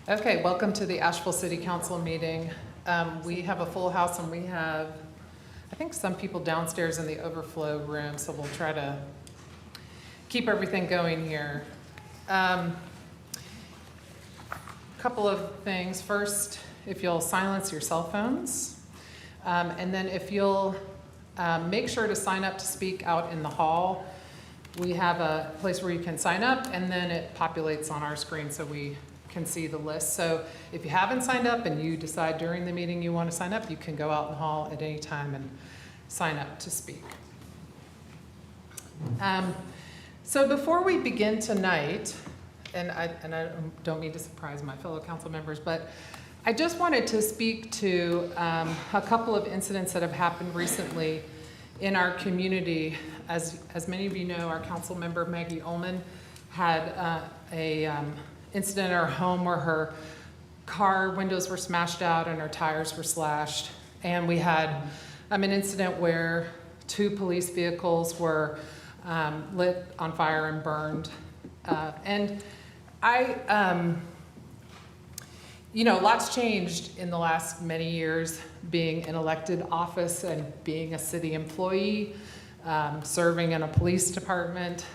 Okay, welcome to the Asheville City Council meeting. We have a full house and we have, I think, some people downstairs in the overflow room, so we'll try to keep everything going here. Couple of things. First, if you'll silence your cell phones, and then if you'll make sure to sign up to speak out in the hall. We have a place where you can sign up, and then it populates on our screen so we can see the list. So if you haven't signed up and you decide during the meeting you want to sign up, you can go out in the hall at any time and sign up to speak. So before we begin tonight, and I don't mean to surprise my fellow council members, but I just wanted to speak to a couple of incidents that have happened recently in our community. As many of you know, our council member Maggie Ullman had an incident in her home where her car windows were smashed out and her tires were slashed. And we had an incident where 2 police vehicles were lit on fire and burned. And lots changed in the last many years, being in elected office and being a city employee, serving in a police department,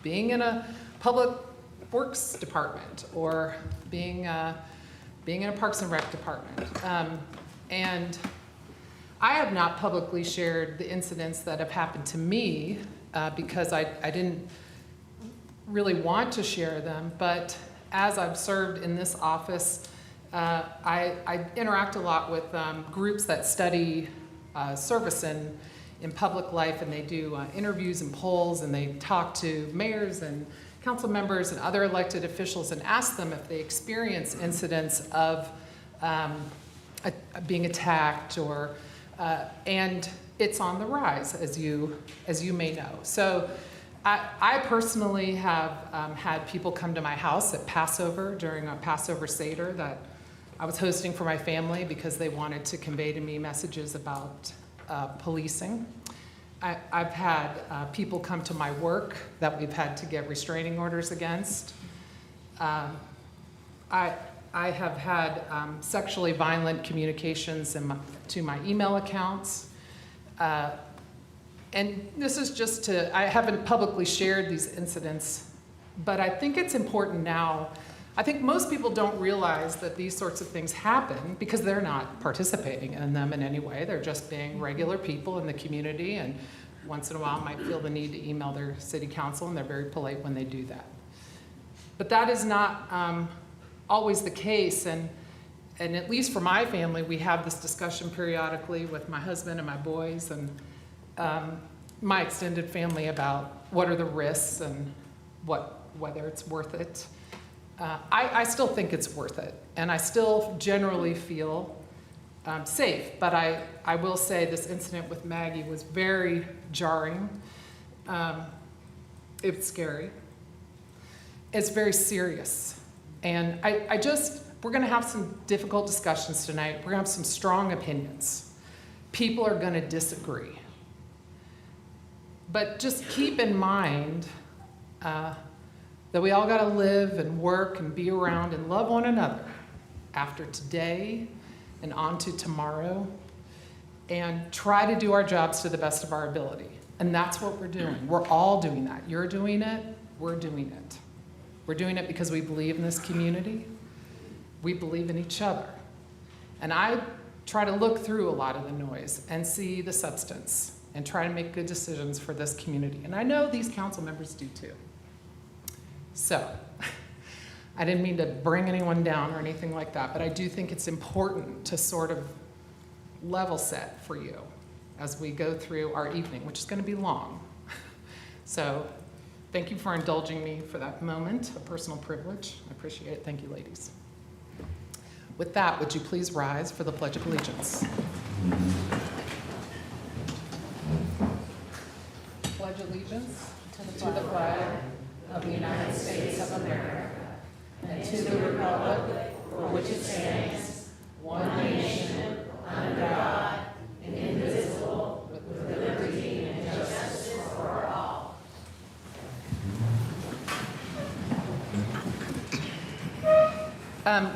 being in a public works department, or being in a Parks and Rec department. And I have not publicly shared the incidents that have happened to me because I didn't really want to share them, but as I've served in this office, I interact a lot with groups that study service in public life, and they do interviews and polls, and they talk to mayors and council members and other elected officials and ask them if they experience incidents of being attacked, or and it's on the rise, as you may know. So I personally have had people come to my house at Passover during a Passover Seder that I was hosting for my family because they wanted to convey to me messages about policing. I've had people come to my work that we've had to get restraining orders against. I have had sexually violent communications to my email accounts. And this is just I haven't publicly shared these incidents, but I think it's important now. I think most people don't realize that these sorts of things happen because they're not participating in them in any way. They're just being regular people in the community, and once in a while might feel the need to email their city council, and they're very polite when they do that. But that is not always the case, and at least for my family, we have this discussion periodically with my husband and my boys and my extended family about what are the risks and whether it's worth it. I still think it's worth it, and I still generally feel safe, but I will say this incident with Maggie was very jarring. It's scary. It's very serious, and we're gonna have some difficult discussions tonight. We're gonna have some strong opinions. People are gonna disagree. But just keep in mind that we all gotta live and work and be around and love one another after today and on to tomorrow, and try to do our jobs to the best of our ability. And that's what we're doing. We're all doing that. You're doing it, we're doing it. We're doing it because we believe in this community. We believe in each other. And I try to look through a lot of the noise and see the substance and try to make good decisions for this community. And I know these council members do too. So, I didn't mean to bring anyone down or anything like that, but I do think it's important to sort of level set for you as we go through our evening, which is going to be long. So, thank you for indulging me for that moment, a personal privilege. I appreciate it. Thank you, ladies. With that, would you please rise for the Pledge of Allegiance? Pledge allegiance to the flag of the United States of America, and to the republic for which it stands, one nation, under God, indivisible, with liberty and justice for all.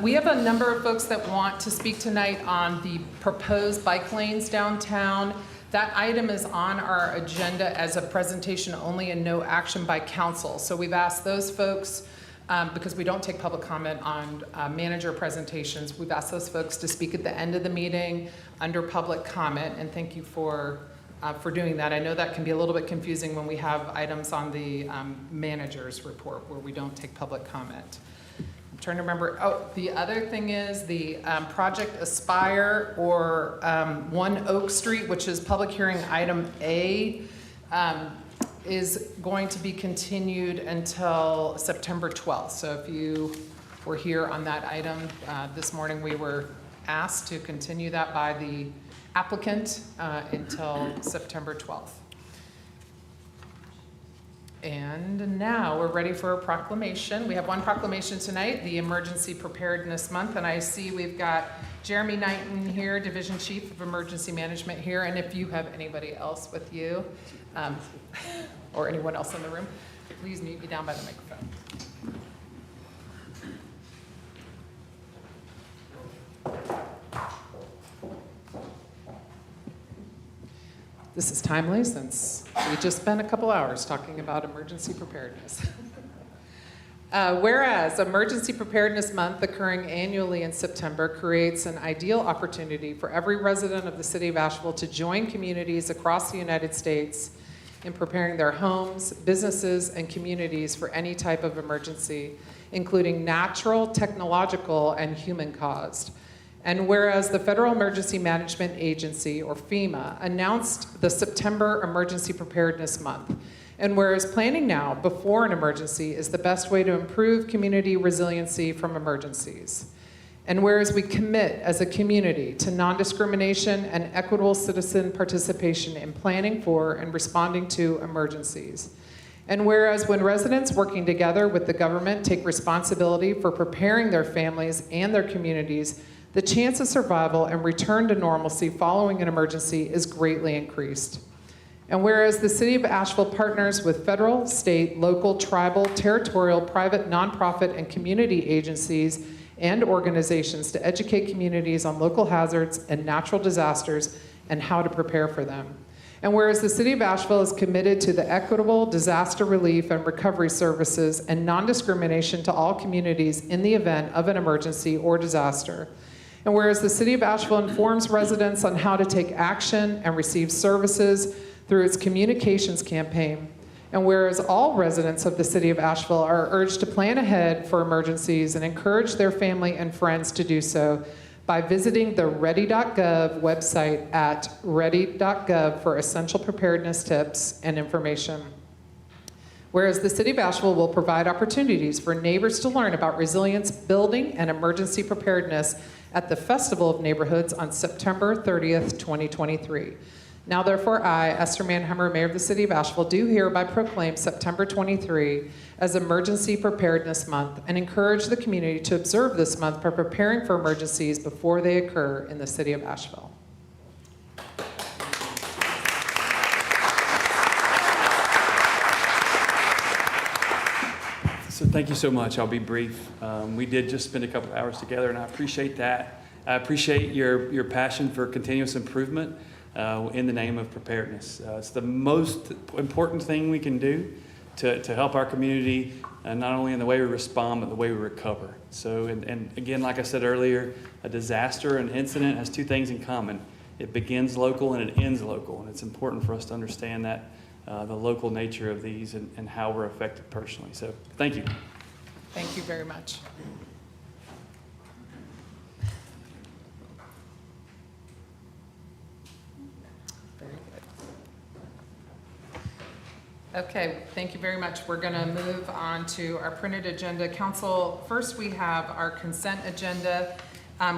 We have a number of folks that want to speak tonight on the proposed bike lanes downtown. That item is on our agenda as a presentation only and no action by council. So we've asked those folks, because we don't take public comment on manager presentations, we've asked those folks to speak at the end of the meeting under public comment, and thank you for doing that. I know that can be a little bit confusing when we have items on the manager's report where we don't take public comment. I'm trying to remember, the other thing is the Project Aspire or 1 Oak Street, which is public hearing item A, is going to be continued until September 12th. So if you were here on that item this morning, we were asked to continue that by the applicant until September 12th. And now we're ready for a proclamation. We have one proclamation tonight, the Emergency Preparedness Month, and I see we've got Jeremy Knighton here, Division Chief of Emergency Management here, and if you have anybody else with you, or anyone else in the room, please meet me down by the microphone. This is timely since we just spent a couple hours talking about emergency preparedness. Whereas Emergency Preparedness Month, occurring annually in September, creates an ideal opportunity for every resident of the city of Asheville to join communities across the United States in preparing their homes, businesses, and communities for any type of emergency, including natural, technological, and human-caused. And whereas the Federal Emergency Management Agency, or FEMA, announced the September Emergency Preparedness Month, and whereas planning now before an emergency is the best way to improve community resiliency from emergencies. And whereas we commit as a community to non-discrimination and equitable citizen participation in planning for and responding to emergencies. And whereas when residents working together with the government take responsibility for preparing their families and their communities, the chance of survival and return to normalcy following an emergency is greatly increased. And whereas the City of Asheville partners with federal, state, local, tribal, territorial, private, nonprofit, and community agencies and organizations to educate communities on local hazards and natural disasters and how to prepare for them. And whereas the City of Asheville is committed to the equitable disaster relief and recovery services and non-discrimination to all communities in the event of an emergency or disaster. And whereas the City of Asheville informs residents on how to take action and receive services through its communications campaign. And whereas all residents of the City of Asheville are urged to plan ahead for emergencies and encourage their family and friends to do so by visiting the ready.gov website at ready.gov for essential preparedness tips and information. Whereas the City of Asheville will provide opportunities for neighbors to learn about resilience building and emergency preparedness at the Festival of Neighborhoods on September 30th, 2023. Now therefore I, Esther Manheimer, Mayor of the City of Asheville, do hereby proclaim September 23 as Emergency Preparedness Month and encourage the community to observe this month by preparing for emergencies before they occur in the City of Asheville. So thank you so much. I'll be brief. We did just spend a couple hours together, and I appreciate that. I appreciate your passion for continuous improvement in the name of preparedness. It's the most important thing we can do to help our community, not only in the way we respond, but the way we recover. So, and again, like I said earlier, a disaster, an incident has two things in common. It begins local and it ends local, and it's important for us to understand that. The local nature of these and how we're affected personally. So thank you. Thank you very much. Very good. Okay, thank you very much. We're going to move on to our printed agenda. Council, first we have our consent agenda.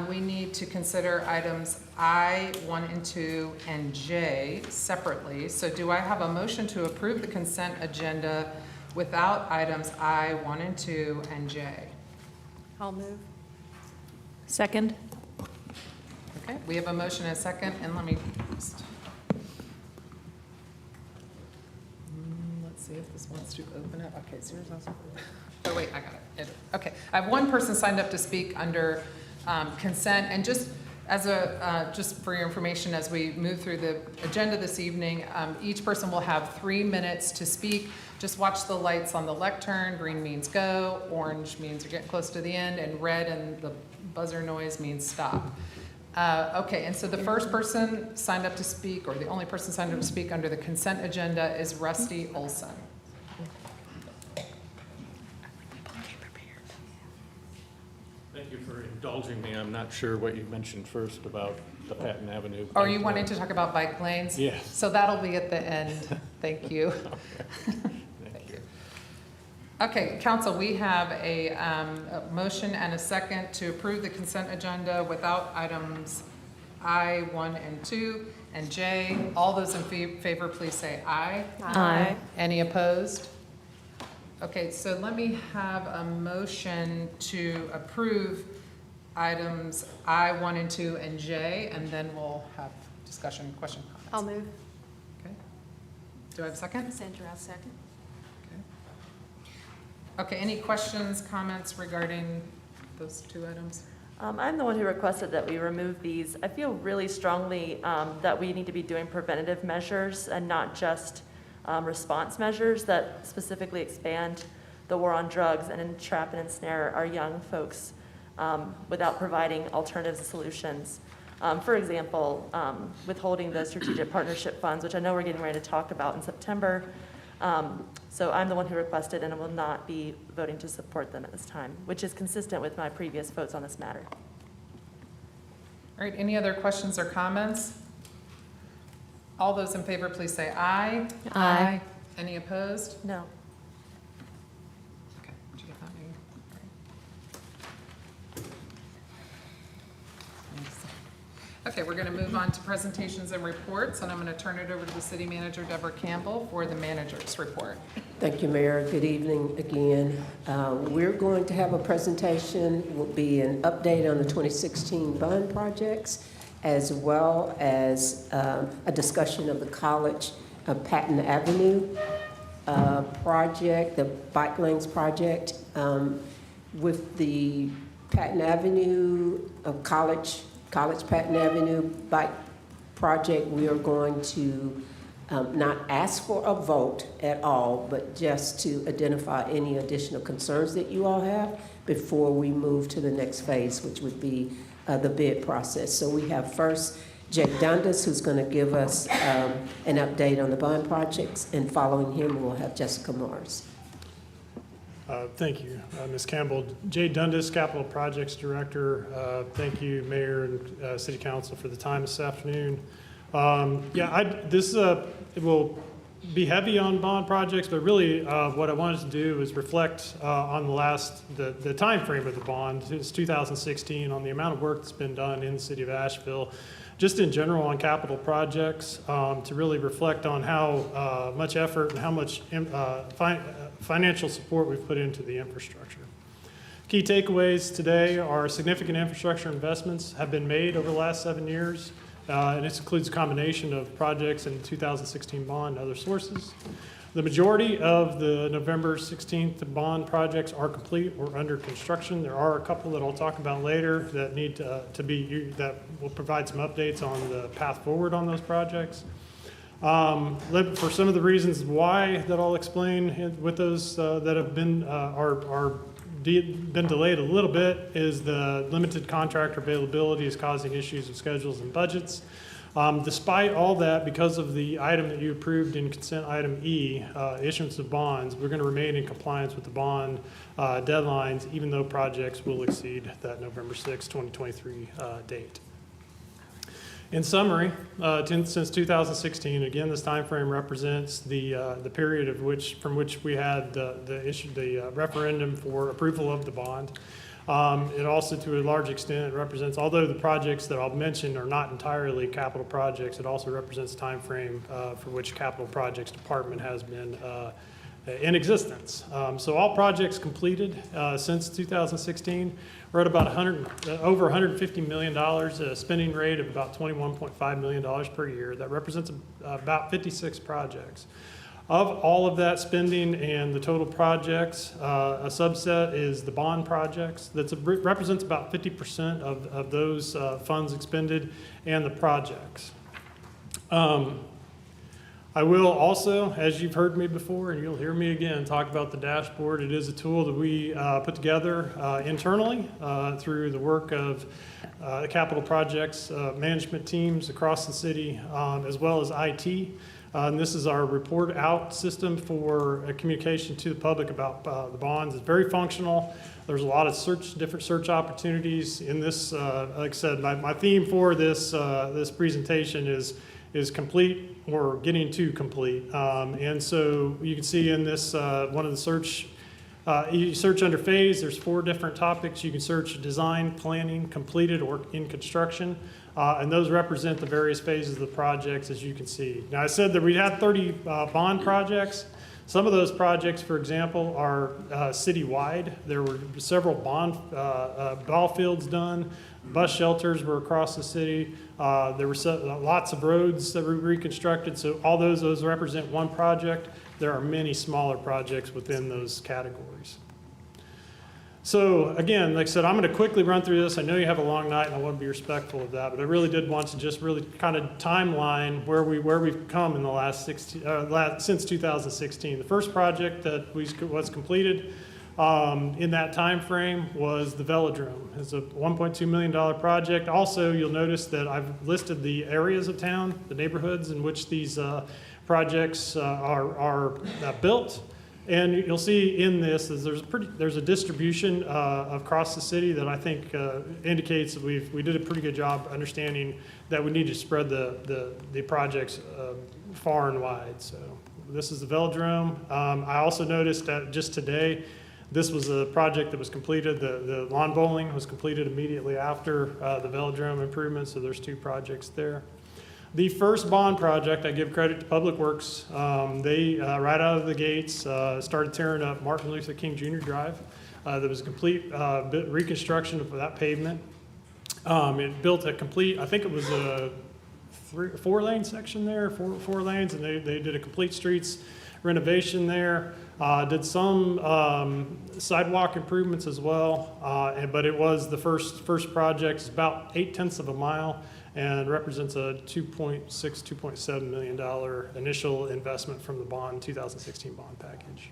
We need to consider items I, 1, and 2, and J separately. So do I have a motion to approve the consent agenda without items I, 1, and 2, and J? I'll move. Second. Okay, we have a motion and a second, and let me just, let's see if this wants to open it. Okay, so yours also. or wait, I got it. Okay, I have one person signed up to speak under consent, and just as just for your information, as we move through the agenda this evening, each person will have 3 minutes to speak. Just watch the lights on the lectern. Green means go, orange means you're getting close to the end, and red and the buzzer noise means stop. Okay, and so the first person signed up to speak, or the only person signed up to speak under the consent agenda is Rusty Olson. Thank you for indulging me. I'm not sure what you mentioned first about the Patton Avenue. Are you wanting to talk about bike lanes? Yes. So that'll be at the end. Thank you. Thank you. Okay, council, we have a motion and a second to approve the consent agenda without items I, 1, and 2, and J. All those in favor, please say aye. Aye. Any opposed? Okay, so let me have a motion to approve items I, 1, and 2, and J, and then we'll have discussion, question, comments. I'll move. Okay. Do I have a second? Sandra, I'll second. Okay, any questions, comments regarding those 2 items? I'm the one who requested that we remove these. I feel really strongly that we need to be doing preventative measures and not just response measures that specifically expand the war on drugs and entrap and ensnare our young folks without providing alternatives and solutions. For example, withholding the strategic partnership funds, which I know we're getting ready to talk about in September. So I'm the one who requested, and I will not be voting to support them at this time, which is consistent with my previous votes on this matter. All right, any other questions or comments? All those in favor, please say aye. Aye. Any opposed? No. Okay, did you get that, Megan? Thanks. Okay, we're going to move on to presentations and reports, and I'm going to turn it over to the city manager, Deborah Campbell, for the manager's report. Thank you, Mayor. Good evening again. We're going to have a presentation, will be an update on the 2016 bond projects, as well as a discussion of the college Patton Avenue project, the bike lanes project. With the Patton Avenue College Patton Avenue bike project, we are going to not ask for a vote at all, but just to identify any additional concerns that you all have before we move to the next phase, which would be the bid process. So we have first Jake Dundas, who's going to give us an update on the bond projects, and following him, we'll have Jessica Mars. Thank you, Ms. Campbell. Jay Dundas, Capital Projects Director. Thank you, Mayor and City Council, for the time this afternoon. This will be heavy on bond projects, but really what I wanted to do is reflect on the time frame of the bond. It's 2016, on the amount of work that's been done in the city of Asheville, just in general on capital projects, to really reflect on how much effort and how much financial support we've put into the infrastructure. Key takeaways today are significant infrastructure investments have been made over the last 7 years, and this includes a combination of projects in the 2016 bond and other sources. The majority of the November 16th bond projects are complete or under construction. There are a couple that I'll talk about later that need that will provide some updates on the path forward on those projects. For some of the reasons why that I'll explain with those that have been been delayed a little bit is the limited contractor availability is causing issues with schedules and budgets. Despite all that, because of the item that you approved in consent item E, issuance of bonds, we're going to remain in compliance with the bond deadlines, even though projects will exceed that November 6, 2023 date. In summary, since 2016, again, this time frame represents the period from which we had the referendum for approval of the bond. It also, to a large extent, represents, although the projects that I'll mention are not entirely capital projects, it also represents time frame for which Capital Projects Department has been in existence. So all projects completed since 2016. We're at about over $150 million, a spending rate of about $21.5 million per year. That represents about 56 projects. Of all of that spending and the total projects, a subset is the bond projects. Represents about 50% of those funds expended and the projects. I will also, as you've heard me before, and you'll hear me again, talk about the dashboard. It is a tool that we put together internally through the work of the capital projects management teams across the city, as well as IT. And this is our report out system for communication to the public about the bonds. It's very functional. There's a lot of different search opportunities in this. Like I said, my theme for this this presentation is complete or getting to complete. And so you can see in this one of the search. You search under phase. There's 4 different topics. You can search design, planning, completed, or in construction. And those represent the various phases of the projects, as you can see. Now, I said that we had 30 bond projects. Some of those projects, for example, are citywide. There were several ball fields done. Bus shelters were across the city. There were lots of roads that were reconstructed. So all those represent one project. There are many smaller projects within those categories. So again, like I said, I'm going to quickly run through this. I know you have a long night, and I want to be respectful of that, but I really did want to just really kind of timeline where we've come in the last since 2016. The first project that was completed in that time frame was the velodrome. It's a $1.2 million project. Also, you'll notice that I've listed the areas of town, the neighborhoods in which these projects are built. And you'll see in this is there's a distribution across the city that I think indicates that we did a pretty good job understanding that we need to spread the projects far and wide. So this is the velodrome. I also noticed that just today, this was a project that was completed. The lawn bowling was completed immediately after the velodrome improvements. So there's 2 projects there. The first bond project, I give credit to Public Works. They, right out of the gates, started tearing up Martin Luther King Jr. Drive. There was a complete reconstruction of that pavement. It built a complete, I think it was a 4-lane section there, four lanes, and they did a complete streets renovation there. Did some sidewalk improvements as well, but it was the first project. It's about 0.8 of a mile. And represents a $2.7 million initial investment from the 2016 bond package.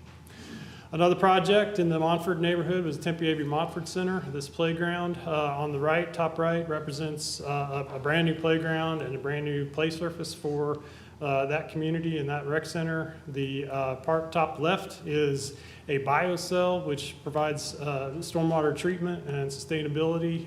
Another project in the Montford neighborhood was the Tempe Avery Montford Center. This playground on the right, top right, represents a brand new playground and a brand new play surface for that community and that rec center. The part top left is a biocell, which provides stormwater treatment and sustainability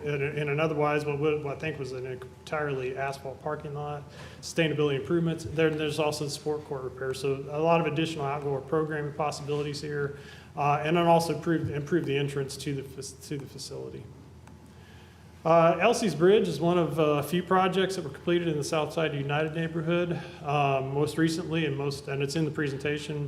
in an otherwise what I think was an entirely asphalt parking lot. Sustainability improvements. There's also the sport court repair. So a lot of additional outdoor programming possibilities here, and then also improve the entrance to the facility. Elsie's Bridge is one of a few projects that were completed in the Southside United neighborhood, most recently, and it's in the presentation.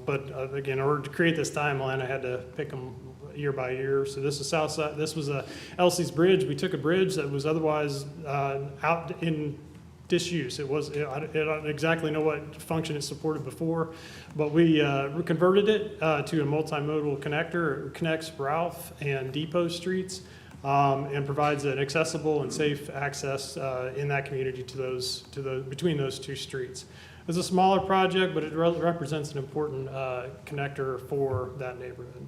But again, in order to create this timeline, I had to pick them year by year. So this is Southside. This was Elsie's Bridge. We took a bridge that was otherwise out in disuse. I don't exactly know what function it supported before, but we converted it to a multimodal connector. It connects Ralph and Depot streets. And provides an accessible and safe access in that community between those 2 streets. It's a smaller project, but it represents an important connector for that neighborhood.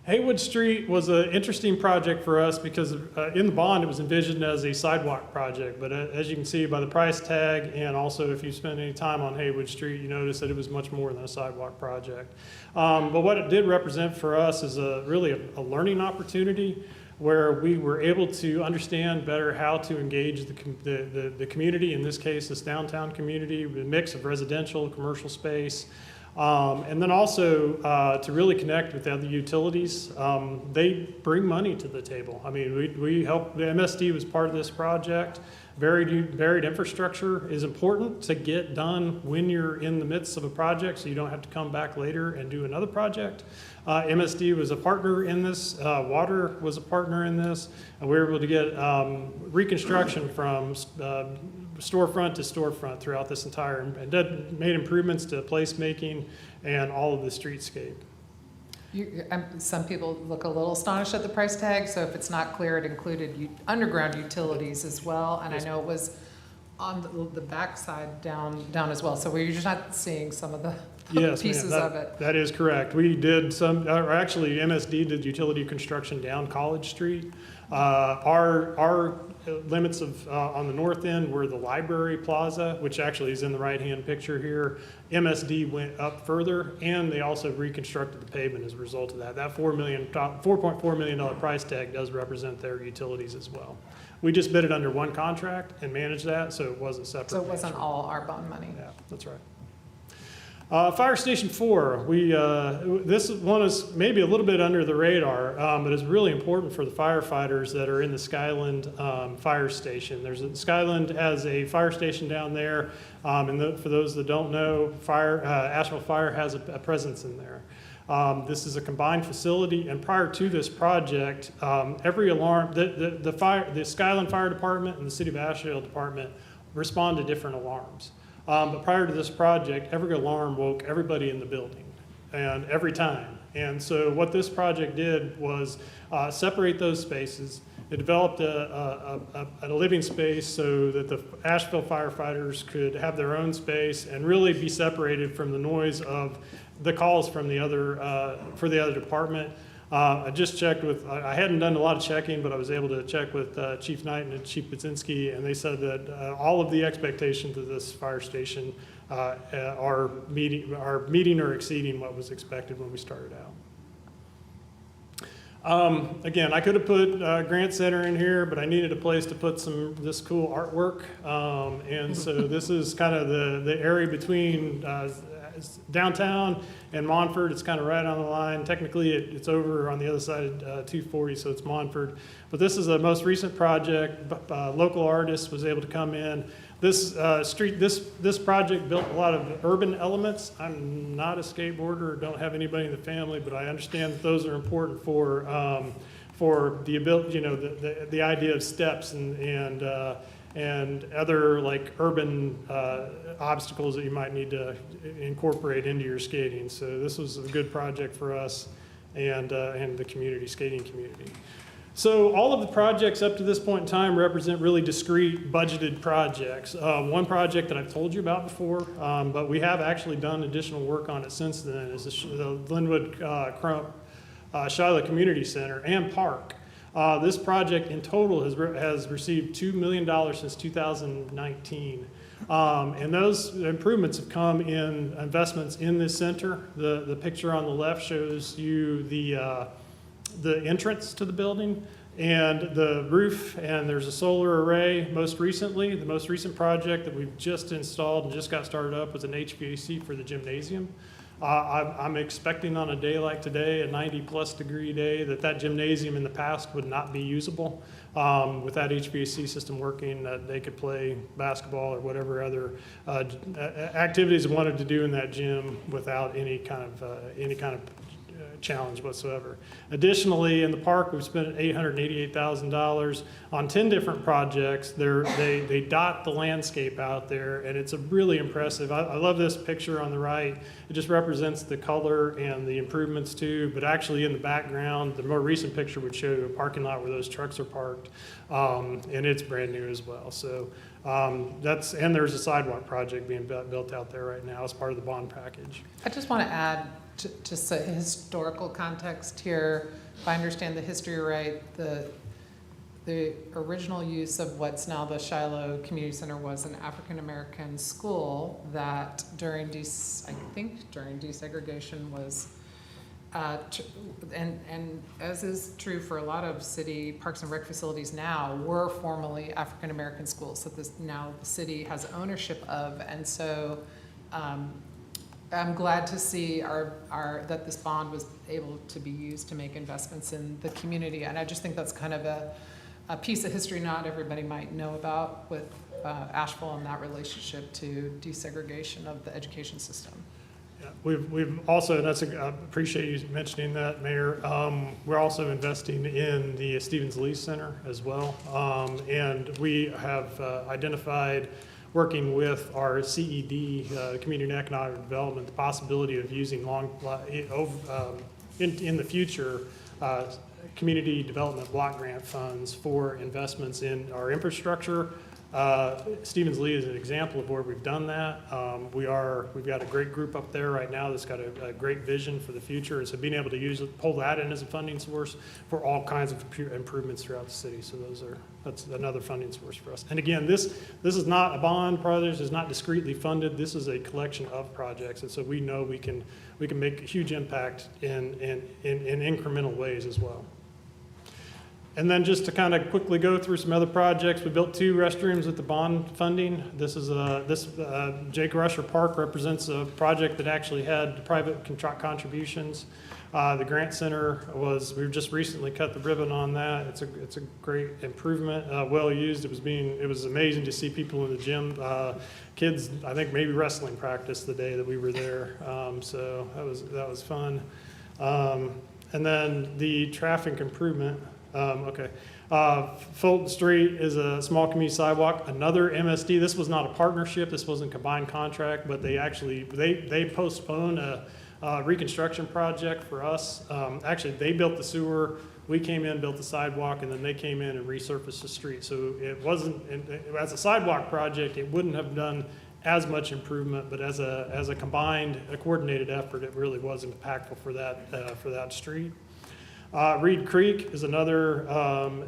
Haywood Street was an interesting project for us because in the bond it was envisioned as a sidewalk project, but as you can see by the price tag, and also if you spend any time on Haywood Street, you notice that it was much more than a sidewalk project. But what it did represent for us is really a learning opportunity where we were able to understand better how to engage the community, in this case this downtown community, with a mix of residential, commercial space. And then also to really connect with the other utilities. They bring money to the table. I mean, we help, the MSD was part of this project. Varied infrastructure is important to get done when you're in the midst of a project, so you don't have to come back later and do another project. MSD was a partner in this, Water was a partner in this, and we were able to get reconstruction from storefront to storefront throughout this entire, and made improvements to placemaking and all of the streetscape. Some people look a little astonished at the price tag, so if it's not clear, it included underground utilities as well, and I know it was on the backside down as well, so we're just not seeing some of the Yes, pieces ma'am, of it. that is correct. We did some, or actually MSD did utility construction down College Street. Our limits of, on the north end were the library plaza, which actually is in the right-hand picture here. MSD went up further, and they also reconstructed the pavement as a result of that. That $4.4 million price tag does represent their utilities as well. We just bid it under one contract and managed that, so it wasn't separate. So it wasn't all our bond money. Yeah, that's right. Fire Station 4, this one is maybe a little bit under the radar, but it's really important for the firefighters that are in the Skyland Fire Station. Skyland has a fire station down there, and for those that don't know, Asheville Fire has a presence in there. This is a combined facility, and prior to this project, every alarm, the Skyland Fire Department and the City of Asheville Department respond to different alarms. But prior to this project, every alarm woke everybody in the building, and every time. And so what this project did was separate those spaces. It developed a living space so that the Asheville firefighters could have their own space and really be separated from the noise of the calls from the other department. I just checked with, I hadn't done a lot of checking, but I was able to check with Chief Knight and Chief Budzinski, and they said that all of the expectations of this fire station are meeting or exceeding what was expected when we started out. Again, I could have put Grant Center in here, but I needed a place to put this cool artwork, and so this is kind of the area between downtown and Montford. It's kind of right on the line. Technically, it's over on the other side of 240, so it's Montford. But this is the most recent project. Local artist was able to come in. This project built a lot of urban elements. I'm not a skateboarder, don't have anybody in the family, but I understand that those are important for the ability, the idea of steps and other like urban obstacles that you might need to incorporate into your skating. So this was a good project for us and the community, skating community. So all of the projects up to this point in time represent really discrete budgeted projects. One project that I've told you about before, but we have actually done additional work on it since then, is the Linwood Crump Shiloh Community Center and Park. This project in total has received $2 million since 2019. And those improvements have come in investments in this center. The picture on the left shows you the entrance to the building and the roof, and there's a solar array. Most recently, the most recent project that we've just installed and just got started up was an HVAC for the gymnasium. I'm expecting on a day like today, a 90+ degree day, that gymnasium in the past would not be usable. With that HVAC system working, that they could play basketball or whatever other activities they wanted to do in that gym without any kind of challenge whatsoever. Additionally, in the park, we've spent $888,000 on 10 different projects. They dot the landscape out there, and it's a really impressive. I love this picture on the right. It just represents the color and the improvements too, but actually in the background, the more recent picture would show a parking lot where those trucks are parked, and it's brand new as well. So and there's a sidewalk project being built out there right now as part of the bond package. I just want to add just a historical context here. If I understand the history right, the original use of what's now the Shiloh Community Center was an African-American school that during desegregation was, and as is true for a lot of city parks and rec facilities now, were formerly African-American schools that now the city has ownership of. And so I'm glad to see that this bond was able to be used to make investments in the community. And I just think that's kind of a piece of history not everybody might know about with Asheville and that relationship to desegregation of the education system. We've also, and I appreciate you mentioning that, Mayor. We're also investing in the Stevens Lee Center as well. And we have identified, working with our CED, Community and Economic Development, the possibility of using in the future, community development block grant funds for investments in our infrastructure. Stevens Lee is an example of where we've done that. We've got a great group up there right now that's got a great vision for the future, and so being able to pull that in as a funding source for all kinds of improvements throughout the city. So that's another funding source for us. And again, this is not a bond project, it's not discretely funded. This is a collection of projects, and so we know we can make a huge impact in incremental ways as well. And then just to kind of quickly go through some other projects, we built 2 restrooms with the bond funding. This is Jake Rusher Park represents a project that actually had private contributions. The Grant Center we've just recently cut the ribbon on that. It's a great improvement, well used. It was amazing to see people in the gym. Kids, I think maybe wrestling practice the day that we were there. So that was fun. And then the traffic improvement. Fulton Street is a small community sidewalk, another MSD. This was not a partnership, this wasn't a combined contract, but they postponed a reconstruction project for us. Actually, they built the sewer, we came in, built the sidewalk, and then they came in and resurfaced the street. So it wasn't, as a sidewalk project, it wouldn't have done as much improvement, but as a combined, a coordinated effort, it really was impactful for that street. Reed Creek is another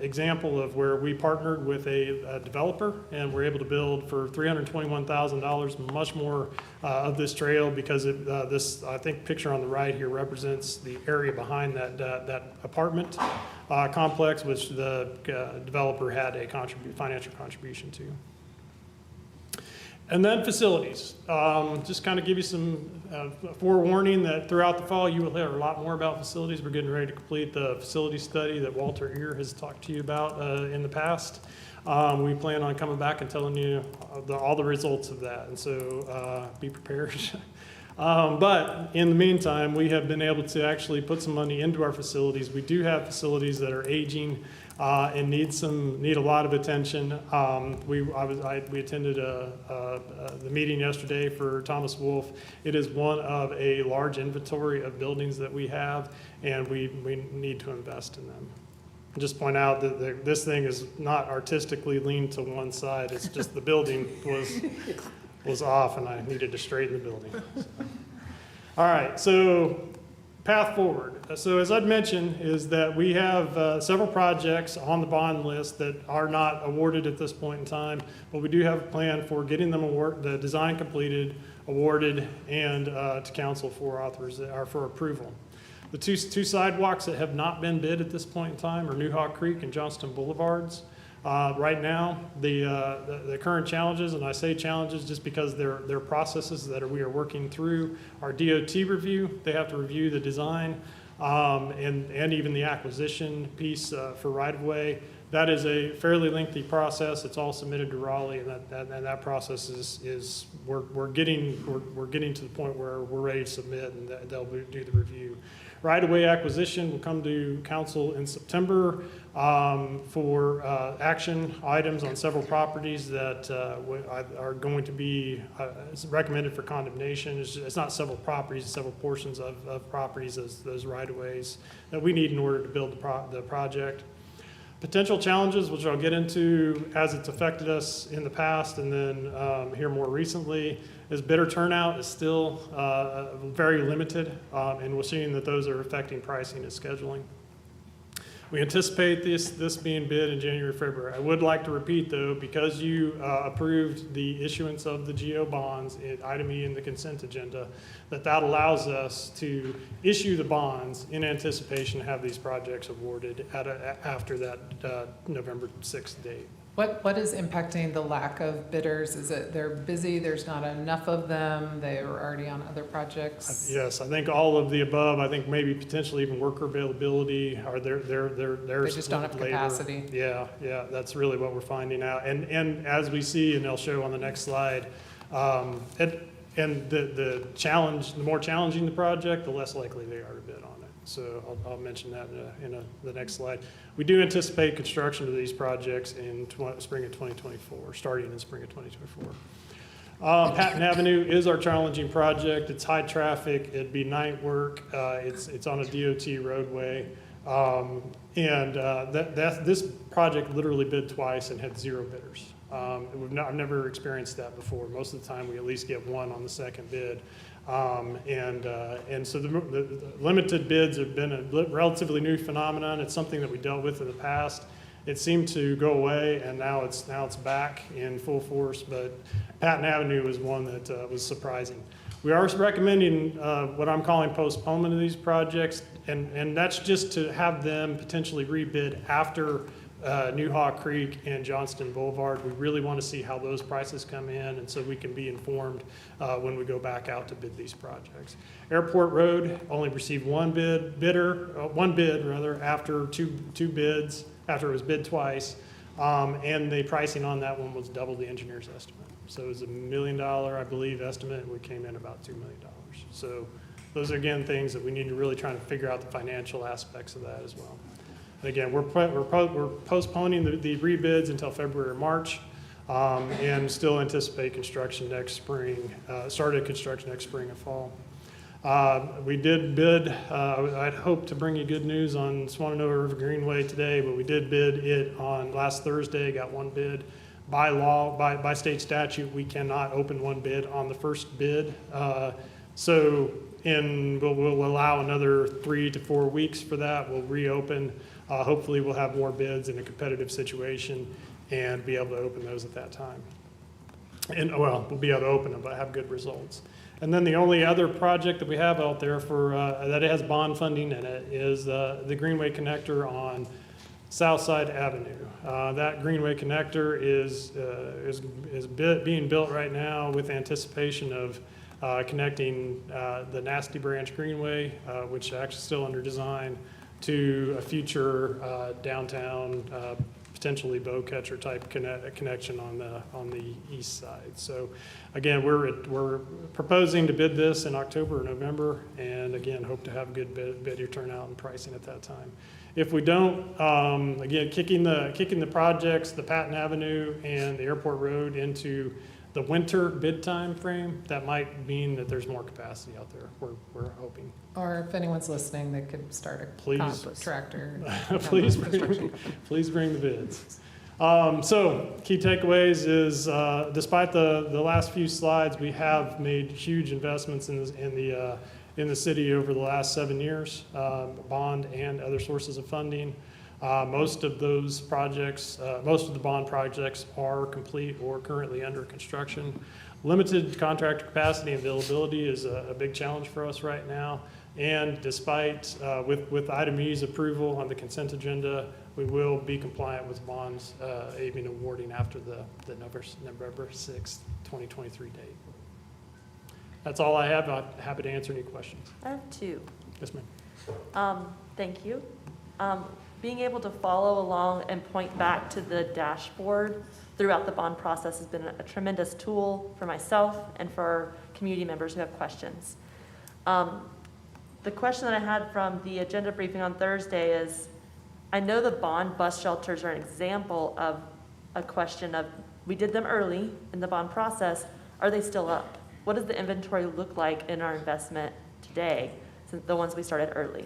example of where we partnered with a developer and we're able to build for $321,000 much more of this trail because this, I think, picture on the right here represents the area behind that apartment complex, which the developer had a financial contribution to. And then facilities. Just kind of give you some forewarning that throughout the fall you will hear a lot more about facilities. We're getting ready to complete the facility study that Walter here has talked to you about in the past. We plan on coming back and telling you all the results of that, and so be prepared. But in the meantime, we have been able to actually put some money into our facilities. We do have facilities that are aging and need a lot of attention. We attended the meeting yesterday for Thomas Wolfe. It is one of a large inventory of buildings that we have, and we need to invest in them. Just point out that this thing is not artistically leaned to one side. It's just the building was off, and I needed to straighten the building. All right, so path forward. So as I'd mentioned, is that we have several projects on the bond list that are not awarded at this point in time, but we do have a plan for getting them the design completed, awarded, and to council for approval. The two sidewalks that have not been bid at this point in time are New Hawk Creek and Johnston Boulevards. Right now, the current challenges, and I say challenges just because they're processes that we are working through, our DOT review. They have to review the design and even the acquisition piece for right-of-way. That is a fairly lengthy process. It's all submitted to Raleigh, and that process is we're getting to the point where we're ready to submit, and they'll do the review. Right-of-way acquisition will come to council in September for action items on several properties that are going to be recommended for condemnation. It's not several properties, it's several portions of properties, those right-of-ways that we need in order to build the project. Potential challenges, which I'll get into as it's affected us in the past and then here more recently, is bidder turnout is still very limited, and we're seeing that those are affecting pricing and scheduling. We anticipate this being bid in January, February. I would like to repeat, though, because you approved the issuance of the GO bonds, item E in the consent agenda, that allows us to issue the bonds in anticipation to have these projects awarded after that November 6th date. What is impacting the lack of bidders? Is it they're busy, there's not enough of them, they were already on other projects? Yes, I think all of the above. I think maybe potentially even worker availability, or They just don't have labor. capacity. Yeah, that's really what we're finding out. And as we see, and I'll show on the next slide, And the challenge, the more challenging the project, the less likely they are to bid on it. So I'll mention that in the next slide. We do anticipate construction of these projects in spring of 2024, starting in spring of 2024. Patton Avenue is our challenging project. It's high traffic. It'd be night work. It's on a DOT roadway. This project literally bid twice and had 0 bidders. I've never experienced that before. Most of the time, we at least get one on the second bid. And so the limited bids have been a relatively new phenomenon. It's something that we dealt with in the past. It seemed to go away, and now it's back in full force. But Patton Avenue was one that was surprising. We are recommending what I'm calling postponement of these projects, and that's just to have them potentially rebid after New Hawk Creek and Johnston Boulevard. We really want to see how those prices come in, and so we can be informed when we go back out to bid these projects. Airport Road only received one bid after two bids, after it was bid twice, and the pricing on that one was double the engineer's estimate. So it was $1 million, I believe, estimate, and we came in about $2 million. So those are, again, things that we need to really try to figure out the financial aspects of that as well. And again, we're postponing the rebids until February or March, and still anticipate construction next spring, started construction next spring and fall. We did bid, I'd hoped to bring you good news on Swananoa River Greenway today, but we did bid it on last Thursday, got one bid. By law, by state statute, we cannot open one bid on the first bid. We'll allow another 3 to 4 weeks for that. We'll reopen. Hopefully we'll have more bids in a competitive situation and be able to open those at that time. And well, we'll be able to open them, but have good results. And then the only other project that we have out there for that has bond funding in it is the Greenway Connector on Southside Avenue. That Greenway Connector is being built right now with anticipation of connecting the Nasty Branch Greenway, which is actually still under design, to a future downtown, potentially bow catcher type connection on the east side. So again, we're proposing to bid this in October or November, and again, hope to have good bidder turnout and pricing at that time. If we don't, again, kicking the projects, the Patton Avenue and the Airport Road into the winter bid time frame, that might mean that there's more capacity out there. We're hoping. Or if anyone's listening, they could start a Please. contractor. Please bring the bids. So key takeaways is despite the last few slides, we have made huge investments in the city over the last 7 years, bond and other sources of funding. Most of those projects, most of the bond projects are complete or currently under construction. Limited contractor capacity and availability is a big challenge for us right now. And despite, with item E's approval on the consent agenda, we will be compliant with bonds even awarding after the November 6th, 2023 date. That's all I have. I'm happy to answer any questions. I have two. Yes, ma'am. Thank you. Being able to follow along and point back to the dashboard throughout the bond process has been a tremendous tool for myself and for community members who have questions. The question that I had from the agenda briefing on Thursday is, I know the bond bus shelters are an example of a question of, we did them early in the bond process, are they still up? What does the inventory look like in our investment today, since the ones we started early?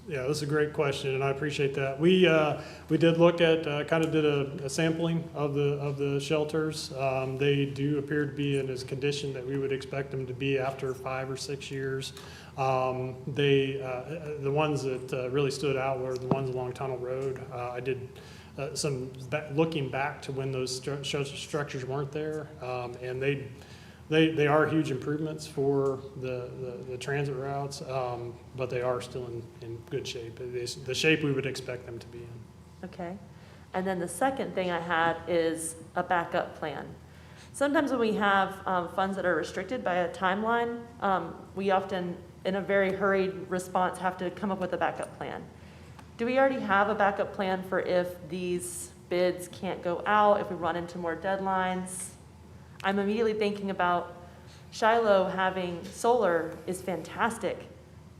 Yeah, that's a great question, and I appreciate that. We did look at, kind of did a sampling of the shelters. They do appear to be in as condition that we would expect them to be after 5 or 6 years. The ones that really stood out were the ones along Tunnel Road. I did some looking back to when those structures weren't there, and they are huge improvements for the transit routes, but they are still in good shape, the shape we would expect them to be in. Okay. And then the second thing I had is a backup plan. Sometimes when we have funds that are restricted by a timeline, we often, in a very hurried response, have to come up with a backup plan. Do we already have a backup plan for if these bids can't go out, if we run into more deadlines? I'm immediately thinking about Shiloh having solar is fantastic,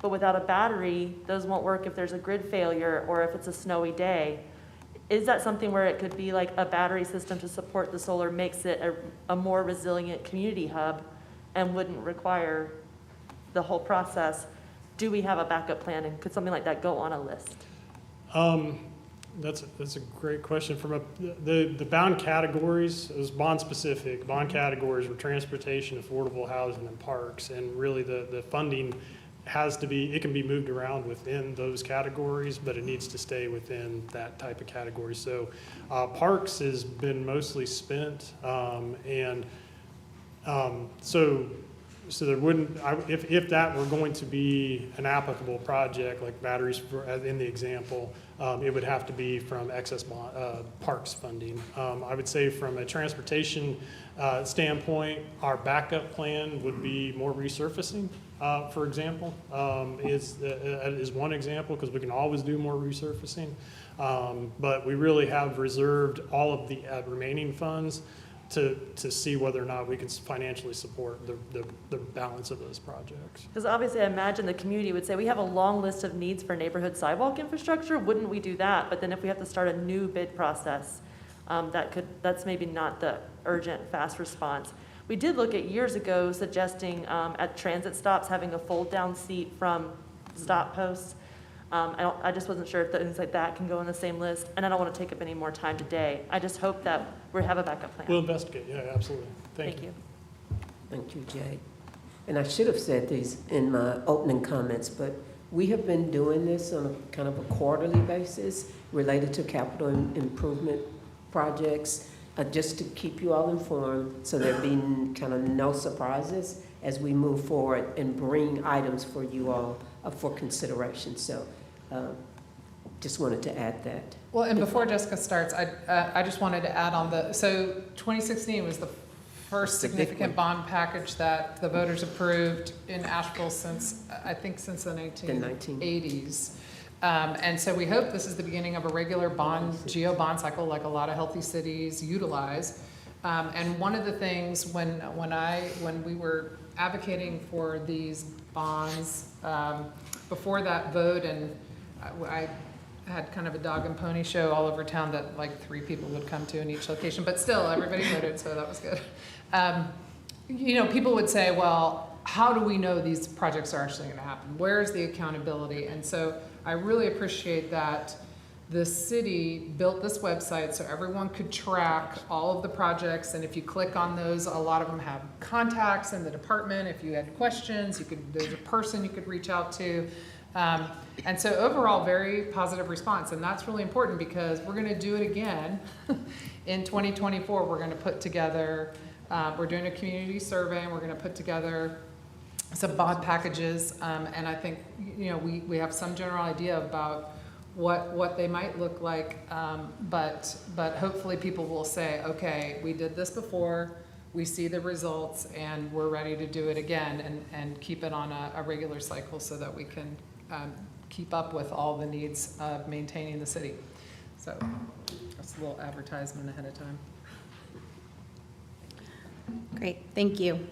but without a battery, those won't work if there's a grid failure or if it's a snowy day. Is that something where it could be like a battery system to support the solar makes it a more resilient community hub and wouldn't require the whole process? Do we have a backup plan, and could something like that go on a list? That's a great question. The bond categories, it was bond specific. Bond categories were transportation, affordable housing, and parks. And really the funding has to be, it can be moved around within those categories, but it needs to stay within that type of category. So parks has been mostly spent, so there wouldn't, if that were going to be an applicable project, like batteries in the example, it would have to be from excess parks funding. I would say from a transportation standpoint, our backup plan would be more resurfacing, for example, is one example, because we can always do more resurfacing. But we really have reserved all of the remaining funds to see whether or not we can financially support the balance of those projects. Because obviously I imagine the community would say, we have a long list of needs for neighborhood sidewalk infrastructure, wouldn't we do that? But then if we have to start a new bid process, that's maybe not the urgent, fast response. We did look at years ago suggesting at transit stops having a fold-down seat from stop posts. I just wasn't sure if things like that can go on the same list, and I don't want to take up any more time today. I just hope that we have a backup plan. We'll investigate, yeah, absolutely. Thank you. Thank you, Jay. And I should have said these in my opening comments, but we have been doing this on a kind of a quarterly basis related to capital improvement projects, just to keep you all informed, so there be kind of no surprises as we move forward and bring items for you all for consideration. So just wanted to add that. Well, and before Jessica starts, I just wanted to add on so 2016 was the first significant bond package that the voters approved in Asheville since the 1980s. And so we hope this is the beginning of a regular GO bond cycle, like a lot of healthy cities utilize. And one of the things when we were advocating for these bonds before that vote, and I had kind of a dog and pony show all over town that like 3 people would come to in each location, but still everybody voted, so that was good. People would say, well, how do we know these projects are actually going to happen? Where's the accountability? And so I really appreciate that the city built this website so everyone could track all of the projects, and if you click on those, a lot of them have contacts in the department. If you had questions, there's a person you could reach out to. And so overall, very positive response, and that's really important because we're going to do it again in 2024. We're going to put together, we're doing a community survey, and we're going to put together some bond packages, and I think we have some general idea about what they might look like, but hopefully people will say, okay, we did this before, we see the results, and we're ready to do it again and keep it on a regular cycle so that we can keep up with all the needs of maintaining the city. So that's a little advertisement ahead of time. Great, thank you.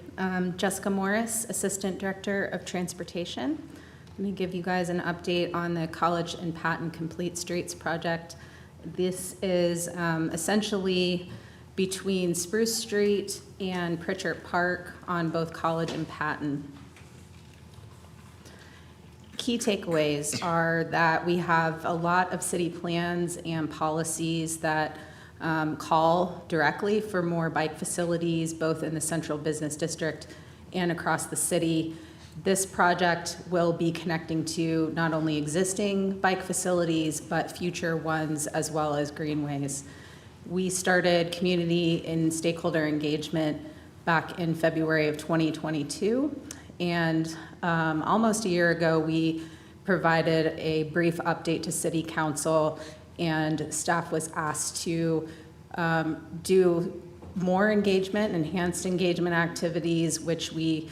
Jessica Morris, Assistant Director of Transportation. I'm going to give you guys an update on the College and Patton Complete Streets project. This is essentially between Spruce Street and Pritchard Park on both College and Patton. Key takeaways are that we have a lot of city plans and policies that call directly for more bike facilities, both in the central business district and across the city. This project will be connecting to not only existing bike facilities, but future ones as well as greenways. We started community and stakeholder engagement back in February of 2022. And almost a year ago, we provided a brief update to City Council, and staff was asked to do more engagement, enhanced engagement activities, which we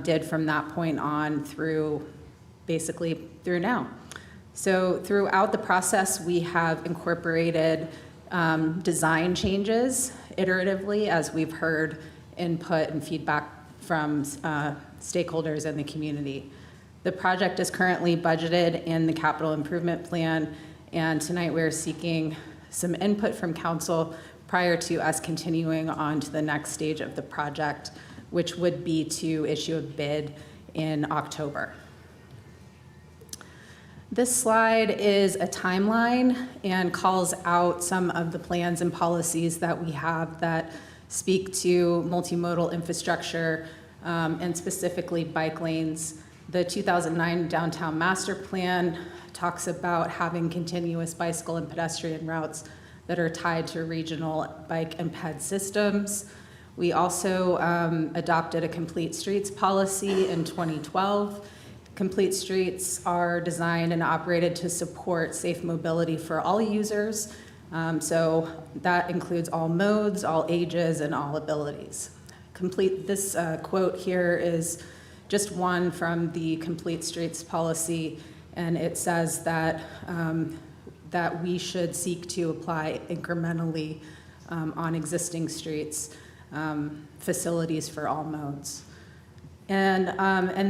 did from that point on through now. So throughout the process, we have incorporated design changes iteratively as we've heard input and feedback from stakeholders in the community. The project is currently budgeted in the capital improvement plan, and tonight we're seeking some input from council prior to us continuing on to the next stage of the project, which would be to issue a bid in October. This slide is a timeline and calls out some of the plans and policies that we have that speak to multimodal infrastructure and specifically bike lanes. The 2009 Downtown Master Plan talks about having continuous bicycle and pedestrian routes that are tied to regional bike and ped systems. We also adopted a complete streets policy in 2012. Complete streets are designed and operated to support safe mobility for all users. So that includes all modes, all ages, and all abilities. This quote here is just one from the Complete Streets policy, and it says that, that we should seek to apply incrementally on existing streets, facilities for all modes. And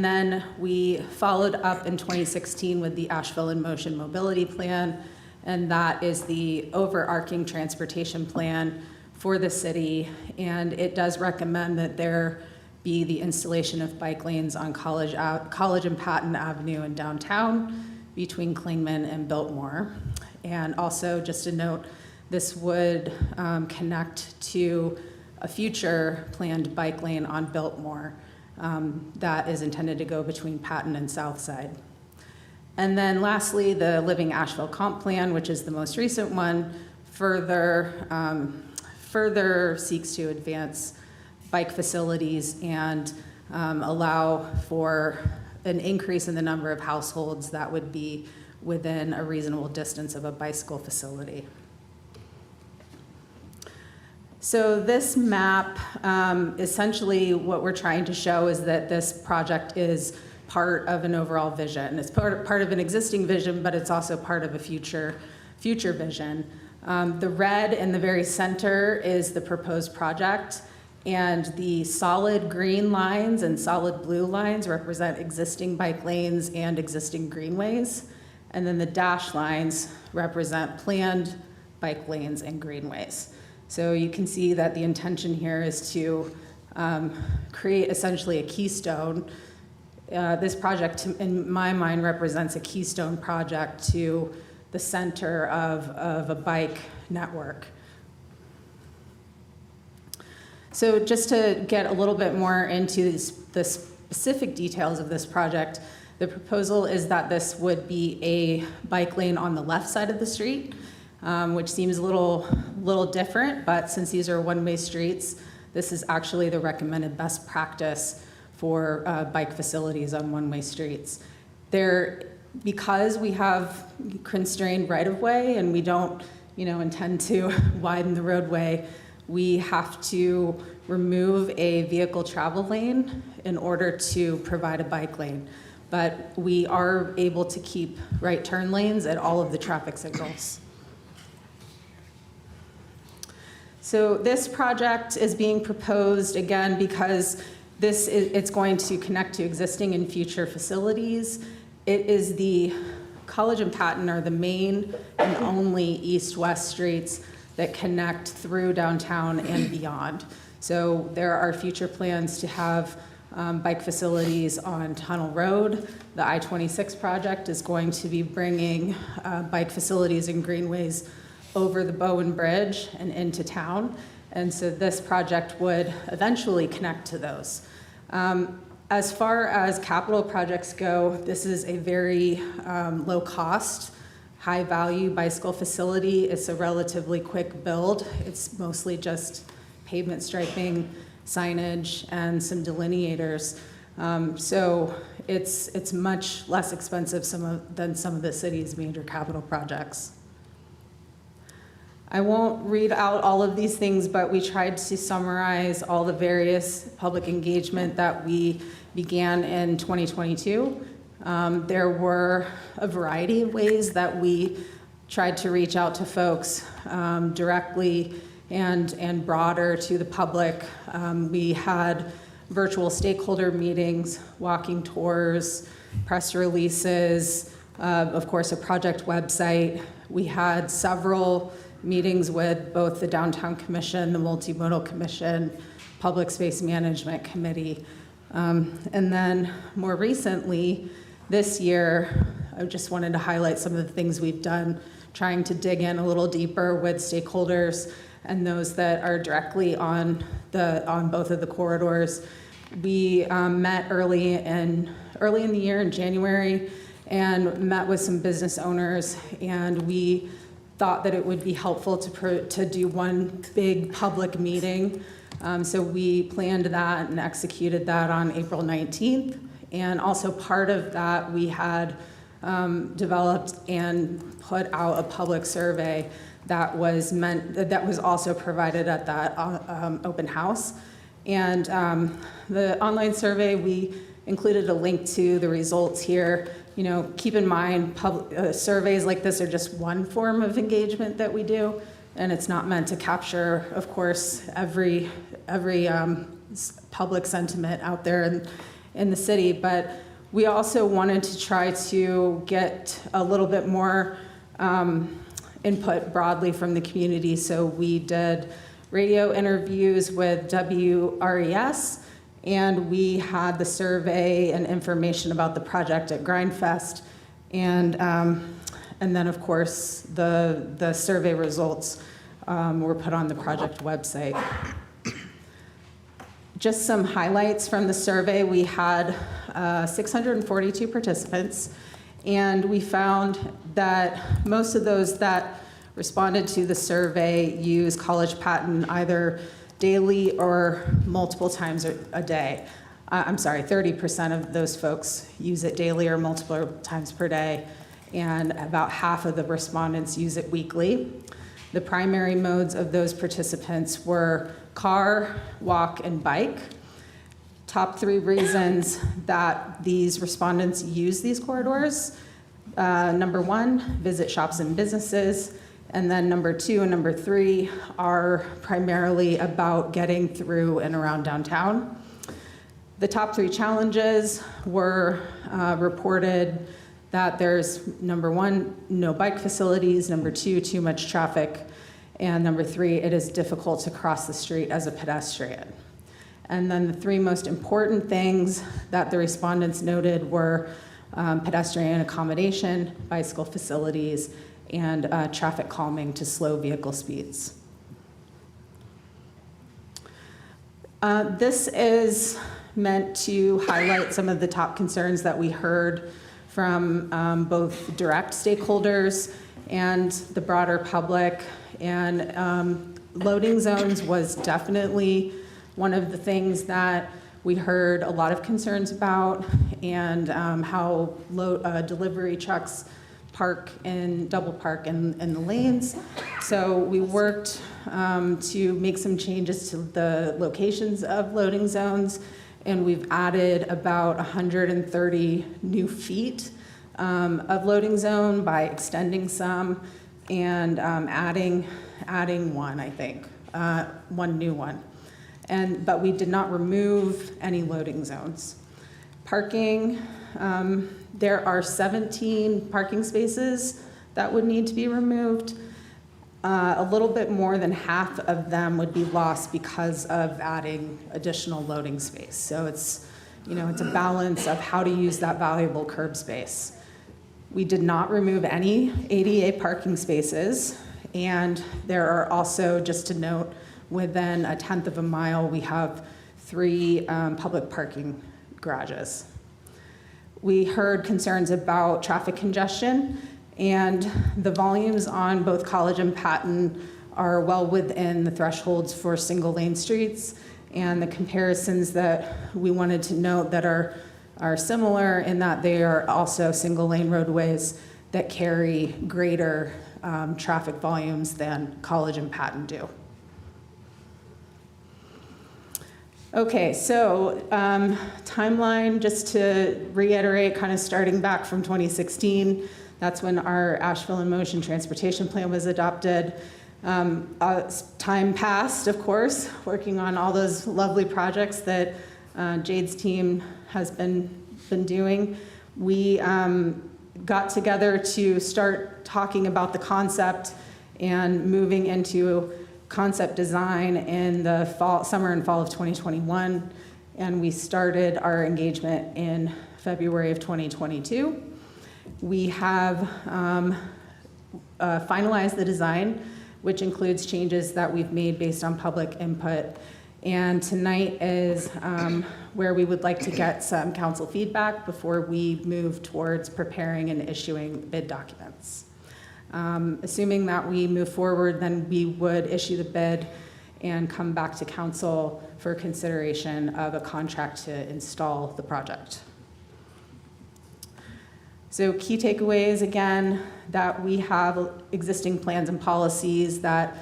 then we followed up in 2016 with the Asheville in Motion Mobility Plan, and that is the overarching transportation plan for the city, and it does recommend that there be the installation of bike lanes on College and Patton Avenue in downtown between Clingman and Biltmore. And also, just a note, this would connect to a future planned bike lane on Biltmore that is intended to go between Patton and Southside. And then lastly, the Living Asheville Comp Plan, which is the most recent one, further seeks to advance bike facilities and allow for an increase in the number of households that would be within a reasonable distance of a bicycle facility. So this map, essentially what we're trying to show is that this project is part of an overall vision. It's part of an existing vision, but it's also part of a future vision. The red in the very center is the proposed project, and the solid green lines and solid blue lines represent existing bike lanes and existing greenways. And then the dashed lines represent planned bike lanes and greenways. So you can see that the intention here is to create essentially a keystone. This project, in my mind, represents a keystone project to the center of a bike network. So just to get a little bit more into the specific details of this project, the proposal is that this would be a bike lane on the left side of the street, which seems a little different, but since these are one-way streets, this is actually the recommended best practice for bike facilities on one-way streets. Because we have constrained right-of-way and we don't, intend to widen the roadway, we have to remove a vehicle travel lane in order to provide a bike lane. But we are able to keep right turn lanes at all of the traffic signals. So this project is being proposed, again, because it's going to connect to existing and future facilities. It is the College and Patton are the main and only east-west streets that connect through downtown and beyond. So there are future plans to have bike facilities on Tunnel Road. The I-26 project is going to be bringing bike facilities and greenways over the Bowen Bridge and into town. And so this project would eventually connect to those. As far as capital projects go, this is a very low cost, high value bicycle facility. It's a relatively quick build. It's mostly just pavement striping, signage, and some delineators. So it's much less expensive than some of the city's major capital projects. I won't read out all of these things, but we tried to summarize all the various public engagement that we began in 2022. There were a variety of ways that we tried to reach out to folks directly and broader to the public. We had virtual stakeholder meetings, walking tours, press releases, of course, a project website. We had several meetings with both the Downtown Commission, the Multimodal Commission, Public Space Management Committee. And then more recently, this year, I just wanted to highlight some of the things we've done, trying to dig in a little deeper with stakeholders and those that are directly on both of the corridors. We met early in the year in January and met with some business owners, and we thought that it would be helpful to do one big public meeting. So we planned that and executed that on April 19th. And also part of that, we had developed and put out a public survey that was also provided at that open house. And the online survey, we included a link to the results here. You know, keep in mind, surveys like this are just one form of engagement that we do, and it's not meant to capture, of course, every public sentiment out there in the city. But we also wanted to try to get a little bit more input broadly from the community. So we did radio interviews with WRES, and we had the survey and information about the project at Grindfest, and then of course the survey results were put on the project website. Just some highlights from the survey: we had 642 participants, and we found that most of those that responded to the survey use College Patton either daily or multiple times a day. I'm sorry, 30% of those folks use it daily or multiple times per day, and about half of the respondents use it weekly. The primary modes of those participants were car, walk, and bike. Top 3 reasons that these respondents use these corridors: number 1, visit shops and businesses. And then number 2 and number 3 are primarily about getting through and around downtown. The top 3 challenges were reported that there's, number 1, no bike facilities, number 2, too much traffic, and number 3, it is difficult to cross the street as a pedestrian. And then the 3 most important things that the respondents noted were pedestrian accommodation, bicycle facilities, and traffic calming to slow vehicle speeds. This is meant to highlight some of the top concerns that we heard from both direct stakeholders and the broader public. And loading zones was definitely one of the things that we heard a lot of concerns about, and how delivery trucks double park in the lanes. So we worked to make some changes to the locations of loading zones, and we've added about 130 new feet of loading zone by extending some and adding one, I think, one new one. But we did not remove any loading zones. Parking, there are 17 parking spaces that would need to be removed. A little bit more than half of them would be lost because of adding additional loading space. So it's a balance of how to use that valuable curb space. We did not remove any ADA parking spaces, and there are also, just to note, within 1/10 of a mile, we have 3 public parking garages. We heard concerns about traffic congestion, and the volumes on both College and Patton are well within the thresholds for single-lane streets, and the comparisons that we wanted to note that are similar in that they are also single-lane roadways that carry greater traffic volumes than College and Patton do. Okay, so timeline, just to reiterate, kind of starting back from 2016, that's when our Asheville in Motion Transportation Plan was adopted. Time passed, of course, working on all those lovely projects that Jade's team has been doing. We got together to start talking about the concept and moving into concept design in the summer and fall of 2021, and we started our engagement in February of 2022. We have finalized the design, which includes changes that we've made based on public input. And tonight is where we would like to get some council feedback before we move towards preparing and issuing bid documents. Assuming that we move forward, then we would issue the bid and come back to council for consideration of a contract to install the project. So key takeaways, again, that we have existing plans and policies that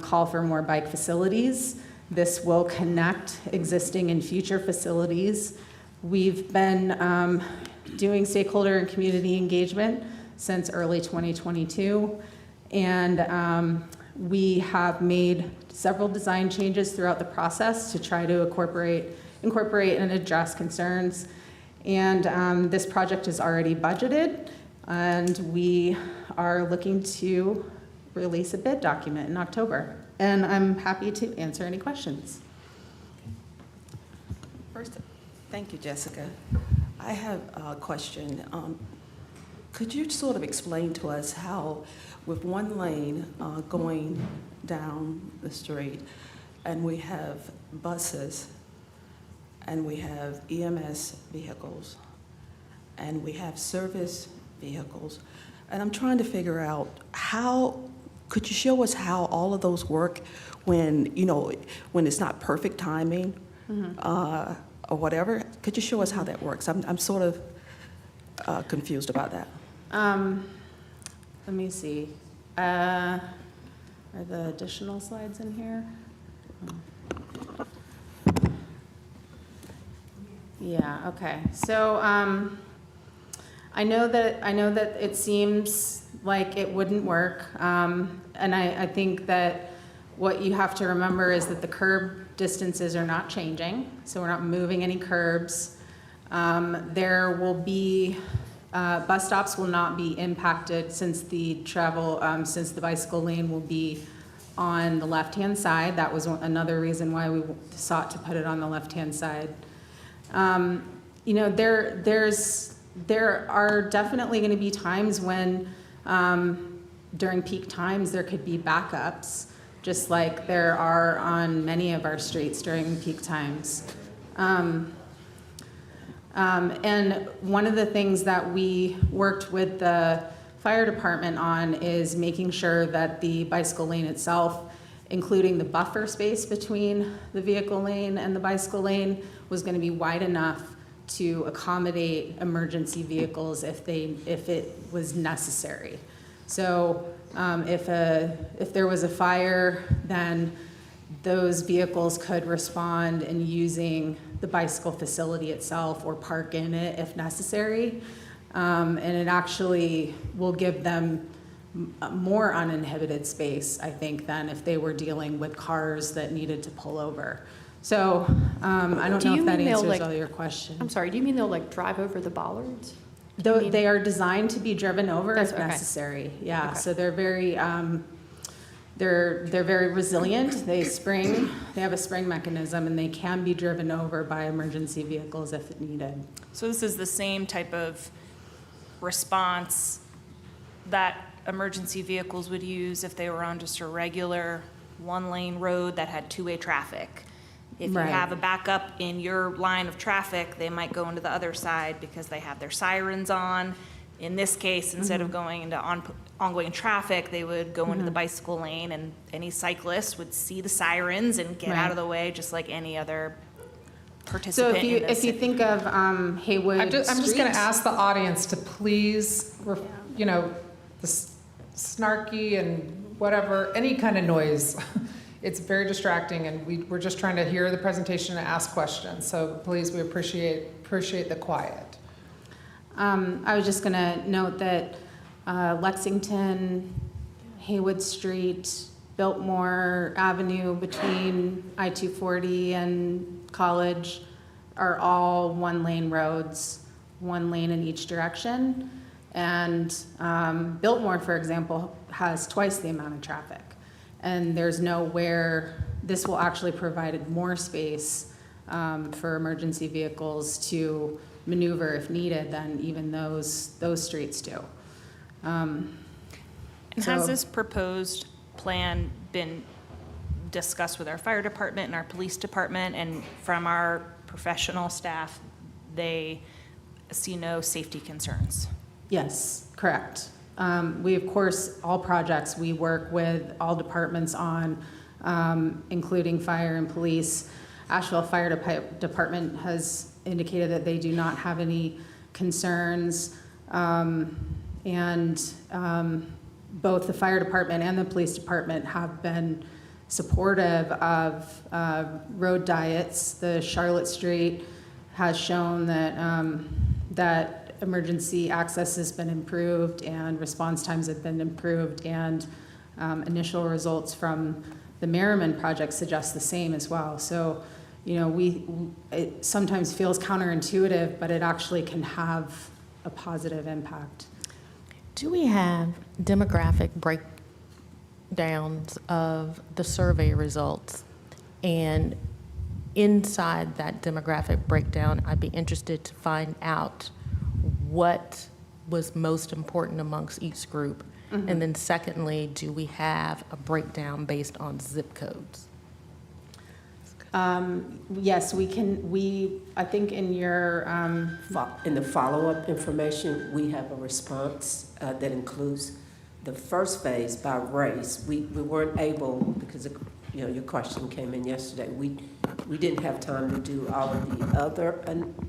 call for more bike facilities. This will connect existing and future facilities. We've been doing stakeholder and community engagement since early 2022, and we have made several design changes throughout the process to try to incorporate and address concerns. And this project is already budgeted, and we are looking to release a bid document in October. And I'm happy to answer any questions. First, thank you, Jessica. I have a question. Could you sort of explain to us how, with one lane going down the street, and we have buses, and we have EMS vehicles, and we have service vehicles, and I'm trying to figure out could you show us how all of those work when it's not perfect timing, or whatever? Could you show us how that works? I'm sort of confused about that. Let me see. Are the additional slides in here? Yeah, okay. So I know that it seems like it wouldn't work. And I think that what you have to remember is that the curb distances are not changing. So we're not moving any curbs. There will be bus stops will not be impacted since the bicycle lane will be on the left-hand side. That was another reason why we sought to put it on the left-hand side. There are definitely going to be times when during peak times there could be backups, just like there are on many of our streets during peak times. And one of the things that we worked with the fire department on is making sure that the bicycle lane itself, including the buffer space between the vehicle lane and the bicycle lane, was going to be wide enough to accommodate emergency vehicles if it was necessary. So if there was a fire, then those vehicles could respond in using the bicycle facility itself or park in it if necessary. And it actually will give them more uninhibited space, I think, than if they were dealing with cars that needed to pull over. So I don't know if that answers all your questions. I'm sorry, do you mean they'll drive over the bollards? They are designed to be driven over if Okay. necessary. Yeah, Okay. so they're very they're very resilient. They have a spring mechanism, and they can be driven over by emergency vehicles if needed. So this is the same type of response that emergency vehicles would use if they were on just a regular one-lane road that had two-way traffic. If Right. you have a backup in your line of traffic, they might go into the other side because they have their sirens on. In this case, instead of going into ongoing traffic, they would go into the bicycle lane, and any cyclist would see the sirens and get out of the way, just like any other So participant in this. if you think of Haywood I'm just going Street- to ask the audience to please, the snarky and whatever, any kind of noise. It's very distracting, and we're just trying to hear the presentation and ask questions. So please, we appreciate the quiet. I was just going to note that Lexington, Haywood Street, Biltmore Avenue between I-240 and College, are all one-lane roads, one lane in each direction. And Biltmore, for example, has twice the amount of traffic. And there's nowhere, this will actually provide more space for emergency vehicles to maneuver if needed than even those streets do. And So- has this proposed plan been discussed with our fire department and our police department? And from our professional staff, they see no safety concerns? Yes, correct. We, of course, all projects, we work with all departments on, including fire and police. Asheville Fire Department has indicated that they do not have any concerns. And both the fire department and the police department have been supportive of road diets. The Charlotte Street has shown that emergency access has been improved and response times have been improved, and initial results from the Merriman project suggest the same as well. So, you know, it sometimes feels counterintuitive, but it actually can have a positive impact. Do we have demographic breakdowns of the survey results? And inside that demographic breakdown, I'd be interested to find out what was most important amongst each group. Mm-hmm. And then secondly, do we have a breakdown based on zip codes? Yes, we can, I think in your, In the follow-up information, we have a response that includes the first phase by race. We weren't able, because you know, your question came in yesterday, we didn't have time to do all of the other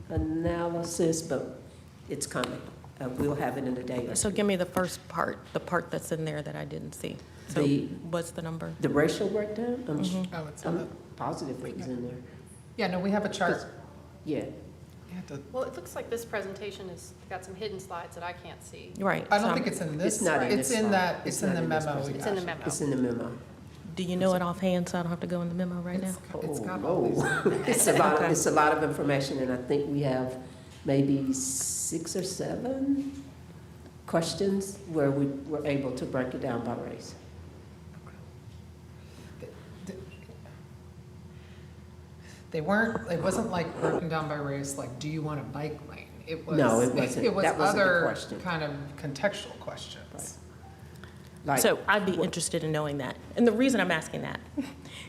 analysis, but it's coming. We'll have it in a day or So two. give me the first part, the part that's in there that I didn't see. So what's the number? The racial breakdown, Oh, it's in I'm the, positive it was in there. yeah, no, we have a chart. Yeah, You have to- Well, it looks like this presentation has got some hidden slides that I can't see. Right. I don't so think it's in this. It's not in It's this in slide. that, It's it's in not the in this memo. presentation. It's in the memo. it's in the memo. Do you know it offhand so I don't have to go in the memo right now? It's got Oh, all these. whoa. It's a lot, Okay. it's a lot of information, and I think we have maybe 6 or 7 questions where we were able to break it down by race. They weren't, it wasn't like broken down by race, like, do you want a bike lane? It was. No, it wasn't. It was That wasn't the other question. kind of contextual questions. Like, So I'd be interested in knowing that. And the reason I'm asking that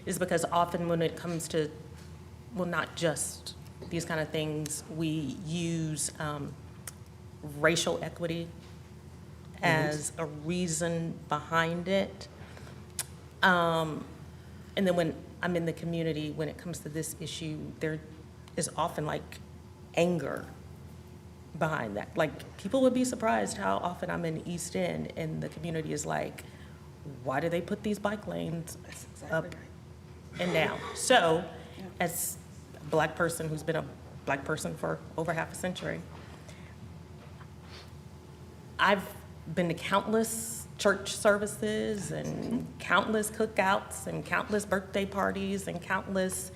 is because often when it comes to, well, not just these kind of things, we use racial equity as a reason behind it. And then when I'm in the community, when it comes to this issue, there is often like anger behind that. Like, people would be surprised how often I'm in East End and the community is like, why do they put these bike lanes up and down? So, as a Black person who's been a Black person for over half a century, I've been to countless church services and countless cookouts and countless birthday parties and countless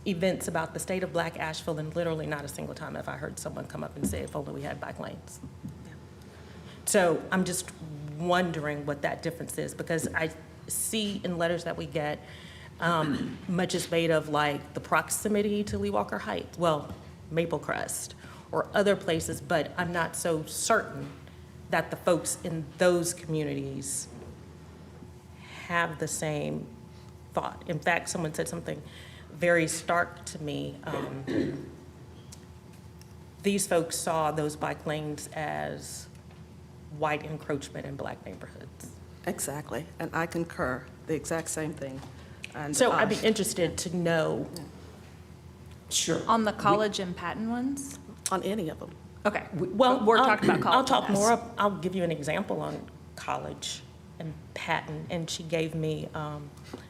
events about the state of Black Asheville, and literally not a single time have I heard someone come up and say, if only we had bike lanes. So I'm just wondering what that difference is, because I see in letters that we get, much is made of like the proximity to Lee Walker Heights, well, Maple Crest, or other places, but I'm not so certain that the folks in those communities have the same thought. In fact, someone said something very stark to me. These folks saw those bike lanes as white encroachment in Black neighborhoods. Exactly, and I concur, the exact same thing. And, So I'd be interested to know. sure. On the College and Patton ones? On any of them. Okay, Well, we're talking about college. I'll talk yes. more, I'll give you an example on College and Patton, and she gave me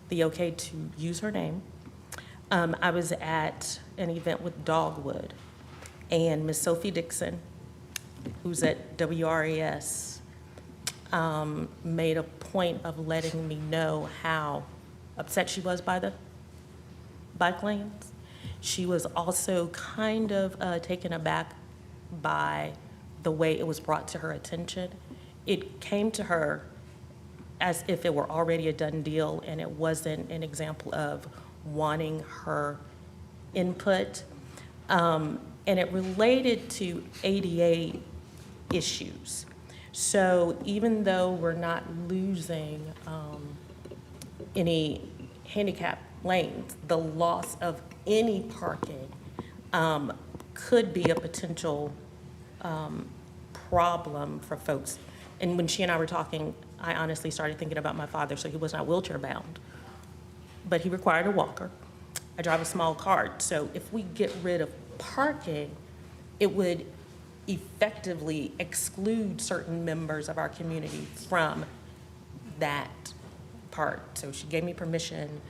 the okay to use her name. I was at an event with Dogwood, and Miss Sophie Dixon, who's at WRES, made a point of letting me know how upset she was by the bike lanes. She was also kind of taken aback by the way it was brought to her attention. It came to her as if it were already a done deal, and it wasn't an example of wanting her input. And it related to ADA issues. So even though we're not losing any handicap lanes, the loss of any parking could be a potential problem for folks. And when she and I were talking, I honestly started thinking about my father, so he was not wheelchair bound, but he required a walker. I drive a small cart, so if we get rid of parking, it would effectively exclude certain members of our community from that part. So she gave me permission,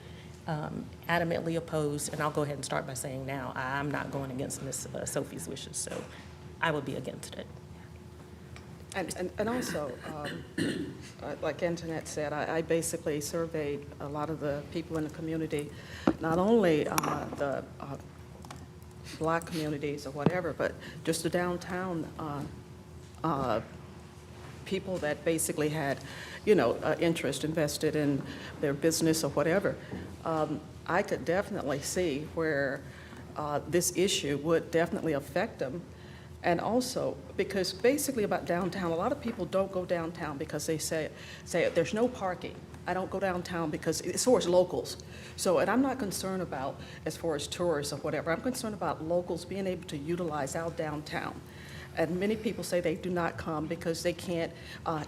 adamantly opposed, and I'll go ahead and start by saying now, I'm not going against Ms. Sophie's wishes, so I would be against it. And also, like Antoinette said, I basically surveyed a lot of the people in the community, not only the Black communities or whatever, but just the downtown people that basically had, interest invested in their business or whatever. I could definitely see where this issue would definitely affect them. And also, because basically about downtown, a lot of people don't go downtown because they say there's no parking. I don't go downtown because as far as locals. So, and I'm not concerned about as far as tourists or whatever. I'm concerned about locals being able to utilize our downtown. And many people say they do not come because they can't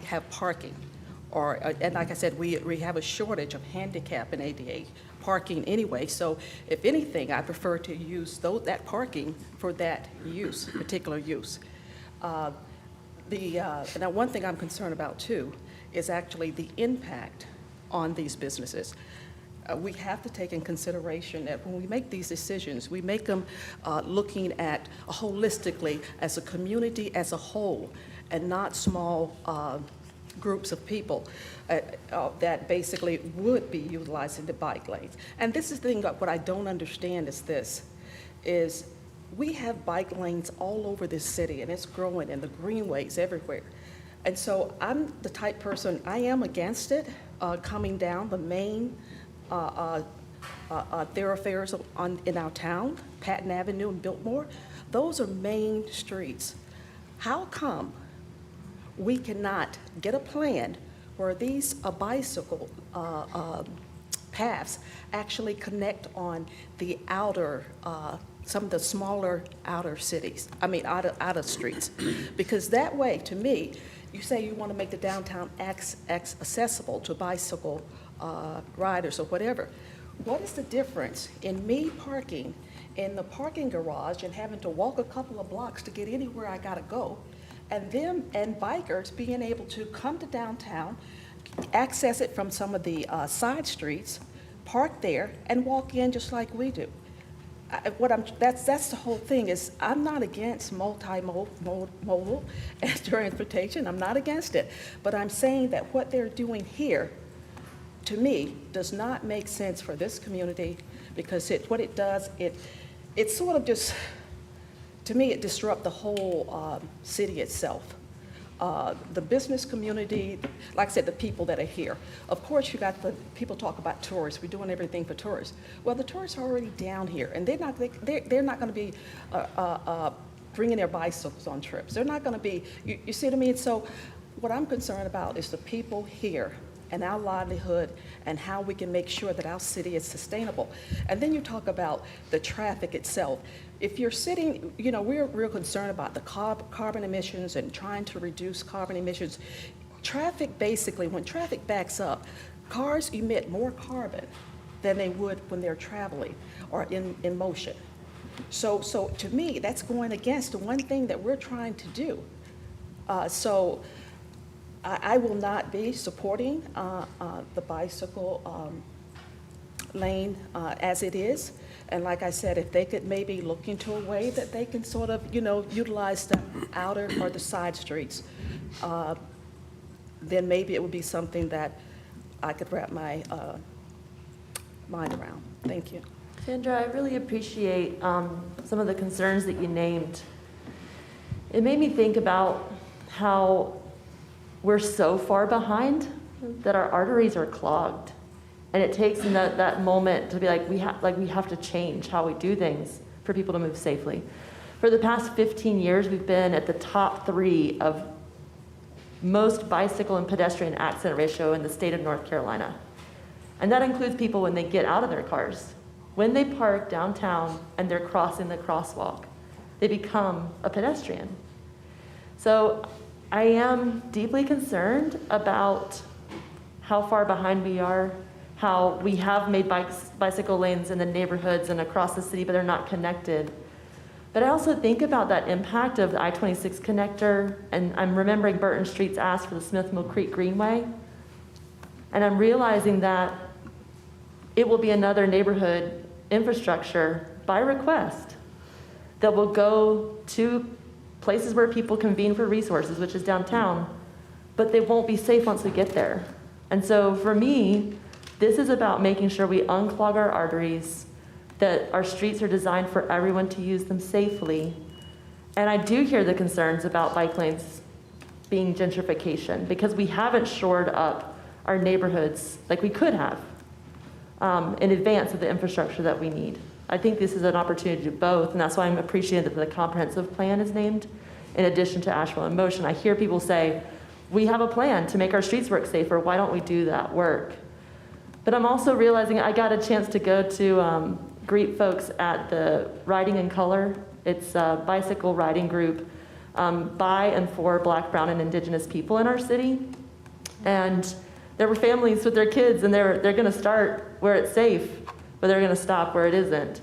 have parking. And like I said, we have a shortage of handicap and ADA parking anyway. So if anything, I prefer to use that parking for that use, particular use. Now one thing I'm concerned about too is actually the impact on these businesses. We have to take in consideration that when we make these decisions, we make them looking at holistically as a community as a whole, and not small groups of people that basically would be utilizing the bike lanes. And this is the thing, what I don't understand is we have bike lanes all over this city, and it's growing, and the greenways everywhere. And so I'm the type person, I am against it coming down the main thoroughfares in our town, Patton Avenue and Biltmore. Those are main streets. How come we cannot get a plan where these bicycle paths actually connect on the outer, some of the smaller outer cities, outer streets? Because that way, to me, you say you want to make the downtown accessible to bicycle riders or whatever. What is the difference in me parking in the parking garage and having to walk a couple of blocks to get anywhere I gotta go, and them and bikers being able to come to downtown, access it from some of the side streets, park there, and walk in just like we do? That's the whole thing. Is I'm not against multimodal transportation. I'm not against it, but I'm saying that what they're doing here, to me, does not make sense for this community, because what it does, it sort of just, to me, it disrupts the whole city itself. The business community, like I said, the people that are here. Of course, you got the people talk about tourists. We're doing everything for tourists. Well, the tourists are already down here, and they're not going to be bringing their bicycles on trips. They're not going to be. You see what I mean? So, what I'm concerned about is the people here and our livelihood, and how we can make sure that our city is sustainable. And then you talk about the traffic itself. If you're sitting, we're real concerned about the carbon emissions and trying to reduce carbon emissions. Traffic, basically, when traffic backs up, cars emit more carbon than they would when they're traveling or in motion. So to me, that's going against the one thing that we're trying to do. So I will not be supporting the bicycle lane as it is. And like I said, if they could maybe look into a way that they can sort of, utilize the outer or the side streets, then maybe it would be something that I could wrap my mind around. Thank you. Sandra, I really appreciate some of the concerns that you named. It made me think about how we're so far behind that our arteries are clogged. And it takes that moment to be like, we have to change how we do things for people to move safely. For the past 15 years, we've been at the top 3 of most bicycle and pedestrian accident ratio in the state of North Carolina. And that includes people when they get out of their cars. When they park downtown and they're crossing the crosswalk, they become a pedestrian. So I am deeply concerned about how far behind we are, how we have made bicycle lanes in the neighborhoods and across the city, but they're not connected. But I also think about that impact of the I-26 connector, and I'm remembering Burton Street's ask for the Smith Mill Creek Greenway. And I'm realizing that it will be another neighborhood infrastructure by request that will go to places where people convene for resources, which is downtown, but they won't be safe once we get there. And so for me, this is about making sure we unclog our arteries, that our streets are designed for everyone to use them safely. And I do hear the concerns about bike lanes being gentrification, because we haven't shored up our neighborhoods like we could have in advance of the infrastructure that we need. I think this is an opportunity to do both, and that's why I'm appreciative that the comprehensive plan is named in addition to Asheville in Motion. I hear people say, we have a plan to make our streets work safer, why don't we do that work? But I'm also realizing I got a chance to go to greet folks at the Riding in Color. It's a bicycle riding group by and for Black, Brown, and Indigenous people in our city. And there were families with their kids, and they're gonna start where it's safe, but they're gonna stop where it isn't.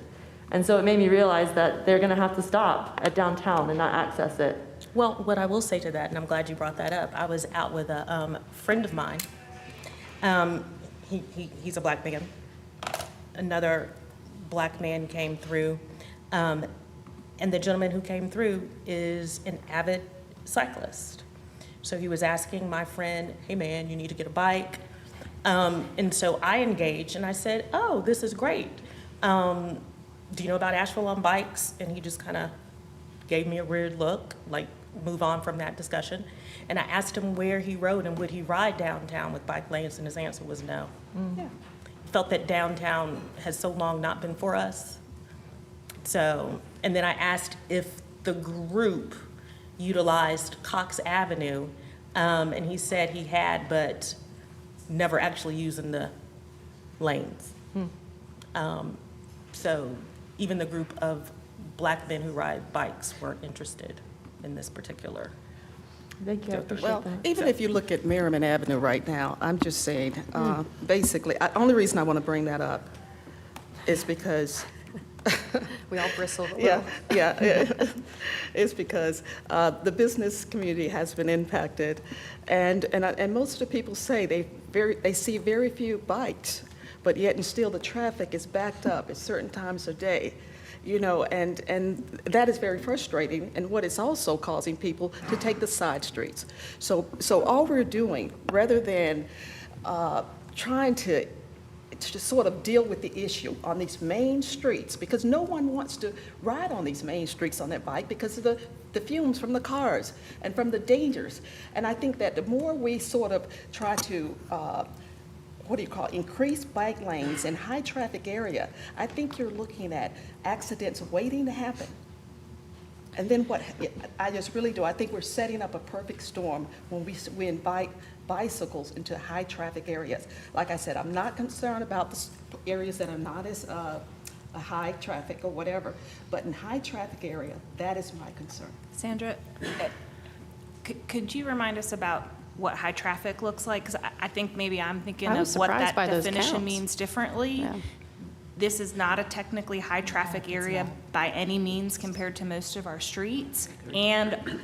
And so it made me realize that they're gonna have to stop at downtown and not access it. Well, what I will say to that, and I'm glad you brought that up, I was out with a friend of mine. He's a Black man. Another Black man came through, and the gentleman who came through is an avid cyclist. So he was asking my friend, hey man, you need to get a bike. And so I engaged and I said, oh, this is great. Do you know about Asheville on bikes? And he just kind of gave me a weird look, like move on from that discussion. And I asked him where he rode and would he ride downtown with bike lanes, and his answer was no. Yeah. Felt that downtown has so long not been for us. So, and then I asked if the group utilized Cox Avenue, and he said he had, but never actually using the lanes. So even the group of Black men who ride bikes weren't interested in this particular. Thank you, I appreciate Well, that. even if you look at Merriman Avenue right now, I'm just saying, basically, only reason I want to bring that up is because We all bristled a little. yeah. It's because the business community has been impacted, and most of the people say they see very few bikes, but yet and still the traffic is backed up at certain times of day, you know, and that is very frustrating. And what it's also causing people to take the side streets. So all we're doing, rather than trying to sort of deal with the issue on these main streets, because no one wants to ride on these main streets on their bike because of the fumes from the cars and from the dangers. And I think that the more we sort of try to, increase bike lanes in high traffic area, I think you're looking at accidents waiting to happen. And then I just really do, I think we're setting up a perfect storm when we invite bicycles into high traffic areas. Like I said, I'm not concerned about the areas that are not as a high traffic or whatever, but in high traffic area, that is my concern. Sandra, could you remind us about what high traffic looks like? Because I think maybe I'm thinking I was of what surprised that by those definition counts. means differently. Yeah. This is not a technically high traffic area by any means compared to most of our streets. And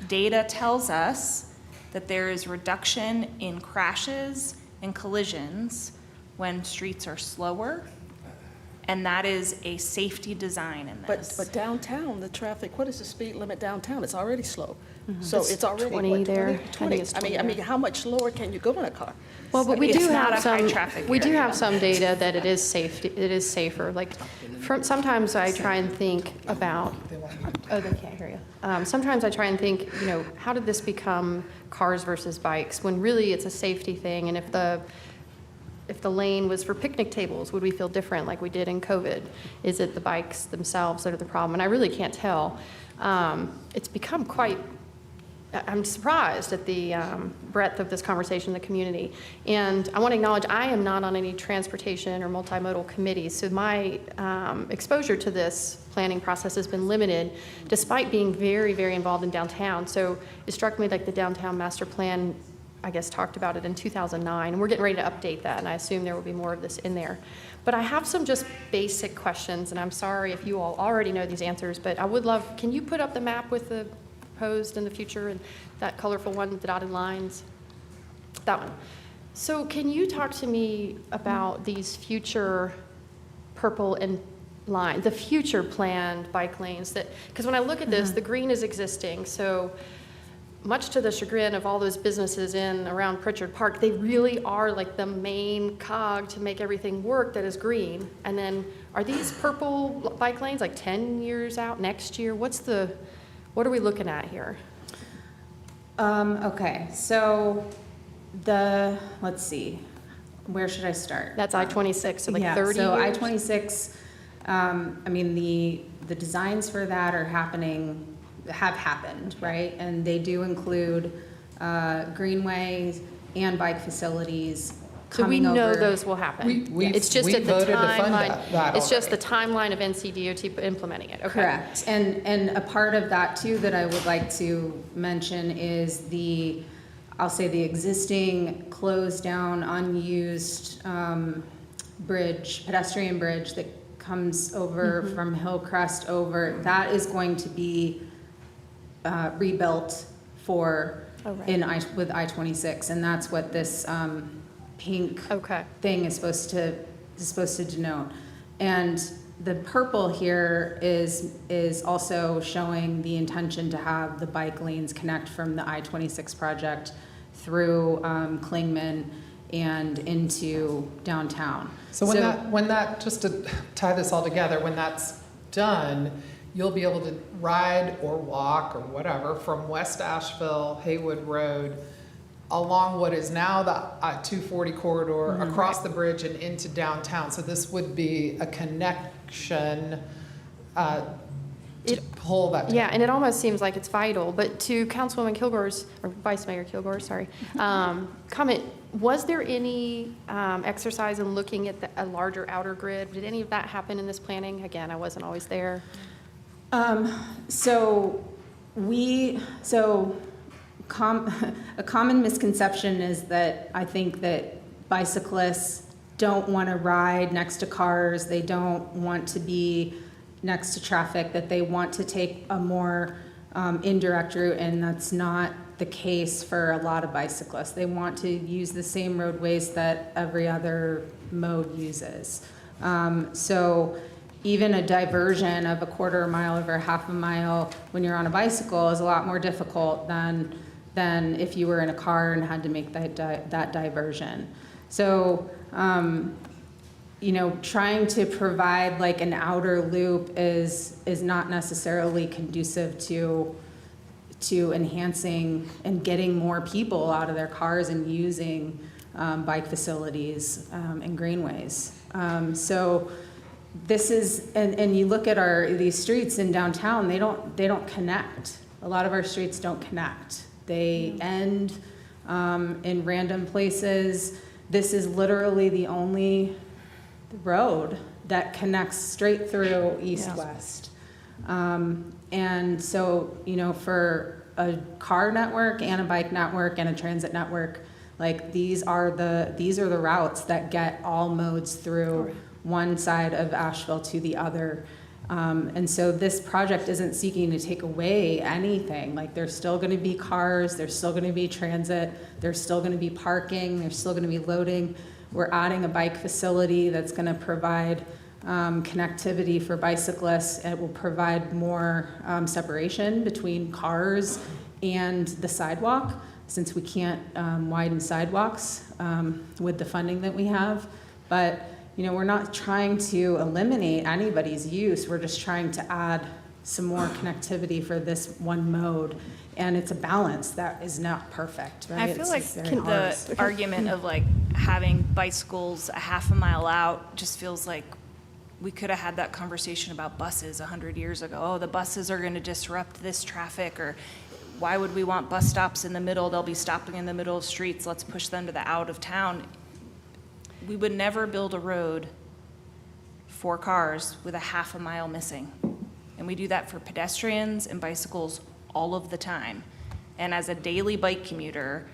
data tells us that there is reduction in crashes and collisions when streets are slower And that is a safety design in this. But downtown, the traffic, what is the speed limit downtown? It's already slow. So It's it's already, 20 what, there. 20? I think 20. it's I 20 mean, how much slower can you go in a car? Well, but we It's do not have a high some, traffic we do area. have some data that it is safer. Like, sometimes I try and think about, oh, they can't hear you. Sometimes I try and think, how did this become cars versus bikes? When really it's a safety thing, and if the lane was for picnic tables, would we feel different like we did in COVID? Is it the bikes themselves that are the problem? And I really can't tell. It's become quite, I'm surprised at the breadth of this conversation in the community. And I want to acknowledge I am not on any transportation or multimodal committees, so my exposure to this planning process has been limited, despite being very, very involved in downtown. So it struck me like the downtown master plan, I guess, talked about it in 2009, and we're getting ready to update that, and I assume there will be more of this in there. But I have some just basic questions, and I'm sorry if you all already know these answers, but I would love, can you put up the map with the proposed in the future and that colorful one with the dotted lines? That one. So can you talk to me about these future purple and line, the future planned bike lanes that, because when I look at this, the green is existing, so much to the chagrin of all those businesses in around Pritchard Park, they really are like the main cog to make everything work that is green. And then are these purple bike lanes like 10 years out, next year? What are we looking at here? Okay, so let's see, where should I start? That's I-26, so like 30 So years? I-26, I mean, the designs for that have happened, right? And they do include greenways and bike facilities So we coming know over. those will happen. We It's just at the voted to fund timeline. that It's just the already. timeline of NCDOT implementing it, okay? Correct. And a part of that too that I would like to mention is I'll say the existing closed down, unused pedestrian bridge that comes over from Hillcrest over, that is going to be rebuilt for, Oh, right. with I-26. And that's what this pink Okay. thing is supposed to denote. And the purple here is also showing the intention to have the bike lanes connect from the I-26 project through Klingman and into downtown. So when that, just to tie this all together, when that's done, you'll be able to ride or walk or whatever from West Asheville, Haywood Road, along what is now the 240 corridor, across the bridge and into downtown. So this would be a connection to pull that. Yeah, and it almost seems like it's vital, but to Councilwoman Kilgore's, or Vice Mayor Kilgore, sorry, comment, was there any exercise in looking at a larger outer grid? Did any of that happen in this planning? Again, I wasn't always there. A common misconception is that I think that bicyclists don't want to ride next to cars, they don't want to be next to traffic, that they want to take a more indirect route, and that's not the case for a lot of bicyclists. They want to use the same roadways that every other mode uses. So even a diversion of a quarter mile over a half a mile when you're on a bicycle is a lot more difficult than if you were in a car and had to make that diversion. So, trying to provide like an outer loop is not necessarily conducive to enhancing and getting more people out of their cars and using bike facilities and greenways. So this is, and you look at these streets in downtown, they don't connect. A lot of our streets don't connect. They end in random places. This is literally the only road that connects straight through east-west. And so, for a car network and a bike network and a transit network, like these are the routes that get all modes through one side of Asheville to the other. And so this project isn't seeking to take away anything. Like there's still going to be cars, there's still going to be transit, there's still going to be parking, there's still going to be loading. We're adding a bike facility that's going to provide connectivity for bicyclists. It will provide more separation between cars and the sidewalk, since we can't widen sidewalks with the funding that we have. But, you know, we're not trying to eliminate anybody's use. We're just trying to add some more connectivity for this one mode. And it's a balance that is not perfect, right? I feel like It's very hard. the argument of like having bicycles a half a mile out just feels like we could have had that conversation about buses 100 years ago. Oh, the buses are going to disrupt this traffic, or why would we want bus stops in the middle? They'll be stopping in the middle of streets. Let's push them to the out of town. We would never build a road for cars with a half a mile missing. And we do that for pedestrians and bicycles all of the time. And as a daily bike commuter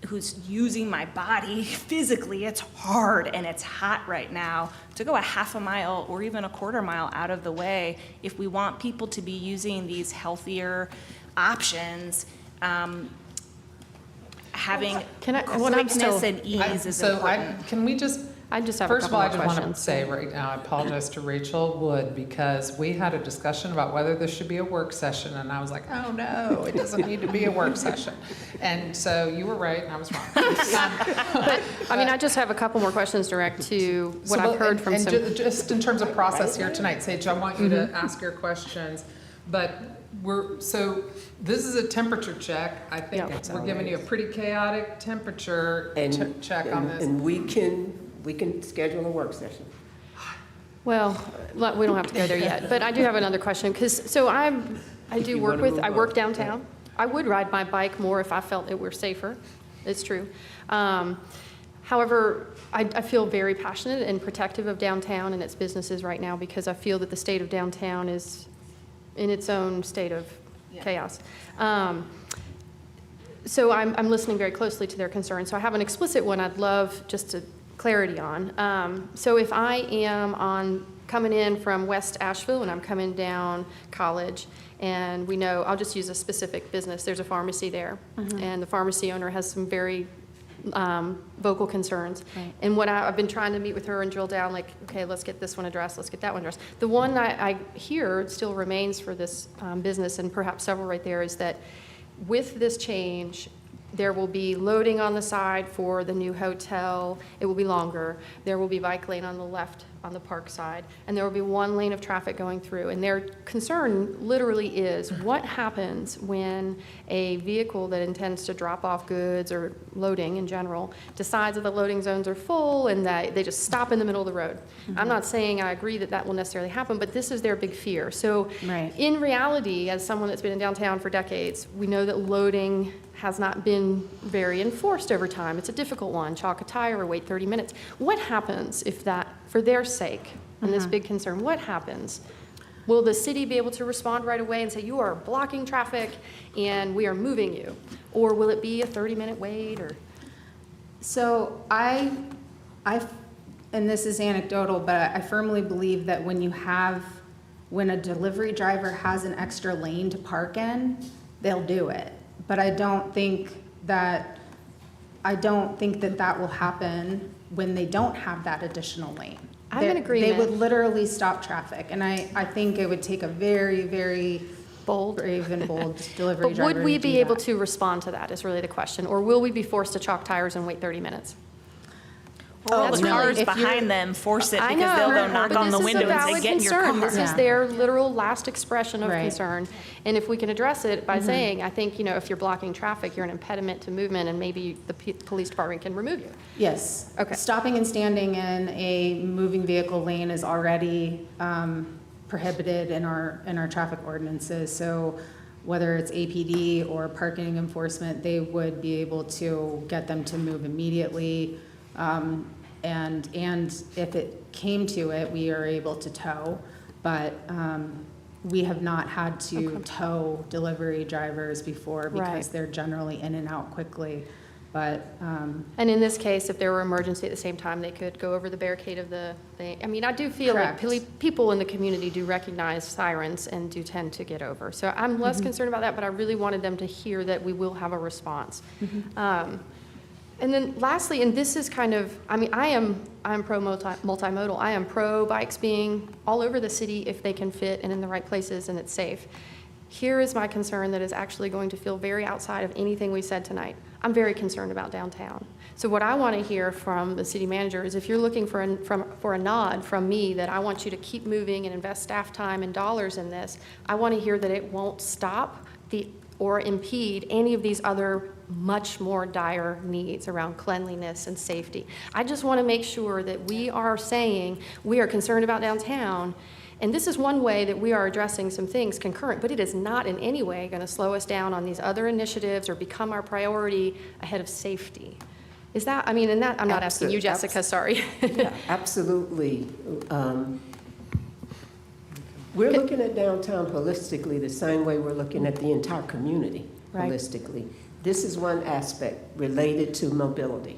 who's using my body physically, it's hard and it's hot right now to go a half a mile or even a quarter mile out of the way. If we want people to be using these healthier options, having quickness and ease is important. Can we just, I just have a first of all, I couple more just want to questions. say right now, I apologize to Rachel Wood, because we had a discussion about whether this should be a work session, and I was like, oh no, it doesn't need to be a work session. And so you were right, and I was wrong. But, I mean, I just have a couple more questions direct to what I've heard from some. Just in terms of process here tonight, Sage, I want you to ask your questions, but so this is a temperature check. I think Yeah. we're giving you a pretty chaotic temperature check on this. And we can schedule a work session. Well, we don't have to go there yet, but I do have another question, because, so I do work with, I work downtown. I would ride my bike more if I felt it were safer. It's true. However, I feel very passionate and protective of downtown and its businesses right now, because I feel that the state of downtown is in its own state of chaos. So I'm listening very closely to their concerns. So I have an explicit one I'd love just to clarity on. So if I am coming in from West Asheville and I'm coming down College, and we know, I'll just use a specific business, there's a pharmacy there, and the pharmacy owner has some very vocal concerns. Right. And what I've been trying to meet with her and drill down, like, okay, let's get this one addressed, let's get that one addressed. The one I hear still remains for this business, and perhaps several right there, is that with this change, there will be loading on the side for the new hotel. It will be longer. There will be bike lane on the left on the park side, and there will be one lane of traffic going through. And their concern literally is, what happens when a vehicle that intends to drop off goods or loading in general decides that the loading zones are full and that they just stop in the middle of the road? I'm not saying I agree that that will necessarily happen, but this is their big fear. So in reality, as someone that's been in downtown for decades, we know that loading has not been very enforced over time. It's a difficult one. Chalk a tire or wait 30 minutes. What happens if that, for their sake, and this big concern, what happens? Will the city be able to respond right away and say, you are blocking traffic and we are moving you? Or will it be a 30-minute wait? Or So I, and this is anecdotal, but I firmly believe that when a delivery driver has an extra lane to park in, they'll do it. But I don't think that that will happen when they don't have that additional lane. I'm in agreement. They would literally stop traffic, and I think it would take a very, very brave and bold delivery But driver would we to do be able that. to respond to that is really the question. Or will we be forced to chalk tires and wait 30 minutes? Well, That's the really- cars if you're- behind them force it I because they'll know, go knock but on the this is a window and say, valid get in your concern. car. This is their literal last expression of Right. concern. And if we can address it by saying, I think, if you're blocking traffic, you're an impediment to movement, and maybe the police department can remove you. Yes. Okay. Stopping and standing in a moving vehicle lane is already prohibited in our traffic ordinances. So whether it's APD or parking enforcement, they would be able to get them to move immediately. And if it came to it, we are able to tow, but we have not had to tow delivery drivers before because Right. they're generally in and out quickly. But And in this case, if there were emergency at the same time, they could go over the barricade of the thing. I mean, I do feel like Correct. people in the community do recognize sirens and do tend to get over. So I'm less concerned about that, but I really wanted them to hear that we will have a response. And then lastly, and this is kind of, I mean, I'm pro multimodal. I am pro bikes being all over the city if they can fit and in the right places and it's safe. Here is my concern that is actually going to feel very outside of anything we said tonight. I'm very concerned about downtown. So what I want to hear from the city manager is if you're looking for a nod from me that I want you to keep moving and invest staff time and dollars in this, I want to hear that it won't stop or impede any of these other much more dire needs around cleanliness and safety. I just want to make sure that we are saying we are concerned about downtown, and this is one way that we are addressing some things concurrent, but it is not in any way going to slow us down on these other initiatives or become our priority ahead of safety. Is that, I mean, and that, I'm not asking you, Jessica, sorry. Yeah, absolutely. We're looking at downtown holistically the same way we're looking at the entire community holistically. This is one aspect related to mobility.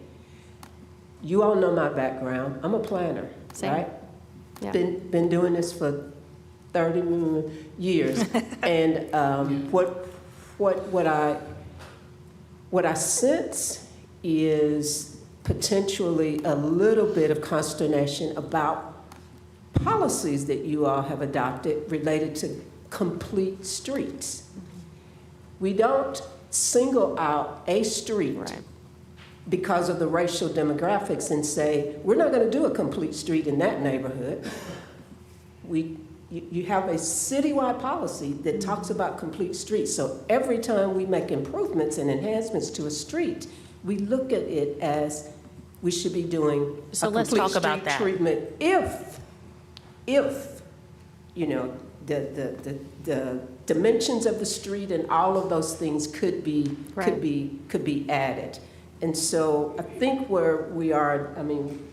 You all know my background. I'm a planner, right? Yeah. Been doing this for 30 years. And what I sense is potentially a little bit of consternation about policies that you all have adopted related to complete streets. We don't single out a street because of the racial demographics and say, we're not going to do a complete street in that neighborhood. You have a citywide policy that talks about complete streets. So every time we make improvements and enhancements to a street, we look at it as we should be doing So a let's complete talk about street that. treatment if you know, the dimensions of the street and all of those things could be added. And so I think where we are, I mean,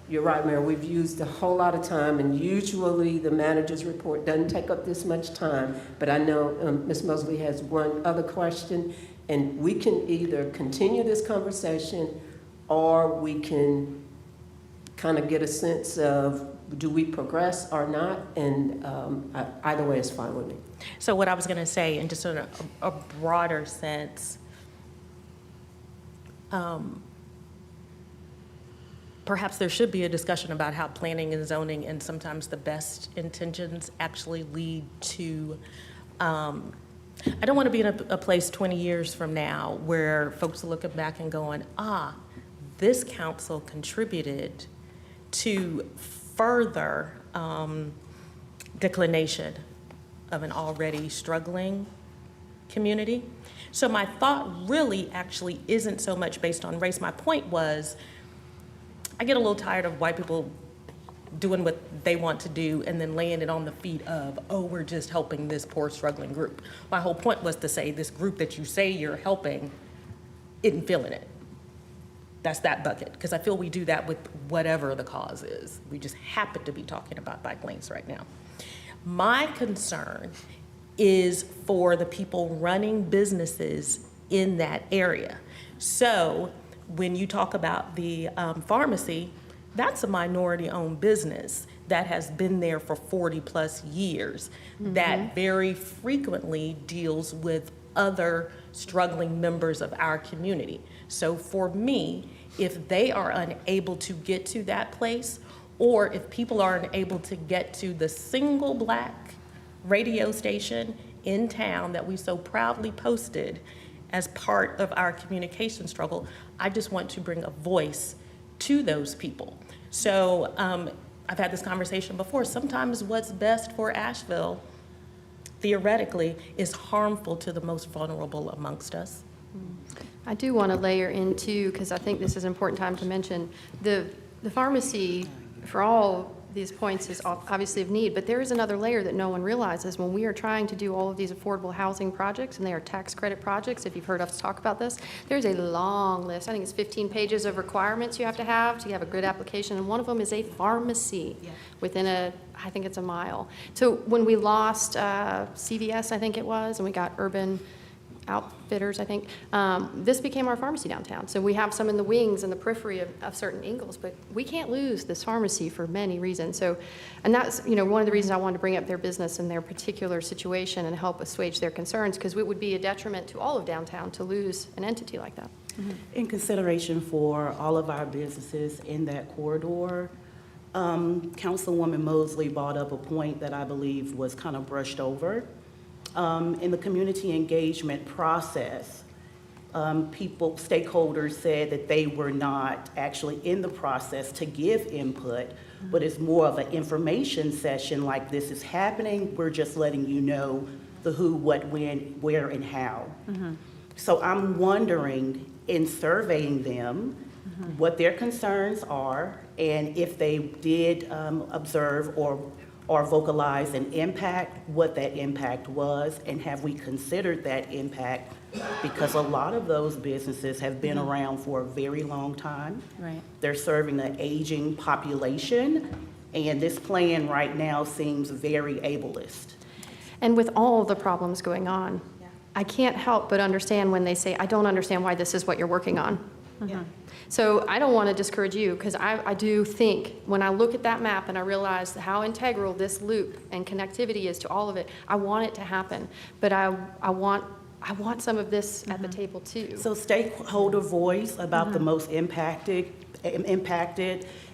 you're right, Mayor, we've used a whole lot of time, and usually the manager's report doesn't take up this much time, but I know Ms. Mosley has one other question, and we can either continue this conversation or we can kind of get a sense of do we progress or not, and either way is fine with me. So what I was going to say, in just a broader sense, perhaps there should be a discussion about how planning and zoning and sometimes the best intentions actually lead to, I don't want to be in a place 20 years from now where folks are looking back and going, this council contributed to further declination of an already struggling community. So my thought really actually isn't so much based on race. My point was, I get a little tired of white people doing what they want to do and then laying it on the feet of, we're just helping this poor struggling group. My whole point was to say this group that you say you're helping isn't feeling it. That's that bucket, because I feel we do that with whatever the cause is. We just happen to be talking about bike lanes right now. My concern is for the people running businesses in that area. So when you talk about the pharmacy, that's a minority-owned business that has been there for 40-plus years, that very frequently deals with other struggling members of our community. So for me, if they are unable to get to that place, or if people are unable to get to the single black radio station in town that we so proudly posted as part of our communication struggle, I just want to bring a voice to those people. So I've had this conversation before. Sometimes what's best for Asheville, theoretically, is harmful to the most vulnerable amongst us. I do want to layer in too, because I think this is an important time to mention, the pharmacy, for all these points, is obviously of need, but there is another layer that no one realizes. When we are trying to do all of these affordable housing projects, and they are tax credit projects, if you've heard us talk about this, there's a long list. I think it's 15 pages of requirements you have to have a good application, and one of them is a pharmacy within I think it's a mile. So when we lost CVS, I think it was, and we got Urban Outfitters, I think, this became our pharmacy downtown. So we have some in the wings and the periphery of certain angles, but we can't lose this pharmacy for many reasons. So, and that's, one of the reasons I wanted to bring up their business and their particular situation and help assuage their concerns, because it would be a detriment to all of downtown to lose an entity like that. In consideration for all of our businesses in that corridor, Councilwoman Mosley brought up a point that I believe was kind of brushed over. In the community engagement process, stakeholders said that they were not actually in the process to give input, but it's more of an information session like this is happening. We're just letting you know the who, what, when, where, and how. So I'm wondering, in surveying them, what their concerns are, and if they did observe or vocalize an impact, what that impact was, and have we considered that impact? Because a lot of those businesses have been around for a very long time. Right. They're serving an aging population, and this plan right now seems very ableist. And with all the problems going on, I can't help but understand when they say, I don't understand why this is what you're working on. So I don't want to discourage you, because I do think, when I look at that map and I realize how integral this loop and connectivity is to all of it, I want it to happen. But I want some of this at the table too. So stakeholder voice about the most impacted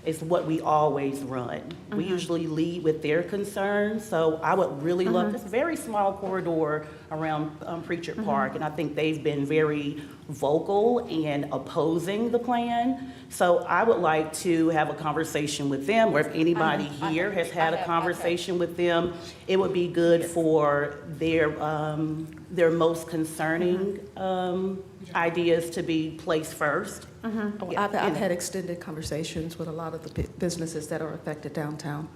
is what we always run. We usually lead with their concerns, so I would really love, this very small corridor around Preacher Park, and I think they've been very vocal in opposing the plan. So I would like to have a conversation with them, or if anybody here has had a conversation with them, it would be good for their most concerning ideas to be placed first. Oh, I've had extended conversations with a lot of the businesses that are affected downtown.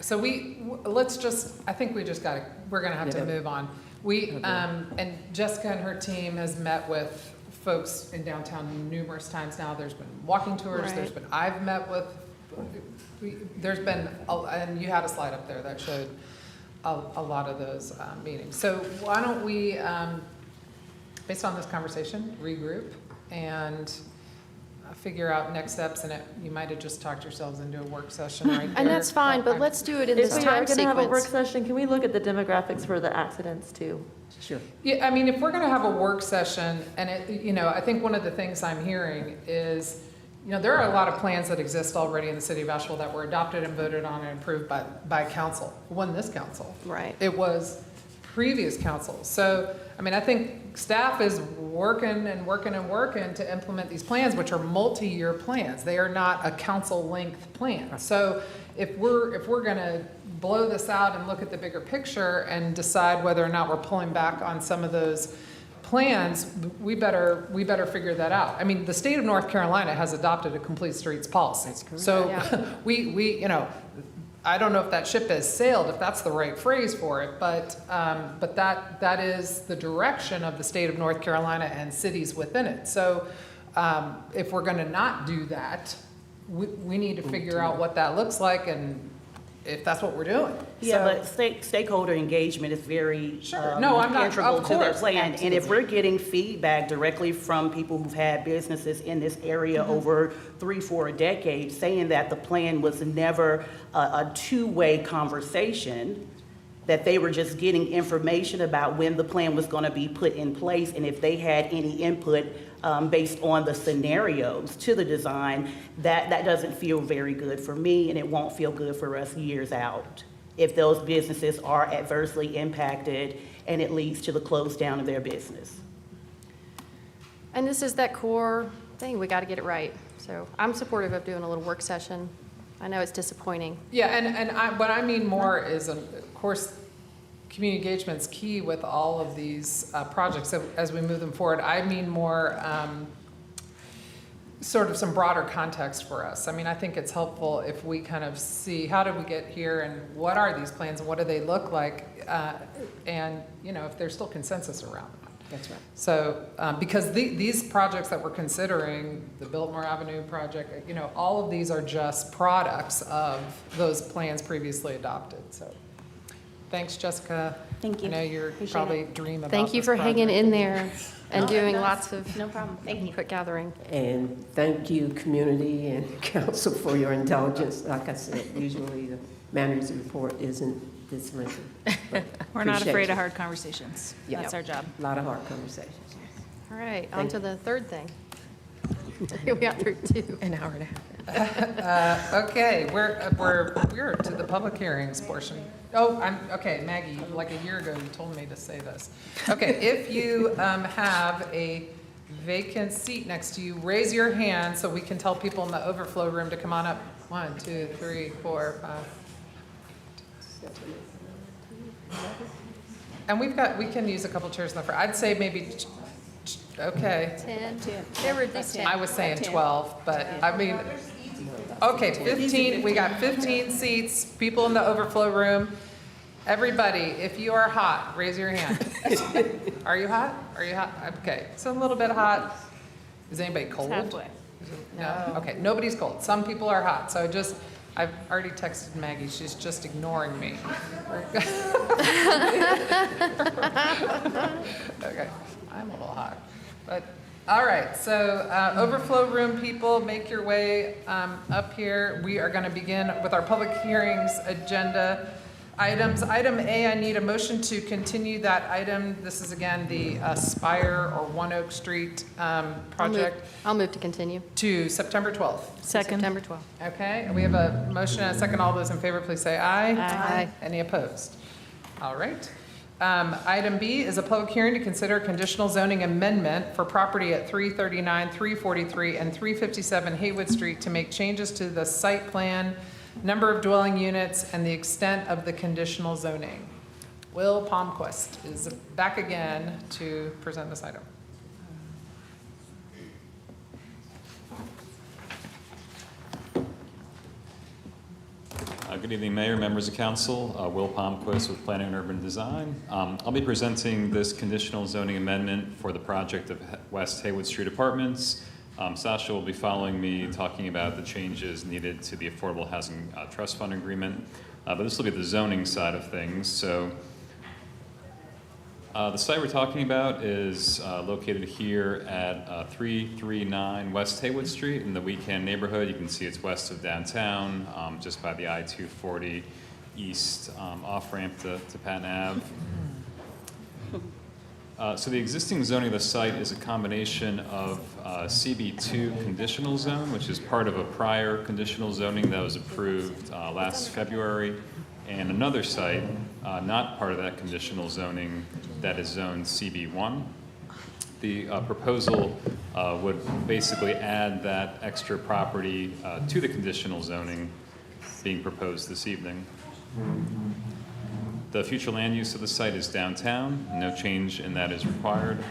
So let's just, I think we're gonna have to move on. And Jessica and her team has met with folks in downtown numerous times now. There's been walking tours, Right. I've met with, there's been, and you had a slide up there that showed a lot of those meetings. So why don't we, based on this conversation, regroup and figure out next steps, and you might have just talked yourselves into a work session right there. And that's fine, but let's do it in this If we are time going to have a work sequence. session, can we look at the demographics for the accidents too? Sure. Yeah, I mean, if we're gonna have a work session, and I think one of the things I'm hearing is, there are a lot of plans that exist already in the city of Asheville that were adopted and voted on and approved by council. It wasn't this council. Right. It was previous council. So, I mean, I think staff is working to implement these plans, which are multi-year plans. They are not a council-length plan. So if we're gonna blow this out and look at the bigger picture and decide whether or not we're pulling back on some of those plans, we better figure that out. I mean, the state of North Carolina has adopted a complete streets policy. That's correct. So Yeah. we I don't know if that ship has sailed, if that's the right phrase for it, but that is the direction of the state of North Carolina and cities within it. So if we're going to not do that, we need to figure out what that looks like and if that's what we're doing. Yeah, So- but stakeholder engagement is very Sure. No, I'm not- integral of to their course, plan. And if we're getting feedback directly from people who've had businesses in this area over 3-4 decades, saying that the plan was never a two-way conversation, that they were just getting information about when the plan was going to be put in place, and if they had any input based on the scenarios to the design, that doesn't feel very good for me, and it won't feel good for us years out if those businesses are adversely impacted and it leads to the close down of their business. And this is that core thing, we got to get it right. So I'm supportive of doing a little work session. I know it's disappointing. Yeah, and what I mean more is, of course, community engagement's key with all of these projects. So as we move them forward, I mean more sort of some broader context for us. I mean, I think it's helpful if we kind of see how did we get here and what are these plans and what do they look like, and if there's still consensus around them. That's right. So, because these projects that we're considering, the Biltmore Avenue project, all of these are just products of those plans previously adopted, so. Thanks, Jessica. Thank you. I know you're Appreciate probably dream about Thank you this for hanging project. in there and doing lots of No problem. Thank you. input gathering. And thank you, community and council, for your indulgence. Like I said, usually the manager's report isn't this lengthy. but We're not appreciate afraid you. of hard conversations. Yeah. That's our job. A lot of hard conversations. All right, on to the third thing. We got through two. An hour and a half. Okay, we're to the public hearings portion. Oh, okay, Maggie, like a year ago, you told me to say this. Okay, if you have a vacant seat next to you, raise your hand so we can tell people in the overflow room to come on up. 1, 2, 3, 4, 5. And we can use a couple chairs in the front. I'd say maybe, okay. 10. They were these 10. I was saying 12, but I mean, okay, 15, we got 15 seats, people in the overflow room. Everybody, if you are hot, raise your hand. Are you hot? Are you hot? Okay, so a little bit hot. Is anybody cold? Halfway. No? Okay, nobody's cold. Some people are hot, so I've already texted Maggie, she's just ignoring me. Okay, I'm a little hot, but, all right, so overflow room people, make your way up here. We are gonna begin with our public hearings agenda items. Item A, I need a motion to continue that item. This is again the Spire or One Oak Street project I'll move to continue. to September 12th. September 12th. Okay, and we have a motion and a second. All those in favor, please say aye. Aye. Any opposed? All right. Item B is a public hearing to consider conditional zoning amendment for property at 339, 343, and 357 Haywood Street to make changes to the site plan, number of dwelling units, and the extent of the conditional zoning. Will Palmquist is back again to present this item. Good evening, Mayor, members of council. Will Palmquist with Planning and Urban Design. I'll be presenting this conditional zoning amendment for the project of West Haywood Street Apartments. Sasha will be following me talking about the changes needed to the Affordable Housing Trust Fund Agreement. But this will be the zoning side of things. So the site we're talking about is located here at 339 West Haywood Street in the Weekend neighborhood. You can see it's west of downtown, just by the I-240 east off-ramp to Patton Ave. So the existing zoning of the site is a combination of CB2 conditional zone, which is part of a prior conditional zoning that was approved last February, and another site, not part of that conditional zoning, that is zoned CB1. The proposal would basically add that extra property to the conditional zoning being proposed this evening. The future land use of the site is downtown. No change in that is required.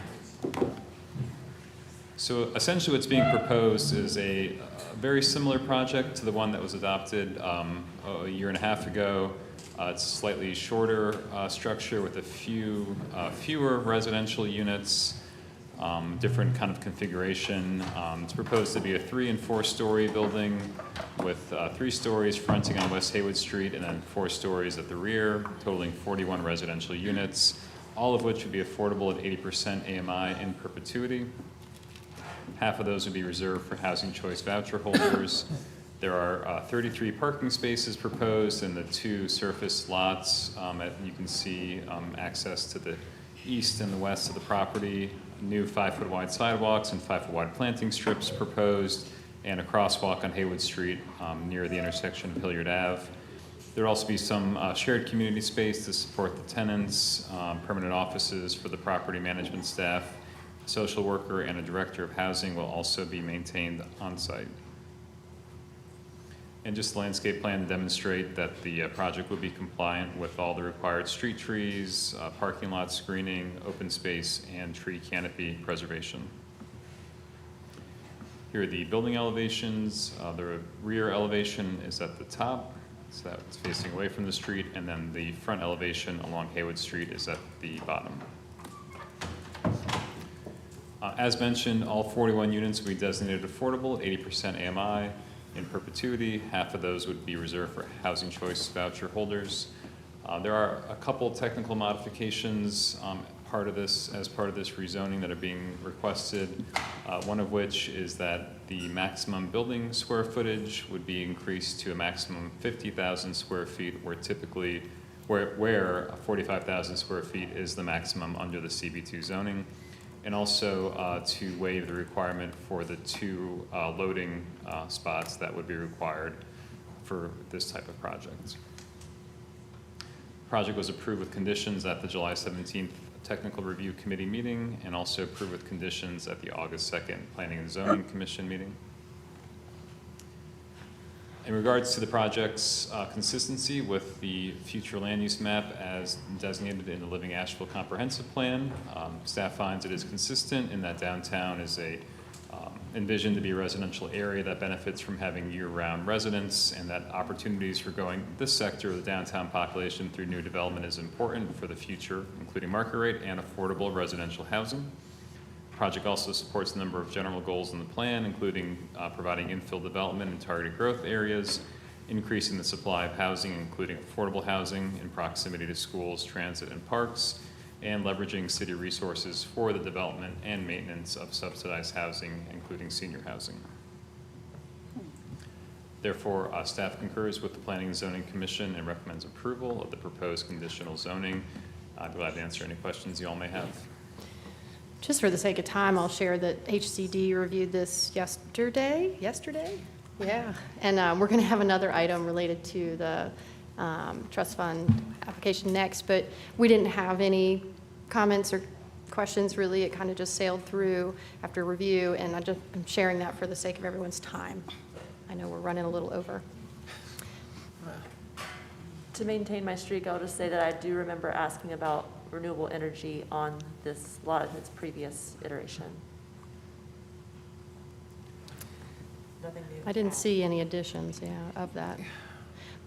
So essentially what's being proposed is a very similar project to the one that was adopted a year and a half ago. It's a slightly shorter structure with a fewer residential units, different kind of configuration. It's proposed to be a 3- and 4-story building with 3 stories fronting on West Haywood Street and then 4 stories at the rear, totaling 41 residential units, all of which would be affordable at 80% AMI in perpetuity. Half of those would be reserved for housing choice voucher holders. There are 33 parking spaces proposed in the 2 surface lots. You can see access to the east and the west of the property, new 5-foot wide sidewalks and 5-foot wide planting strips proposed, and a crosswalk on Haywood Street near the intersection of Hilliard Ave. There'll also be some shared community space to support the tenants, permanent offices for the property management staff. A social worker and a director of housing will also be maintained on site. And just the landscape plan to demonstrate that the project will be compliant with all the required street trees, parking lot screening, open space, and tree canopy preservation. Here are the building elevations. The rear elevation is at the top, so that's facing away from the street, and then the front elevation along Haywood Street is at the bottom. As mentioned, all 41 units will be designated affordable at 80% AMI. In perpetuity, half of those would be reserved for housing choice voucher holders. There are a couple technical modifications as part of this rezoning that are being requested. One of which is that the maximum building square footage would be increased to a maximum of 50,000 square feet, where 45,000 square feet is the maximum under the CB2 zoning. and also to waive the requirement for the 2 loading spots that would be required for this type of project. Project was approved with conditions at the July 17th Technical Review Committee meeting, and also approved with conditions at the August 2nd Planning and Zoning Commission meeting. In regards to the project's consistency with the future land use map as designated in the Living Asheville Comprehensive Plan, staff finds it is consistent in that downtown is envisioned to be a residential area that benefits from having year-round residents, and that opportunities for growing this sector of the downtown population through new development is important for the future, including market rate and affordable residential housing. The project also supports a number of general goals in the plan, including providing infill development in targeted growth areas, increasing the supply of housing, including affordable housing in proximity to schools, transit, and parks, and leveraging city resources for the development and maintenance of subsidized housing, including senior housing. Therefore, staff concurs with the Planning and Zoning Commission and recommends approval of the proposed conditional zoning. I'm glad to answer any questions you all may have. Just for the sake of time, I'll share that HCD reviewed this yesterday? Yeah. And we're going to have another item related to the trust fund application next, but we didn't have any comments or questions really. It kind of just sailed through after review, and I'm sharing that for the sake of everyone's time. I know we're running a little over. To maintain my streak, I'll just say that I do remember asking about renewable energy on this lot in its previous iteration. Nothing new. I didn't see any additions, of that.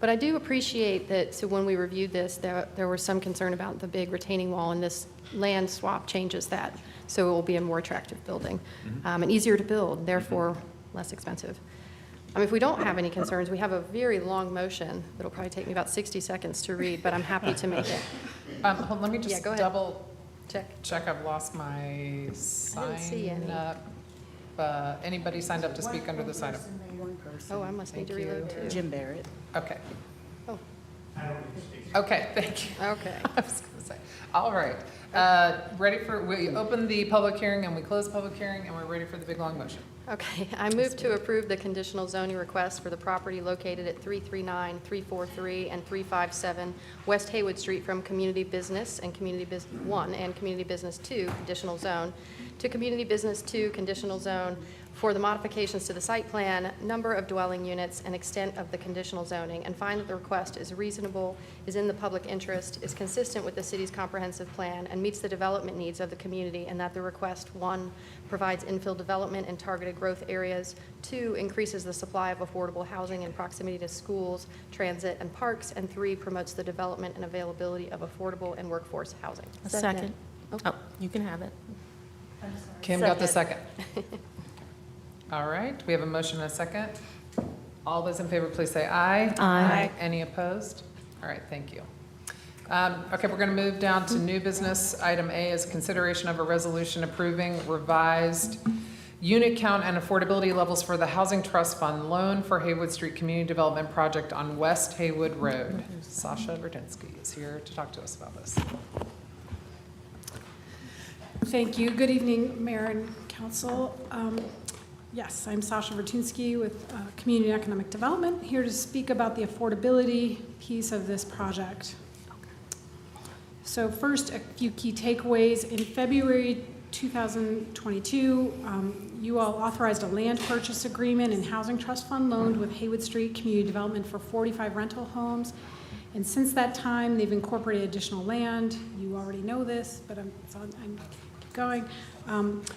But I do appreciate that, so when we reviewed this, there was some concern about the big retaining wall, and this land swap changes that. So it will be a more attractive building, and easier to build, therefore less expensive. If we don't have any concerns, we have a very long motion that'll probably take me about 60 seconds to read, but I'm happy to make it. Hold, let me just go ahead. double Check. I've lost my sign see any. up. Anybody signed up to speak under this item? Oh, I must need to reload too. Jim Barrett. Okay. Oh. Okay, thank you. Okay. I was going to say. All right. We open the public hearing and we close the public hearing, and we're ready for the big long motion. Okay, I move to approve the conditional zoning request for the property located at 339, 343, and 357 West Haywood Street from Community Business and Community Business 1 and Community Business 2 conditional zone to Community Business 2 conditional zone for the modifications to the site plan, number of dwelling units, and extent of the conditional zoning, and find that the request is reasonable, is in the public interest, is consistent with the city's comprehensive plan, and meets the development needs of the community, and that the request, 1, provides infill development in targeted growth areas, 2, increases the supply of affordable housing in proximity to schools, transit, and parks, and 3, promotes the development and availability of affordable and workforce housing. Second. Oh, you can have it. Kim got the second. All right, we have a motion and a second. All those in favor, please say aye. Aye. Any opposed? All right, thank you. Okay, we're going to move down to new business. Item A is consideration of a resolution approving revised unit count and affordability levels for the Housing Trust Fund loan for Haywood Street Community Development Project on West Haywood Road. Sasha Verdinsky is here to talk to us about this. Thank you. Good evening, Mayor and Council. Yes, I'm Sasha Vertinsky with Community and Economic Development, here to speak about the affordability piece of this project. So first, a few key takeaways. In February 2022, you all authorized a land purchase agreement and housing trust fund loan with Haywood Street Community Development for 45 rental homes. And since that time, they've incorporated additional land. You already know this, but I'm keep going.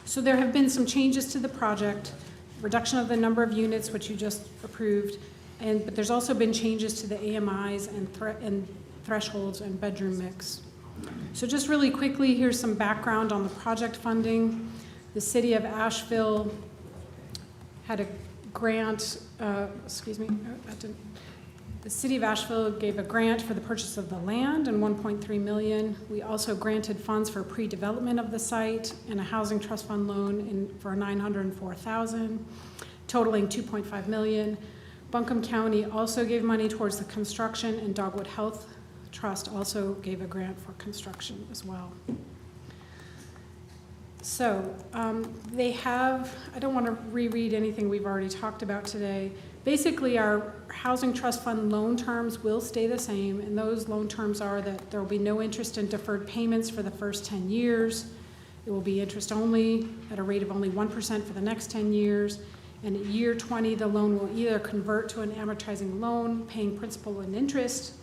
So there have been some changes to the project, reduction of the number of units, which you just approved, but there's also been changes to the AMIs and thresholds and bedroom mix. So just really quickly, here's some background on the project funding. The city of Asheville had a grant, the city of Asheville gave a grant for the purchase of the land and $1.3 million. We also granted funds for pre-development of the site and a housing trust fund loan for $904,000, totaling $2.5 million. Buncombe County also gave money towards the construction, and Dogwood Health Trust also gave a grant for construction as well. So they have, I don't want to reread anything we've already talked about today. Basically, our Housing Trust Fund loan terms will stay the same, and those loan terms are that there will be no interest in deferred payments for the first 10 years. It will be interest only at a rate of only 1% for the next 10 years. And at year 20, the loan will either convert to an amortizing loan, paying principal and interest,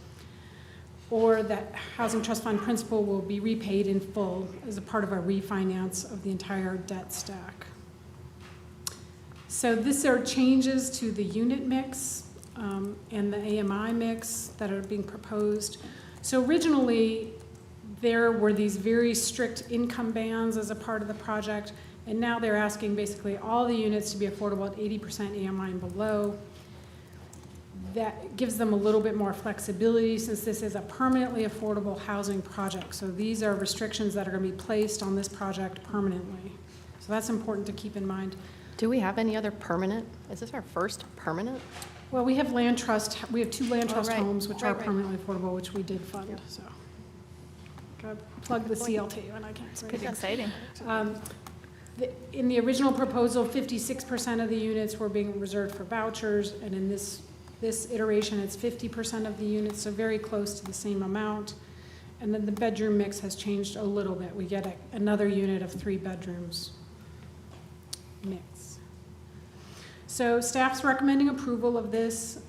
or that Housing Trust Fund principal will be repaid in full as a part of a refinance of the entire debt stack. So these are changes to the unit mix and the AMI mix that are being proposed. So originally, there were these very strict income bands as a part of the project, and now they're asking basically all the units to be affordable at 80% AMI and below. That gives them a little bit more flexibility since this is a permanently affordable housing project. So these are restrictions that are going to be placed on this project permanently. So that's important to keep in mind. Do we have any other permanent? Is this our first permanent? Well, we have land trust, we have 2 land trust right. homes which are Right. permanently affordable, which we did fund, so. Gotta plug the CLT when I can. Pretty exciting. In the original proposal, 56% of the units were being reserved for vouchers, and in this iteration, it's 50% of the units, so very close to the same amount. And then the bedroom mix has changed a little bit. We get another unit of 3 bedrooms mix. So staff's recommending approval of this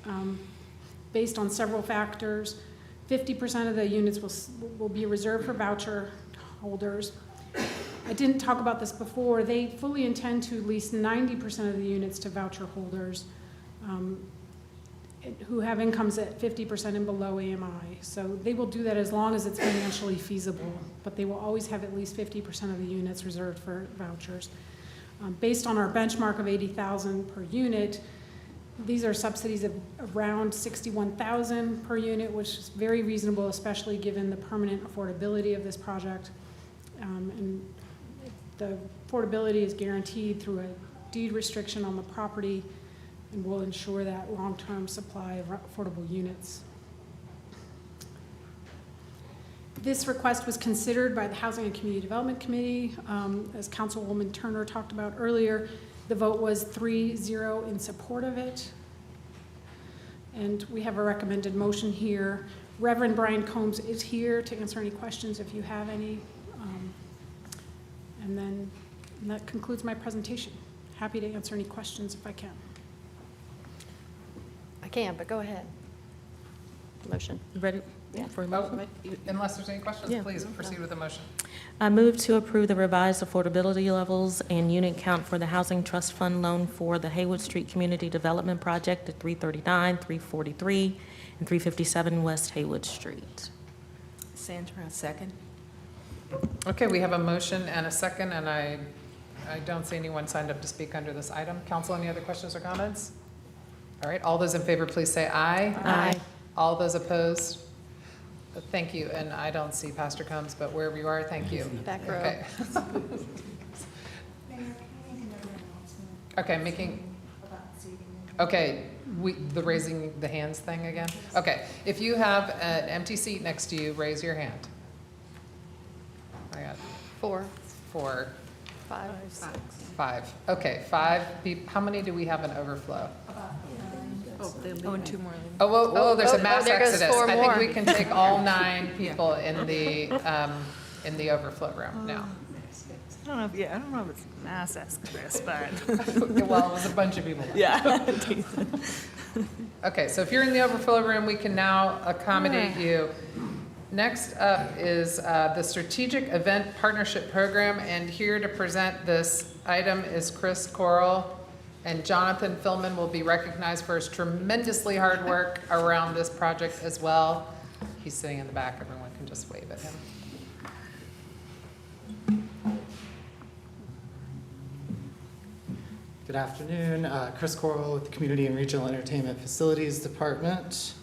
based on several factors. 50% of the units will be reserved for voucher holders. I didn't talk about this before. They fully intend to lease 90% of the units to voucher holders who have incomes at 50% and below AMI. So they will do that as long as it's financially feasible, but they will always have at least 50% of the units reserved for vouchers. Based on our benchmark of $80,000 per unit, these are subsidies of around $61,000 per unit, which is very reasonable, especially given the permanent affordability of this project. And the affordability is guaranteed through a deed restriction on the property and will ensure that long-term supply of affordable units. This request was considered by the Housing and Community Development Committee. As Councilwoman Turner talked about earlier, the vote was 3-0 in support of it. And we have a recommended motion here. Reverend Brian Combs is here to answer any questions if you have any. And that concludes my presentation. Happy to answer any questions if I can. I can, but go ahead. Motion. Ready Yeah. for a motion? Unless there's any questions, Yeah. please proceed with the motion. I move to approve the revised affordability levels and unit count for the Housing Trust Fund loan for the Haywood Street Community Development Project at 339, 343, and 357 West Haywood Street. Sandra, second. Okay, we have a motion and a second, and I don't see anyone signed up to speak under this item. Council, any other questions or comments? All right, all those in favor, please say aye. Aye. All those opposed? Thank you, and I don't see Pastor Combs, but wherever you are, thank you. Back row. Okay. Okay, the raising the hands thing again? Okay, if you have an empty seat next to you, raise your hand. I got 4, 4, 5, 5. Okay, 5 people. How many do we have in overflow? And 2 more. Oh, whoa, there's a mass there goes exodus. 4 I more. think we can take all 9 people in the overflow room now. I don't know if it's mass exodus, but. Well, it was a bunch of people. Yeah. Okay, so if you're in the overflow room, we can now accommodate you. Next up is the Strategic Event Partnership Program, and here to present this item is Chris Corral, and Jonathan Philman will be recognized for his tremendously hard work around this project as well. He's sitting in the back, everyone can just wave at him. Good afternoon, Chris Corwell with the Community and Regional Entertainment Facilities Department.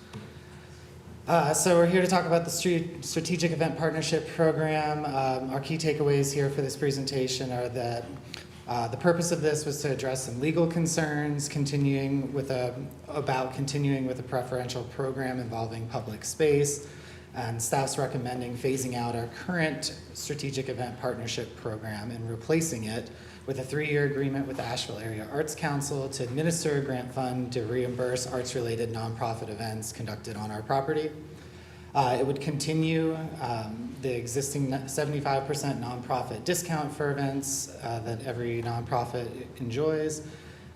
So we're here to talk about the Strategic Event Partnership Program. Our key takeaways here for this presentation are that the purpose of this was to address some legal concerns, continuing with a preferential program involving public space, And staff's recommending phasing out our current strategic event partnership program and replacing it with a 3-year agreement with the Asheville Area Arts Council to administer a grant fund to reimburse arts-related nonprofit events conducted on our property. It would continue the existing 75% nonprofit discount for events that every nonprofit enjoys.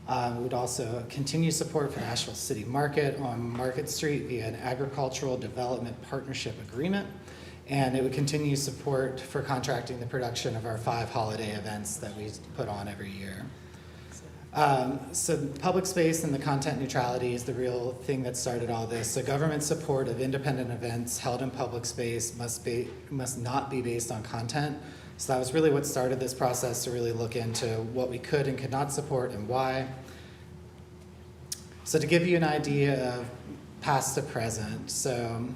We would also continue support for Asheville City Market on Market Street via an agricultural development partnership agreement. And it would continue support for contracting the production of our 5 holiday events that we put on every year. So public space and the content neutrality is the real thing that started all this. So government support of independent events held in public space must not be based on content. So that was really what started this process, to really look into what we could and could not support and why. So to give you an idea of past to present, so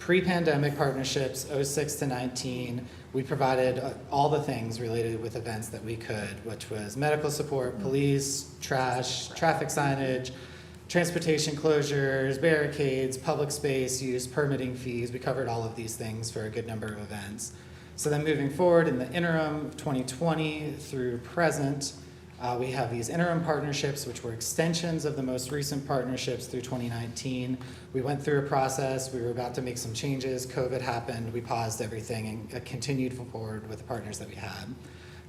pre-pandemic partnerships, 06 to 19, we provided all the things related with events that we could, which was medical support, police, trash, traffic signage, transportation closures, barricades, public space use, permitting fees. We covered all of these things for a good number of events. So then moving forward in the interim, 2020 through present, we have these interim partnerships, which were extensions of the most recent partnerships through 2019. We went through a process. We were about to make some changes. COVID happened. We paused everything and continued forward with the partners that we had.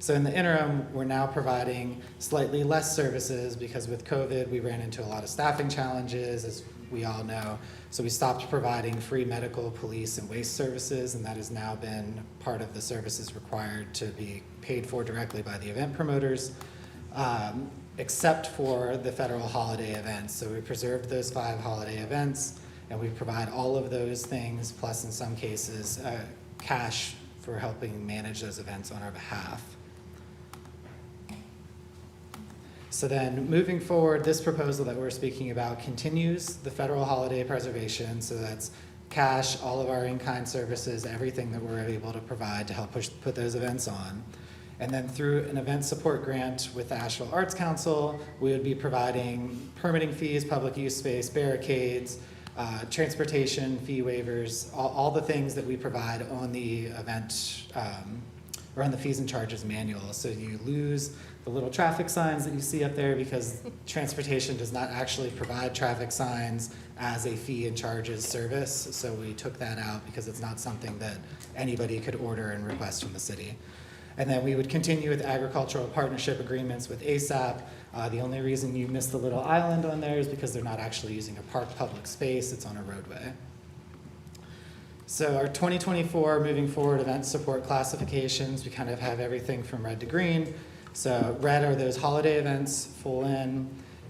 So in the interim, we're now providing slightly less services because with COVID, we ran into a lot of staffing challenges, as we all know. So we stopped providing free medical, police, and waste services, and that has now been part of the services required to be paid for directly by the event promoters. Except for the federal holiday events. So we preserved those 5 holiday events, and we provide all of those things, plus in some cases, cash for helping manage those events on our behalf. So then moving forward, this proposal that we're speaking about continues the federal holiday preservation. So that's cash, all of our in-kind services, everything that we're able to provide to help put those events on. And then through an event support grant with the Asheville Arts Council, we would be providing permitting fees, public use space, barricades, transportation fee waivers, all the things that we provide on the event or on the fees and charges manual. So you lose the little traffic signs that you see up there because transportation does not actually provide traffic signs as a fee and charges service. So we took that out because it's not something that anybody could order and request from the city. And then we would continue with agricultural partnership agreements with ASAP. The only reason you missed the little island on there is because they're not actually using a park public space, it's on a roadway. So our 2024 moving forward event support classifications, we kind of have everything from red to green. So red are those holiday events, full in.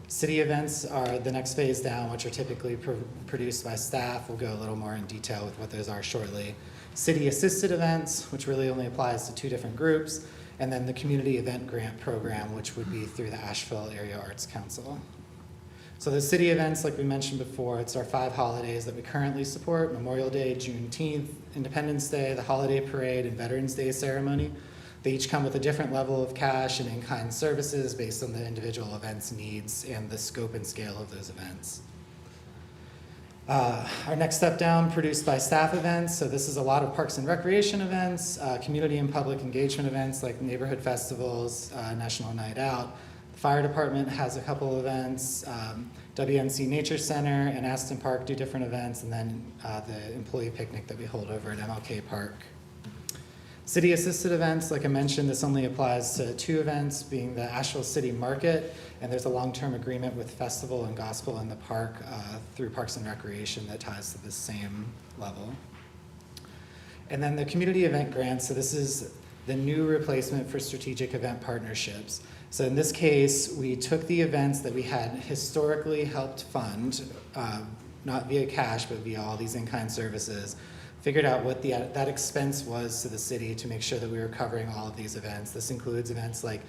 City events are the next phase down, which are typically produced by staff. We'll go a little more in detail with what those are shortly. City-assisted events, which really only applies to 2 different groups, and then the Community Event Grant Program, which would be through the Asheville Area Arts Council. So the city events, like we mentioned before, it's our 5 holidays that we currently support: Memorial Day, Juneteenth, Independence Day, the Holiday Parade, and Veterans Day ceremony. They each come with a different level of cash and in-kind services based on the individual event's needs and the scope and scale of those events. Our next step down, produced by staff events. So this is a lot of parks and recreation events, community and public engagement events like neighborhood festivals, National Night Out. The fire department has a couple events. WNC Nature Center and Aston Park do different events, and then the employee picnic that we hold over at MLK Park. City-assisted events, like I mentioned, this only applies to 2 events, being the Asheville City Market, and there's a long-term agreement with Festival and Gospel in the Park through Parks and Recreation that ties to the same level. And then the community event grants, so this is the new replacement for strategic event partnerships. So in this case, we took the events that we had historically helped fund, not via cash, but via all these in-kind services, figured out what that expense was to the city to make sure that we were covering all of these events. This includes events like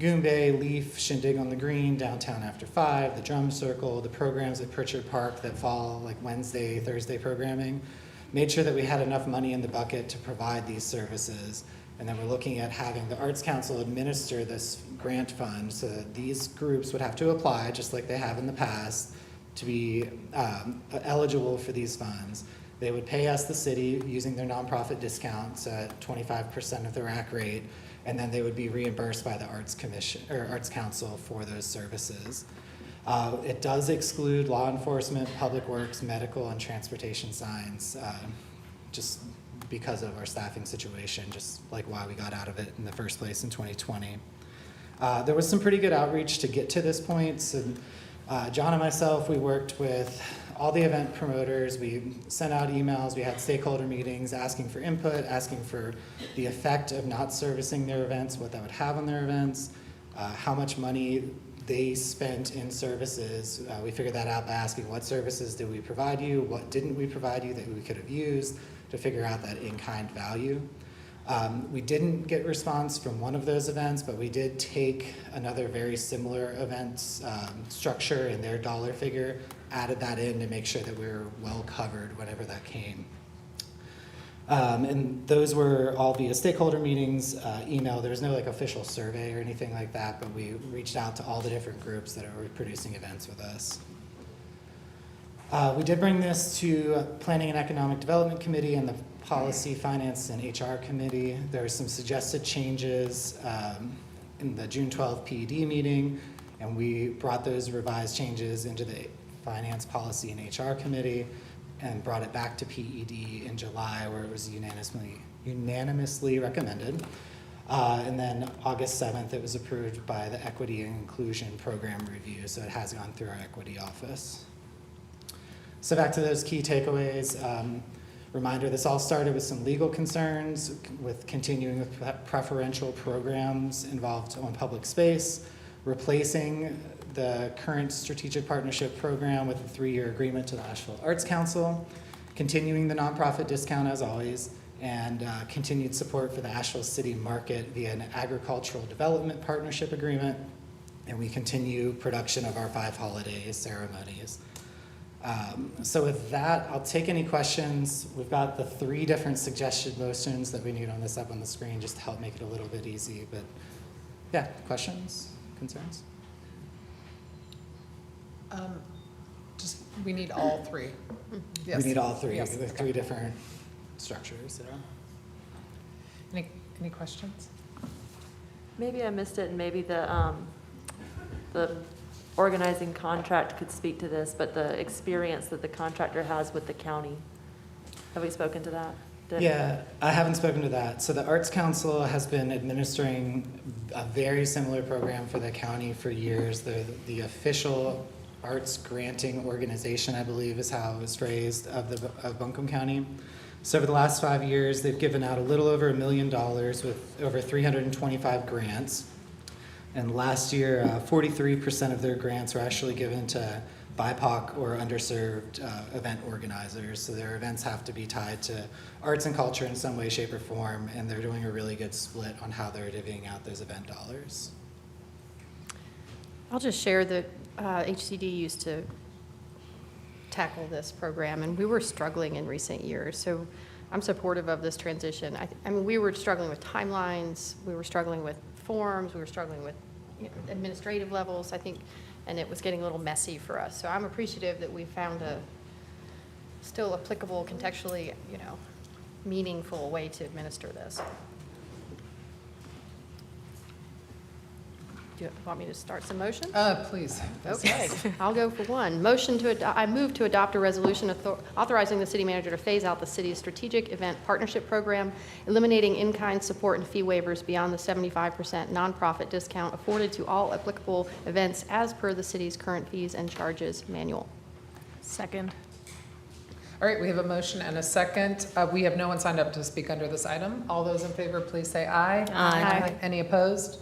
Goombay, Leaf, Shindig on the Green, Downtown After 5, the Drum Circle, the programs at Pritchard Park that fall like Wednesday, Thursday programming. Made sure that we had enough money in the bucket to provide these services. And then we're looking at having the Arts Council administer this grant fund so that these groups would have to apply, just like they have in the past, to be eligible for these funds. They would pay us, the city, using their nonprofit discounts at 25% of the rack rate, and then they would be reimbursed by the Arts Commission, or Arts Council for those services. It does exclude law enforcement, public works, medical, and transportation signs, just because of our staffing situation, just like why we got out of it in the first place in 2020. There was some pretty good outreach to get to this point. So, John and myself, we worked with all the event promoters. We sent out emails. We had stakeholder meetings asking for input, asking for the effect of not servicing their events, what that would have on their events, how much money they spent in services. We figured that out by asking what services did we provide you, what didn't we provide you that we could have used to figure out that in-kind value. We didn't get response from one of those events, but we did take another very similar event's structure and their dollar figure, added that in to make sure that we were well covered whenever that came. And those were all via stakeholder meetings, email. There was no like official survey or anything like that, but we reached out to all the different groups that are producing events with us. We did bring this to Planning and Economic Development Committee and the Policy, Finance, and HR Committee. There were some suggested changes in the June 12 PED meeting, and we brought those revised changes into the Finance, Policy, and HR Committee and brought it back to PED in July, where it was unanimously recommended. And then August 7th, it was approved by the Equity and Inclusion Program Review, so it has gone through our equity office. So back to those key takeaways. Reminder, this all started with some legal concerns with continuing with preferential programs involved on public space, replacing the current strategic partnership program with a 3-year agreement to the Asheville Arts Council, continuing the nonprofit discount as always, and continued support for the Asheville City Market via an agricultural development partnership agreement, and we continue production of our 5 holiday ceremonies. So with that, I'll take any questions. We've got the 3 different suggested motions that we need on this up on the screen just to help make it a little bit easy. But yeah, questions, concerns? Just, we need all 3. Yes. We need all 3. Yes. The 3 different structures. Yeah. Any questions? Maybe I missed it, and maybe the organizing contract could speak to this, but the experience that the contractor has with the county. Have we spoken to that? Yeah, I haven't spoken to that. So the Arts Council has been administering a very similar program for the county for years. The official arts granting organization, I believe is how it was phrased, of Buncombe County. So over the last 5 years, they've given out a little over $1 million with over 325 grants. And last year, 43% of their grants were actually given to BIPOC or underserved event organizers. So their events have to be tied to arts and culture in some way, shape, or form, and they're doing a really good split on how they're divvying out those event dollars. I'll just share that HCD used to tackle this program, and we were struggling in recent years. So I'm supportive of this transition. I mean, we were struggling with timelines, we were struggling with forms, we were struggling with administrative levels, I think, and it was getting a little messy for us. So I'm appreciative that we found a still applicable, contextually, meaningful way to administer this. Do you want me to start some motions? Please. Okay, I'll go for one. I move to adopt a resolution authorizing the city manager to phase out the city's strategic event partnership program, eliminating in-kind support and fee waivers beyond the 75% nonprofit discount afforded to all applicable events as per the city's current fees and charges manual. Second. All right, we have a motion and a second. We have no one signed up to speak under this item. All those in favor, please say aye. Aye. Any opposed?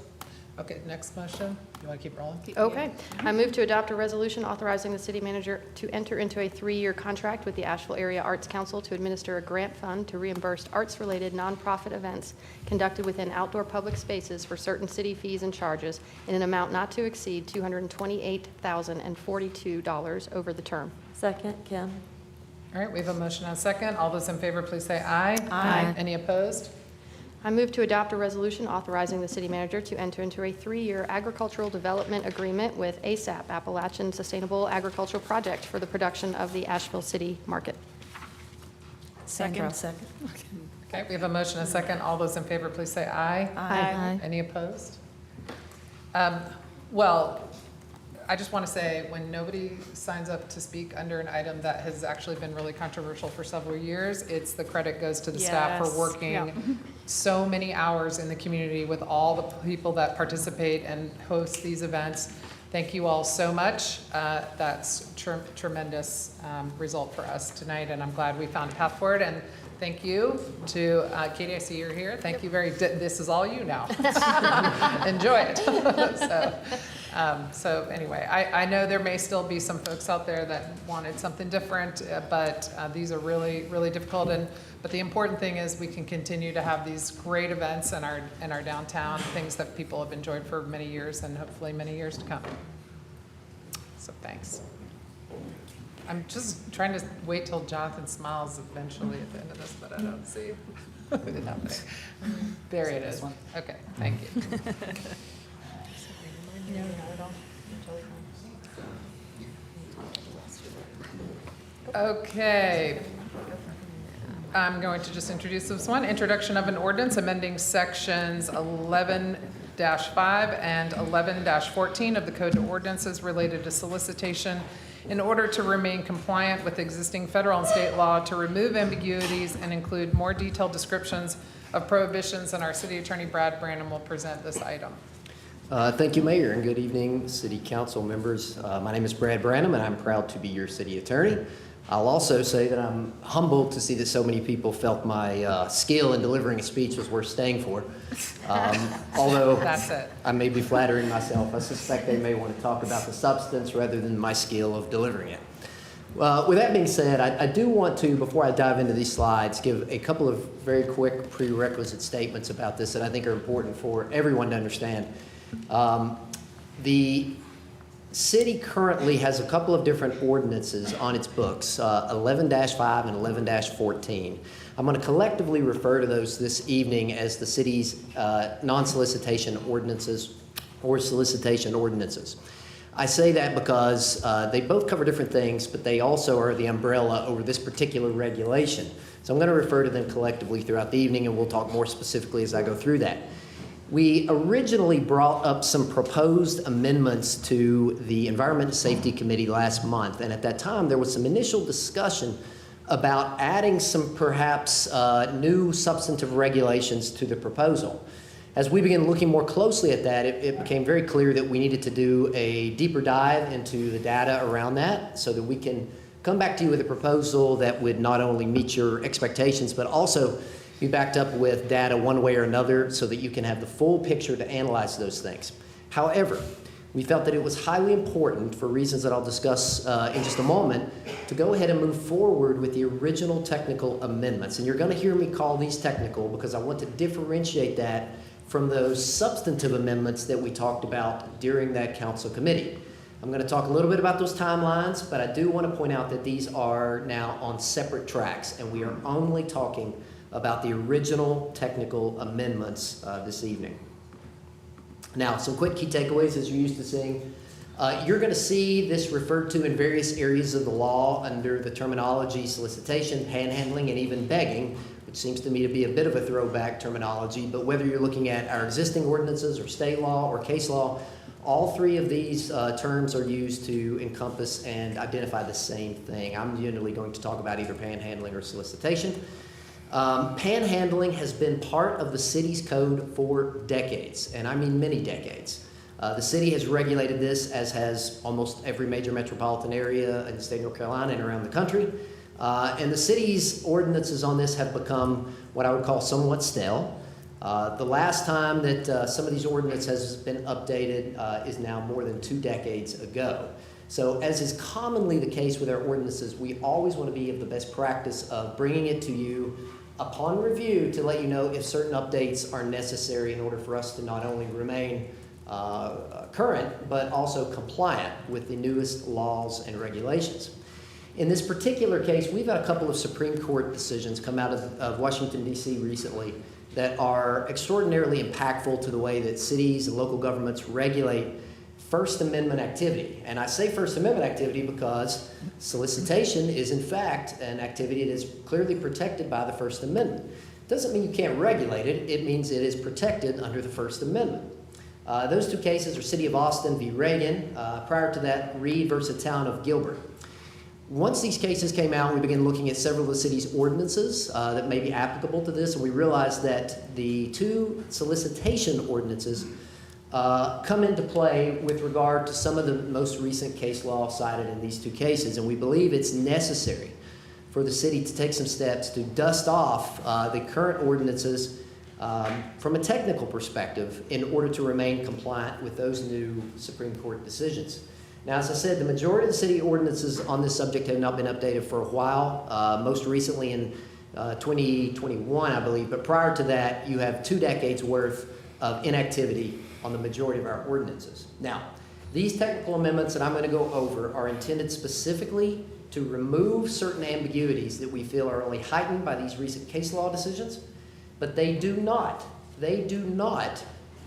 Okay, next motion. You want to keep rolling? Okay. I move to adopt a resolution authorizing the city manager to enter into a 3-year contract with the Asheville Area Arts Council to administer a grant fund to reimburse arts-related nonprofit events conducted within outdoor public spaces for certain city fees and charges in an amount not to exceed $228,042 over the term. Second, Kim. All right, we have a motion and a second. All those in favor, please say aye. Aye. Any opposed? I move to adopt a resolution authorizing the city manager to enter into a 3-year agricultural development agreement with ASAP, Appalachian Sustainable Agricultural Project, for the production of the Asheville City Market. Sandra, second. Okay, we have a motion and a second. All those in favor, please say aye. Aye. Any opposed? Well, I just want to say, when nobody signs up to speak under an item that has actually been really controversial for several years, the credit goes to the staff for Yes. working so many hours in the community with all the people that participate and host these events. Thank you all so much. That's tremendous result for us tonight, and I'm glad we found a path forward. And thank you to Katie, I see you're here. Thank you this is all you now. Enjoy it. So anyway, I know there may still be some folks out there that wanted something different, but these are really, really difficult. But the important thing is we can continue to have these great events in our downtown, things that people have enjoyed for many years and hopefully many years to come. So thanks. I'm just trying to wait till Jonathan smiles eventually at the end of this, but I don't see it happening. There it is. Okay, thank you. Okay. I'm going to just introduce this one. Introduction of an ordinance amending sections 11-5 and 11-14 of the Code of Ordinances related to solicitation in order to remain compliant with existing federal and state law, to remove ambiguities and include more detailed descriptions of prohibitions, and our city attorney, Brad Branham, will present this item. Thank you, Mayor, and good evening, City Council members. My name is Brad Branham, and I'm proud to be your city attorney. I'll also say that I'm humbled to see that so many people felt my skill in delivering a speech was worth staying for. Although That's it. I may be flattering myself, I suspect they may want to talk about the substance rather than my skill of delivering it. With that being said, I do want to, before I dive into these slides, give a couple of very quick prerequisite statements about this that I think are important for everyone to understand. The city currently has a couple of different ordinances on its books, 11-5 and 11-14. I'm going to collectively refer to those this evening as the city's non-solicitation ordinances or solicitation ordinances. I say that because they both cover different things, but they also are the umbrella over this particular regulation. So I'm going to refer to them collectively throughout the evening, and we'll talk more specifically as I go through that. We originally brought up some proposed amendments to the Environment and Safety Committee last month, and at that time there was some initial discussion about adding some perhaps new substantive regulations to the proposal. As we began looking more closely at that, it became very clear that we needed to do a deeper dive into the data around that so that we can come back to you with a proposal that would not only meet your expectations, but also be backed up with data one way or another so that you can have the full picture to analyze those things. However, we felt that it was highly important, for reasons that I'll discuss in just a moment, to go ahead and move forward with the original technical amendments. And you're going to hear me call these technical because I want to differentiate that from those substantive amendments that we talked about during that council committee. I'm going to talk a little bit about those timelines, but I do want to point out that these are now on separate tracks, and we are only talking about the original technical amendments this evening. Now, some quick key takeaways as you're used to seeing. You're going to see this referred to in various areas of the law under the terminology solicitation, panhandling, and even begging, which seems to me to be a bit of a throwback terminology, but whether you're looking at our existing ordinances or state law or case law, all three of these terms are used to encompass and identify the same thing. I'm generally going to talk about either panhandling or solicitation. Panhandling has been part of the city's code for decades, and I mean many decades. The city has regulated this, as has almost every major metropolitan area in the state of North Carolina and around the country. And the city's ordinances on this have become what I would call somewhat stale. The last time that some of these ordinances has been updated is now more than 2 decades ago. So as is commonly the case with our ordinances, we always want to be of the best practice of bringing it to you upon review to let you know if certain updates are necessary in order for us to not only remain current, but also compliant with the newest laws and regulations. In this particular case, we've had a couple of Supreme Court decisions come out of Washington, D.C. recently that are extraordinarily impactful to the way that cities and local governments regulate First Amendment activity. And I say First Amendment activity because solicitation is in fact an activity that is clearly protected by the First Amendment. Doesn't mean you can't regulate it, it means it is protected under the First Amendment. Those two cases are City of Austin v. Reagan, prior to that, Reed versus Town of Gilbert. Once these cases came out, we began looking at several of the city's ordinances that may be applicable to this, and we realized that the two solicitation ordinances come into play with regard to some of the most recent case law cited in these two cases, and we believe it's necessary for the city to take some steps to dust off the current ordinances from a technical perspective in order to remain compliant with those new Supreme Court decisions. Now, as I said, the majority of the city ordinances on this subject have not been updated for a while, most recently in 2021, I believe, but prior to that, you have 2 decades worth of inactivity on the majority of our ordinances. Now, these technical amendments that I'm going to go over are intended specifically to remove certain ambiguities that we feel are only heightened by these recent case law decisions, but they do not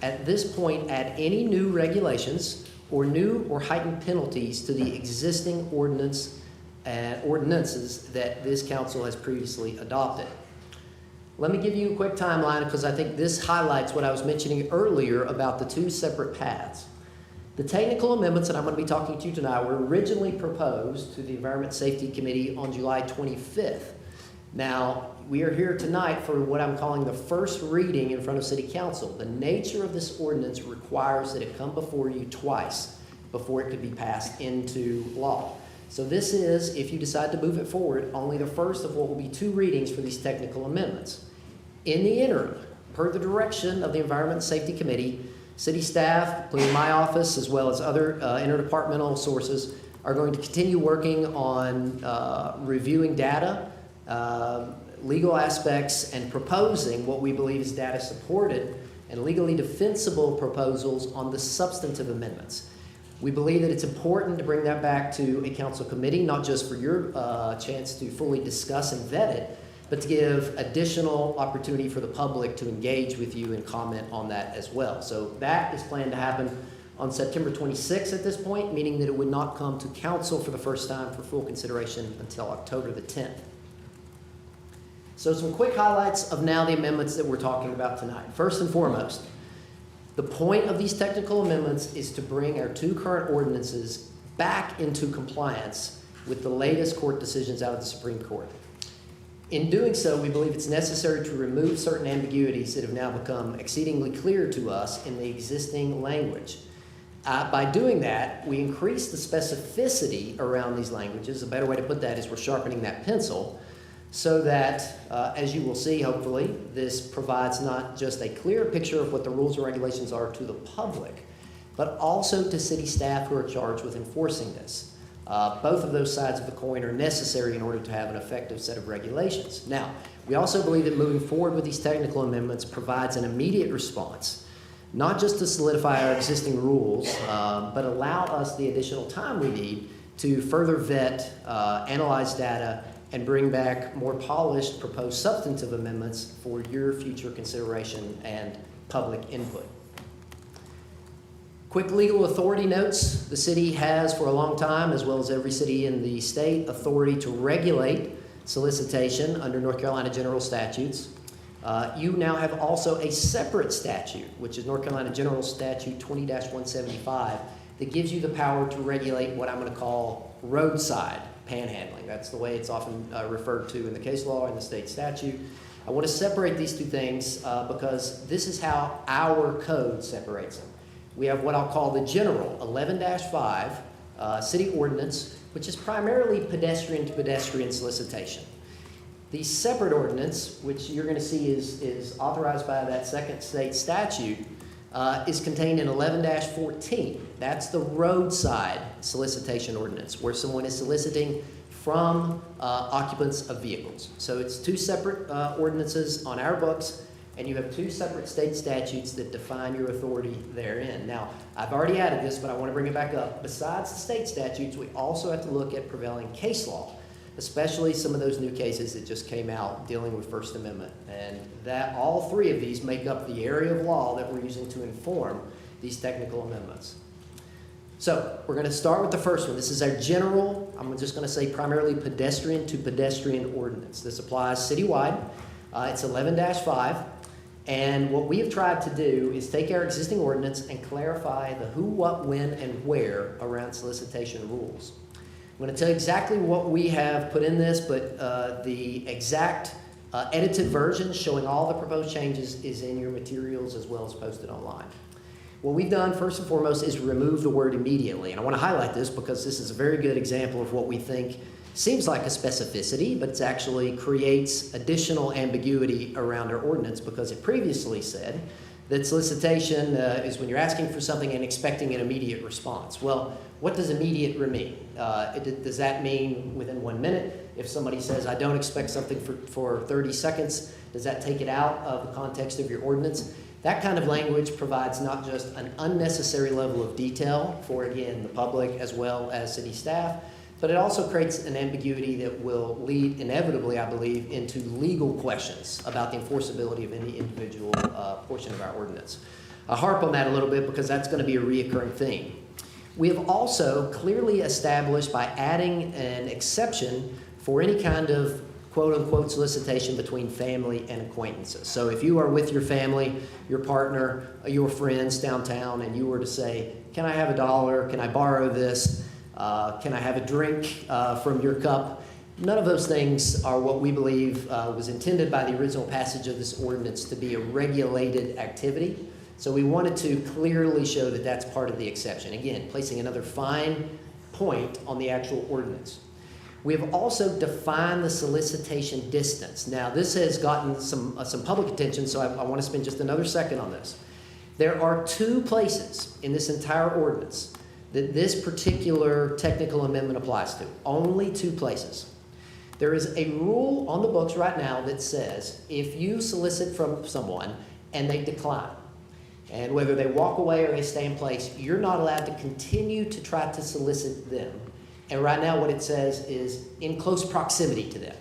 at this point add any new regulations or new or heightened penalties to the existing ordinances that this council has previously adopted. Let me give you a quick timeline because I think this highlights what I was mentioning earlier about the two separate paths. The technical amendments that I'm going to be talking to you tonight were originally proposed to the Environment Safety Committee on July 25th. Now, we are here tonight for what I'm calling the first reading in front of City Council. The nature of this ordinance requires that it come before you twice before it could be passed into law. So this is, if you decide to move it forward, only the first of what will be 2 readings for these technical amendments. In the interim, per the direction of the Environment and Safety Committee, city staff, including my office, as well as other interdepartmental sources, are going to continue working on reviewing data, legal aspects, and proposing what we believe is data-supported and legally defensible proposals on the substantive amendments. We believe that it's important to bring that back to a council committee, not just for your chance to fully discuss and vet it, but to give additional opportunity for the public to engage with you and comment on that as well. So that is planned to happen on September 26th at this point, meaning that it would not come to council for the first time for full consideration until October the 10th. So some quick highlights of now the amendments that we're talking about tonight. First and foremost, the point of these technical amendments is to bring our 2 current ordinances back into compliance with the latest court decisions out of the Supreme Court. In doing so, we believe it's necessary to remove certain ambiguities that have now become exceedingly clear to us in the existing language. By doing that, we increase the specificity around these languages. A better way to put that is we're sharpening that pencil so that, as you will see, hopefully, this provides not just a clear picture of what the rules and regulations are to the public, but also to city staff who are charged with enforcing this. Both of those sides of the coin are necessary in order to have an effective set of regulations. Now, we also believe that moving forward with these technical amendments provides an immediate response, not just to solidify our existing rules, but allow us the additional time we need to further vet, analyze data, and bring back more polished proposed substantive amendments for your future consideration and public input. Quick legal authority notes. The city has for a long time, as well as every city in the state, authority to regulate solicitation under North Carolina general statutes. You now have also a separate statute, which is North Carolina General Statute 20-175, that gives you the power to regulate what I'm going to call roadside panhandling. That's the way it's often referred to in the case law and the state statute. I want to separate these 2 things because this is how our code separates them. We have what I'll call the general 11-5 city ordinance, which is primarily pedestrian-to-pedestrian solicitation. The separate ordinance, which you're going to see is authorized by that second state statute, is contained in 11-14. That's the roadside solicitation ordinance, where someone is soliciting from occupants of vehicles. So it's 2 separate ordinances on our books, and you have 2 separate state statutes that define your authority therein. Now, I've already added this, but I want to bring it back up. Besides the state statutes, we also have to look at prevailing case law, especially some of those new cases that just came out dealing with First Amendment. And that all 3 of these make up the area of law that we're using to inform these technical amendments. So we're going to start with the first one. This is our general, I'm just going to say primarily pedestrian to pedestrian ordinance. This applies citywide. It's 11-5. And what we have tried to do is take our existing ordinance and clarify the who, what, when, and where around solicitation rules. I'm going to tell you exactly what we have put in this, but the exact edited version showing all the proposed changes is in your materials as well as posted online. What we've done first and foremost is remove the word immediately. And I want to highlight this because this is a very good example of what we think seems like a specificity, but it actually creates additional ambiguity around our ordinance because it previously said that solicitation is when you're asking for something and expecting an immediate response. Well, what does immediate mean? Does that mean within 1 minute? If somebody says, I don't expect something for 30 seconds, does that take it out of the context of your ordinance? That kind of language provides not just an unnecessary level of detail for, again, the public as well as city staff, but it also creates an ambiguity that will lead inevitably, I believe, into legal questions about the enforceability of any individual portion of our ordinance. I'll harp on that a little bit because that's going to be a reoccurring theme. We have also clearly established by adding an exception for any kind of quote-unquote solicitation between family and acquaintances. So if you are with your family, your partner, your friends downtown, and you were to say, can I have $1? Can I borrow this? Can I have a drink from your cup? None of those things are what we believe was intended by the original passage of this ordinance to be a regulated activity. So we wanted to clearly show that that's part of the exception. Again, placing another fine point on the actual ordinance. We have also defined the solicitation distance. Now, this has gotten some public attention, so I want to spend just another second on this. There are 2 places in this entire ordinance that this particular technical amendment applies to. Only 2 places. There is a rule on the books right now that says if you solicit from someone and they decline, and whether they walk away or they stay in place, you're not allowed to continue to try to solicit them. And right now what it says is in close proximity to them.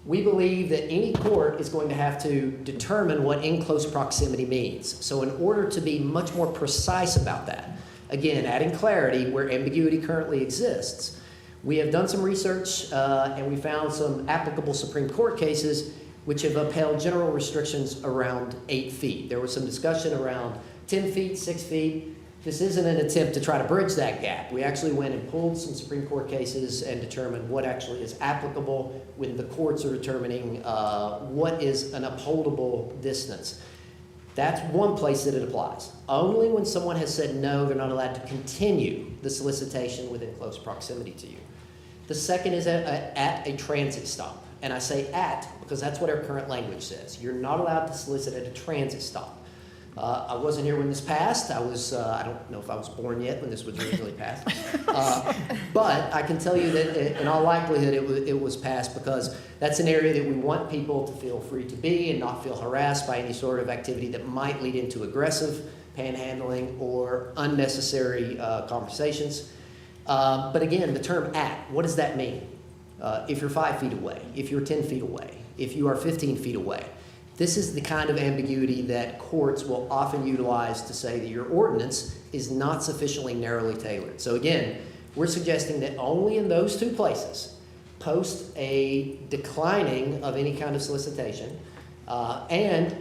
We believe that any court is going to have to determine what in close proximity means. So in order to be much more precise about that, again, adding clarity where ambiguity currently exists, we have done some research and we found some applicable Supreme Court cases which have upheld general restrictions around 8 feet. There was some discussion around 10 feet, 6 feet. This isn't an attempt to try to bridge that gap. We actually went and pulled some Supreme Court cases and determined what actually is applicable when the courts are determining what is an upholdable distance. That's one place that it applies. Only when someone has said no, they're not allowed to continue the solicitation within close proximity to you. The second is at a transit stop. And I say at because that's what our current language says. You're not allowed to solicit at a transit stop. I wasn't here when this passed. I don't know if I was born yet when this was originally passed. But I can tell you that in all likelihood it was passed because that's an area that we want people to feel free to be and not feel harassed by any sort of activity that might lead into aggressive panhandling or unnecessary conversations. But again, the term at, what does that mean? If you're 5 feet away, if you're 10 feet away, if you are 15 feet away. This is the kind of ambiguity that courts will often utilize to say that your ordinance is not sufficiently narrowly tailored. So again, we're suggesting that only in those 2 places, post a declining of any kind of solicitation and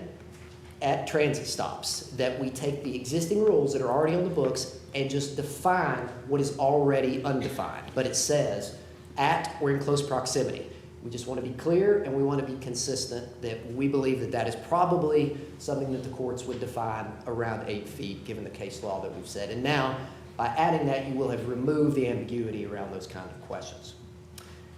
at transit stops, that we take the existing rules that are already on the books and just define what is already undefined. But it says at or in close proximity. We just want to be clear and we want to be consistent that we believe that that is probably something that the courts would define around 8 feet given the case law that we've said. And now, by adding that, you will have removed the ambiguity around those kind of questions.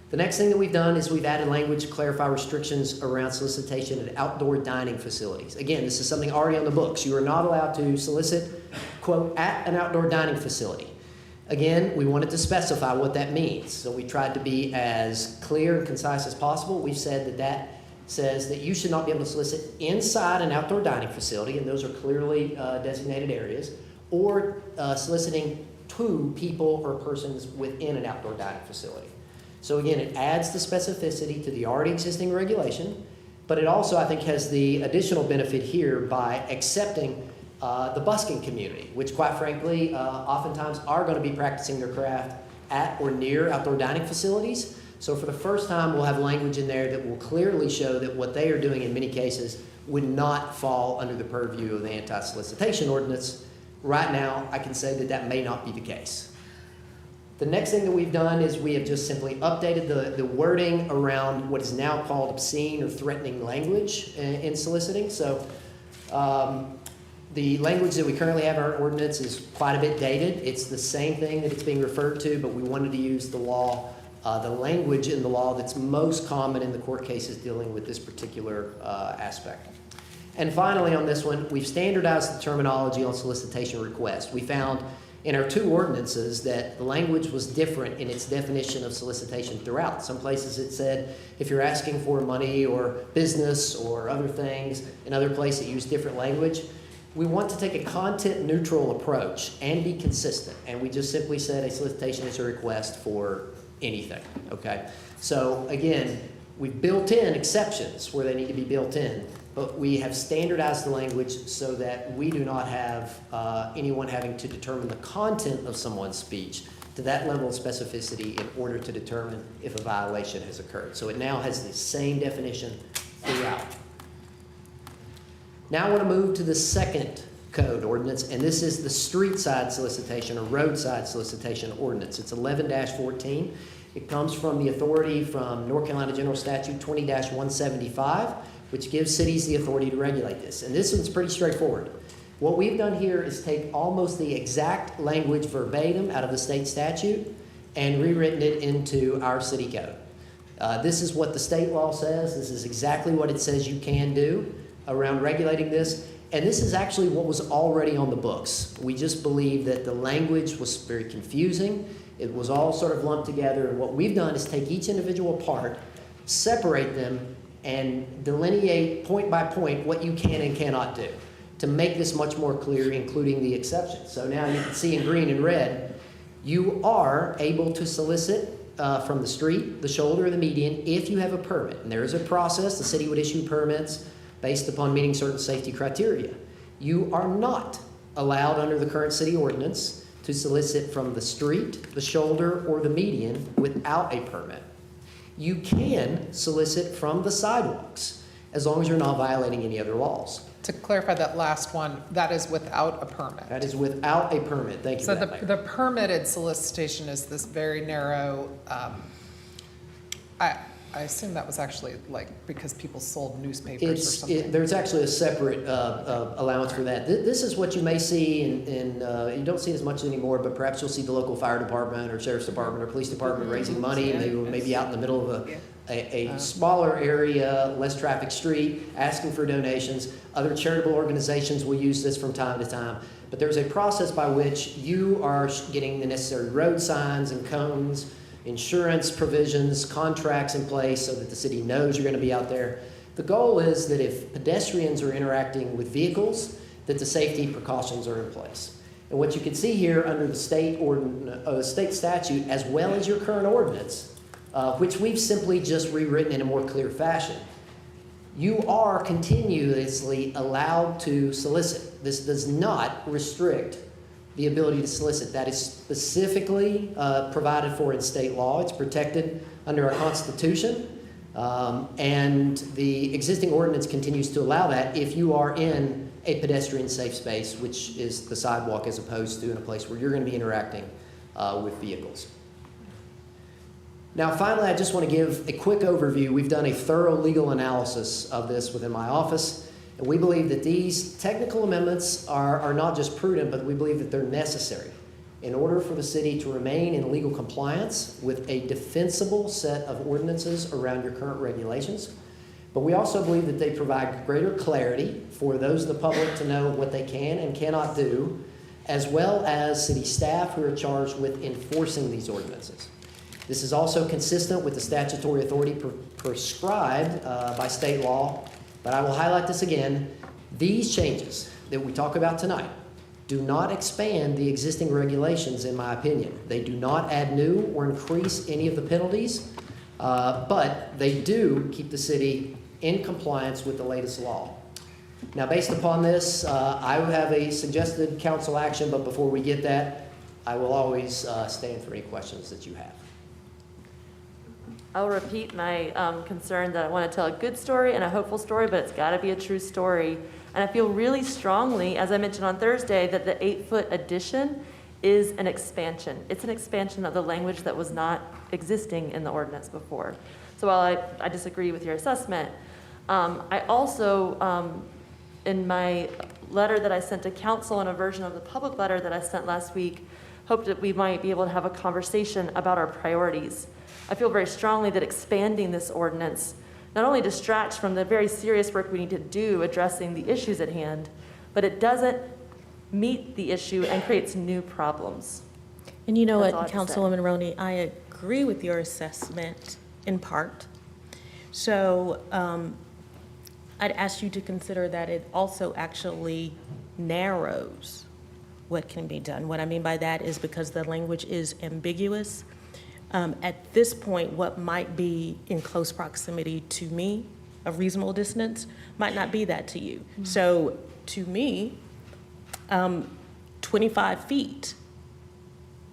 The next thing that we've done is we've added language to clarify restrictions around solicitation at outdoor dining facilities. Again, this is something already on the books. You are not allowed to solicit, quote, at an outdoor dining facility. Again, we wanted to specify what that means, so we tried to be as clear and concise as possible. We've said that that says that you should not be able to solicit inside an outdoor dining facility, and those are clearly designated areas, or soliciting to people or persons within an outdoor dining facility. So again, it adds the specificity to the already existing regulation, but it also, I think, has the additional benefit here by accepting the busking community, which quite frankly, oftentimes are going to be practicing their craft at or near outdoor dining facilities. So for the first time, we'll have language in there that will clearly show that what they are doing in many cases would not fall under the purview of the anti-solicitation ordinance. Right now, I can say that that may not be the case. The next thing that we've done is we have just simply updated the wording around what is now called obscene or threatening language in soliciting. So the language that we currently have in our ordinance is quite a bit dated. It's the same thing that it's being referred to, but we wanted to use the law, the language in the law that's most common in the court cases dealing with this particular aspect. And finally, on this one, we've standardized the terminology on solicitation request. We found in our two ordinances that the language was different in its definition of solicitation throughout. Some places it said if you're asking for money or business or other things, in other places it used different language. We want to take a content-neutral approach and be consistent, and we just simply said a solicitation is a request for anything, okay? So again, we've built in exceptions where they need to be built in, but we have standardized the language so that we do not have anyone having to determine the content of someone's speech to that level of specificity in order to determine if a violation has occurred. So it now has the same definition throughout. Now I want to move to the second code ordinance, and this is the street side solicitation or roadside solicitation ordinance. It's 11-14. It comes from the authority from North Carolina General Statute 20-175, which gives cities the authority to regulate this. And this one's pretty straightforward. What we've done here is take almost the exact language verbatim out of the state statute and rewritten it into our city code. This is what the state law says. This is exactly what it says you can do around regulating this. And this is actually what was already on the books. We just believe that the language was very confusing. It was all sort of lumped together. And what we've done is take each individual part, separate them, and delineate point by point what you can and cannot do to make this much more clear, including the exceptions. So now you can see in green and red, you are able to solicit from the street, the shoulder, or the median if you have a permit. And there is a process. The city would issue permits based upon meeting certain safety criteria. You are not allowed under the current city ordinance to solicit from the street, the shoulder, or the median without a permit. You can solicit from the sidewalks as long as you're not violating any other laws. To clarify that last one, that is without a permit. That is without a permit. Thank you. So the permitted solicitation is this very narrow, I assume that was actually like because people sold newspapers or something. There's actually a separate allowance for that. This is what you may see, and you don't see it as much anymore, but perhaps you'll see the local fire department or sheriff's department or police department raising money, and they were maybe out in the middle of a smaller area, less traffic street, asking for donations. Other charitable organizations will use this from time to time. But there's a process by which you are getting the necessary road signs and cones, insurance provisions, contracts in place so that the city knows you're going to be out there. The goal is that if pedestrians are interacting with vehicles, that the safety precautions are in place. And what you can see here under the state statute, as well as your current ordinance, which we've simply just rewritten in a more clear fashion, you are continuously allowed to solicit. This does not restrict the ability to solicit. That is specifically provided for in state law. It's protected under our Constitution, and the existing ordinance continues to allow that if you are in a pedestrian safe space, which is the sidewalk as opposed to in a place where you're going to be interacting with vehicles. Now, finally, I just want to give a quick overview. We've done a thorough legal analysis of this within my office. And we believe that these technical amendments are not just prudent, but we believe that they're necessary in order for the city to remain in legal compliance with a defensible set of ordinances around your current regulations. But we also believe that they provide greater clarity for those in the public to know what they can and cannot do, as well as city staff who are charged with enforcing these ordinances. This is also consistent with the statutory authority prescribed by state law. But I will highlight this again. These changes that we talk about tonight do not expand the existing regulations, in my opinion. They do not add new or increase any of the penalties, but they do keep the city in compliance with the latest law. Now, based upon this, I have a suggested council action, but before we get that, I will always stand for any questions that you have. I'll repeat my concern that I want to tell a good story and a hopeful story, but it's got to be a true story. And I feel really strongly, as I mentioned on Thursday, that the 8-foot addition is an expansion. It's an expansion of the language that was not existing in the ordinance before. So while I disagree with your assessment, I also, in my letter that I sent to council and a version of the public letter that I sent last week, hoped that we might be able to have a conversation about our priorities. I feel very strongly that expanding this ordinance not only distracts from the very serious work we need to do addressing the issues at hand, but it doesn't meet the issue and creates new problems. And you know That's what, all I have to say. Councilwoman Roney, I agree with your assessment in part. So I'd ask you to consider that it also actually narrows what can be done. What I mean by that is because the language is ambiguous. At this point, what might be in close proximity to me, a reasonable distance, might not be that to you. So to me, 25 feet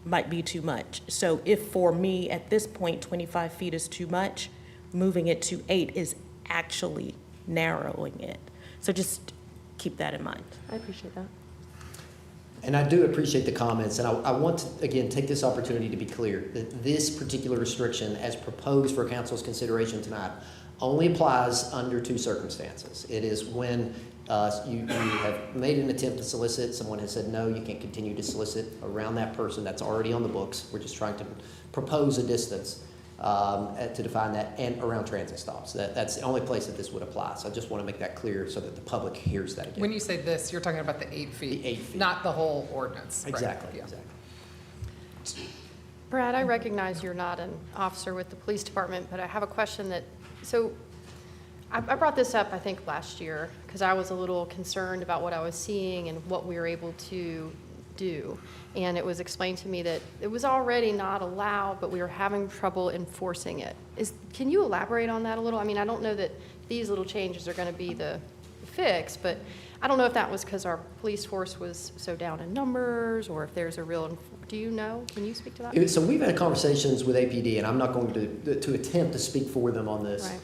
might be too much. So if for me at this point 25 feet is too much, moving it to 8 is actually narrowing it. So just keep that in mind. I appreciate that. And I do appreciate the comments, and I want to, again, take this opportunity to be clear that this particular restriction, as proposed for council's consideration tonight, only applies under 2 circumstances. It is when you have made an attempt to solicit, someone has said, no, you can't continue to solicit around that person that's already on the books. We're just trying to propose a distance to define that, and around transit stops. That's the only place that this would apply. So I just want to make that clear so that the public hears that again. When you say this, you're talking about the 8 feet. The 8 feet. Not the whole ordinance. right? Exactly, Yeah. exactly. Brad, I recognize you're not an officer with the police department, but I have a question that, so I brought this up, I think, last year, because I was a little concerned about what I was seeing and what we were able to do. And it was explained to me that it was already not allowed, but we were having trouble enforcing it. Can you elaborate on that a little? I mean, I don't know that these little changes are going to be the fix, but I don't know if that was because our police force was so down in numbers, or if there's a real, do you know? Can you speak to that? So we've had conversations with APD, and I'm not going to attempt to speak for them on this. Right.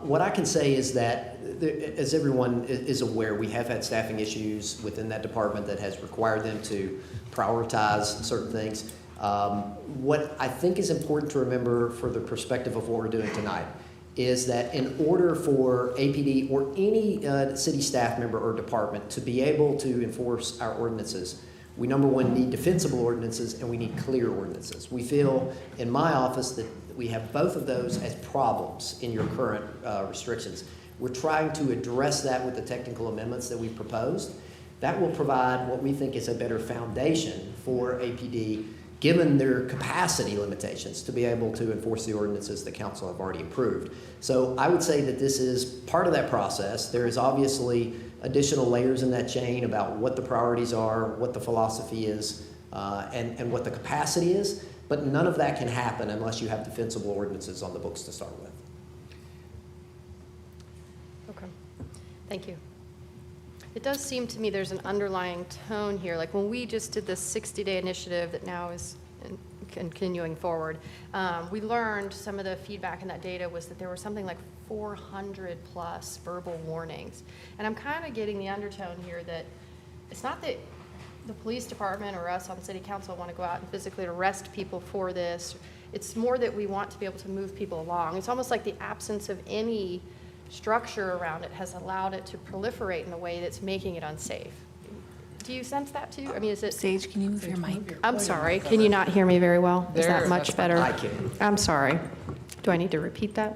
What I can say is that, as everyone is aware, we have had staffing issues within that department that has required them to prioritize certain things. What I think is important to remember for the perspective of what we're doing tonight is that in order for APD or any city staff member or department to be able to enforce our ordinances, we, number one, need defensible ordinances and we need clear ordinances. We feel in my office that we have both of those as problems in your current restrictions. We're trying to address that with the technical amendments that we proposed. That will provide what we think is a better foundation for APD, given their capacity limitations, to be able to enforce the ordinances the council have already approved. So I would say that this is part of that process. There is obviously additional layers in that chain about what the priorities are, what the philosophy is, and what the capacity is. But none of that can happen unless you have defensible ordinances on the books to start with. Okay, thank you. It does seem to me there's an underlying tone here. Like when we just did this 60-day initiative that now is continuing forward, we learned some of the feedback in that data was that there were something like 400 plus verbal warnings. And I'm kind of getting the undertone here that it's not that the police department or us on city council want to go out and physically arrest people for this. It's more that we want to be able to move people along. It's almost like the absence of any structure around it has allowed it to proliferate in a way that's making it unsafe. Do you sense that too? I mean, is it? Sage, can you move your mic? I'm sorry, can you not hear me very well? Is that much better? I can. I'm sorry. Do I need to repeat that?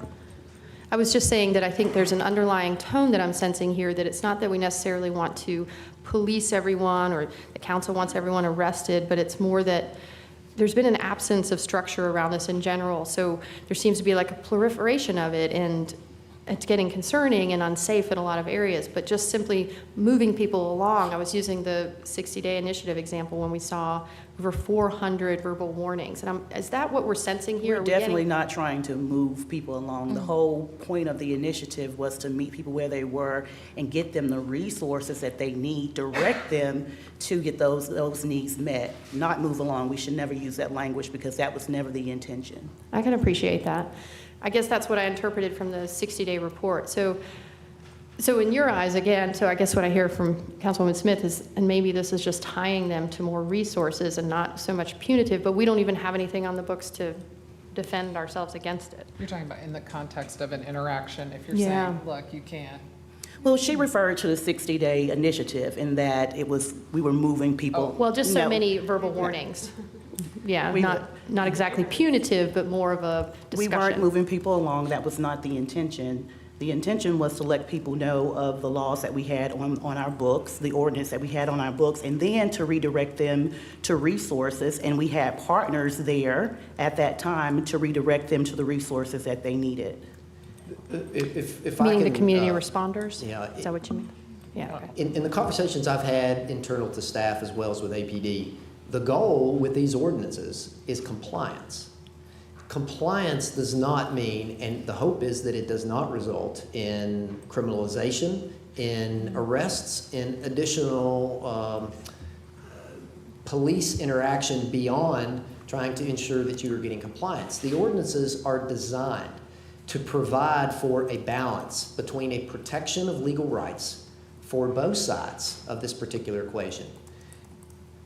I was just saying that I think there's an underlying tone that I'm sensing here, that it's not that we necessarily want to police everyone or the council wants everyone arrested, but it's more that there's been an absence of structure around this in general. So there seems to be like a proliferation of it, and it's getting concerning and unsafe in a lot of areas, but just simply moving people along. I was using the 60-day initiative example when we saw over 400 verbal warnings. And is that what we're sensing here? We're definitely not trying to move people along. The whole point of the initiative was to meet people where they were and get them the resources that they need, direct them to get those needs met, not move along. We should never use that language because that was never the intention. I can appreciate that. I guess that's what I interpreted from the 60-day report. So in your eyes, again, so I guess what I hear from Councilwoman Smith is, and maybe this is just tying them to more resources and not so much punitive, but we don't even have anything on the books to defend ourselves against it. You're talking about in the context of an interaction, if you're Yeah. saying, look, you can't. Well, she referred to the 60-day initiative in that we were moving people. Well, just so No. many verbal warnings. Yeah, We not exactly punitive, but more of a We discussion. weren't moving people along. That was not the intention. The intention was to let people know of the laws that we had on our books, the ordinance that we had on our books, and then to redirect them to resources. And we had partners there at that time to redirect them to the resources that they needed. If I Meaning the can, community responders? yeah, Is that what you mean? Yeah, okay. In the conversations I've had internal to staff as well as with APD, the goal with these ordinances is compliance. Compliance does not mean, and the hope is that it does not result in criminalization, in arrests, in additional police interaction beyond trying to ensure that you are getting compliance. The ordinances are designed to provide for a balance between a protection of legal rights for both sides of this particular equation,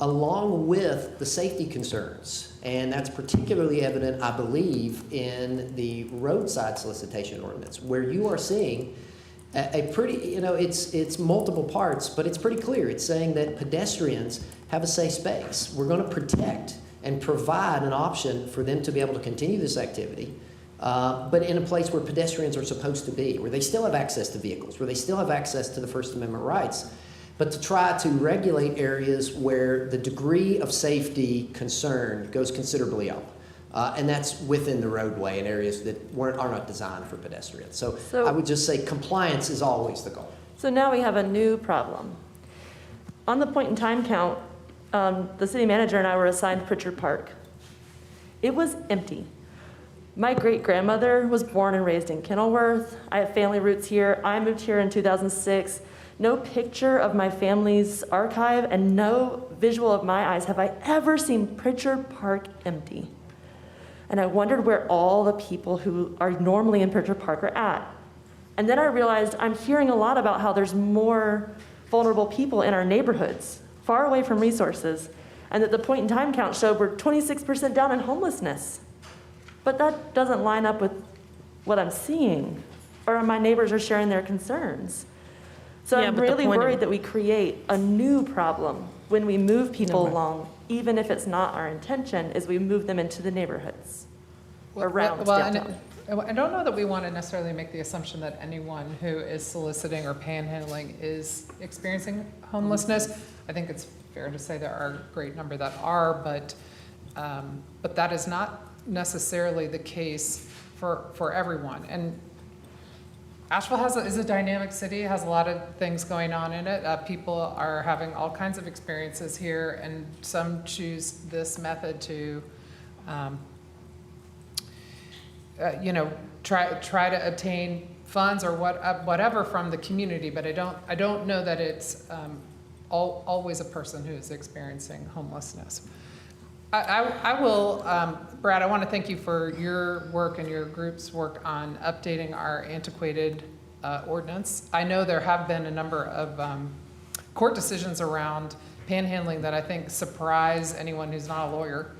along with the safety concerns. And that's particularly evident, I believe, in the roadside solicitation ordinance, where you are seeing a pretty, it's multiple parts, but it's pretty clear. It's saying that pedestrians have a safe space. We're going to protect and provide an option for them to be able to continue this activity, but in a place where pedestrians are supposed to be, where they still have access to vehicles, where they still have access to the First Amendment rights, but to try to regulate areas where the degree of safety concern goes considerably up. And that's within the roadway in areas that are not designed for pedestrians. So I would just say compliance is always the goal. So now we have a new problem. On the point in time count, the city manager and I were assigned Pritchard Park. It was empty. My great-grandmother was born and raised in Kenilworth. I have family roots here. I moved here in 2006. No picture of my family's archive and no visual of my eyes have I ever seen Pritchard Park empty. And I wondered where all the people who are normally in Pritchard Park are at. And then I realized I'm hearing a lot about how there's more vulnerable people in our neighborhoods, far away from resources, and that the point in time count showed we're 26% down in homelessness. But that doesn't line up with what I'm seeing, or my neighbors are sharing their concerns. So Yeah, I'm but the really point of- worried that we create a new problem when we move people along, even if it's not our intention, is we move them into the neighborhoods around downtown. I don't know that we want to necessarily make the assumption that anyone who is soliciting or panhandling is experiencing homelessness. I think it's fair to say there are a great number that are, but that is not necessarily the case for everyone. And Asheville is a dynamic city, has a lot of things going on in it. People are having all kinds of experiences here, and some choose this method to, try to obtain funds or whatever from the community. But I don't know that it's always a person who is experiencing homelessness. I will, Brad, I want to thank you for your work and your group's work on updating our antiquated ordinance. I know there have been a number of court decisions around panhandling that I think surprise anyone who's not a lawyer,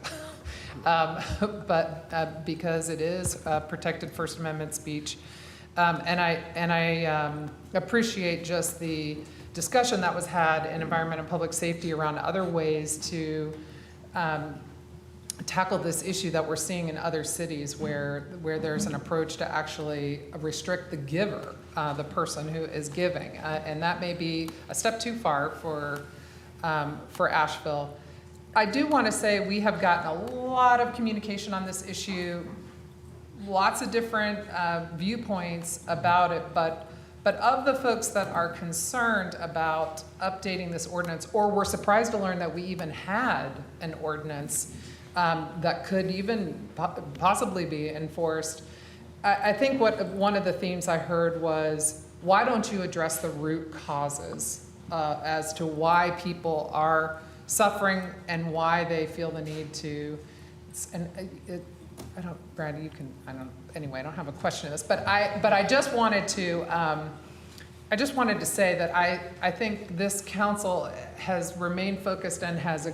but because it is protected First Amendment speech. And I appreciate just the discussion that was had in Environment and Public Safety around other ways to tackle this issue that we're seeing in other cities where there's an approach to actually restrict the giver, the person who is giving. And that may be a step too far for Asheville. I do want to say we have gotten a lot of communication on this issue lots of different viewpoints about it, but of the folks that are concerned about updating this ordinance, or were surprised to learn that we even had an ordinance that could even possibly be enforced, I think one of the themes I heard was, why don't you address the root causes as to why people are suffering and why they feel the need to, I don't, Brad, you can, anyway, I don't have a question of this, but I just wanted to say that I think this council has remained focused and has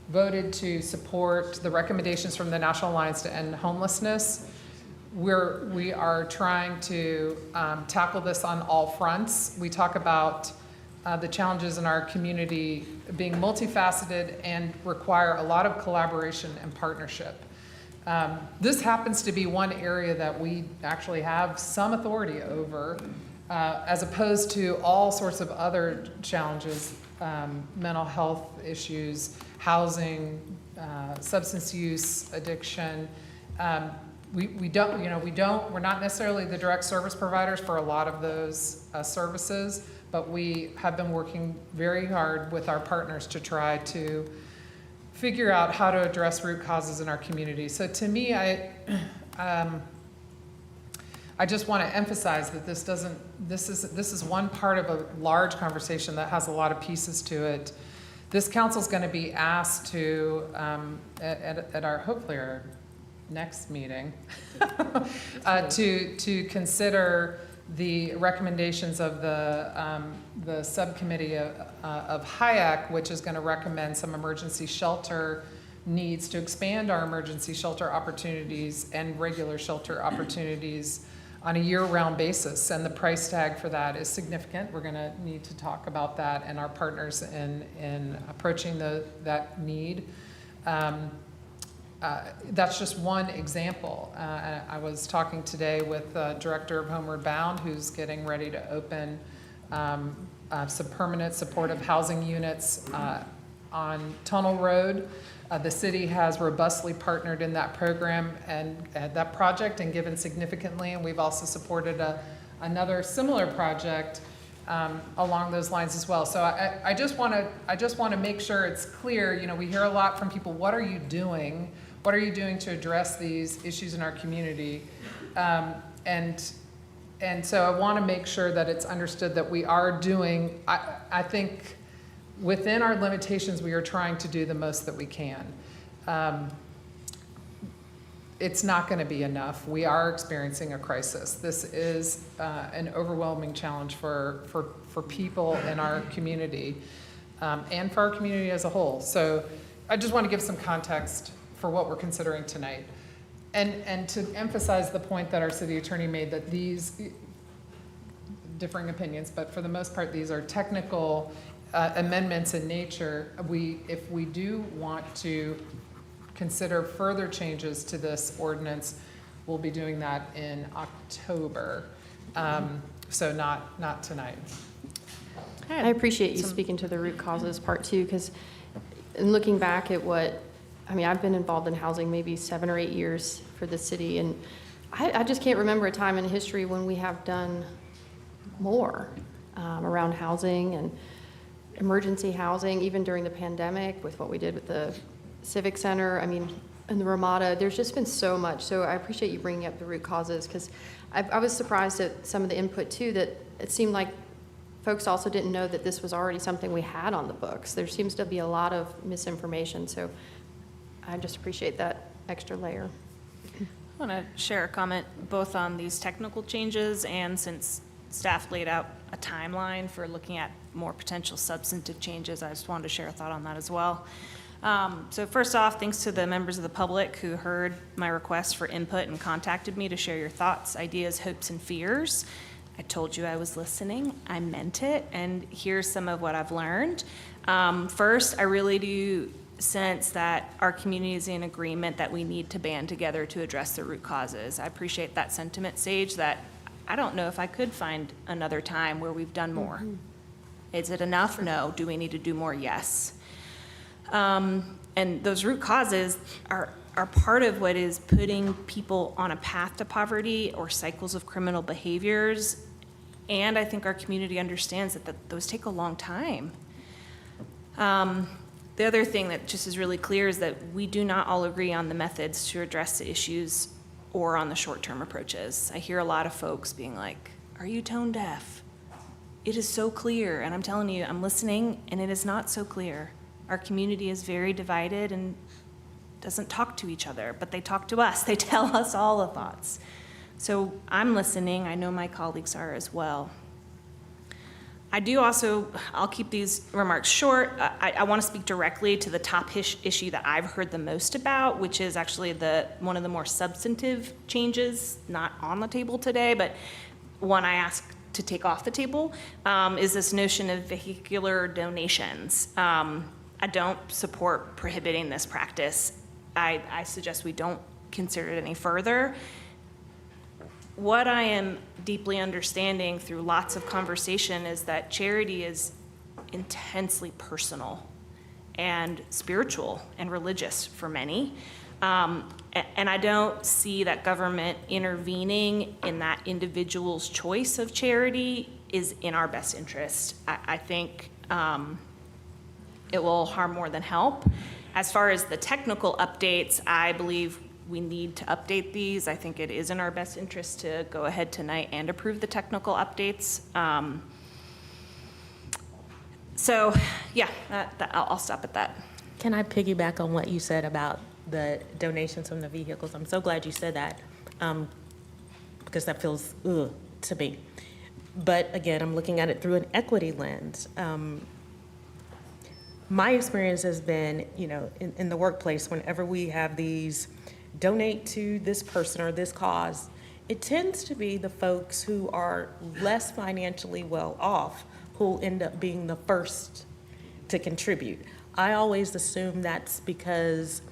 voted to support the recommendations from the National Alliance to End Homelessness. We are trying to tackle this on all fronts. We talk about the challenges in our community being multifaceted and require a lot of collaboration and partnership. This happens to be one area that we actually have some authority over, as opposed to all sorts of other challenges, mental health issues, housing, substance use, addiction. We're not necessarily the direct service providers for a lot of those services, but we have been working very hard with our partners to try to figure out how to address root causes in our community. So to me, I just want to emphasize that this is one part of a large conversation that has a lot of pieces to it. This council is going to be asked to, at our, hopefully our next meeting, to consider the recommendations of the subcommittee of HIAC, which is going to recommend some emergency shelter needs to expand our emergency shelter opportunities and regular shelter opportunities on a year-round basis. And the price tag for that is significant. We're going to need to talk about that and our partners in approaching that need. That's just one example. I was talking today with the director of Homeward Bound, who's getting ready to open some permanent supportive housing units on Tunnel Road. The city has robustly partnered in that program and that project and given significantly, and we've also supported another similar project along those lines as well. So I just want to make sure it's clear. You know, we hear a lot from people. What are you doing? What are you doing to address these issues in our community? And so I want to make sure that it's understood that we are doing. I think within our limitations, we are trying to do the most that we can. It's not going to be enough. We are experiencing a crisis. This is an overwhelming challenge for people in our community and for our community as a whole. So I just want to give some context for what we're considering tonight. And to emphasize the point that our city attorney made, that these differing opinions, but for the most part, these are technical amendments in nature. If we do want to consider further changes to this ordinance, we'll be doing that in October. So not tonight. I appreciate you speaking to the root causes part too, because in looking back at I've been involved in housing maybe 7 or 8 years for the city, and I just can't remember a time in history when we have done more around housing and emergency housing, even during the pandemic with what we did with the Civic Center, and the Ramada. There's just been so much. So I appreciate you bringing up the root causes, because I was surprised at some of the input too, that it seemed like folks also didn't know that this was already something we had on the books. There seems to be a lot of misinformation. So I just appreciate that extra layer. I want to share a comment both on these technical changes, and since staff laid out a timeline for looking at more potential substantive changes, I just wanted to share a thought on that as well. So first off, thanks to the members of the public who heard my request for input and contacted me to share your thoughts, ideas, hopes, and fears. I told you I was listening. I meant it, and here's some of what I've learned. First, I really do sense that our community is in agreement that we need to band together to address the root causes. I appreciate that sentiment, Sage, that I don't know if I could find another time where we've done more. Mm-hmm. Is it enough? No. Do we need to do more? Yes. And those root causes are are part of what is putting people on a path to poverty or cycles of criminal behaviors. And I think our community understands that those take a long time. The other thing that just is really clear is that we do not all agree on the methods to address the issues or on the short-term approaches. I hear a lot of folks being like, are you tone deaf? It is so clear, and I'm telling you, I'm listening, and it is not so clear. Our community is very divided and doesn't talk to each other, but they talk to us. They tell us all the thoughts. So I'm listening. I know my colleagues are as well. I do also, I'll keep these remarks short. I want to speak directly to the top issue that I've heard the most about, which is actually one of the more substantive changes, not on the table today, but one I asked to take off the table, is this notion of vehicular donations. I don't support prohibiting this practice. I suggest we don't consider it any further. What I am deeply understanding through lots of conversation is that charity is intensely personal and spiritual and religious for many. And I don't see that government intervening in that individual's choice of charity is in our best interest. I think it will harm more than help. As far as the technical updates, I believe we need to update these. I think it is in our best interest to go ahead tonight and approve the technical updates. So yeah, I'll stop at that. Can I piggyback on what you said about the donations from the vehicles? I'm so glad you said that, because that feels to me. But again, I'm looking at it through an equity lens. My experience has been, in the workplace, whenever we have these donate to this person or this cause, it tends to be the folks who are less financially well off who end up being the first to contribute. I always assume that's because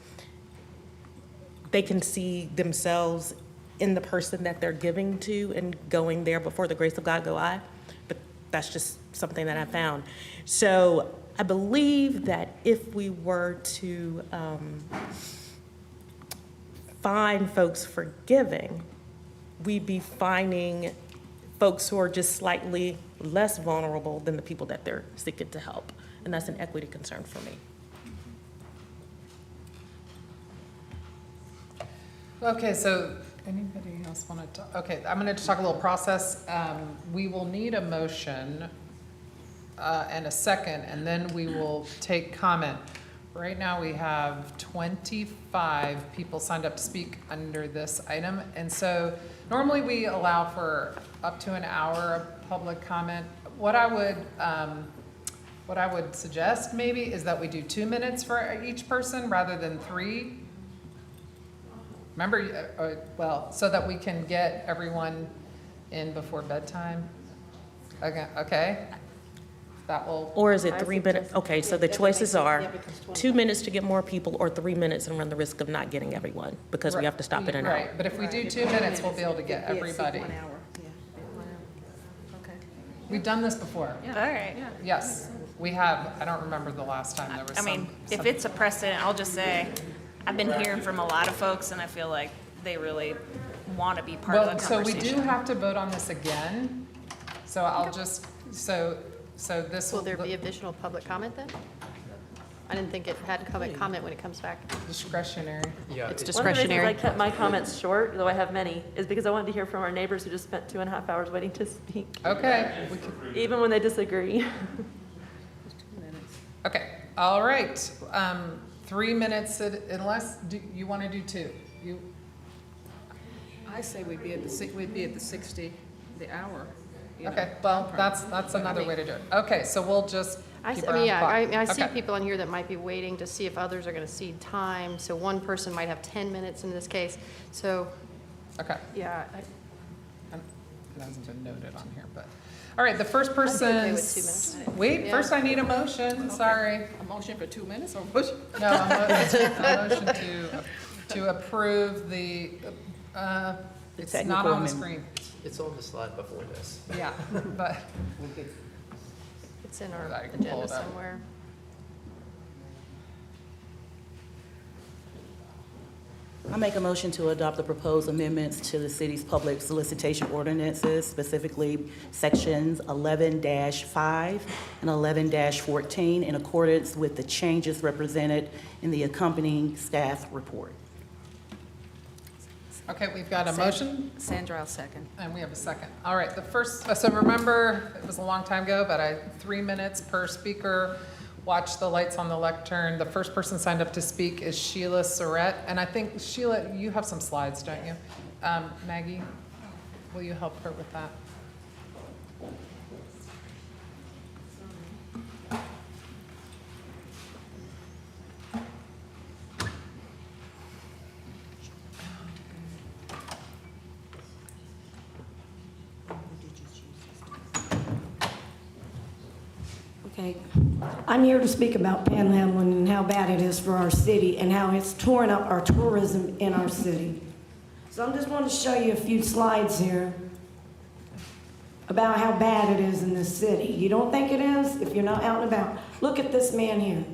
they can see themselves in the person that they're giving to and going there before the grace of God go I. But that's just something that I found. So I believe that if we were to fine folks for giving, we'd be fining folks who are just slightly less vulnerable than the people that they're seeking to help. And that's an equity concern for me. Okay, so anybody else want to talk? Okay, I'm going to talk a little process. We will need a motion and a second, and then we will take comment. Right now we have 25 people signed up to speak under this item. And so normally we allow for up to an hour of public comment. What I would suggest maybe is that we do 2 minutes for each person rather than 3. Remember, well, so that we can get everyone in before bedtime. Okay. That will. Or is it 3 minutes? Okay, so the choices are 2 minutes to get more people or 3 minutes and run the risk of not getting everyone because we have to stop at an hour. Right, but if we do 2 minutes, we'll be able to get everybody. 1 hour, yeah. 1 hour. Okay. We've done this before. All right. Yes, we have. I don't remember the last time there was I mean, if it's a precedent, I'll just say, I've been hearing from a lot of folks, and I feel like they really want to be part of the So we conversation. do have to vote on this again. So I'll just, so this Will there be additional public comment then? I didn't think it had public comment when it comes back. Discretionary. Yeah, It's One of the discretionary. reasons I kept my comments short, though I have many, is because I wanted to hear from our neighbors who just spent 2.5 hours waiting to speak, Okay. even when they disagree. Okay, all right. 3 minutes unless, you want to do 2? I say we'd be at the 60, the hour. Okay, well, that's another way to do it. Okay, so we'll just keep our own clock. I see Okay. people on here that might be waiting to see if others are going to cede time. So one person might have 10 minutes in this case. So, Okay. yeah, It hasn't been noted on here, but, all right, the first I'd be person. okay with 2 minutes. Wait, Yeah. first I need a motion, sorry. A motion for 2 minutes or push? No, a motion to approve the, it's not technical on the amendment. screen. It's on the slide before this. Yeah, but, it's in our I can pull agenda it up. somewhere. I make a motion to adopt the proposed amendments to the city's public solicitation ordinances, specifically sections 11-5 and 11-14, in accordance with the changes represented in the accompanying staff report. Okay, we've got a motion, Sandra, I'll second. and we have a second. All right, the first, so remember, it was a long time ago, but 3 minutes per speaker. Watch the lights on the lectern. The first person signed up to speak is Sheila Surratt. And I think, Sheila, you have some slides, don't you? Maggie, will you help her with that? Okay, I'm here to speak about panhandling and how bad it is for our city and how it's torn up our tourism in our city. So I just want to show you a few slides here about how bad it is in this city. You don't think it is if you're not out and about. Look at this man here.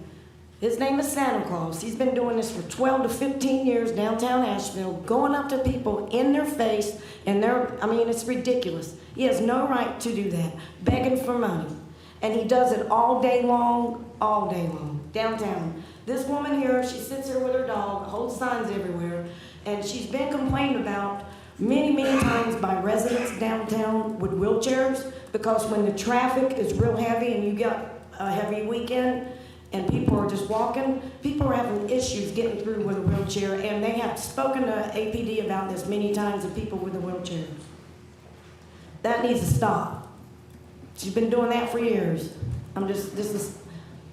His name is Santa Claus. He's been doing this for 12 to 15 years downtown Asheville, going up to people in their face, and it's ridiculous. He has no right to do that, begging for money. And he does it all day long, downtown. This woman here, she sits here with her dog, holds signs everywhere, and she's been complained about many times by residents downtown with wheelchairs, because when the traffic is real heavy and you got a heavy weekend and people are just walking, people are having issues getting through with a wheelchair, and they have spoken to APD about this many times, of people with the wheelchairs. That needs to stop. She's been doing that for years. This is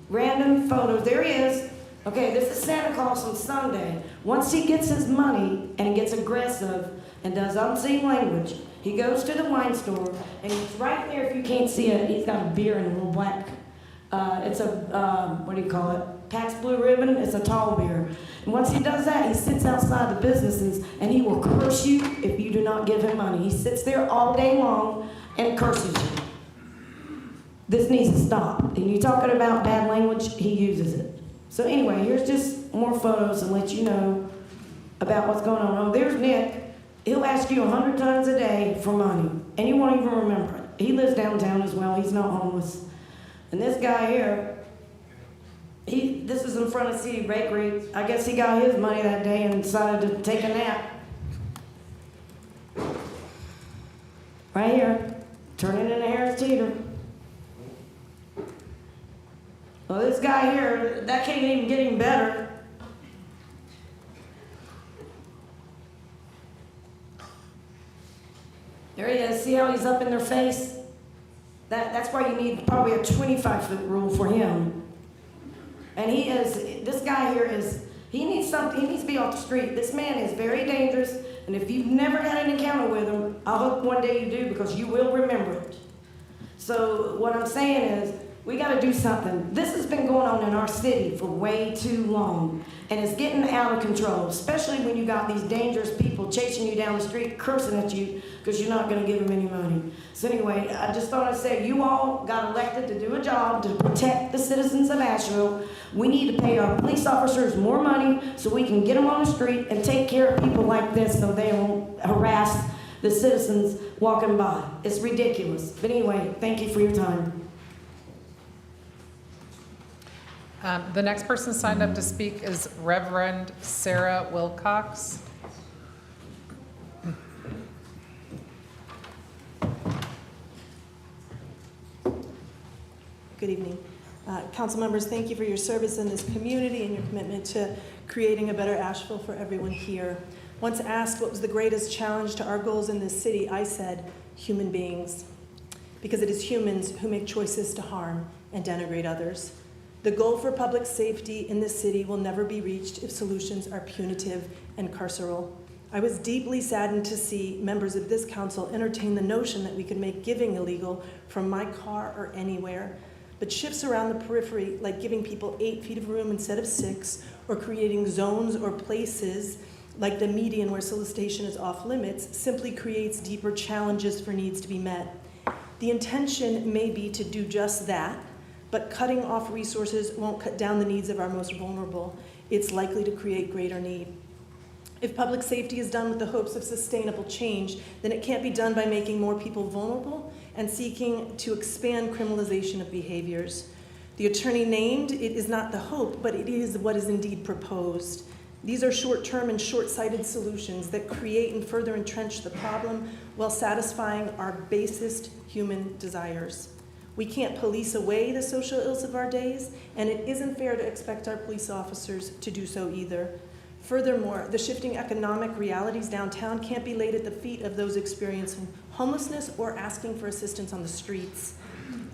random photos. There he is. Okay, this is Santa Claus on Sunday. Once he gets his money and he gets aggressive and does obscene language, he goes to the wine store, and he's right there, if you can't see it, he's got a beer in a little black, it's a, what do you call it? Pax Blue Ribbon. It's a tall beer. And once he does that, he sits outside the businesses and he will curse you if you do not give him money. He sits there all day long and curses you. This needs to stop. And you're talking about bad language, he uses it. So anyway, here's just more photos to let you know about what's going on. Oh, there's Nick. He'll ask you 100 times a day for money, and you won't even remember it. He lives downtown as well. He's not homeless. And this guy here, this is in front of City Bakery. I guess he got his money that day and decided to take a nap. Right here, turning into Harris Teeter. Well, this guy here, that can't even get him better. There he is. See how he's up in their face? That's why you need probably a 25-foot rule for him. And this guy here he needs to be off the street. This man is very dangerous, and if you've never had an encounter with him, I hope one day you do, because you will remember it. So what I'm saying is, we got to do something. This has been going on in our city for way too long, and it's getting out of control, especially when you got these dangerous people chasing you down the street, cursing at you because you're not going to give them any money. So anyway, I just thought I'd say, you all got elected to do a job to protect the citizens of Asheville. We need to pay our police officers more money so we can get them on the street and take care of people like this so they won't harass the citizens walking by. It's ridiculous. But anyway, thank you for your time. The next person signed up to speak is Reverend Sarah Wilcox. Good evening. Council members, thank you for your service in this community and your commitment to creating a better Asheville for everyone here. Once asked what was the greatest challenge to our goals in this city, I said, human beings, because it is humans who make choices to harm and denigrate others. The goal for public safety in this city will never be reached if solutions are punitive and carceral. I was deeply saddened to see members of this council entertain the notion that we could make giving illegal from my car or anywhere, but shifts around the periphery, like giving people 8 feet of room instead of 6, or creating zones or places like the median where solicitation is off limits, simply creates deeper challenges for needs to be met. The intention may be to do just that, but cutting off resources won't cut down the needs of our most vulnerable. It's likely to create greater need. If public safety is done with the hopes of sustainable change, then it can't be done by making more people vulnerable and seeking to expand criminalization of behaviors. The attorney named, it is not the hope, but it is what is indeed proposed. These are short-term and short-sighted solutions that create and further entrench the problem while satisfying our basest human desires. We can't police away the social ills of our days, and it isn't fair to expect our police officers to do so either. Furthermore, the shifting economic realities downtown can't be laid at the feet of those experiencing homelessness or asking for assistance on the streets.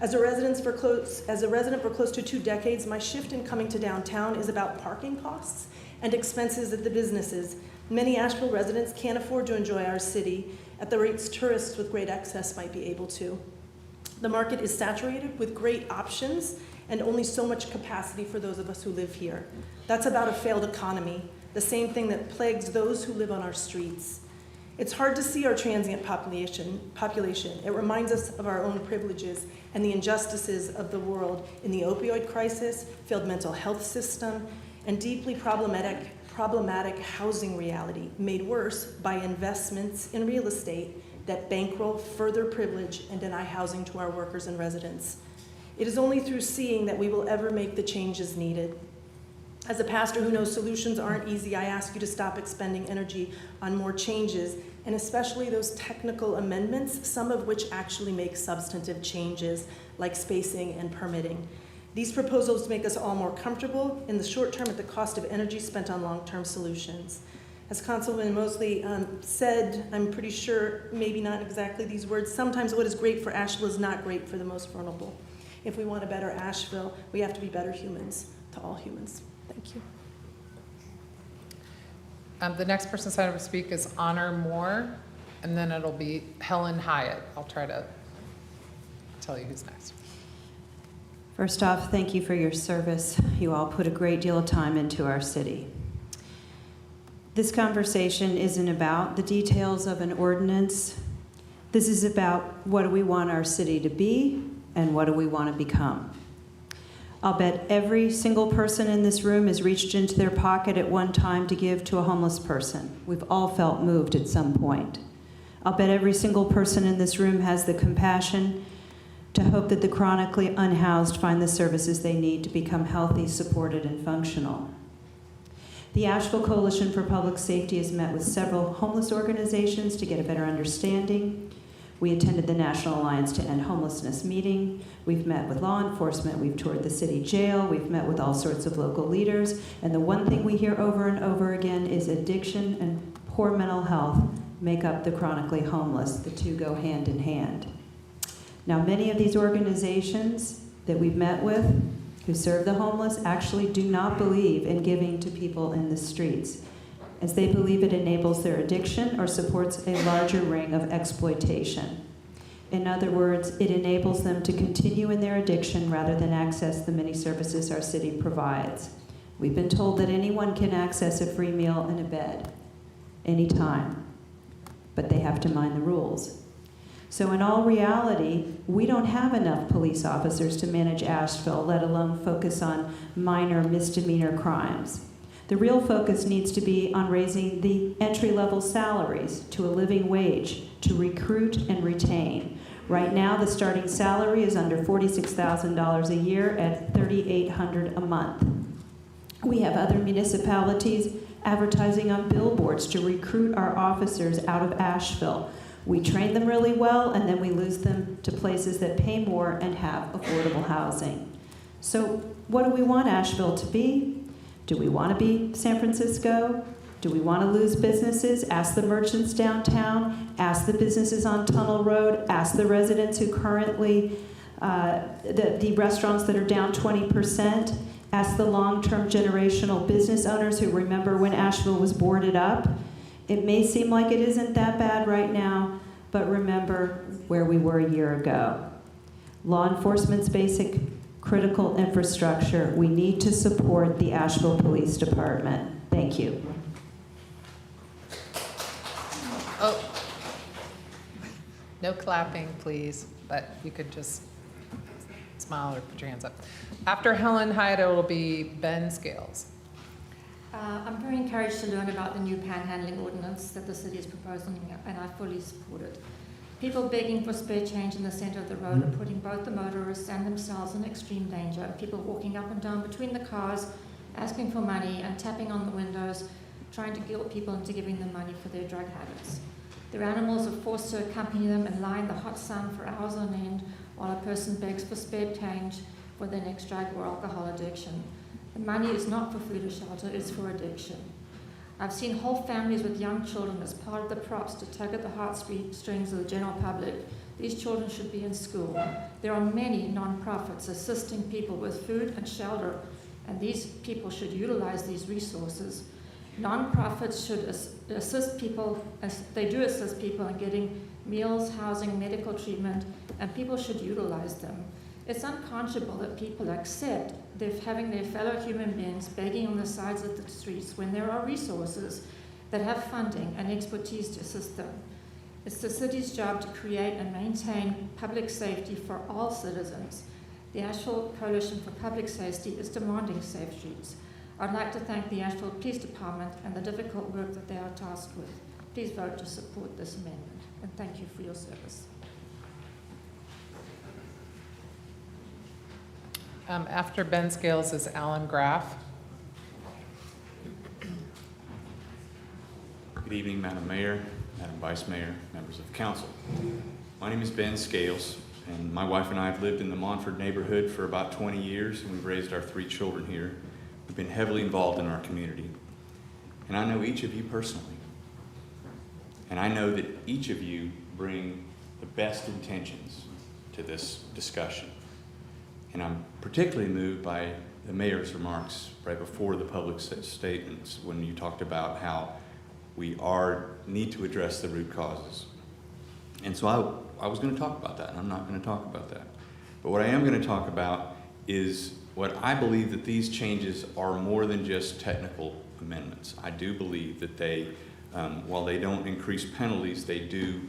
As a resident for close to 2 decades, my shift in coming to downtown is about parking costs and expenses at the businesses. Many Asheville residents can't afford to enjoy our city at the rates tourists with great excess might be able to. The market is saturated with great options and only so much capacity for those of us who live here. That's about a failed economy, the same thing that plagues those who live on our streets. It's hard to see our transient population. It reminds us of our own privileges and the injustices of the world in the opioid crisis, failed mental health system, and deeply problematic housing reality made worse by investments in real estate that bankroll further privilege and deny housing to our workers and residents. It is only through seeing that we will ever make the changes needed. As a pastor who knows solutions aren't easy, I ask you to stop expending energy on more changes, and especially those technical amendments, some of which actually make substantive changes, like spacing and permitting. These proposals make us all more comfortable in the short term at the cost of energy spent on long-term solutions. As Councilman Mosley said, I'm pretty sure, maybe not exactly these words, sometimes what is great for Asheville is not great for the most vulnerable. If we want a better Asheville, we have to be better humans to all humans. Thank you. The next person signed up to speak is Honor Moore, and then it'll be Helen Hyatt. I'll try to tell you who's next. First off, thank you for your service. You all put a great deal of time into our city. This conversation isn't about the details of an ordinance. This is about what do we want our city to be and what do we want to become. I'll bet every single person in this room has reached into their pocket at one time to give to a homeless person. We've all felt moved at some point. I'll bet every single person in this room has the compassion to hope that the chronically unhoused find the services they need to become healthy, supported, and functional. The Asheville Coalition for Public Safety has met with several homeless organizations to get a better understanding. We attended the National Alliance to End Homelessness meeting. We've met with law enforcement. We've toured the city jail. We've met with all sorts of local leaders. And the one thing we hear over and over again is addiction and poor mental health make up the chronically homeless. The two go hand in hand. Now, many of these organizations that we've met with who serve the homeless actually do not believe in giving to people in the streets, as they believe it enables their addiction or supports a larger ring of exploitation. In other words, it enables them to continue in their addiction rather than access the many services our city provides. We've been told that anyone can access a free meal and a bed anytime, but they have to mind the rules. So in all reality, we don't have enough police officers to manage Asheville, let alone focus on minor misdemeanor crimes. The real focus needs to be on raising the entry-level salaries to a living wage to recruit and retain. Right now, the starting salary is under $46,000 a year at $3,800 a month. We have other municipalities advertising on billboards to recruit our officers out of Asheville. We train them really well, and then we lose them to places that pay more and have affordable housing. So what do we want Asheville to be? Do we want to be San Francisco? Do we want to lose businesses? Ask the merchants downtown. Ask the businesses on Tunnel Road. Ask the residents who currently, the restaurants that are down 20%. Ask the long-term generational business owners who remember when Asheville was boarded up. It may seem like it isn't that bad right now, but remember where we were a year ago. Law enforcement's basic critical infrastructure. We need to support the Asheville Police Department. Thank you. Oh, no clapping, please, but you could just smile or put your hands up. After Helen Hyatt, it will be Ben Scales. I'm very encouraged to learn about the new panhandling ordinance that the city is proposing, and I fully support it. People begging for spare change in the center of the road are putting both the motorists and themselves in extreme danger. People walking up and down between the cars, asking for money and tapping on the windows, trying to guilt people into giving them money for their drug habits. Their animals are forced to accompany them and lie in the hot sun for hours on end while a person begs for spare change for their next drug or alcohol addiction. The money is not for food or shelter, it's for addiction. I've seen whole families with young children as part of the props to tug at the heartstrings of the general public. These children should be in school. There are many nonprofits assisting people with food and shelter, and these people should utilize these resources. Nonprofits should assist people, as they do assist people in getting meals, housing, medical treatment, and people should utilize them. It's unconscionable that people accept having their fellow human beings begging on the sides of the streets when there are resources that have funding and expertise to assist them. It's the city's job to create and maintain public safety for all citizens. The Asheville Coalition for Public Safety is demanding safe streets. I'd like to thank the Asheville Police Department and the difficult work that they are tasked with. Please vote to support this amendment, and thank you for your service. After Ben Scales is Alan Graff. Good evening, Madam Mayor, Madam Vice Mayor, members of council. My name is Ben Scales, and my wife and I have lived in the Montford neighborhood for about 20 years, and we've raised our 3 children here. We've been heavily involved in our community, and I know each of you personally. And I know that each of you bring the best intentions to this discussion. And I'm particularly moved by the mayor's remarks right before the public statements when you talked about how we need to address the root causes. And so I was going to talk about that, and I'm not going to talk about that. But what I am going to talk about is what I believe that these changes are more than just technical amendments. I do believe that they, while they don't increase penalties, they do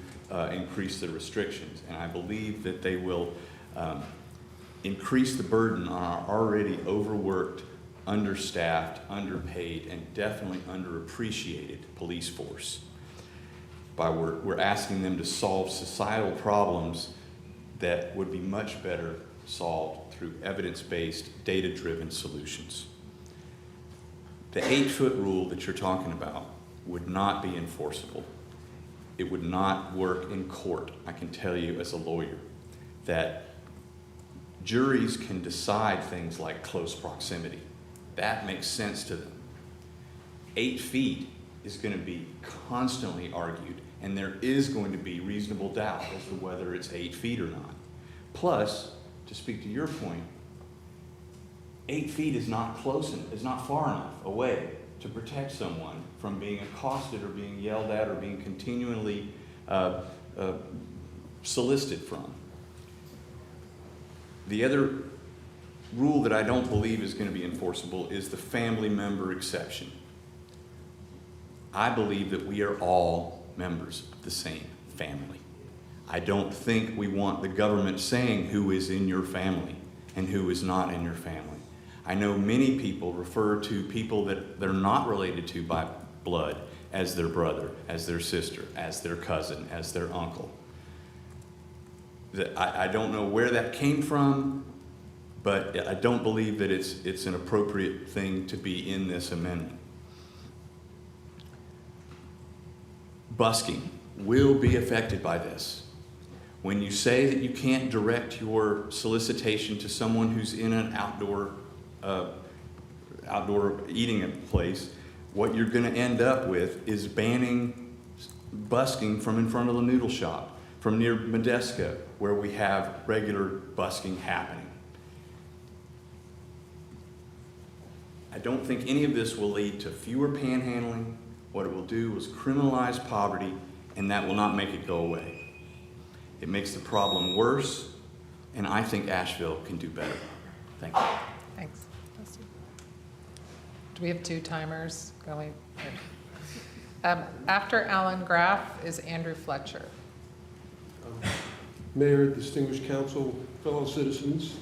increase the restrictions. And I believe that they will increase the burden on our already overworked, understaffed, underpaid, and definitely underappreciated police force. We're asking them to solve societal problems that would be much better solved through evidence-based, data-driven solutions. The 8-foot rule that you're talking about would not be enforceable. It would not work in court. I can tell you as a lawyer that juries can decide things like close proximity. That makes sense to them. 8 feet is going to be constantly argued, and there is going to be reasonable doubt as to whether it's 8 feet or not. Plus, to speak to your point, 8 feet is not close enough, is not far enough away to protect someone from being accosted or being yelled at or being continually solicited from. The other rule that I don't believe is going to be enforceable is the family member exception. I believe that we are all members of the same family. I don't think we want the government saying who is in your family and who is not in your family. I know many people refer to people that they're not related to by blood as their brother, as their sister, as their cousin, as their uncle. I don't know where that came from, but I don't believe that it's an appropriate thing to be in this amendment. Busking will be affected by this. When you say that you can't direct your solicitation to someone who's in an outdoor eating place, what you're going to end up with is banning busking from in front of the noodle shop, from near Modesto, where we have regular busking happening. I don't think any of this will lead to fewer panhandling. What it will do is criminalize poverty, and that will not make it go away. It makes the problem worse, and I think Asheville can do better. Thank you. Thanks. Do we have 2 timers going? After Alan Graff is Andrew Fletcher. Mayor, distinguished council, fellow citizens.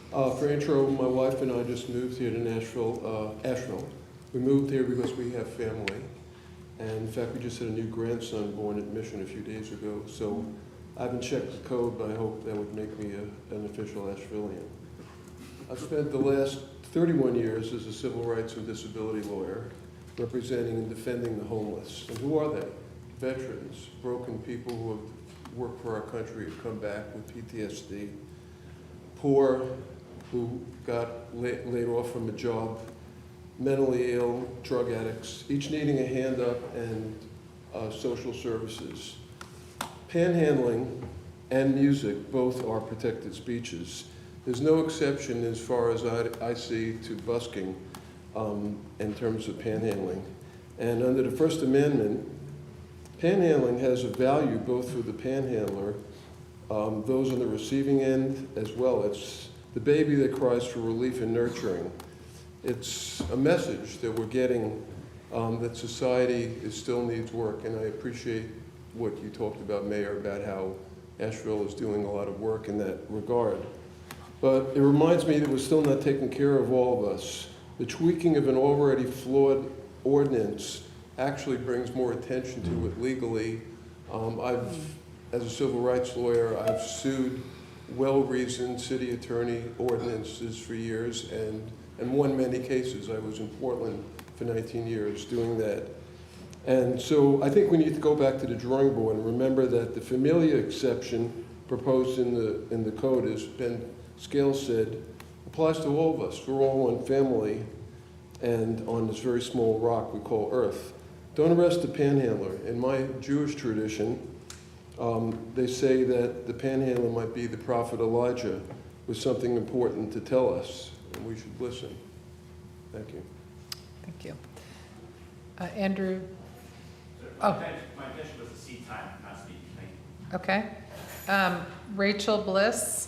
For intro, my wife and I just moved here to Asheville We moved here because we have family. And in fact, we just had a new grandson born at Mission a few days ago. So I haven't checked the code, but I hope that would make me an official Ashevillean. I've spent the last 31 years as a civil rights and disability lawyer, representing and defending the homeless. And who are they? Veterans, broken people who have worked for our country, have come back with PTSD, poor who got laid off from a job, mentally ill, drug addicts, each needing a hand up and social services. Panhandling and music both are protected speeches. There's no exception as far as I see to busking in terms of panhandling. And under the First Amendment, panhandling has a value both for the panhandler, those on the receiving end as well. It's the baby that cries for relief and nurturing. It's a message that we're getting that society still needs work, and I appreciate what you talked about, Mayor, about how Asheville is doing a lot of work in that regard. But it reminds me that we're still not taking care of all of us. The tweaking of an already flawed ordinance actually brings more attention to it legally. As a civil rights lawyer, I've sued well-reasoned city attorney ordinances for years and won many cases. I was in Portland for 19 years doing that. And so I think we need to go back to the drawing board and remember that the familia exception proposed in the code, as Ben Scales said, applies to all of us. We're all one family and on this very small rock we call Earth. Don't arrest the panhandler. In my Jewish tradition, they say that the panhandler might be the prophet Elijah with something important to tell us, and we should listen. Thank you. Thank you. Andrew? My intention was to cede time, not speak. Thank you. Okay. Rachel Bliss.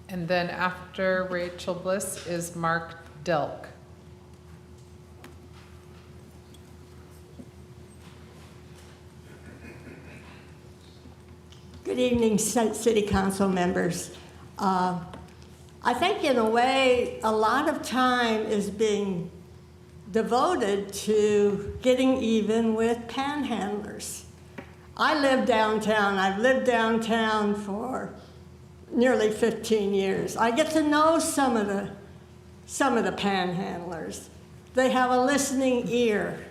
And then after Rachel Bliss is Mark Delk. Good evening, City Council members. I think in a way, a lot of time is being devoted to getting even with panhandlers. I live downtown. I've lived downtown for nearly 15 years. I get to know some of the panhandlers. They have a listening ear.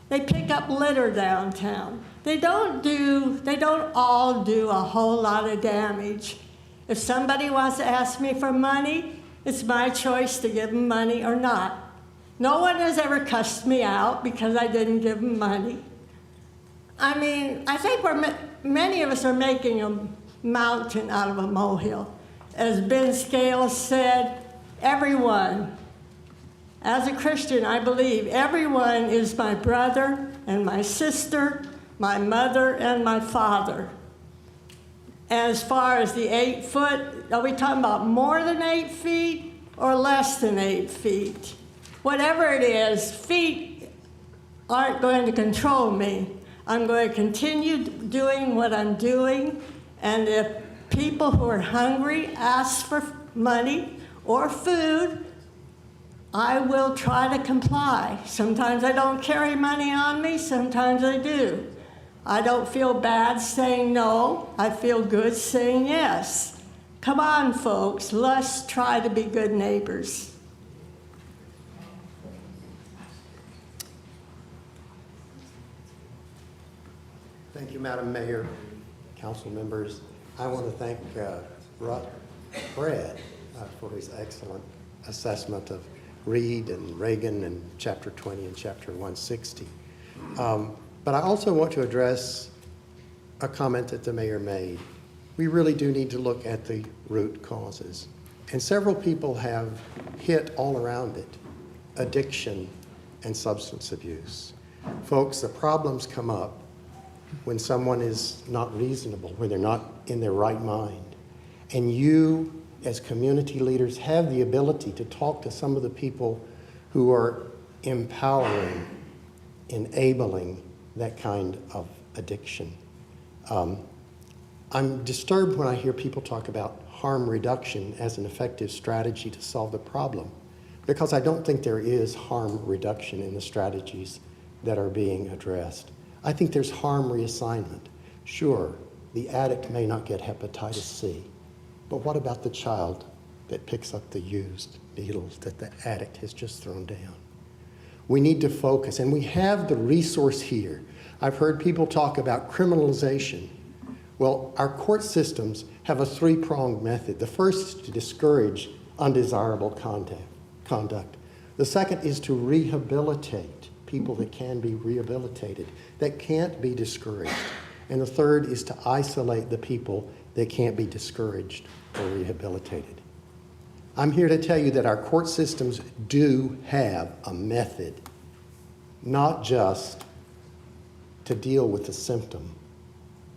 They pick up litter downtown. They don't all do a whole lot of damage. If somebody wants to ask me for money, it's my choice to give them money or not. No one has ever cussed me out because I didn't give them money. I mean, I think many of us are making a mountain out of a molehill. As Ben Scales said, everyone, as a Christian, I believe everyone is my brother and my sister, my mother and my father. As far as the 8 foot, are we talking about more than 8 feet or less than 8 feet? Whatever it is, feet aren't going to control me. I'm going to continue doing what I'm doing, and if people who are hungry ask for money or food, I will try to comply. Sometimes I don't carry money on me, sometimes I do. I don't feel bad saying no. I feel good saying yes. Come on, folks, let's try to be good neighbors. Thank you, Madam Mayor, council members. I want to thank Fred for his excellent assessment of Reed and Reagan and Chapter 20 and Chapter 160. But I also want to address a comment that the mayor made. We really do need to look at the root causes. And several people have hit all around it: addiction and substance abuse. Folks, the problems come up when someone is not reasonable, when they're not in their right mind. And you, as community leaders, have the ability to talk to some of the people who are empowering, enabling that kind of addiction. I'm disturbed when I hear people talk about harm reduction as an effective strategy to solve the problem. because I don't think there is harm reduction in the strategies that are being addressed. I think there's harm reassignment. Sure, the addict may not get hepatitis C, but what about the child that picks up the used needles that the addict has just thrown down? We need to focus, and we have the resource here. I've heard people talk about criminalization. Well, our court systems have a three-pronged method. The first is to discourage undesirable conduct. The second is to rehabilitate people that can be rehabilitated, that can't be discouraged. And the third is to isolate the people that can't be discouraged or rehabilitated. I'm here to tell you that our court systems do have a method, not just to deal with the symptom,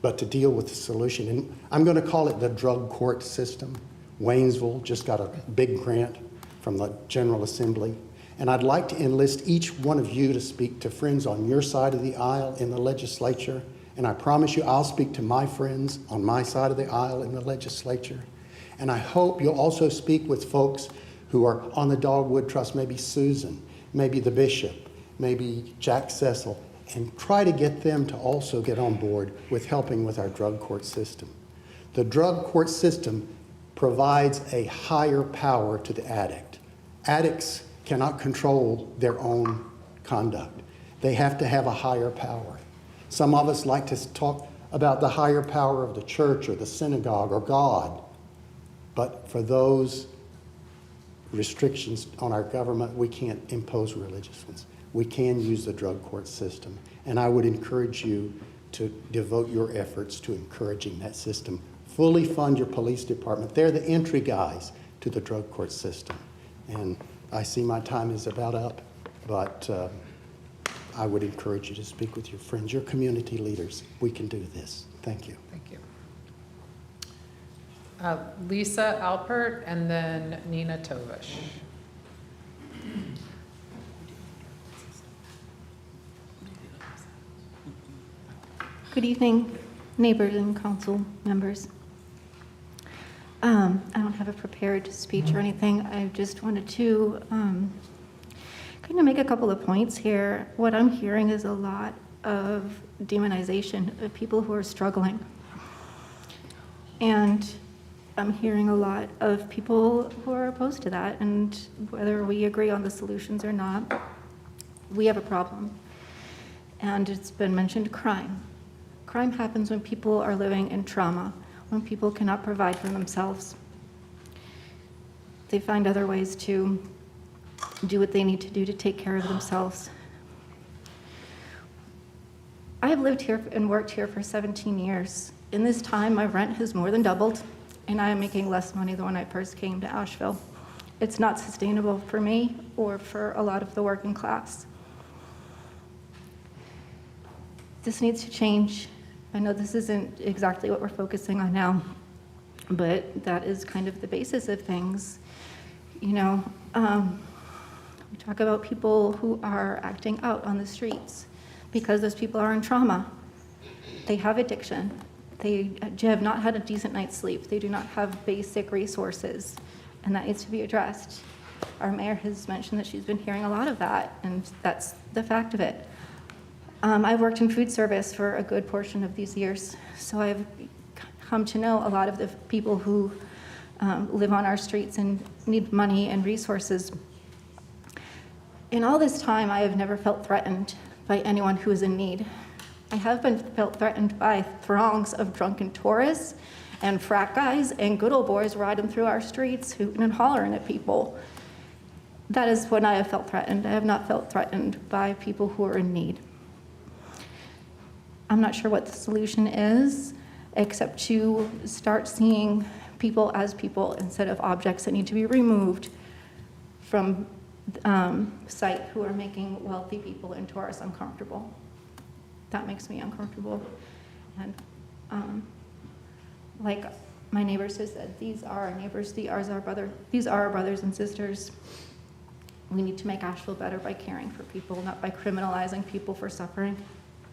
but to deal with the solution. And I'm going to call it the drug court system. Waynesville just got a big grant from the General Assembly. And I'd like to enlist each one of you to speak to friends on your side of the aisle in the legislature. And I promise you I'll speak to my friends on my side of the aisle in the legislature. And I hope you'll also speak with folks who are on the Dogwood Trust, maybe Susan, maybe the bishop, maybe Jack Cecil, and try to get them to also get on board with helping with our drug court system. The drug court system provides a higher power to the addict. Addicts cannot control their own conduct. They have to have a higher power. Some of us like to talk about the higher power of the church or the synagogue or God. But for those restrictions on our government, we can't impose religious ones. We can use the drug court system. And I would encourage you to devote your efforts to encouraging that system. Fully fund your police department. They're the entry guys to the drug court system. And I see my time is about up, but I would encourage you to speak with your friends, your community leaders. We can do this. Thank you. Thank you. Lisa Alpert and then Nina Tovish. Good evening, neighbors and council members. I don't have a prepared speech or anything. I just wanted to kind of make a couple of points here. What I'm hearing is a lot of demonization of people who are struggling. And I'm hearing a lot of people who are opposed to that. And whether we agree on the solutions or not, we have a problem. And it's been mentioned, crime. Crime happens when people are living in trauma, when people cannot provide for themselves. They find other ways to do what they need to do to take care of themselves. I have lived here and worked here for 17 years. In this time, my rent has more than doubled, and I am making less money than when I first came to Asheville. It's not sustainable for me or for a lot of the working class. This needs to change. I know this isn't exactly what we're focusing on now, but that is kind of the basis of things. You know, we talk about people who are acting out on the streets because those people are in trauma. They have addiction. They have not had a decent night's sleep. They do not have basic resources, and that needs to be addressed. Our mayor has mentioned that she's been hearing a lot of that, and that's the fact of it. I've worked in food service for a good portion of these years, so I've come to know a lot of the people who live on our streets and need money and resources. In all this time, I have never felt threatened by anyone who is in need. I have been felt threatened by throngs of drunken tourists and frat guys and good old boys riding through our streets, hooting and hollering at people. That is when I have felt threatened. I have not felt threatened by people who are in need. I'm not sure what the solution is, except to start seeing people as people instead of objects that need to be removed from sight who are making wealthy people and tourists uncomfortable. That makes me uncomfortable. And like my neighbors have said, these are our neighbors, these are our brothers and sisters. We need to make Asheville better by caring for people, not by criminalizing people for suffering.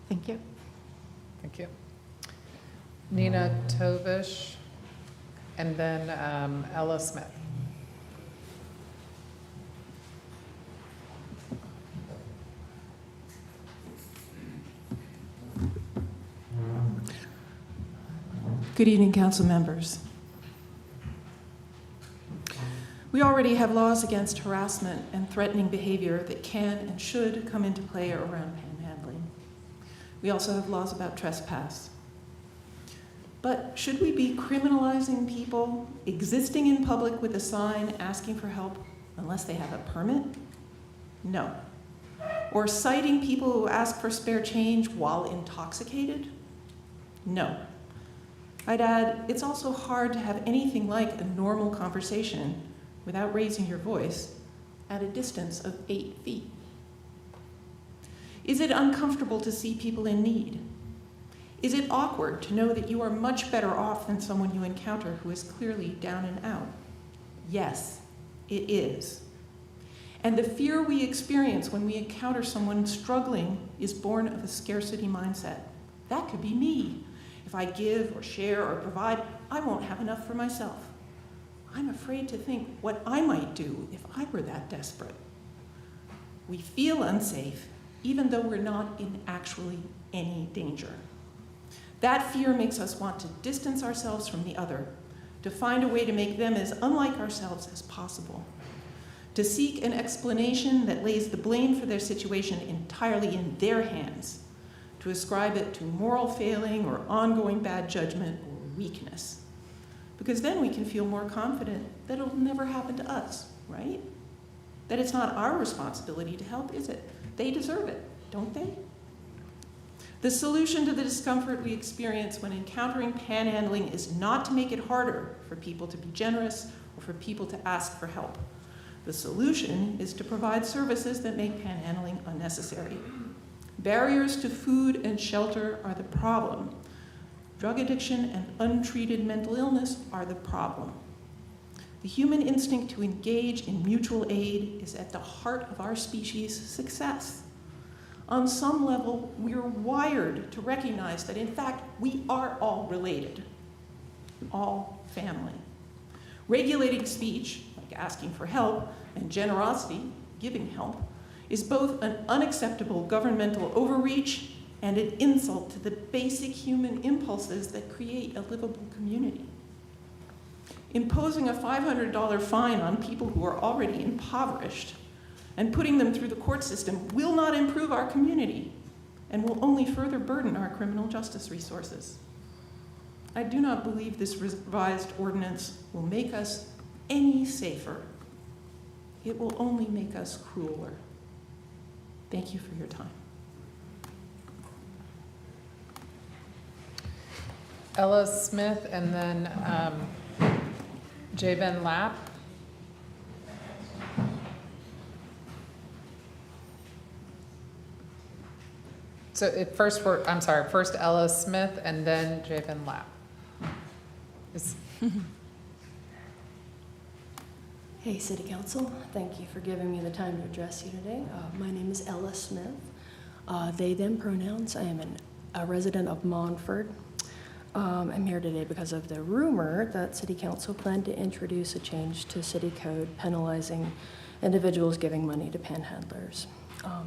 Thank you. Thank you. Nina Tovish, and then Ella Smith. Good evening, council members. We already have laws against harassment and threatening behavior that can and should come into play around panhandling. We also have laws about trespass. But should we be criminalizing people existing in public with a sign asking for help unless they have a permit? No. Or citing people who ask for spare change while intoxicated? No. I'd add, it's also hard to have anything like a normal conversation without raising your voice at a distance of 8 feet. Is it uncomfortable to see people in need? Is it awkward to know that you are much better off than someone you encounter who is clearly down and out? Yes, it is. And the fear we experience when we encounter someone struggling is born of a scarcity mindset. That could be me. If I give or share or provide, I won't have enough for myself. I'm afraid to think what I might do if I were that desperate. We feel unsafe, even though we're not in actually any danger. That fear makes us want to distance ourselves from the other, to find a way to make them as unlike ourselves as possible, to seek an explanation that lays the blame for their situation entirely in their hands, to ascribe it to moral failing or ongoing bad judgment or weakness. Because then we can feel more confident that it'll never happen to us, right? That it's not our responsibility to help, is it? They deserve it, don't they? The solution to the discomfort we experience when encountering panhandling is not to make it harder for people to be generous or for people to ask for help. The solution is to provide services that make panhandling unnecessary. Barriers to food and shelter are the problem. Drug addiction and untreated mental illness are the problem. The human instinct to engage in mutual aid is at the heart of our species' success. On some level, we're wired to recognize that, in fact, we are all related, all family. Regulating speech, like asking for help, and generosity, giving help, is both an unacceptable governmental overreach and an insult to the basic human impulses that create a livable community. Imposing a $500 fine on people who are already impoverished and putting them through the court system will not improve our community and will only further burden our criminal justice resources. I do not believe this revised ordinance will make us any safer. It will only make us crueler. Thank you for your time. Ella Smith and then Jabin Lapp. So first Ella Smith and then Jabin Lapp. Hey, City Council. Thank you for giving me the time to address you today. My name is Ella Smith. They, them pronouns. I am a resident of Montford. I'm here today because of the rumor that City Council planned to introduce a change to City Code penalizing individuals giving money to panhandlers. I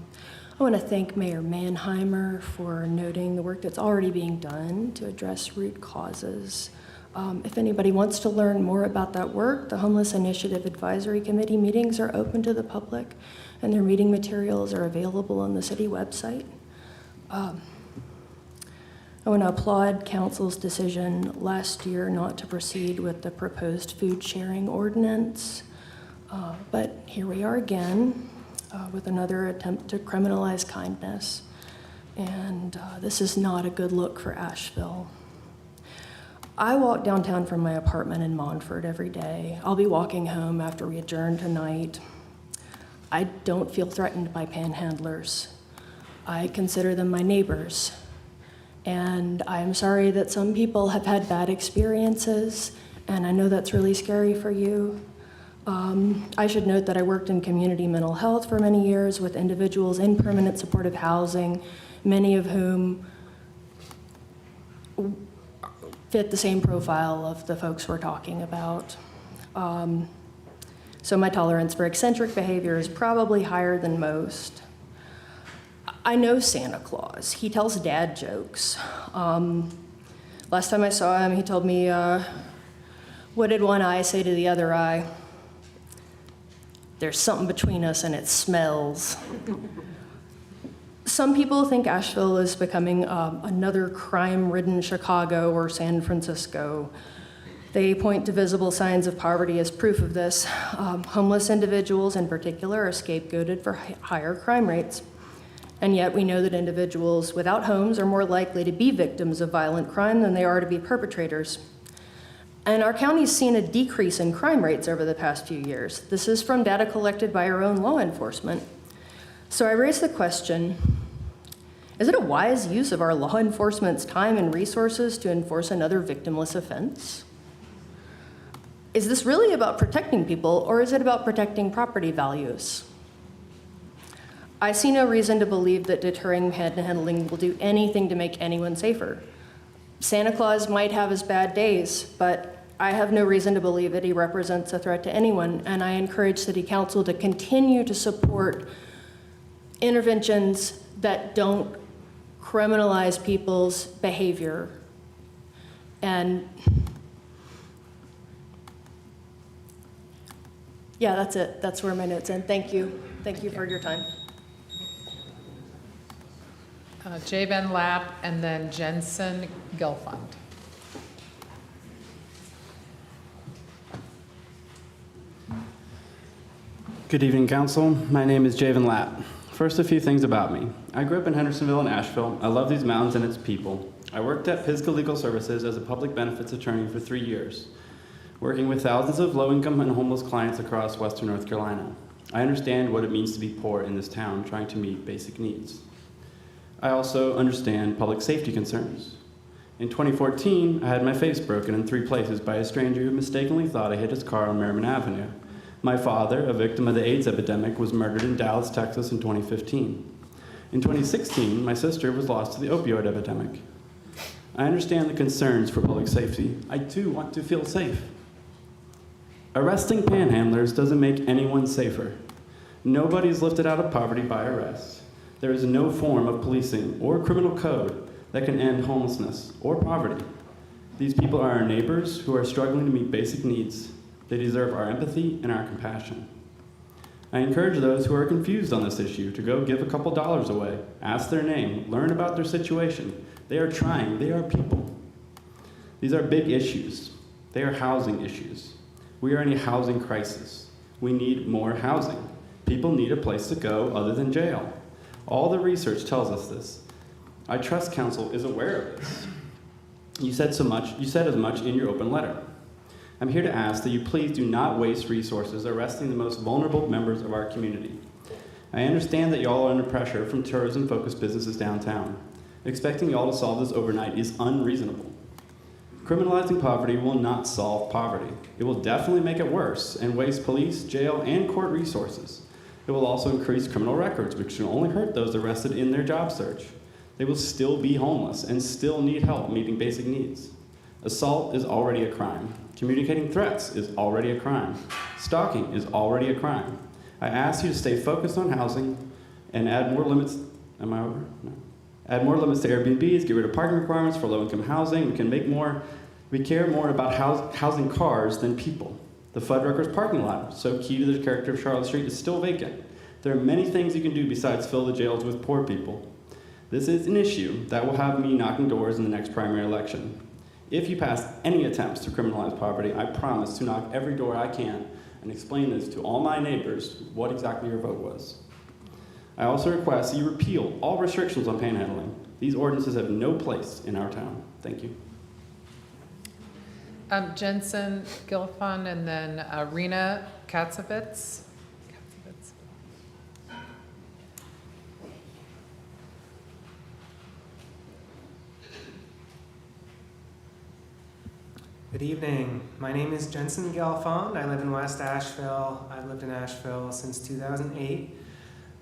want to thank Mayor Mannheimer for noting the work that's already being done to address root causes. If anybody wants to learn more about that work, the Homeless Initiative Advisory Committee meetings are open to the public, and their meeting materials are available on the city website. I want to applaud Council's decision last year not to proceed with the proposed food sharing ordinance, but here we are again with another attempt to criminalize kindness, and this is not a good look for Asheville. I walk downtown from my apartment in Montford every day. I'll be walking home after we adjourn tonight. I don't feel threatened by panhandlers. I consider them my neighbors. And I'm sorry that some people have had bad experiences, and I know that's really scary for you. I should note that I worked in community mental health for many years with individuals in permanent supportive housing, many of whom fit the same profile of the folks we're talking about. So my tolerance for eccentric behavior is probably higher than most. I know Santa Claus. He tells dad jokes. Last time I saw him, he told me, what did one eye say to the other eye? There's something between us and it smells. Some people think Asheville is becoming another crime-ridden Chicago or San Francisco. They point to visible signs of poverty as proof of this. Homeless individuals in particular are scapegoated for higher crime rates. And yet we know that individuals without homes are more likely to be victims of violent crime than they are to be perpetrators. And our county's seen a decrease in crime rates over the past few years. This is from data collected by our own law enforcement. So I raise the question, is it a wise use of our law enforcement's time and resources to enforce another victimless offense? Is this really about protecting people, or is it about protecting property values? I see no reason to believe that deterring panhandling will do anything to make anyone safer. Santa Claus might have his bad days, but I have no reason to believe that he represents a threat to anyone, and I encourage City Council to continue to support interventions that don't criminalize people's behavior. And yeah, that's it. That's where my notes end. Thank you. Thank you for your time. Javen Lapp, and then Jensen Gelfand. Good evening, Council. My name is Javen Lapp. First, a few things about me. I grew up in Hendersonville and Asheville. I love these mountains and its people. I worked at Pisgah Legal Services as a public benefits attorney for 3 years, working with thousands of low-income and homeless clients across Western North Carolina. I understand what it means to be poor in this town, trying to meet basic needs. I also understand public safety concerns. In 2014, I had my face broken in 3 places by a stranger who mistakenly thought I hit his car on Merriman Avenue. My father, a victim of the AIDS epidemic, was murdered in Dallas, Texas in 2015. In 2016, my sister was lost to the opioid epidemic. I understand the concerns for public safety. I too want to feel safe. Arresting panhandlers doesn't make anyone safer. Nobody is lifted out of poverty by arrest. There is no form of policing or criminal code that can end homelessness or poverty. These people are our neighbors who are struggling to meet basic needs. They deserve our empathy and our compassion. I encourage those who are confused on this issue to go give a couple dollars away, ask their name, learn about their situation. They are trying, they are people. These are big issues. They are housing issues. We are in a housing crisis. We need more housing. People need a place to go other than jail. All the research tells us this. I trust Council is aware of this. You said as much in your open letter. I'm here to ask that you please do not waste resources arresting the most vulnerable members of our community. I understand that y'all are under pressure from tourism-focused businesses downtown. Expecting y'all to solve this overnight is unreasonable. Criminalizing poverty will not solve poverty. It will definitely make it worse and waste police, jail, and court resources. It will also increase criminal records, which will only hurt those arrested in their job search. They will still be homeless and still need help meeting basic needs. Assault is already a crime. Communicating threats is already a crime. Stalking is already a crime. I ask you to stay focused on housing and add more limits. Am I over? No. Add more limits to Airbnbs, get rid of parking requirements for low-income housing. We care more about housing cars than people. The Fuddruckers parking lot, so key to the character of Charlotte Street, is still vacant. There are many things you can do besides fill the jails with poor people. This is an issue that will have me knocking doors in the next primary election. If you pass any attempts to criminalize poverty, I promise to knock every door I can and explain this to all my neighbors what exactly your vote was. I also request that you repeal all restrictions on panhandling. These ordinances have no place in our town. Thank you. Jensen Gelfand, and then Rena Katsovitz. Good evening. My name is Jensen Gelfand. I live in West Asheville. I've lived in Asheville since 2008.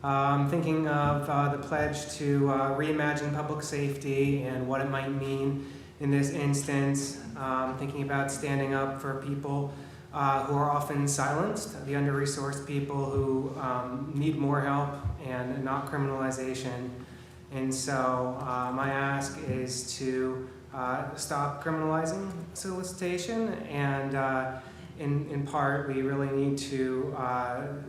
I'm thinking of the pledge to reimagine public safety and what it might mean in this instance. Thinking about standing up for people who are often silenced, the under-resourced people who need more help and not criminalization. And so my ask is to stop criminalizing solicitation, and in part, we really need to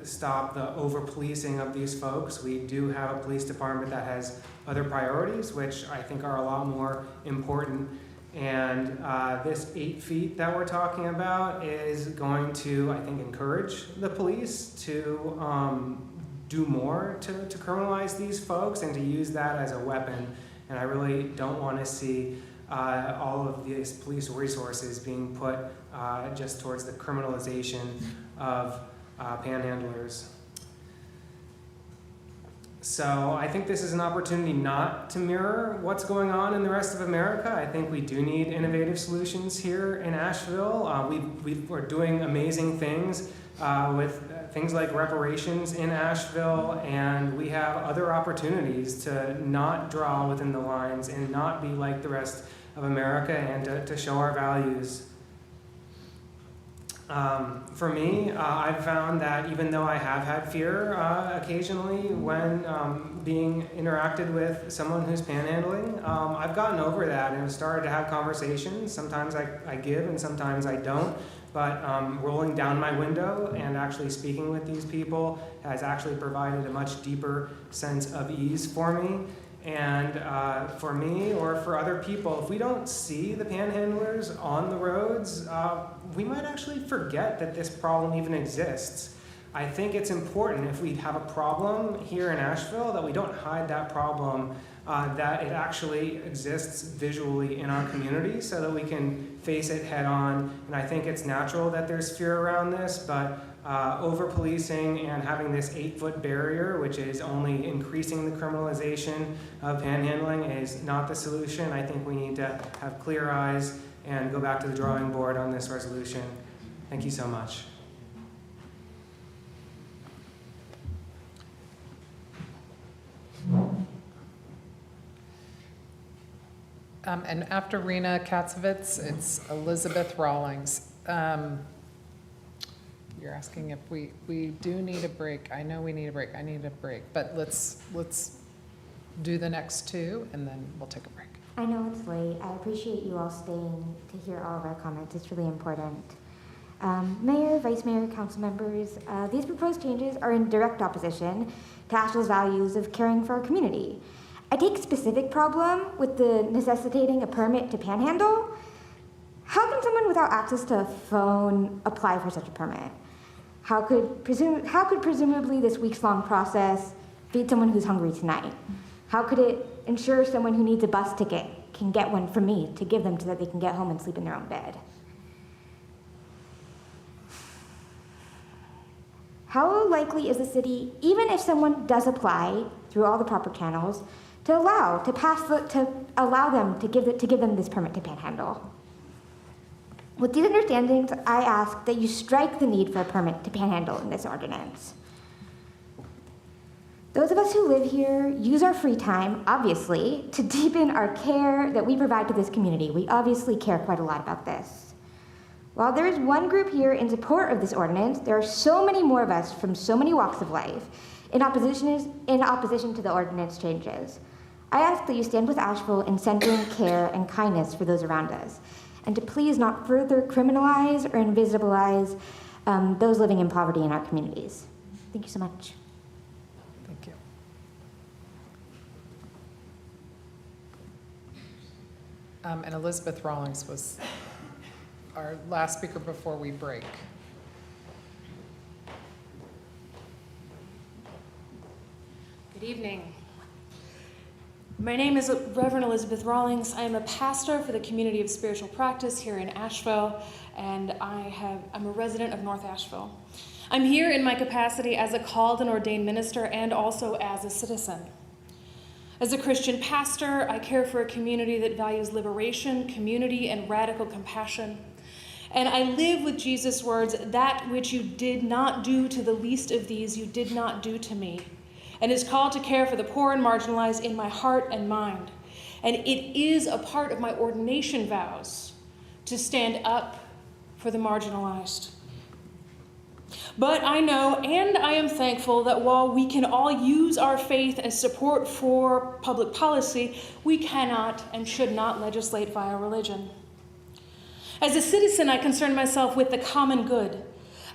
stop the over-policing of these folks. We do have a police department that has other priorities, which I think are a lot more important. And this 8 feet that we're talking about is going to, I think, encourage the police to do more to criminalize these folks and to use that as a weapon. And I really don't want to see all of these police resources being put just towards the criminalization of panhandlers. So I think this is an opportunity not to mirror what's going on in the rest of America. I think we do need innovative solutions here in Asheville. We're doing amazing things with things like reparations in Asheville, and we have other opportunities to not draw within the lines and not be like the rest of America, and to show our values. For me, I've found that even though I have had fear occasionally when being interacted with someone who's panhandling, I've gotten over that and started to have conversations. Sometimes I give and sometimes I don't, but rolling down my window and actually speaking with these people has actually provided a much deeper sense of ease for me. And for me or for other people, if we don't see the panhandlers on the roads, we might actually forget that this problem even exists. I think it's important, if we have a problem here in Asheville, that we don't hide that problem, that it actually exists visually in our community so that we can face it head on. And I think it's natural that there's fear around this, but over-policing and having this 8-foot barrier, which is only increasing the criminalization of panhandling, is not the solution. I think we need to have clear eyes and go back to the drawing board on this resolution. Thank you so much. And after Rena Katzovitz, it's Elizabeth Rawlings. You're asking if we do need a break. I know we need a break. I need a break. But let's do the next two, and then we'll take a break. I know it's late. I appreciate you all staying to hear all of our comments. It's really important. Mayor, Vice Mayor, Council members, these proposed changes are in direct opposition to Asheville's values of caring for our community. I take specific problem with the necessitating a permit to panhandle. How can someone without access to a phone apply for such a permit? How could presumably this weeks-long process feed someone who's hungry tonight? How could it ensure someone who needs a bus ticket can get one from me to give them so that they can get home and sleep in their own bed? How likely is the city, even if someone does apply through all the proper channels, to allow them to give them this permit to panhandle? With these understandings, I ask that you strike the need for a permit to panhandle in this ordinance. Those of us who live here use our free time, obviously, to deepen our care that we provide to this community. We obviously care quite a lot about this. While there is one group here in support of this ordinance, there are so many more of us from so many walks of life in opposition to the ordinance changes. I ask that you stand with Asheville in centering care and kindness for those around us, and to please not further criminalize or invisibilize those living in poverty in our communities. Thank you so much. Thank you. And Elizabeth Rawlings was our last speaker before we break. Good evening. My name is Reverend Elizabeth Rawlings. I am a pastor for the Community of Spiritual Practice here in Asheville, and I'm a resident of North Asheville. I'm here in my capacity as a called and ordained minister and also as a citizen. As a Christian pastor, I care for a community that values liberation, community, and radical compassion. And I live with Jesus' words, "That which you did not do to the least of these, you did not do to me," and is called to care for the poor and marginalized in my heart and mind. And it is a part of my ordination vows to stand up for the marginalized. But I know and I am thankful that while we can all use our faith as support for public policy, we cannot and should not legislate via religion. As a citizen, I concern myself with the common good.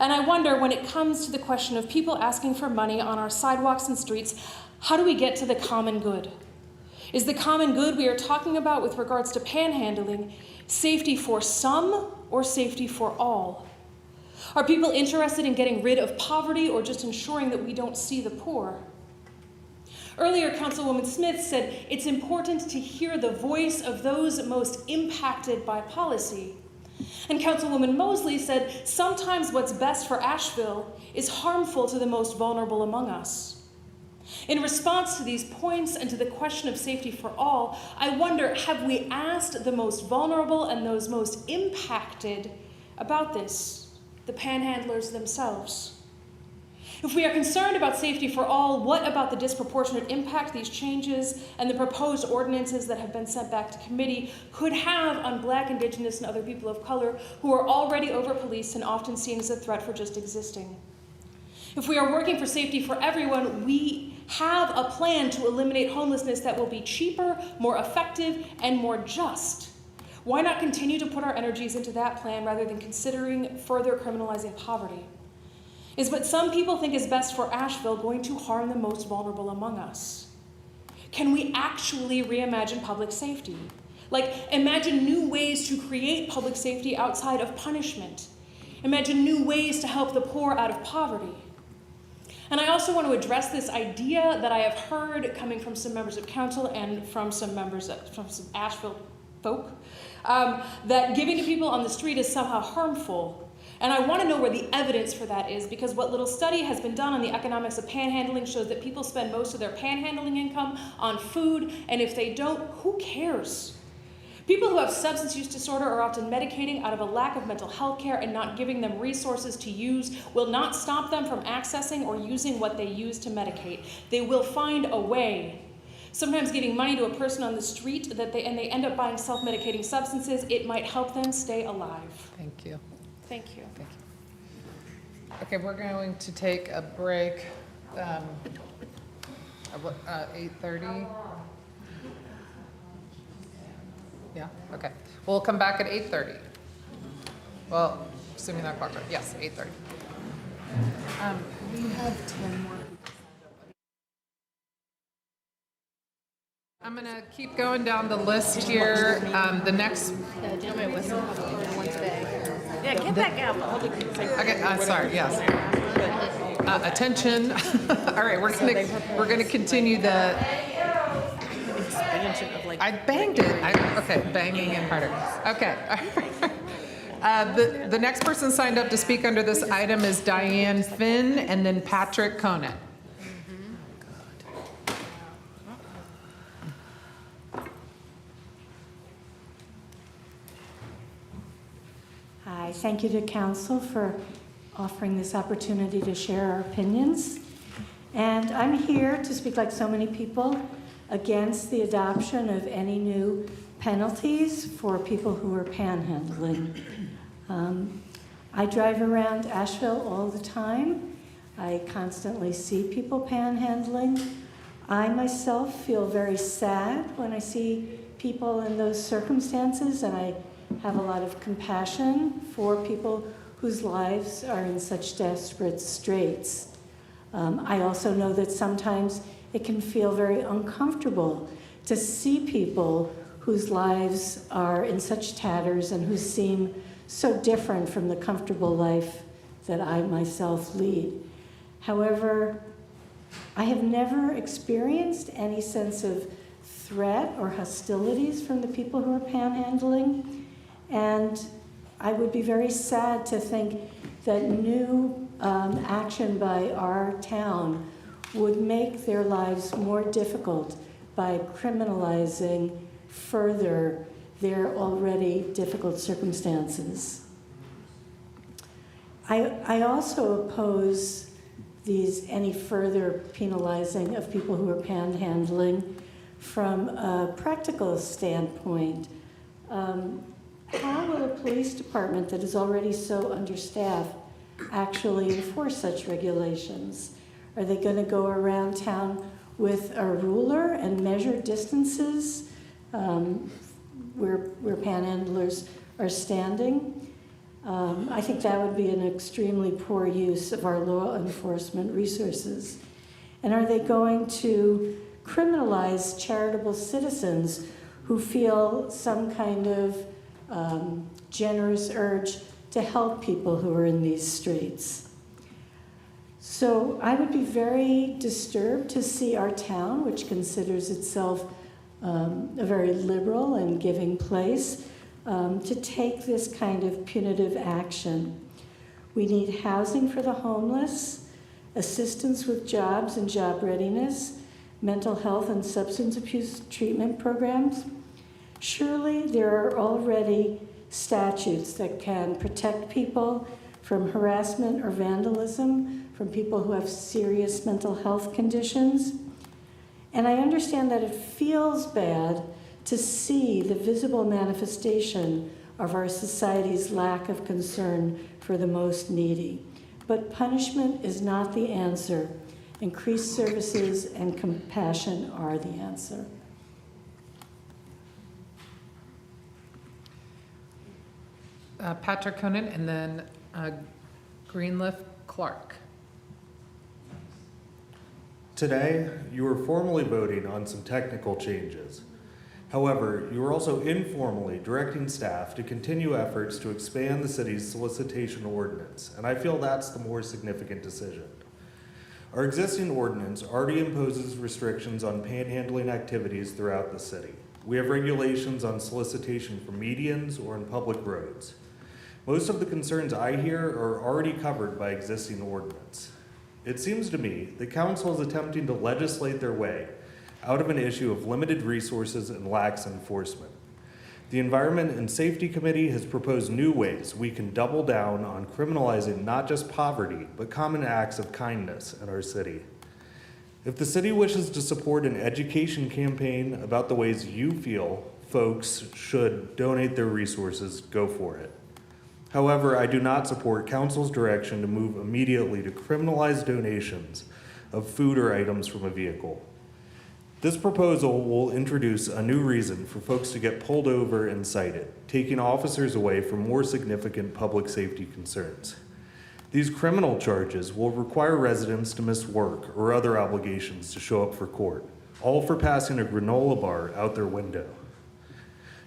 And I wonder, when it comes to the question of people asking for money on our sidewalks and streets, how do we get to the common good? Is the common good we are talking about with regards to panhandling safety for some or safety for all? Are people interested in getting rid of poverty or just ensuring that we don't see the poor? Earlier, Councilwoman Smith said it's important to hear the voice of those most impacted by policy. And Councilwoman Mosley said sometimes what's best for Asheville is harmful to the most vulnerable among us. In response to these points and to the question of safety for all, I wonder, have we asked the most vulnerable and those most impacted about this, the panhandlers themselves? If we are concerned about safety for all, what about the disproportionate impact these changes and the proposed ordinances that have been sent back to committee could have on Black, Indigenous, and other people of color who are already over-policed and often seen as a threat for just existing? If we are working for safety for everyone, we have a plan to eliminate homelessness that will be cheaper, more effective, and more just. Why not continue to put our energies into that plan rather than considering further criminalizing poverty? Is what some people think is best for Asheville going to harm the most vulnerable among us? Can we actually reimagine public safety? Like, imagine new ways to create public safety outside of punishment. Imagine new ways to help the poor out of poverty. And I also want to address this idea that I have heard coming from some members of council and from some Asheville folk, that giving to people on the street is somehow harmful. And I want to know where the evidence for that is, because what little study has been done on the economics of panhandling shows that people spend most of their panhandling income on food, and if they don't, who cares? People who have substance use disorder are often medicating out of a lack of mental health care, and not giving them resources to use will not stop them from accessing or using what they use to medicate. They will find a way. Sometimes giving money to a person on the street and they end up buying self-medicating substances, it might help them stay alive. Thank you. Thank you. Thank you. Okay, we're going to take a break. 8:30. Yeah, okay. We'll come back at 8:30. Well, assuming that clock, right? Yes, 8:30. We have 10 more. I'm gonna keep going down the list here. The next. Yeah, get that gavel. Okay, sorry, yes. Attention. All right, we're gonna continue the Expansion of I banged it. Okay, banging and harder. Okay. The next person signed up to speak under this item is Diane Finn and then Patrick Conant. Hi, thank you to Council for offering this opportunity to share our opinions. And I'm here to speak, like so many people, against the adoption of any new penalties for people who are panhandling. I drive around Asheville all the time. I constantly see people panhandling. I myself feel very sad when I see people in those circumstances, and I have a lot of compassion for people whose lives are in such desperate straits. I also know that sometimes it can feel very uncomfortable to see people whose lives are in such tatters and who seem so different from the comfortable life that I myself lead. However, I have never experienced any sense of threat or hostilities from the people who are panhandling, and I would be very sad to think that new action by our town would make their lives more difficult by criminalizing further their already difficult circumstances. I also oppose any further penalizing of people who are panhandling from a practical standpoint. How will a police department that is already so understaffed actually enforce such regulations? Are they going to go around town with a ruler and measure distances where panhandlers are standing? I think that would be an extremely poor use of our law enforcement resources. And are they going to criminalize charitable citizens who feel some kind of generous urge to help people who are in these streets? So I would be very disturbed to see our town, which considers itself a very liberal and giving place, to take this kind of punitive action. We need housing for the homeless, assistance with jobs and job readiness, mental health and substance abuse treatment programs. Surely there are already statutes that can protect people from harassment or vandalism, from people who have serious mental health conditions. And I understand that it feels bad to see the visible manifestation of our society's lack of concern for the most needy. But punishment is not the answer. Increased services and compassion are the answer. Patrick Conan, and then Greenleaf Clark. Today, you are formally voting on some technical changes. However, you are also informally directing staff to continue efforts to expand the city's solicitation ordinance, and I feel that's the more significant decision. Our existing ordinance already imposes restrictions on panhandling activities throughout the city. We have regulations on solicitation for medians or in public roads. Most of the concerns I hear are already covered by existing ordinance. It seems to me the council is attempting to legislate their way out of an issue of limited resources and lax enforcement. The Environment and Safety Committee has proposed new ways we can double down on criminalizing not just poverty, but common acts of kindness in our city. If the city wishes to support an education campaign about the ways you feel folks should donate their resources, go for it. However, I do not support council's direction to move immediately to criminalize donations of food or items from a vehicle. This proposal will introduce a new reason for folks to get pulled over and cited, taking officers away from more significant public safety concerns. These criminal charges will require residents to miss work or other obligations to show up for court, all for passing a granola bar out their window.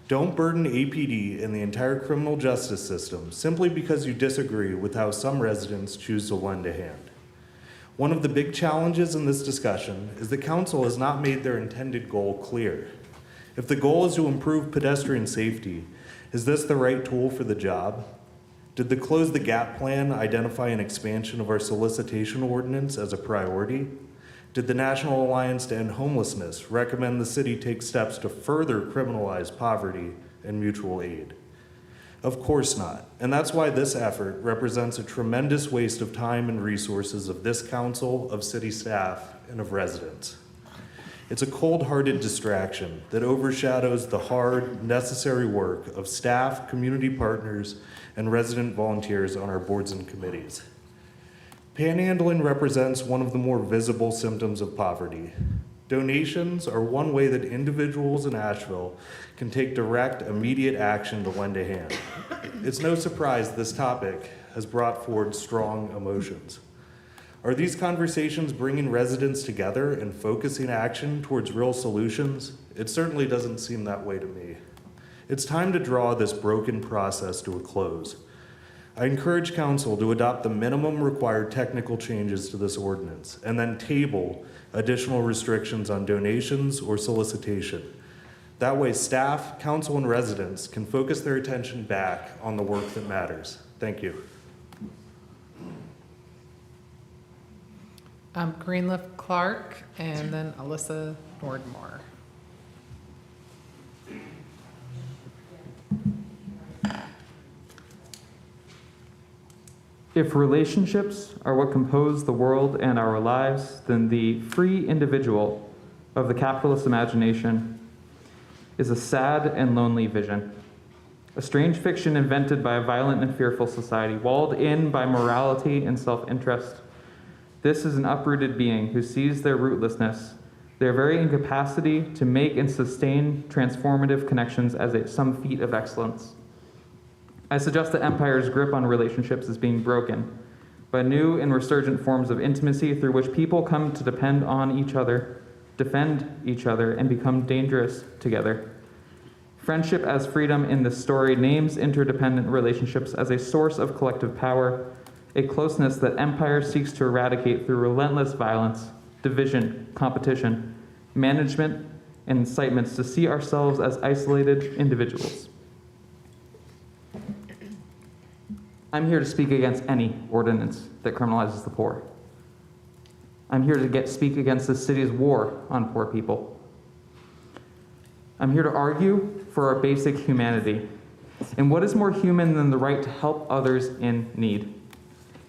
Don't burden APD and the entire criminal justice system simply because you disagree with how some residents choose to lend a hand. One of the big challenges in this discussion is the council has not made their intended goal clear. If the goal is to improve pedestrian safety, is this the right tool for the job? Did the Close the Gap plan identify an expansion of our solicitation ordinance as a priority? Did the National Alliance to End Homelessness recommend the city take steps to further criminalize poverty and mutual aid? Of course not, and that's why this effort represents a tremendous waste of time and resources of this council, of city staff, and of residents. It's a cold-hearted distraction that overshadows the hard, necessary work of staff, community partners, and resident volunteers on our boards and committees. Panhandling represents one of the more visible symptoms of poverty. Donations are one way that individuals in Asheville can take direct, immediate action to lend a hand. It's no surprise this topic has brought forward strong emotions. Are these conversations bringing residents together and focusing action towards real solutions? It certainly doesn't seem that way to me. It's time to draw this broken process to a close. I encourage council to adopt the minimum required technical changes to this ordinance and then table additional restrictions on donations or solicitation. That way staff, council, and residents can focus their attention back on the work that matters. Thank you. Greenleaf Clark, and then Alyssa Nordmore. If relationships are what compose the world and our lives, then the free individual of the capitalist imagination is a sad and lonely vision. a strange fiction invented by a violent and fearful society, walled in by morality and self-interest. This is an uprooted being who sees their rootlessness, their very incapacity to make and sustain transformative connections as some feat of excellence. I suggest that empire's grip on relationships is being broken by new and resurgent forms of intimacy through which people come to depend on each other, defend each other, and become dangerous together. Friendship as freedom in this story names interdependent relationships as a source of collective power, a closeness that empire seeks to eradicate through relentless violence, division, competition, management, and incitements to see ourselves as isolated individuals. I'm here to speak against any ordinance that criminalizes the poor. I'm here to speak against the city's war on poor people. I'm here to argue for our basic humanity. And what is more human than the right to help others in need?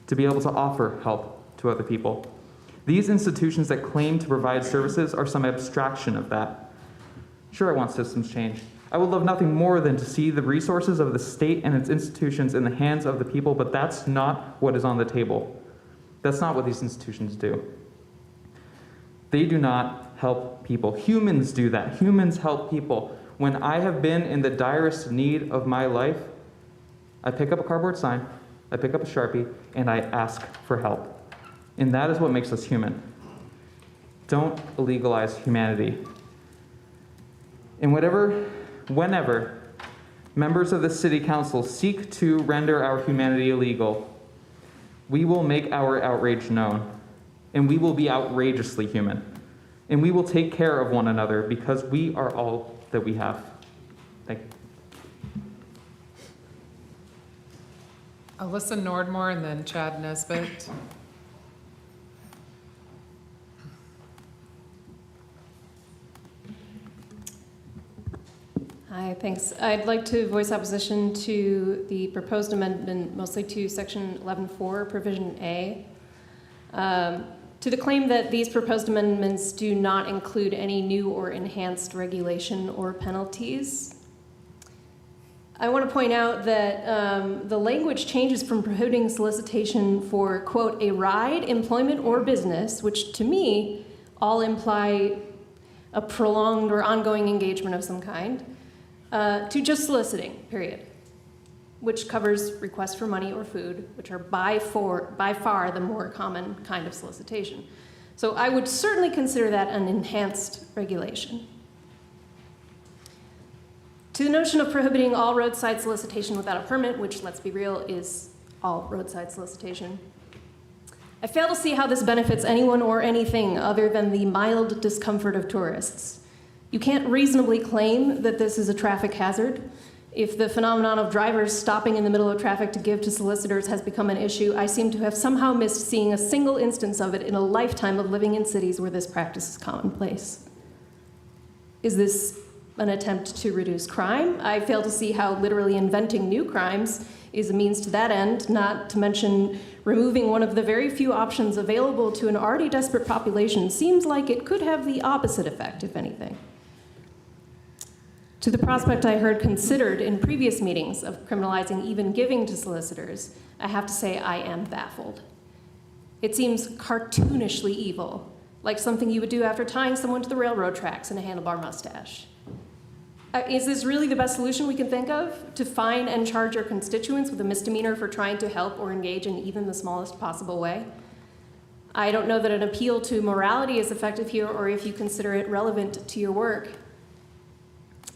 To be able to offer help to other people. These institutions that claim to provide services are some abstraction of that. Sure, I want systems change. I would love nothing more than to see the resources of the state and its institutions in the hands of the people, but that's not what is on the table. That's not what these institutions do. They do not help people. Humans do that. Humans help people. When I have been in the direst need of my life, I pick up a cardboard sign, I pick up a Sharpie, and I ask for help. And that is what makes us human. Don't illegalize humanity. And whenever members of the city council seek to render our humanity illegal, we will make our outrage known, and we will be outrageously human, and we will take care of one another because we are all that we have. Thank you. Alyssa Nordmore and then Chad Nesbitt. Hi, thanks. I'd like to voice opposition to the proposed amendment, mostly to Section 11.4, Provision A, to the claim that these proposed amendments do not include any new or enhanced regulation or penalties. I want to point out that the language changes from prohibiting solicitation for, quote, a ride, employment, or business, which to me all imply a prolonged or ongoing engagement of some kind, to just soliciting, period, which covers requests for money or food, which are by far the more common kind of solicitation. So I would certainly consider that an enhanced regulation. To the notion of prohibiting all roadside solicitation without a permit, which, let's be real, is all roadside solicitation, I fail to see how this benefits anyone or anything other than the mild discomfort of tourists. You can't reasonably claim that this is a traffic hazard. If the phenomenon of drivers stopping in the middle of traffic to give to solicitors has become an issue, I seem to have somehow missed seeing a single instance of it in a lifetime of living in cities where this practice is commonplace. Is this an attempt to reduce crime? I fail to see how literally inventing new crimes is a means to that end, not to mention removing one of the very few options available to an already desperate population seems like it could have the opposite effect, if anything. To the prospect I heard considered in previous meetings of criminalizing even giving to solicitors, I have to say I am baffled. It seems cartoonishly evil, like something you would do after tying someone to the railroad tracks in a handlebar mustache. Is this really the best solution we can think of? To fine and charge your constituents with a misdemeanor for trying to help or engage in even the smallest possible way? I don't know that an appeal to morality is effective here or if you consider it relevant to your work.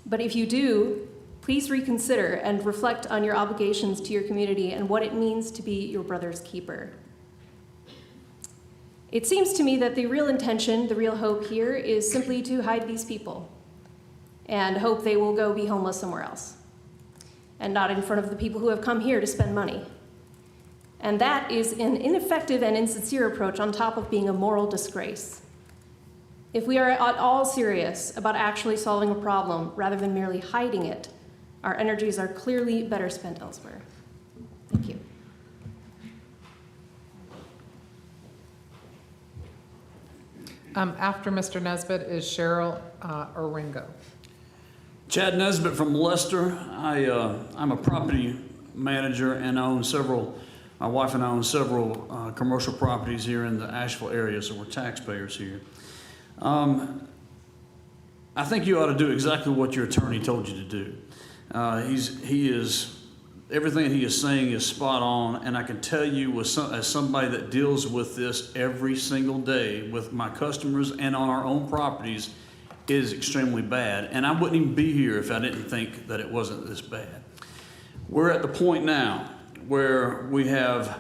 But if you do, please reconsider and reflect on your obligations to your community and what it means to be your brother's keeper. It seems to me that the real intention, the real hope here is simply to hide these people and hope they will go be homeless somewhere else and not in front of the people who have come here to spend money. And that is an ineffective and insincere approach on top of being a moral disgrace. If we are at all serious about actually solving a problem rather than merely hiding it, our energies are clearly better spent elsewhere. Thank you. After Mr. Nesbitt is Cheryl Oringo. Chad Nesbitt from Leicester. I'm a property manager and I own several, my wife and I own several commercial properties here in the Asheville area, so we're taxpayers here. I think you ought to do exactly what your attorney told you to do. Everything he is saying is spot on, and I can tell you as somebody that deals with this every single day with my customers and on our own properties, it is extremely bad. And I wouldn't even be here if I didn't think that it wasn't this bad. We're at the point now where we have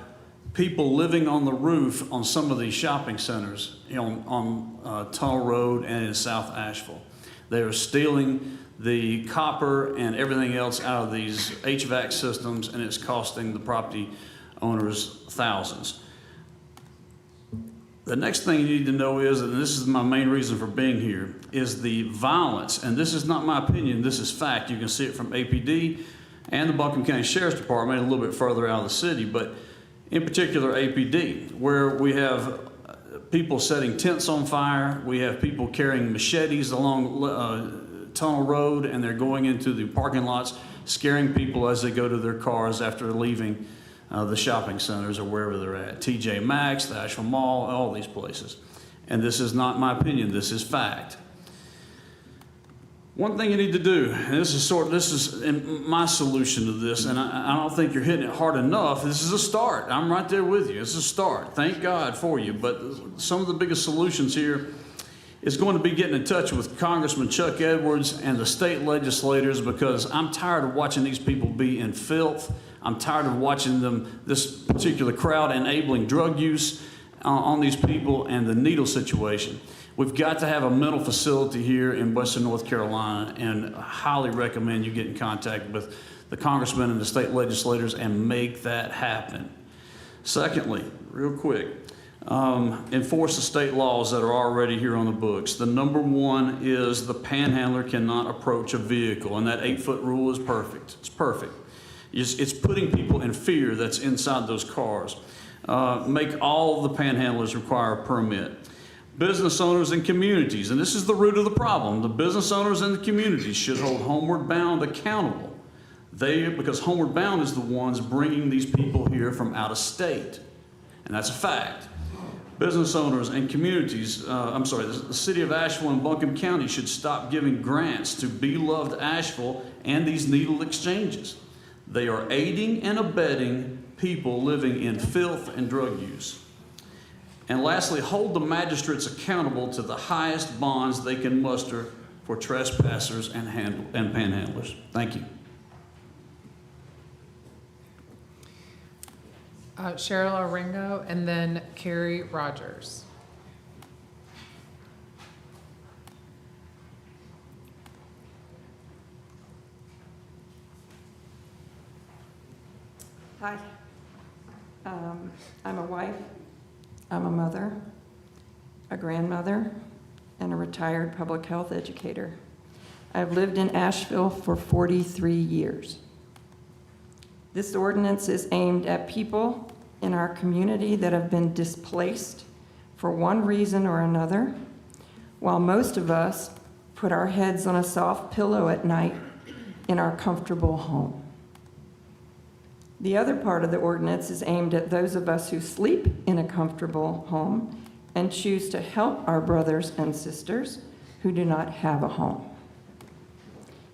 people living on the roof on some of these shopping centers on Tunnel Road and in South Asheville. They are stealing the copper and everything else out of these HVAC systems, and it's costing the property owners thousands. The next thing you need to know is, and this is my main reason for being here, is the violence. And this is not my opinion, this is fact. You can see it from APD and the Buncombe County Sheriff's Department a little bit further out of the city, but in particular APD, where we have people setting tents on fire, we have people carrying machetes along Tunnel Road, and they're going into the parking lots, scaring people as they go to their cars after leaving the shopping centers or wherever they're at. TJ Maxx, the Asheville Mall, all these places. And this is not my opinion, this is fact. One thing you need to do, and this is my solution to this, and I don't think you're hitting it hard enough. This is a start. I'm right there with you. It's a start. Thank God for you. But some of the biggest solutions here is going to be getting in touch with Congressman Chuck Edwards and the state legislators, because I'm tired of watching these people be in filth. I'm tired of watching this particular crowd enabling drug use on these people and the needle situation. We've got to have a mental facility here in Western North Carolina, and I highly recommend you get in contact with the congressmen and the state legislators and make that happen. Secondly, real quick, enforce the state laws that are already here on the books. The number one is the panhandler cannot approach a vehicle, and that 8-foot rule is perfect. It's perfect. It's putting people in fear that's inside those cars. Make all the panhandlers require a permit. Business owners and communities, and this is the root of the problem. The business owners and the communities should hold Homeward Bound accountable. Because Homeward Bound is the ones bringing these people here from out of state, and that's a fact. Business owners and communities, the city of Asheville and Buncombe County should stop giving grants to beloved Asheville and these needle exchanges. They are aiding and abetting people living in filth and drug use. And lastly, hold the magistrates accountable to the highest bonds they can muster for trespassers and panhandlers. Thank you. Cheryl Oringo, and then Carrie Rogers. Hi. I'm a wife, I'm a mother, a grandmother, and a retired public health educator. I've lived in Asheville for 43 years. This ordinance is aimed at people in our community that have been displaced for one reason or another, while most of us put our heads on a soft pillow at night in our comfortable home. The other part of the ordinance is aimed at those of us who sleep in a comfortable home and choose to help our brothers and sisters who do not have a home.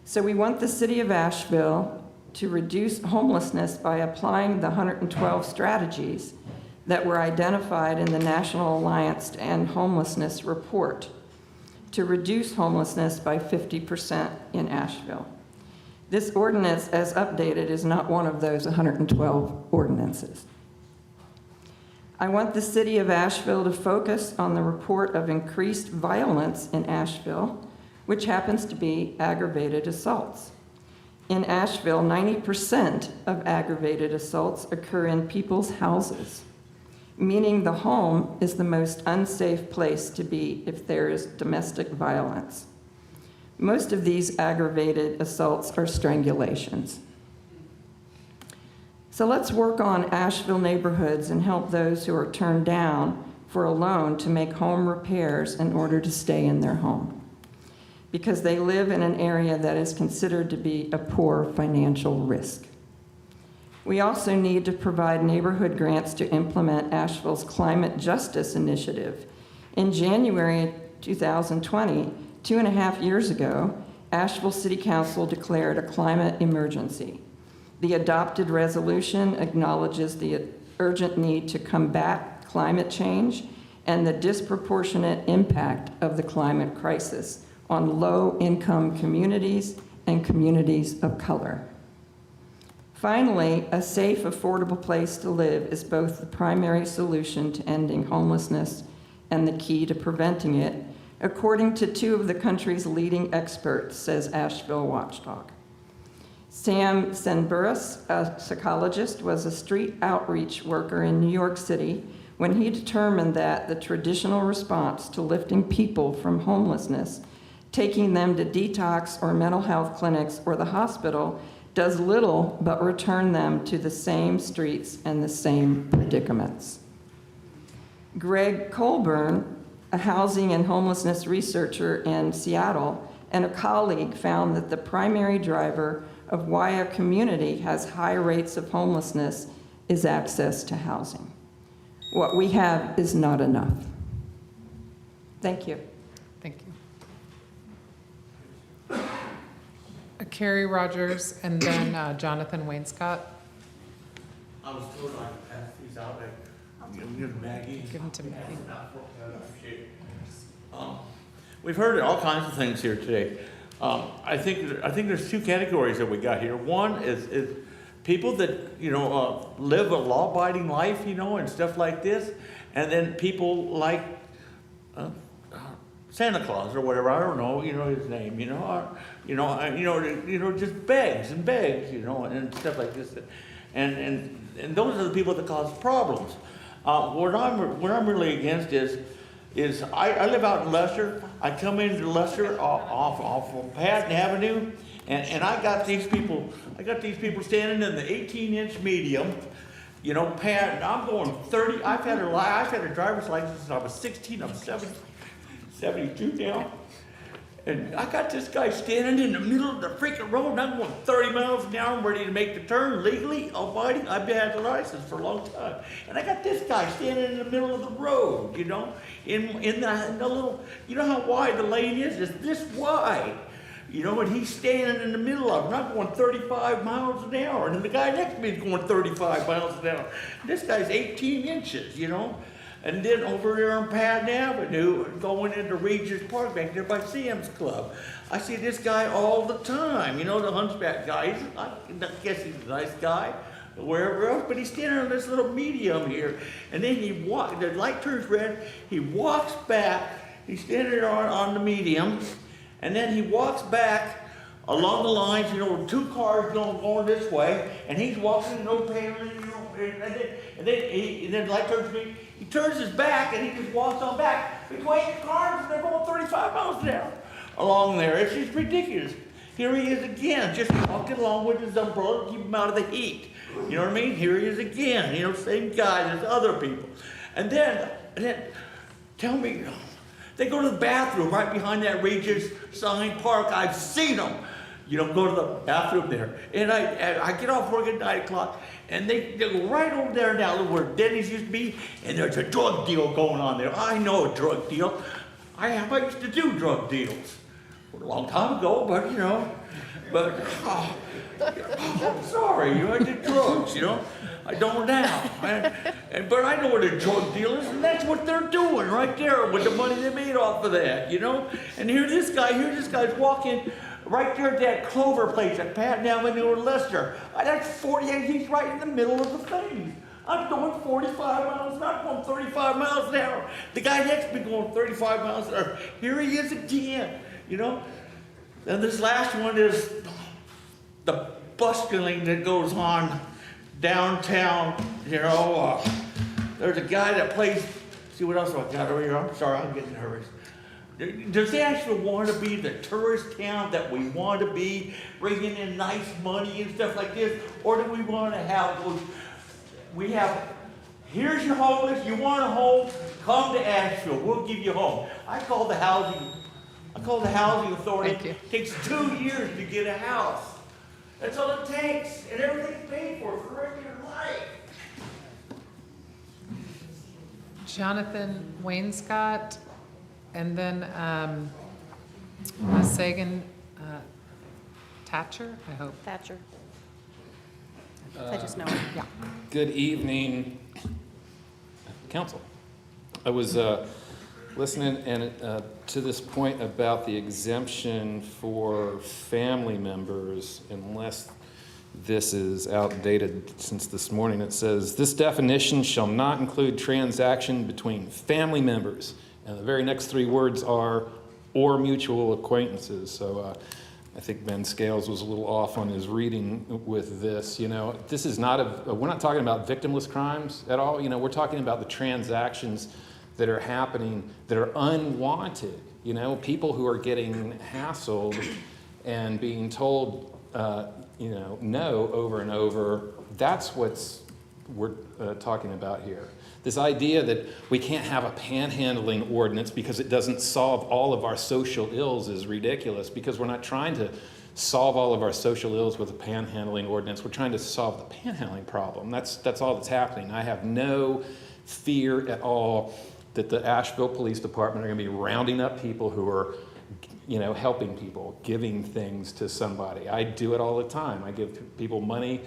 So we want the city of Asheville to reduce homelessness by applying the 112 strategies that were identified in the National Alliance to End Homelessness report to reduce homelessness by 50% in Asheville. This ordinance, as updated, is not one of those 112 ordinances. I want the city of Asheville to focus on the report of increased violence in Asheville, which happens to be aggravated assaults. In Asheville, 90% of aggravated assaults occur in people's houses, meaning the home is the most unsafe place to be if there is domestic violence. Most of these aggravated assaults are strangulations. So let's work on Asheville neighborhoods and help those who are turned down for a loan to make home repairs in order to stay in their home. because they live in an area that is considered to be a poor financial risk. We also need to provide neighborhood grants to implement Asheville's Climate Justice Initiative. In January 2020, 2.5 years ago, Asheville City Council declared a climate emergency. The adopted resolution acknowledges the urgent need to combat climate change and the disproportionate impact of the climate crisis on low-income communities and communities of color. Finally, a safe, affordable place to live is both the primary solution to ending homelessness and the key to preventing it, according to 2 of the country's leading experts, says Asheville Watchdog. Sam Senburis, a psychologist, was a street outreach worker in New York City when he determined that the traditional response to lifting people from homelessness, taking them to detox or mental health clinics or the hospital, does little but return them to the same streets and the same predicaments. Greg Colburn, a housing and homelessness researcher in Seattle, and a colleague found that the primary driver of why a community has high rates of homelessness is access to housing. What we have is not enough. Thank you. Thank you. Carrie Rogers, and then Jonathan Wainscott. I was told I could pass these out. Give Maggie. Give them to Maggie. We've heard all kinds of things here today. I think there's 2 categories that we got here. One is people that live a law-abiding life, and stuff like this, and then people like Santa Claus or whatever. I don't know, his name, just begs and begs, and stuff like this, and those are the people that cause problems. What I'm really against is I live out in Leicester. I come into Leicester off of Patton Avenue, and I got these people standing in the 18-inch medium, Patton. I'm going 30. I've had a driver's license since I was 16. I'm 72 now. And I got this guy standing in the middle of the freaking road, and I'm going 30 miles an hour. I'm ready to make the turn legally, abiding. I've had a license for a long time. And I got this guy standing in the middle of the road, in the little, how wide the lane is? It's this wide. And he's standing in the middle of it. And I'm going 35 miles an hour. And then the guy next to me is going 35 miles an hour. This guy's 18 inches, And then over there on Patton Avenue, going into Regis Park back there by Sam's Club, I see this guy all the time. The hunchback guy. I guess he's a nice guy, wherever else, but he's standing on this little medium here. And then the light turns red, he walks back, he's standing there on the medium, and then he walks back along the lines, 2 cars going this way, and he's walking, no paneling, and then the light turns green. He turns his back and he just walks on back between the cars, and they're going 35 miles an hour along there. It's just ridiculous. Here he is again, just walking along with his umbrella to keep him out of the heat. You know what I mean? Here he is again, same guy as other people. And then tell me, they go to the bathroom right behind that Regis sign park. I've seen them. Go to the bathroom there. And I get off work at 9 o'clock, and they go right over there now where Denny's used to be, and there's a drug deal going on there. I know a drug deal. I used to do drug deals a long time ago, but I'm sorry, I did drugs, I don't now. But I know what a drug deal is, and that's what they're doing right there with the money they made off of that, And here this guy's walking right there at that Clover place at Patton Avenue in Leicester. That's 48, he's right in the middle of the thing. I'm going 45 miles, not going 35 miles an hour. The guy next to me going 35 miles an hour. Here he is again, And this last one is the busking that goes on downtown, There's a guy that plays, see what else I got over here? I'm sorry, I'm getting nervous. Does Asheville want to be the tourist town that we want to be, bringing in nice money and stuff like this? Or do we want to have those, here's your homeless, you want a home, come to Asheville, we'll give you a home. I call called the Housing Authority. Thank you. It takes 2 years to get a house. That's all it takes, and everything's paid for the rest of your life. Jonathan Wainscott, and then Sagan Thatcher, I hope. Thatcher. I just know it. Yeah. Good evening, council. I was listening and to this point about the exemption for family members, unless this is outdated since this morning. It says, this definition shall not include transaction between family members. And the very next 3 words are, or mutual acquaintances. So I think Ben Scales was a little off on his reading with this. You know, this is not we're not talking about victimless crimes at all. You know, we're talking about the transactions that are happening that are unwanted. You know, people who are getting hassled and being told, you know, no over and over. That's what we're talking about here. This idea that we can't have a panhandling ordinance because it doesn't solve all of our social ills is ridiculous, because we're not trying to solve all of our social ills with a panhandling ordinance. We're trying to solve the panhandling problem. That's all that's happening. I have no fear at all that the Asheville Police Department are going to be rounding up people who are, you know, helping people, giving things to somebody. I do it all the time. I give people money,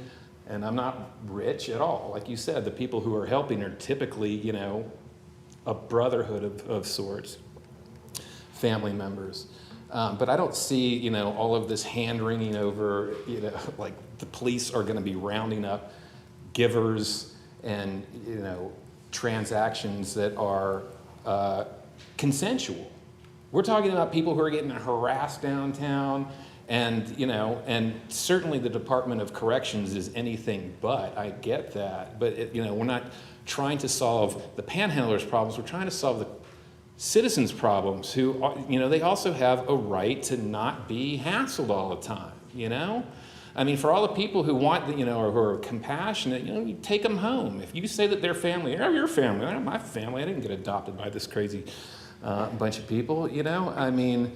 and I'm not rich at all. Like you said, the people who are helping are typically, you know, a brotherhood of sorts, family members. But I don't see, you know, all of this hand-wringing over, you know, like the police are going to be rounding up givers and, you know, transactions that are consensual. We're talking about people who are getting harassed downtown, and, you know, and certainly the Department of Corrections is anything but. I get that, but you know, we're not trying to solve the panhandlers' problems. We're trying to solve the citizens' problems, who, you know, they also have a right to not be hassled all the time. You know, I mean, for all the people who want, you know, or who are compassionate, you know, you take them home. If you say that their family, or your family, they're not my family. I didn't get adopted by this crazy bunch of people. You know, I mean,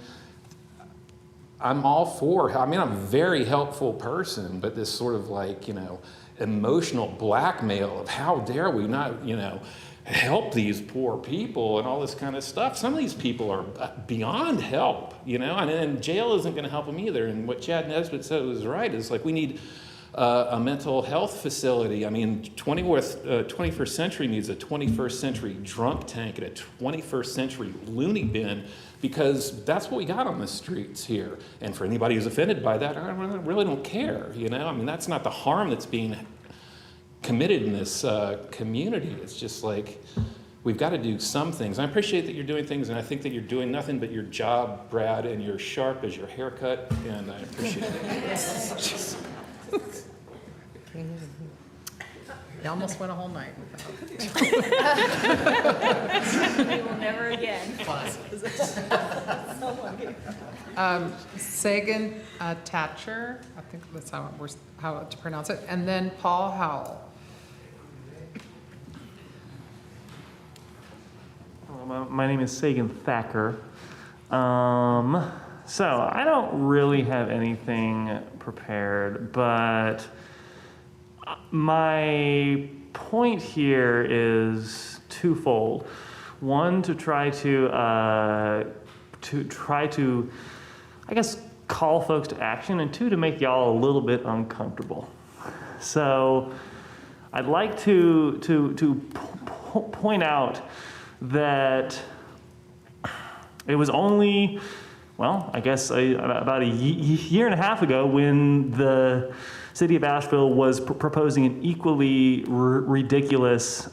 I'm all for, I mean, I'm a very helpful person, but this sort of like, you know, emotional blackmail of how dare we not, you know, help these poor people and all this kind of stuff. Some of these people are beyond help, you know, and jail isn't going to help them either. And what Chad Nesbitt said was right, is like we need a mental health facility. I mean, 21st century needs a 21st century drunk tank and a 21st century loony bin, because that's what we got on the streets here. And for anybody who's offended by that, I really don't care, you know? I mean, that's not the harm that's being committed in this community. It's just like, we've got to do some things. I appreciate that you're doing things, and I think that you're doing nothing but your job, Brad, and you're sharp as your haircut, and I appreciate it. You almost went a whole night without. We will never again. Sagan Thatcher, I think that's how to pronounce it, and then Paul Howell. My name is Sagan Thacker. So I don't really have anything prepared, but my point here is twofold. One, to try to I guess, call folks to action, and two, to make y'all a little bit uncomfortable. So I'd like to point out that it was only, well, I guess about a year and a half ago when the city of Asheville was proposing an equally ridiculous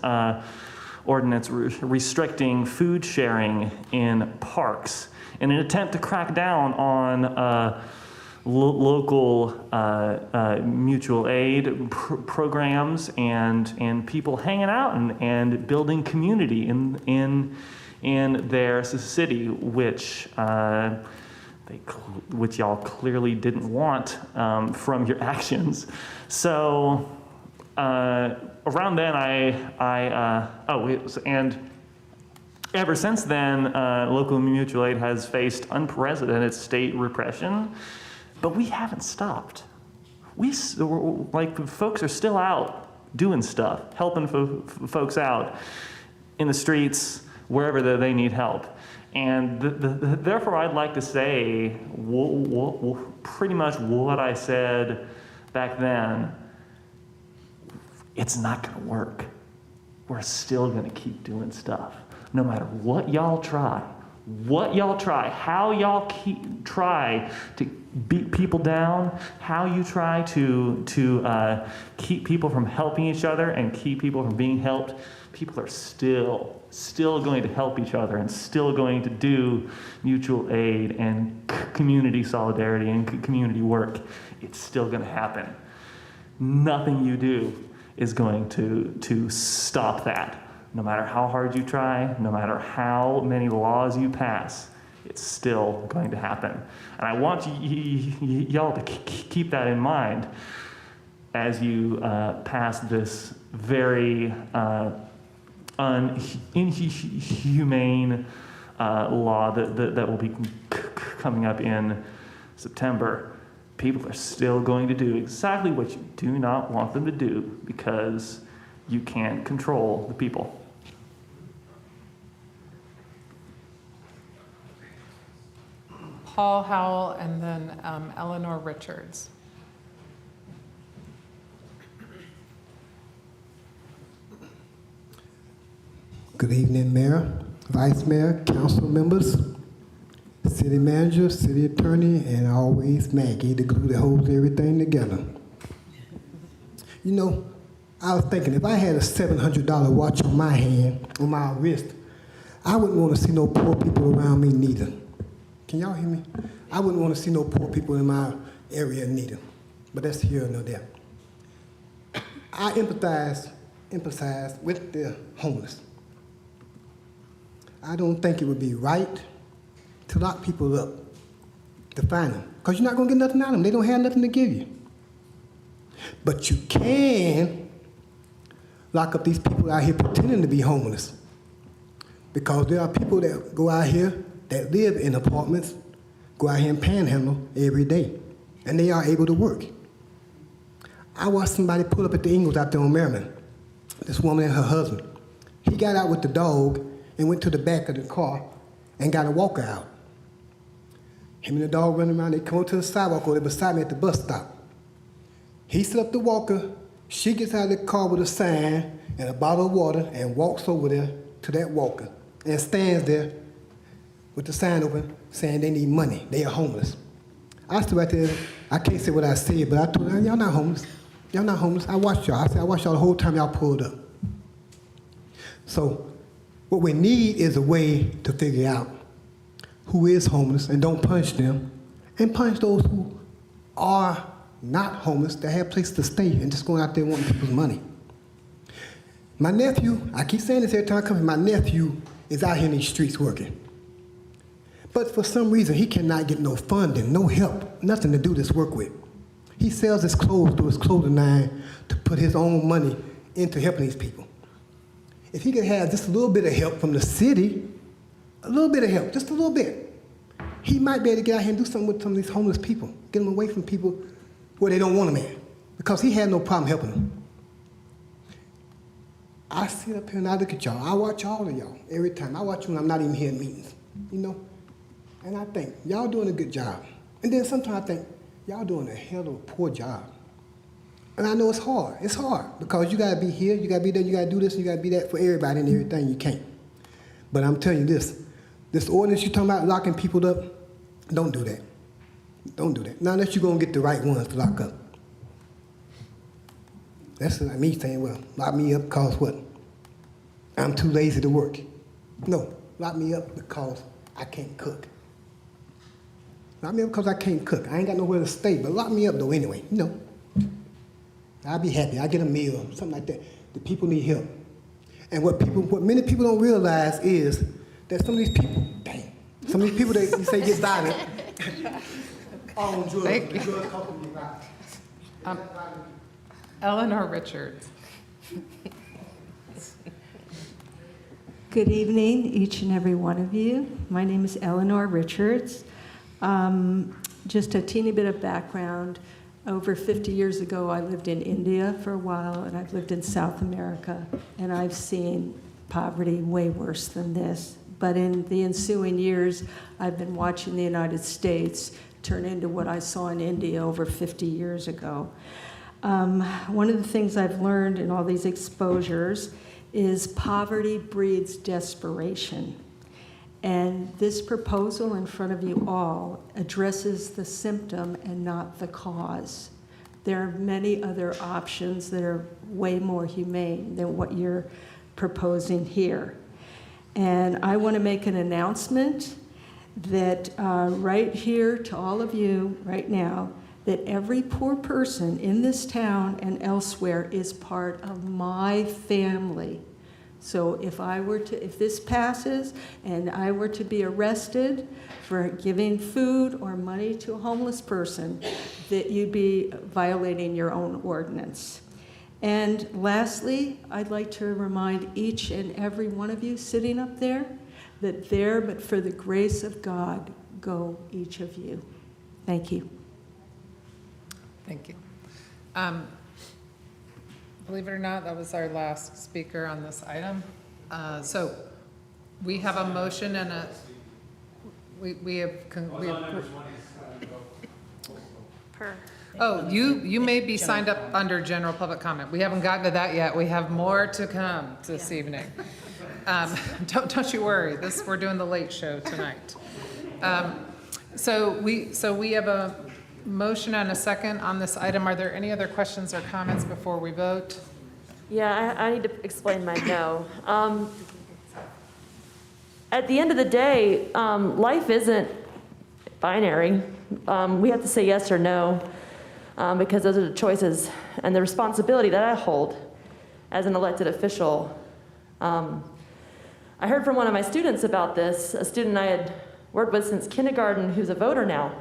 ordinance restricting food sharing in parks in an attempt to crack down on local mutual aid programs and people hanging out and building community in their city, which y'all clearly didn't want from your actions. So around then, ever since then, local mutual aid has faced unprecedented state repression, but we haven't stopped. Folks are still out doing stuff, helping folks out in the streets, wherever they need help. And therefore, I'd like to say pretty much what I said back then. It's not going to work. We're still going to keep doing stuff. No matter what y'all try, how y'all try to beat people down, how you try to keep people from helping each other and keep people from being helped, people are still going to help each other and still going to do mutual aid and community solidarity and community work. It's still going to happen. Nothing you do is going to stop that. No matter how hard you try, no matter how many laws you pass, it's still going to happen. And I want y'all to keep that in mind as you pass this very inhumane law that will be coming up in September. People are still going to do exactly what you do not want them to do because you can't control the people. Paul Howell, and then Eleanor Richards. Good evening, Mayor, Vice Mayor, council members, city manager, city attorney, and always Maggie, the glue that holds everything together. You know, I was thinking, if I had a $700 watch on my hand, on my wrist, I wouldn't want to see no poor people around me neither. Can y'all hear me? I wouldn't want to see no poor people in my area neither. But that's here or no there. I empathize with the homeless. I don't think it would be right to lock people up, to find them, because you're not going to get nothing out of them. They don't have nothing to give you. But you can lock up these people out here pretending to be homeless, because there are people that go out here that live in apartments, go out here and panhandle every day, and they are able to work. I watched somebody pull up at the Ingalls out there on Maryland, this woman and her husband. He got out with the dog and went to the back of the car and got a walker out. Him and the dog running around, they come up to the sidewalk over there beside me at the bus stop. He set up the walker, she gets out of the car with a sign and a bottle of water and walks over there to that walker and stands there with the sign open saying they need money, they are homeless. I stood right there, I can't say what I said, but I told her, y'all not homeless. Y'all not homeless. I watched y'all. I said, I watched y'all the whole time y'all pulled up. So what we need is a way to figure out who is homeless and don't punish them, and punish those who are not homeless, that have places to stay and just going out there wanting people's money. My nephew, I keep saying this every time I come here, my nephew is out here in these streets working. But for some reason, he cannot get no funding, no help, nothing to do this work with. He sells his clothes through his clothing line to put his own money into helping these people. If he could have just a little bit of help from the city, a little bit of help, just a little bit, he might be able to get out here and do something with some of these homeless people, get them away from people where they don't want them at, because he had no problem helping them. I sit up here and I look at y'all. I watch all of y'all every time. I watch you when I'm not even here in meetings, you know? And I think, y'all doing a good job. And then sometimes I think, y'all doing a hell of a poor job. And I know it's hard. It's hard because you gotta be here, you gotta be there, you gotta do this, you gotta be that for everybody and everything you can't. But I'm telling you this ordinance you're talking about locking people up, don't do that. Don't do that. Not unless you're gonna get the right ones to lock up. That's like me saying, well, lock me up because what? I'm too lazy to work. No, lock me up because I can't cook. Lock me up because I can't cook. I ain't got nowhere to stay, but lock me up though anyway, you know. I'll be happy. I get a meal, something like that. The people need help. And what many people don't realize is that some of these people, some of these people that you say get violent, are on drugs. The drugs cause them to get violent. Eleanor Richards. Good evening, each and every one of you. My name is Eleanor Richards. Just a teeny bit of background. Over 50 years ago, I lived in India for a while, and I've lived in South America, and I've seen poverty way worse than this. But in the ensuing years, I've been watching the United States turn into what I saw in India over 50 years ago. One of the things I've learned in all these exposures is poverty breeds desperation. And this proposal in front of you all addresses the symptom and not the cause. There are many other options that are way more humane than what you're proposing here. And I want to make an announcement that right here to all of you right now, that every poor person in this town and elsewhere is part of my family. So if this passes and I were to be arrested for giving food or money to a homeless person, that you'd be violating your own ordinance. And lastly, I'd like to remind each and every one of you sitting up there that there, but for the grace of God, go each of you. Thank you. Thank you. Believe it or not, that was our last speaker on this item. So we have a motion and we have. Oh, you may be signed up under general public comment. We haven't gotten to that yet. We have more to come this evening. Don't you worry. We're doing the late show tonight. So we have a motion and a second on this item. Are there any other questions or comments before we vote? Yeah, I need to explain my no. At the end of the day, life isn't binary. We have to say yes or no because those are the choices and the responsibility that I hold as an elected official. I heard from one of my students about this, a student I had worked with since kindergarten who's a voter now.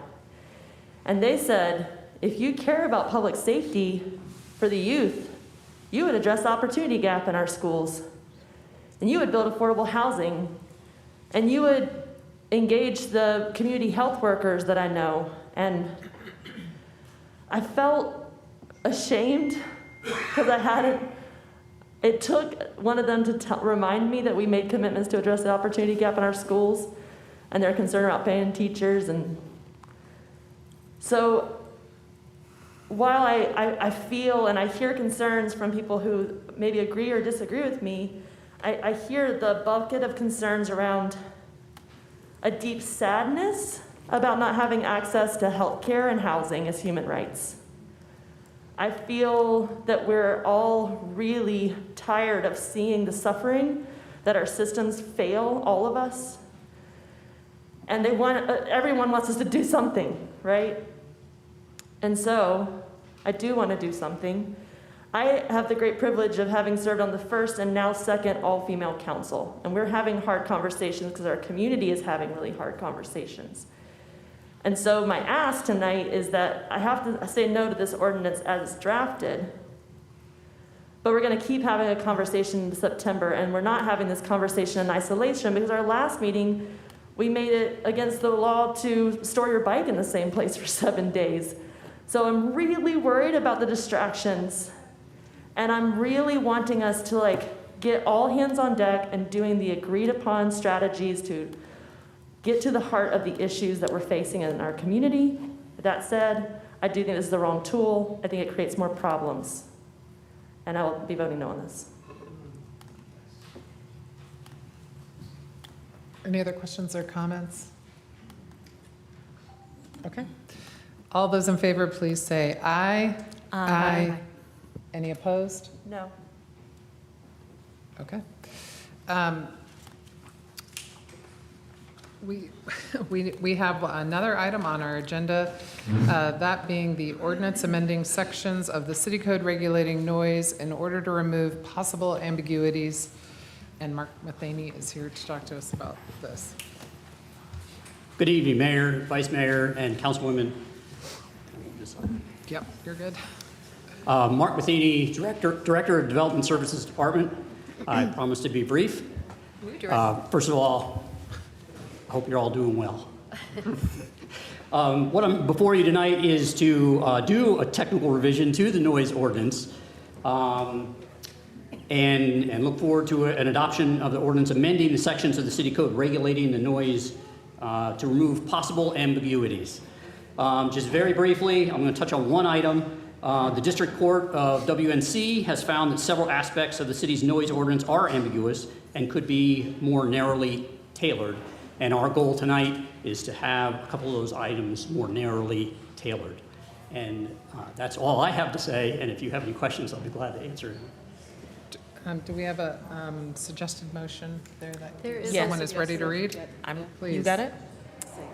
And they said, if you care about public safety for the youth, you would address the opportunity gap in our schools, and you would build affordable housing, and you would engage the community health workers that I know. And I felt ashamed because I hadn't. It took one of them to remind me that we made commitments to address the opportunity gap in our schools, and they're concerned about paying teachers. And so while I feel and I hear concerns from people who maybe agree or disagree with me, I hear the bucket of concerns around a deep sadness about not having access to health care and housing as human rights. I feel that we're all really tired of seeing the suffering that our systems fail all of us. And everyone wants us to do something, right? And so I do want to do something. I have the great privilege of having served on the first and now second all-female council. And we're having hard conversations because our community is having really hard conversations. And so my ask tonight is that I have to say no to this ordinance as drafted, but we're going to keep having a conversation in September, and we're not having this conversation in isolation because our last meeting, we made it against the law to store your bike in the same place for 7 days. So I'm really worried about the distractions, and I'm really wanting us to get all hands on deck and doing the agreed upon strategies to get to the heart of the issues that we're facing in our community. That said, I do think this is the wrong tool. I think it creates more problems. And I will be voting no on this. Any other questions or comments? Okay. All those in favor, please say aye. Aye. Any opposed? No. Okay. We have another item on our agenda, that being the ordinance amending sections of the city code regulating noise in order to remove possible ambiguities. And Mark Matheny is here to talk to us about this. Good evening, Mayor, Vice Mayor, and Councilwoman. Yep, you're good. Mark Matheny, Director of Development Services Department. I promise to be brief. First of all, I hope you're all doing well. What I'm before you tonight is to do a technical revision to the noise ordinance and look forward to an adoption of the ordinance amending the sections of the city code regulating the noise to remove possible ambiguities. Just very briefly, I'm going to touch on one item. The District Court of WNC has found that several aspects of the city's noise ordinance are ambiguous and could be more narrowly tailored. And our goal tonight is to have a couple of those items more narrowly tailored. And that's all I have to say. And if you have any questions, I'll be glad to answer. Do we have a suggested motion there that There is someone a is ready to read? Please. You got it?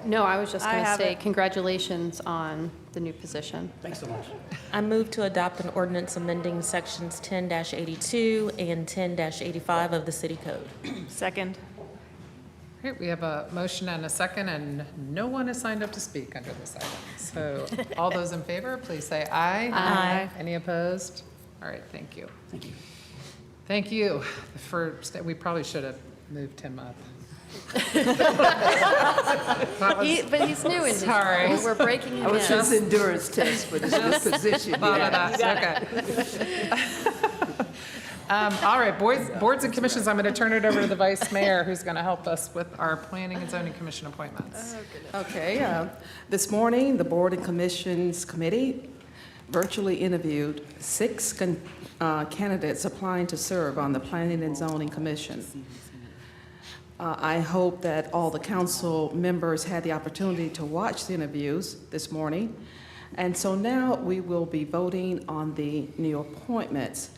No, I was just I going to have say it. congratulations on the new position. Thanks so much. I move to adopt an ordinance amending sections 10-82 and 10-85 of the city code. Second. All right, we have a motion and a second, and no one has signed up to speak under this item. So all those in favor, please say aye. Aye. Any opposed? All right, thank you. Thank you. Thank you. We probably should have moved him up. But he's new in this Sorry. role. We're breaking him in. just endurance test for this position. Thought of that. Okay. All right, boards and commissions, I'm going to turn it over to the vice mayor, who's going to help us with our planning and zoning commission appointments. Okay, this morning, the Board and Commissions Committee virtually interviewed 6 candidates applying to serve on the Planning and Zoning Commission. I hope that all the council members had the opportunity to watch the interviews this morning. And so now we will be voting on the new appointments.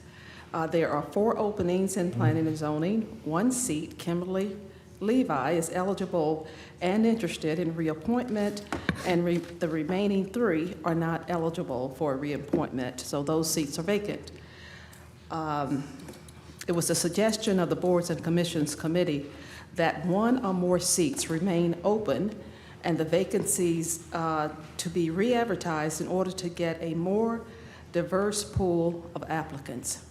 There are 4 openings in planning and zoning. 1 seat, Kimberly Levi, is eligible and interested in reappointment, and the remaining 3 are not eligible for reappointment, so those seats are vacant. It was a suggestion of the Boards and Commissions Committee that 1 or more seats remain open and the vacancies to be re-advertised in order to get a more diverse pool of applicants.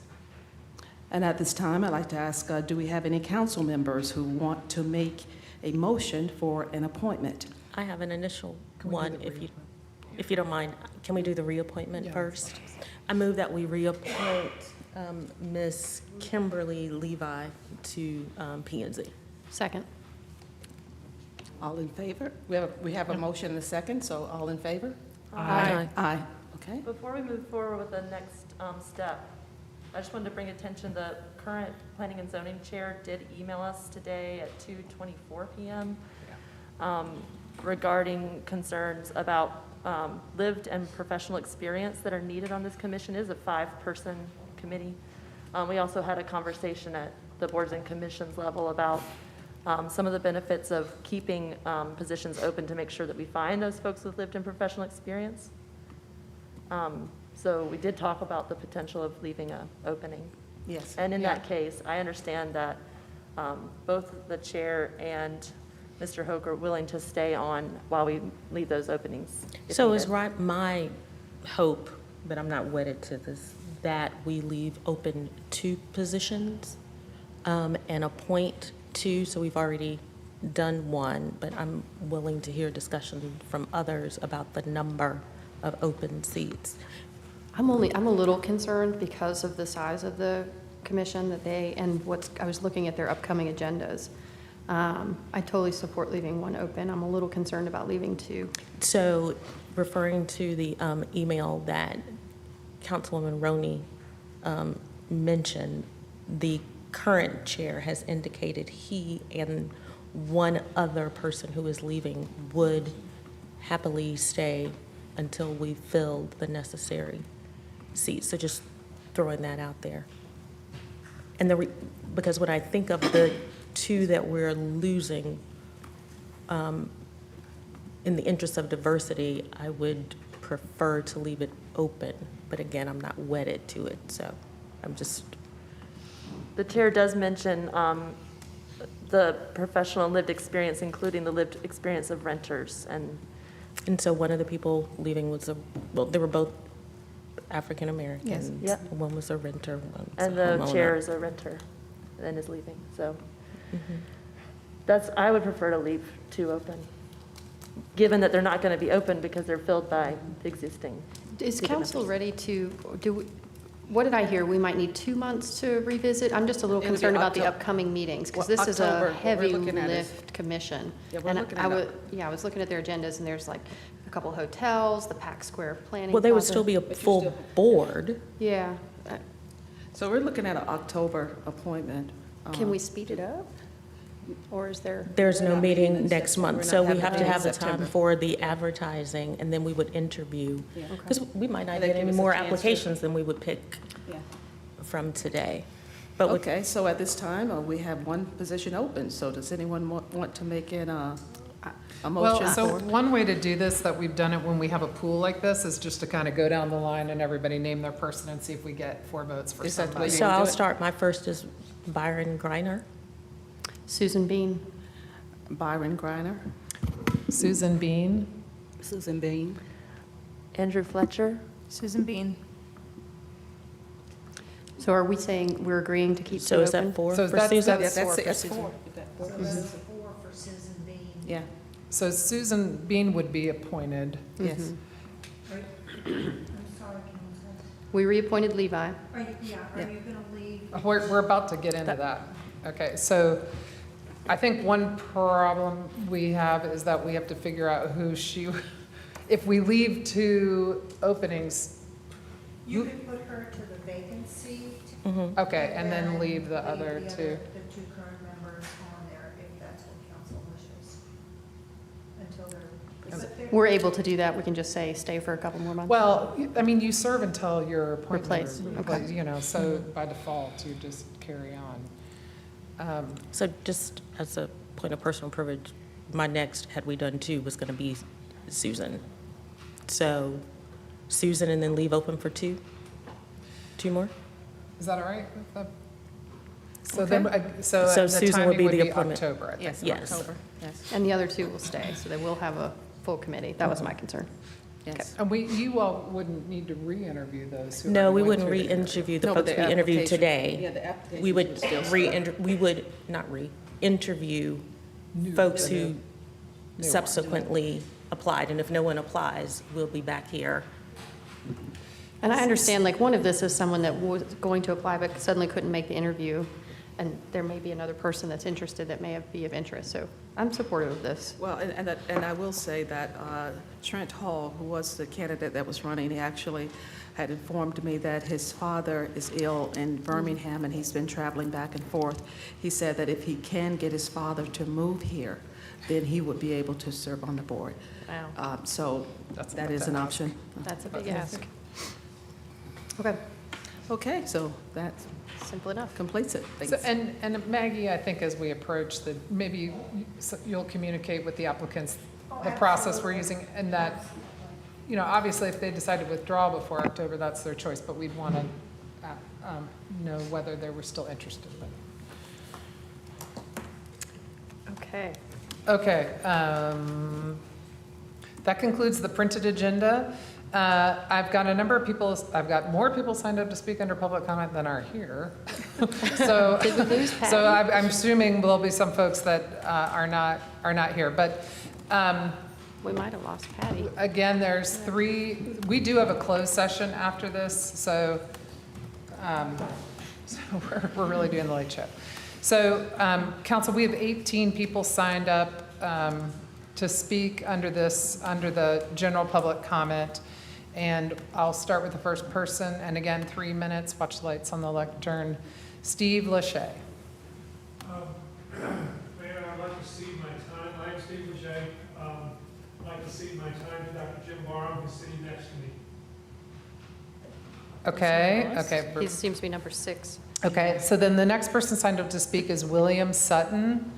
And at this time, I'd like to ask, do we have any council members who want to make a motion for an appointment? I have an initial one, if you don't mind. Can we do the reappointment first? I move that we reappoint Ms. Kimberly Levi to P&Z. Second. All in favor? We have a motion and a second, so all in favor? Aye. Aye. Okay. Before we move forward with the next step, I just wanted to bring attention, the current planning and zoning chair did email us today at 2:24 p.m. Regarding concerns about lived and professional experience that are needed on this commission. It is a 5-person committee. We also had a conversation at the boards and commissions level about some of the benefits of keeping positions open to make sure that we find those folks with lived and professional experience. So we did talk about the potential of leaving an opening. Yes. And in that case, I understand that both the chair and Mr. Hoke are willing to stay on while we leave those openings. So is my hope, but I'm not wedded to this, that we leave open 2 positions and appoint 2, so we've already done 1, but I'm willing to hear discussion from others about the number of open seats. I'm a little concerned because of the size of the commission that I was looking at their upcoming agendas. I totally support leaving 1 open. I'm a little concerned about leaving 2. So referring to the email that Councilwoman Roney mentioned, the current chair has indicated he and 1 other person who is leaving would happily stay until we filled the necessary seats. So just throwing that out there. And because when I think of the 2 that we're losing, in the interest of diversity, I would prefer to leave it open. But again, I'm not wedded to it, so I'm just. The chair does mention the professional and lived experience, including the lived experience of renters. And so one of the people leaving was they were both African American. Yes. Yep. One was a renter, one was And a the homeowner. chair is a renter and is leaving, so. I would prefer to leave 2 open, given that they're not going to be open because they're filled by the existing. Is two council members. ready to, what did I hear? We might need 2 months to revisit? I'm just a little It'll be concerned about the October. upcoming meetings, because Well, this is October, a what we're heavy looking at is- lift commission. Yeah, we're And looking I at would, I was looking at their agendas, and there's like a couple hotels, the Pack Square Planning. Well, they would Plaza. still be a full board. Yeah. So we're looking at an October appointment. Can we speed it up? Or is there? There's We're no not meeting in meeting next September. month, We're so not we having have a to meeting have in the time September. for the advertising, and then we would interview. Because we might not And they get give any us a more chance to- applications than we would pick from today. But we- Okay, so at this time, we have 1 position open, so does anyone want to make it a motion? Well, so for- one way to do this, that we've done it when we have a pool like this, is just to kind of go down the line and everybody name their person and see if we get 4 votes for Is that the way somebody. you So wanna do I'll it? start, my first is Byron Greiner. Susan Bean. Byron Griner. Susan Bean. Susan Bean. Andrew Fletcher. Susan Bean. So are we saying we're agreeing to keep 2 So is open? that 4 So for that's- Susan? that's- Yeah, four for that's Susan. 4. Yeah, So Susan Bean would be appointed. yes. We reappointed Levi. We're about to get into that. Okay, so I think one problem we have is that we have to figure out who if we leave 2 openings. You could put her to the vacant seat. Okay, and then leave the other 2. The 2 current members on there, if that's what council wishes. Until they're. We're able to do that. We can just say, stay for a couple more months. Well, I mean, you serve until your appointment. Replaced, okay. You know, so by default, you just carry on. So just as a point of personal privilege, my next, had we done 2, was going to be Susan. So Susan and then leave open for 2? 2 more? Is that all right? So Okay. then, so So the Susan timing would be would the be appointment. October, I think. Yes, Yes. October, yes. And the other 2 will stay, so they will have a full committee. That was my concern. Yes. And you all wouldn't need to re-interview those who No, already we went wouldn't through the interview. re-interview the No, but folks the we interviewed application- today. yeah, the application We would would still stay. we would not interview folks who subsequently applied, and if no one applies, we'll be back here. And I understand, like, one of this is someone that was going to apply but suddenly couldn't make the interview, and there may be another person that's interested that may be of interest. So I'm supportive of this. Well, and I will say that Trent Hall, who was the candidate that was running, he actually had informed me that his father is ill in Birmingham, and he's been traveling back and forth. He said that if he can get his father to move here, then he would be able to serve on the board. Wow. So that is an option. That's a big ask. Okay, Okay, so that simple enough. completes it. So, Thanks. and Maggie, I think as we approach maybe you'll communicate with the applicants the process we're using, and that, you know, obviously if they decide to withdraw before October, that's their choice, but we'd want to know whether they were still interested. Okay. Okay, that concludes the printed agenda. I've got I've got more people signed up to speak under public comment than are here. So, Did we lose Patty? so I'm assuming there'll be some folks that are not here, but We might have lost Patty. again, there's 3, we do have a closed session after this, so, so we're really doing the late show. So, council, we have 18 people signed up to speak under the general public comment. And I'll start with the first person. And again, 3 minutes, watch the lights on the lectern. Steve Lachey. Mayor, I'd like to cede my time. I'm Steve Lachey. I'd like to cede my time to Dr. Jim Barham, who's sitting next to me. Okay, okay. He seems to be number 6. Okay, so then the next person signed up to speak is William Sutton.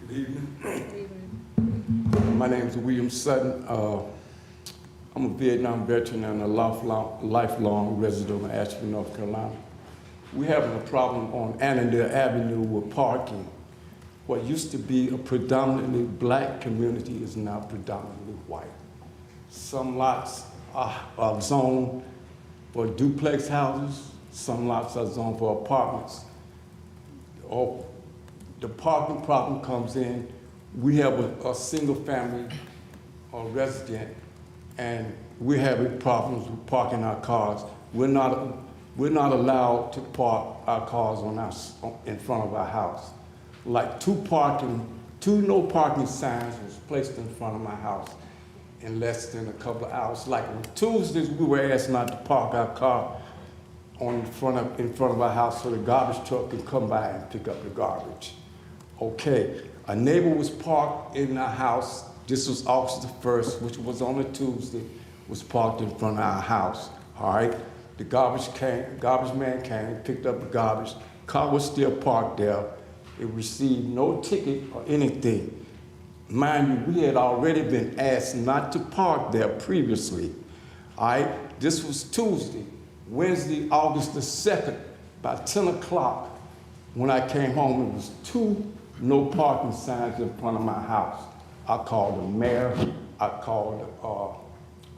Good evening. My name is William Sutton. I'm a Vietnam veteran and a lifelong resident of Asheville, North Carolina. We're having a problem on Annandale Avenue with parking. What used to be a predominantly black community is now predominantly white. Some lots are zoned for duplex houses. Some lots are zoned for apartments. Or the parking problem comes in. We have a single family or resident, and we're having problems with parking our cars. We're not allowed to park our cars in front of our house. Like two no parking signs was placed in front of my house in less than a couple of hours. Like on Tuesdays, we were asked not to park our car in front of our house so the garbage truck can come by and pick up the garbage. Okay, a neighbor was parked in our house. This was August the 1st, which was on a Tuesday, was parked in front of our house, all right? The garbage man came, picked up the garbage. Car was still parked there. It received no ticket or anything. Mind you, we had already been asked not to park there previously, all right? This was Tuesday. Wednesday, August the 2nd, by 10 o'clock, when I came home, it was 2 no parking signs in front of my house. I called the mayor, I called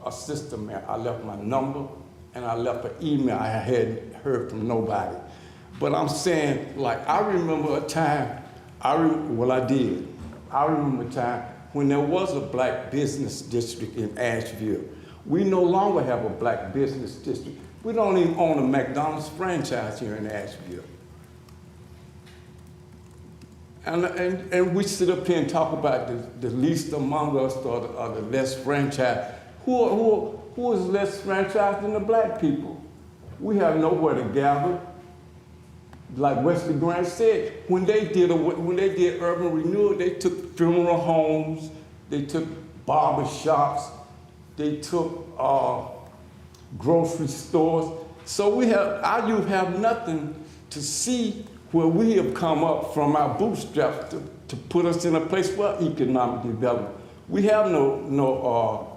assistant mayor. I left my number and I left an email. I hadn't heard from nobody. But I'm saying, like, I remember a time, I remember a time when there was a black business district in Asheville. We no longer have a black business district. We don't even own a McDonald's franchise here in Asheville. And we sit up here and talk about the least among us or the less franchised. Who is less franchised than the black people? We have nowhere to gather. Like Wesley Grant said, when they did urban renewal, they took funeral homes, they took barber shops, they took grocery stores. So our youth have nothing to see where we have come up from our bootstraps to put us in a place for economic development. We have no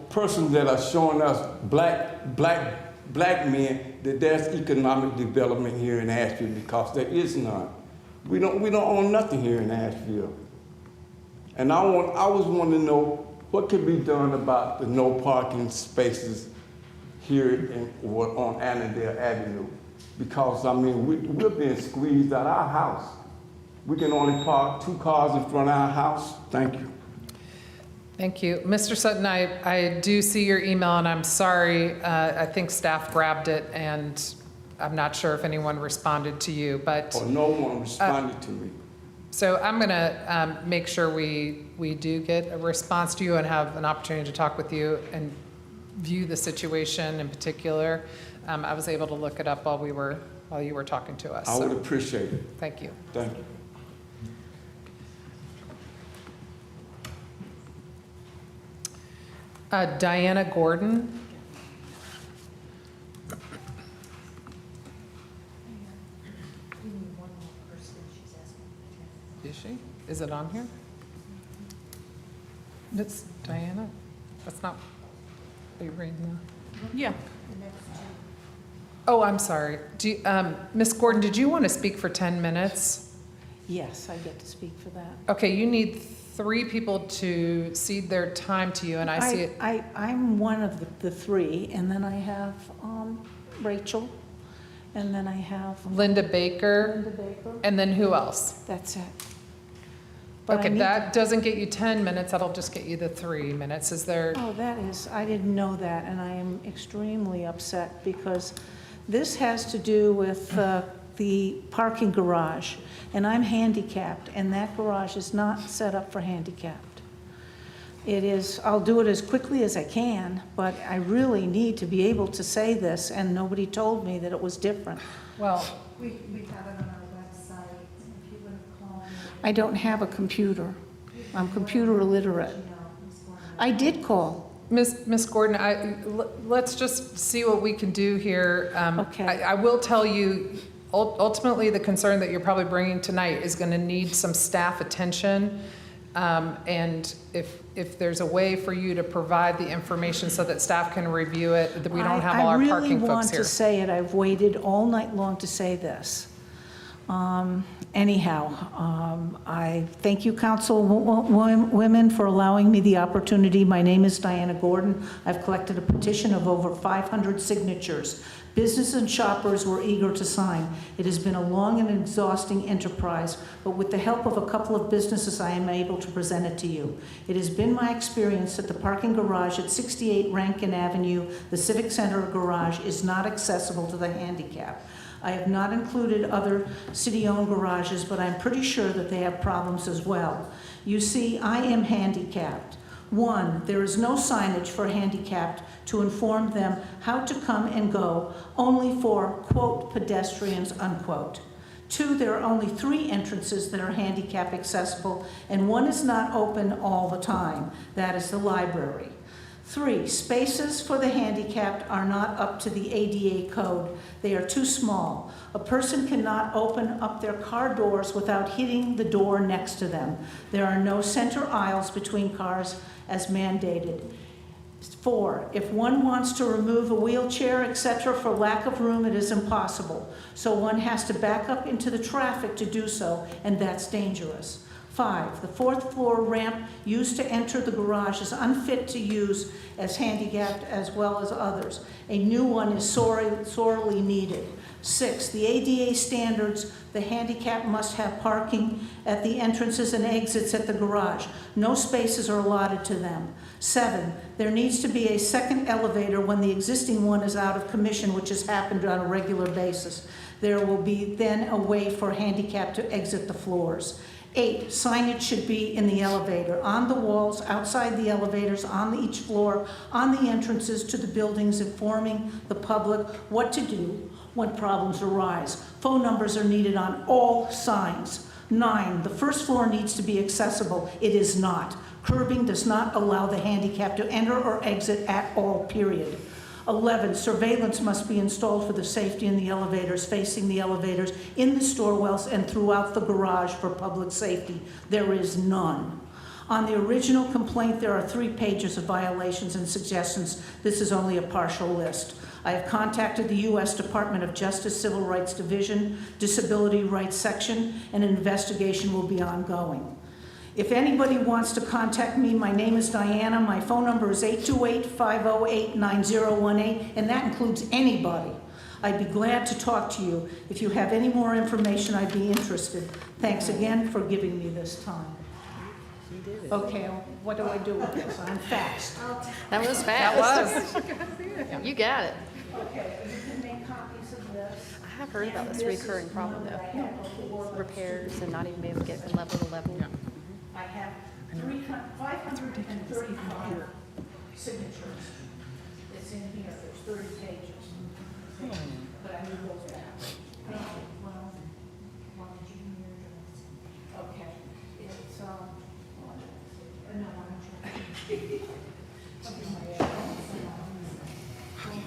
persons that are showing us black men that there's economic development here in Asheville, because there is none. We don't own nothing here in Asheville. And I was wanting to know what could be done about the no parking spaces here on Annandale Avenue. Because, I mean, we're being squeezed out of our house. We can only park 2 cars in front of our house. Thank you. Thank you. Mr. Sutton, I do see your email, and I'm sorry. I think staff grabbed it, and I'm not sure if anyone responded to you, but... Or no one responded to me. So I'm going to make sure we do get a response to you and have an opportunity to talk with you and view the situation in particular. I was able to look it up while you were talking to us. I would appreciate it. Thank you. Thank you. Diana Gordon. Is she? Is it on here? That's Diana. That's not. Are you reading that? Yeah. Oh, I'm sorry. Ms. Gordon, did you want to speak for 10 minutes? Yes, I get to speak for that. Okay, you need 3 people to cede their time to you, and I see it. I'm one of the 3, and then I have Rachel, and then I have Linda Baker. And then who else? That's it. Okay, that doesn't get you 10 minutes. That'll just get you the 3 minutes. Is there? Oh, I didn't know that, and I am extremely upset because this has to do with the parking garage, and I'm handicapped, and that garage is not set up for handicapped. It is, I'll do it as quickly as I can, but I really need to be able to say this, and nobody told me that it was different. Well, we have it on our website. If you would have called. I don't have a computer. I'm computer illiterate. I did call. Ms. Gordon, let's just see what we can do here. Okay. I will tell you, ultimately, the concern that you're probably bringing tonight is going to need some staff attention. And if there's a way for you to provide the information so that staff can review it, that we don't have all our parking folks here. I really want to say it. I've waited all night long to say this. I thank you, Councilwomen, for allowing me the opportunity. My name is Diana Gordon. I've collected a petition of over 500 signatures. Business and shoppers were eager to sign. It has been a long and exhausting enterprise, but with the help of a couple of businesses, I am able to present it to you. It has been my experience that the parking garage at 68 Rankin Avenue, the Civic Center garage, is not accessible to the handicap. I have not included other city-owned garages, but I'm pretty sure that they have problems as well. You see, I am handicapped. 1, there is no signage for handicapped to inform them how to come and go, only for, quote, pedestrians, unquote. 2, there are only 3 entrances that are handicap accessible, and 1 is not open all the time. That is the library. 3, spaces for the handicapped are not up to the ADA code. They are too small. A person cannot open up their car doors without hitting the door next to them. There are no center aisles between cars as mandated. 4, if one wants to remove a wheelchair, etc., for lack of room, it is impossible. So one has to back up into the traffic to do so, and that's dangerous. 5, the 4th floor ramp used to enter the garage is unfit to use as handicapped as well as others. A new one is sorely needed. 6, the ADA standards, the handicap must have parking at the entrances and exits at the garage. No spaces are allotted to them. 7, there needs to be a second elevator when the existing one is out of commission, which has happened on a regular basis. There will be then a way for handicapped to exit the floors. 8, signage should be in the elevator, on the walls, outside the elevators, on each floor, on the entrances to the buildings, informing the public what to do when problems arise. Phone numbers are needed on all signs. 9, the first floor needs to be accessible. It is not. Curbing does not allow the handicapped to enter or exit at all, period. 11, surveillance must be installed for the safety in the elevators, facing the elevators, in the stairwells, and throughout the garage for public safety. There is none. On the original complaint, there are 3 pages of violations and suggestions. This is only a partial list. I have contacted the U.S. Department of Justice Civil Rights Division, Disability Rights Section, and an investigation will be ongoing. If anybody wants to contact me, my name is Diana. My phone number is 828-508-9018, and that includes anybody. I'd be glad to talk to you. If you have any more information, I'd be interested. Thanks again for giving me this time. Okay, what do I do with this? I'm fast. That was fast. You got it. Okay, you can make copies of this. I have heard about this recurring problem though. Repairs and not even be able to get from level to level. I have 535 signatures. It's in here, there's 30 pages. But I need those back. Well, why did you give me your address? Okay, it's, no, I'm trying.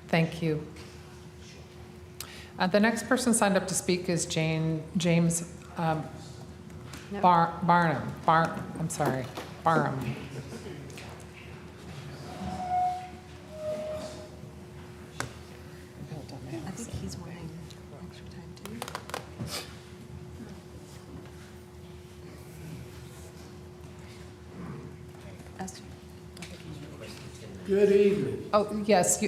Thank you. The next person signed up to speak is James Barnum. I'm sorry, Barham. I think he's wanting extra time too. Good evening. Oh, yes.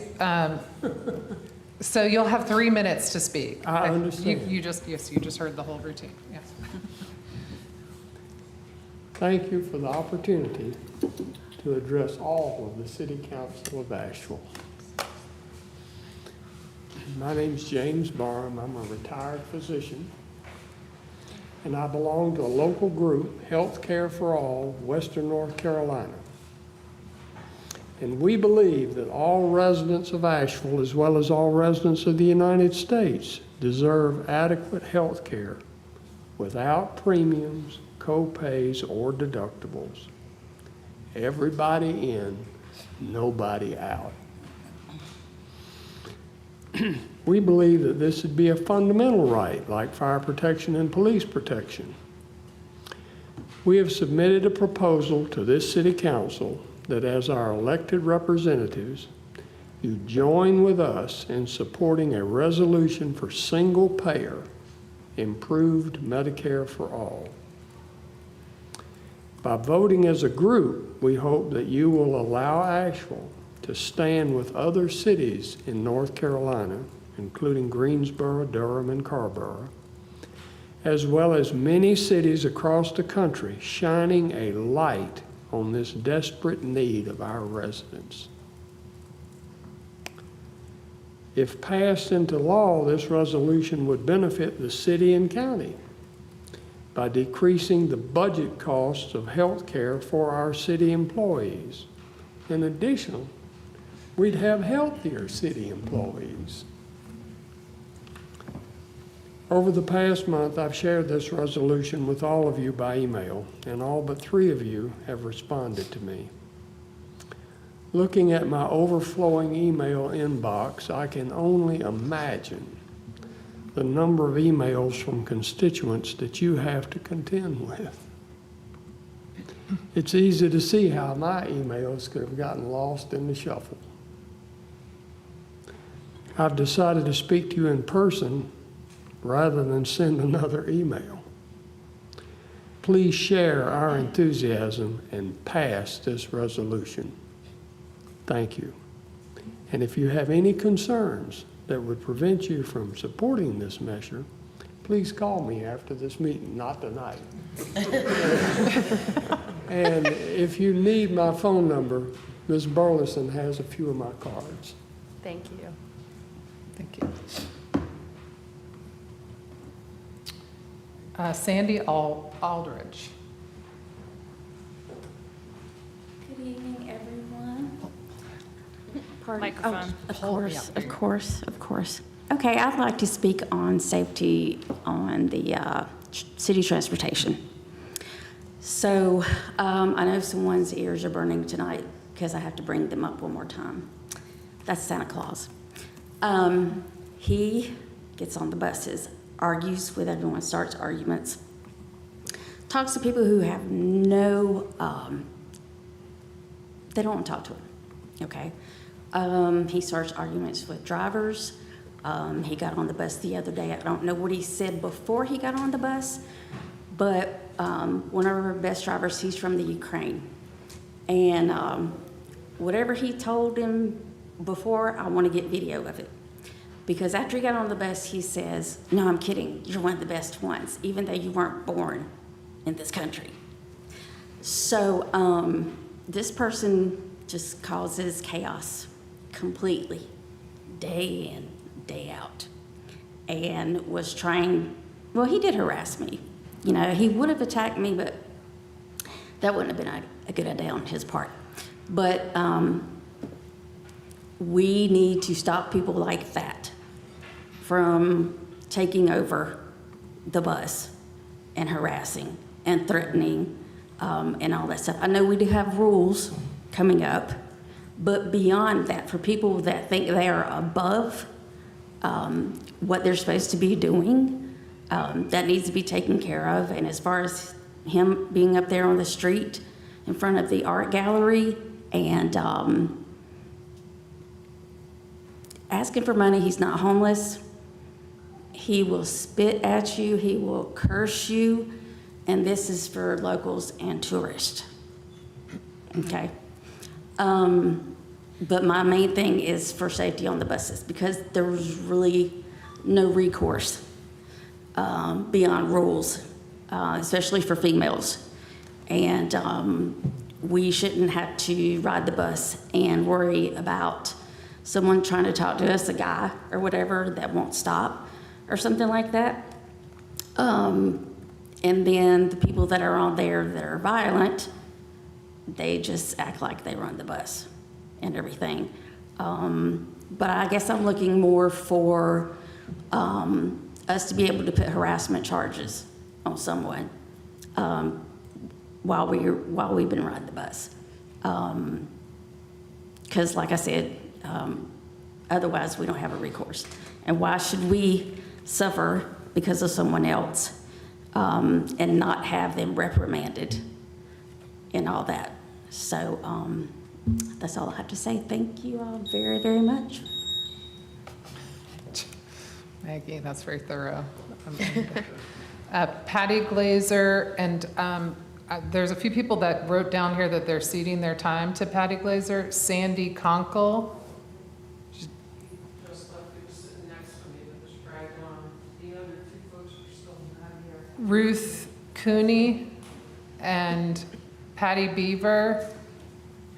So you'll have 3 minutes to speak. I understand. You just heard the whole routine. Yes. Thank you for the opportunity to address all of the City Council of Asheville. My name's James Barham. I'm a retired physician, and I belong to a local group, Healthcare for All, Western North Carolina. And we believe that all residents of Asheville, as well as all residents of the United States, deserve adequate health care without premiums, co-pays, or deductibles. Everybody in nobody out. We believe that this would be a fundamental right, like fire protection and police protection. We have submitted a proposal to this city council that as our elected representatives, you join with us in supporting a resolution for single-payer, improved Medicare for all. By voting as a group, we hope that you will allow Asheville to stand with other cities in North Carolina, including Greensboro, Durham, and Carrboro, as well as many cities across the country, shining a light on this desperate need of our residents. If passed into law, this resolution would benefit the city and county by decreasing the budget costs of health care for our city employees. In addition, we'd have healthier city employees. Over the past month, I've shared this resolution with all of you by email, and all but 3 of you have responded to me. Looking at my overflowing email inbox, I can only imagine the number of emails from constituents that you have to contend with. It's easy to see how my emails could have gotten lost in the shuffle. I've decided to speak to you in person rather than send another email. Please share our enthusiasm and pass this resolution. Thank you. And if you have any concerns that would prevent you from supporting this measure, please call me after this meeting, not tonight. And if you need my phone number, Ms. Burleson has a few of my cards. Thank you. Thank you. Sandy Aldridge. Good evening, everyone. Pardon? Microphone. Oh, of course. Okay, I'd like to speak on safety on the city transportation. So I know someone's ears are burning tonight because I have to bring them up one more time. That's Santa Claus. He gets on the buses, argues with everyone, starts arguments, talks to people who have no, they don't want to talk to him, okay? He starts arguments with drivers. He got on the bus the other day. I don't know what he said before he got on the bus, but one of our best drivers, he's from the Ukraine. And whatever he told him before, I want to get video of it. Because after he got on the bus, he says, "No, I'm kidding. You're one of the best ones, even though you weren't born in this country." So this person just causes chaos completely, day in, day out, and was trying, well, he did harass me. You know, he would have attacked me, but that wouldn't have been a good idea on his part. But we need to stop people like that from taking over the bus and harassing and threatening and all that stuff. I know we do have rules coming up, but beyond that, for people that think they are above what they're supposed to be doing, that needs to be taken care of. And as far as him being up there on the street in front of the art gallery and asking for money, he's not homeless. He will spit at you, he will curse you, and this is for locals and tourists. Okay? But my main thing is for safety on the buses, because there was really no recourse beyond rules, especially for females. And we shouldn't have to ride the bus and worry about someone trying to talk to us, a guy or whatever, that won't stop or something like that. And then the people that are on there that are violent, they just act like they run the bus and everything. But I guess I'm looking more for us to be able to put harassment charges on someone while we've been riding the bus. Because like I said, otherwise we don't have a recourse. And why should we suffer because of someone else and not have them reprimanded and all that? So that's all I have to say. Thank you all very, very much. Maggie, that's very thorough. Patty Glazer, and there's a few people that wrote down here that they're ceding their time to Patty Glazer. Sandy Conkle. Just like he was sitting next to me, but was dragged on. The other two folks are still not here. Ruth Cooney and Patty Beaver.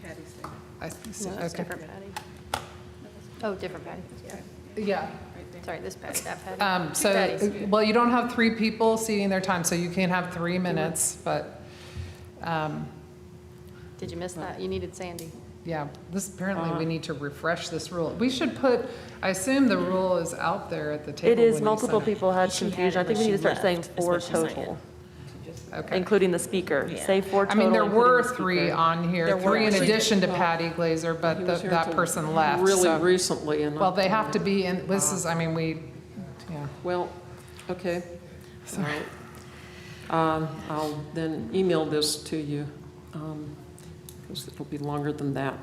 Patty's there. I see, No, that's okay. different Patty. Oh, different Patty. Yeah. Sorry, this Patty, that Patty. Two So, Patties. well, you don't have 3 people ceding their time, so you can have 3 minutes, but, Did you miss that? You needed Sandy. yeah, this, apparently we need to refresh this rule. We should put, I assume the rule is out there at the table. It is, when you multiple send it. people had She had confusion. I it think we when need to she start saying left, is 4 what she's saying. total, Okay. including the speaker. Yeah. Say 4 I total. mean, there including were the 3 speaker. on here, There 3 in were. addition to Well, Patty Glazer, but he was here that till person left. Really so- recently, and Well, they have to be in, this is, I mean, we, yeah. Well, okay. All right. I'll then email this to you, because it'll be longer than that.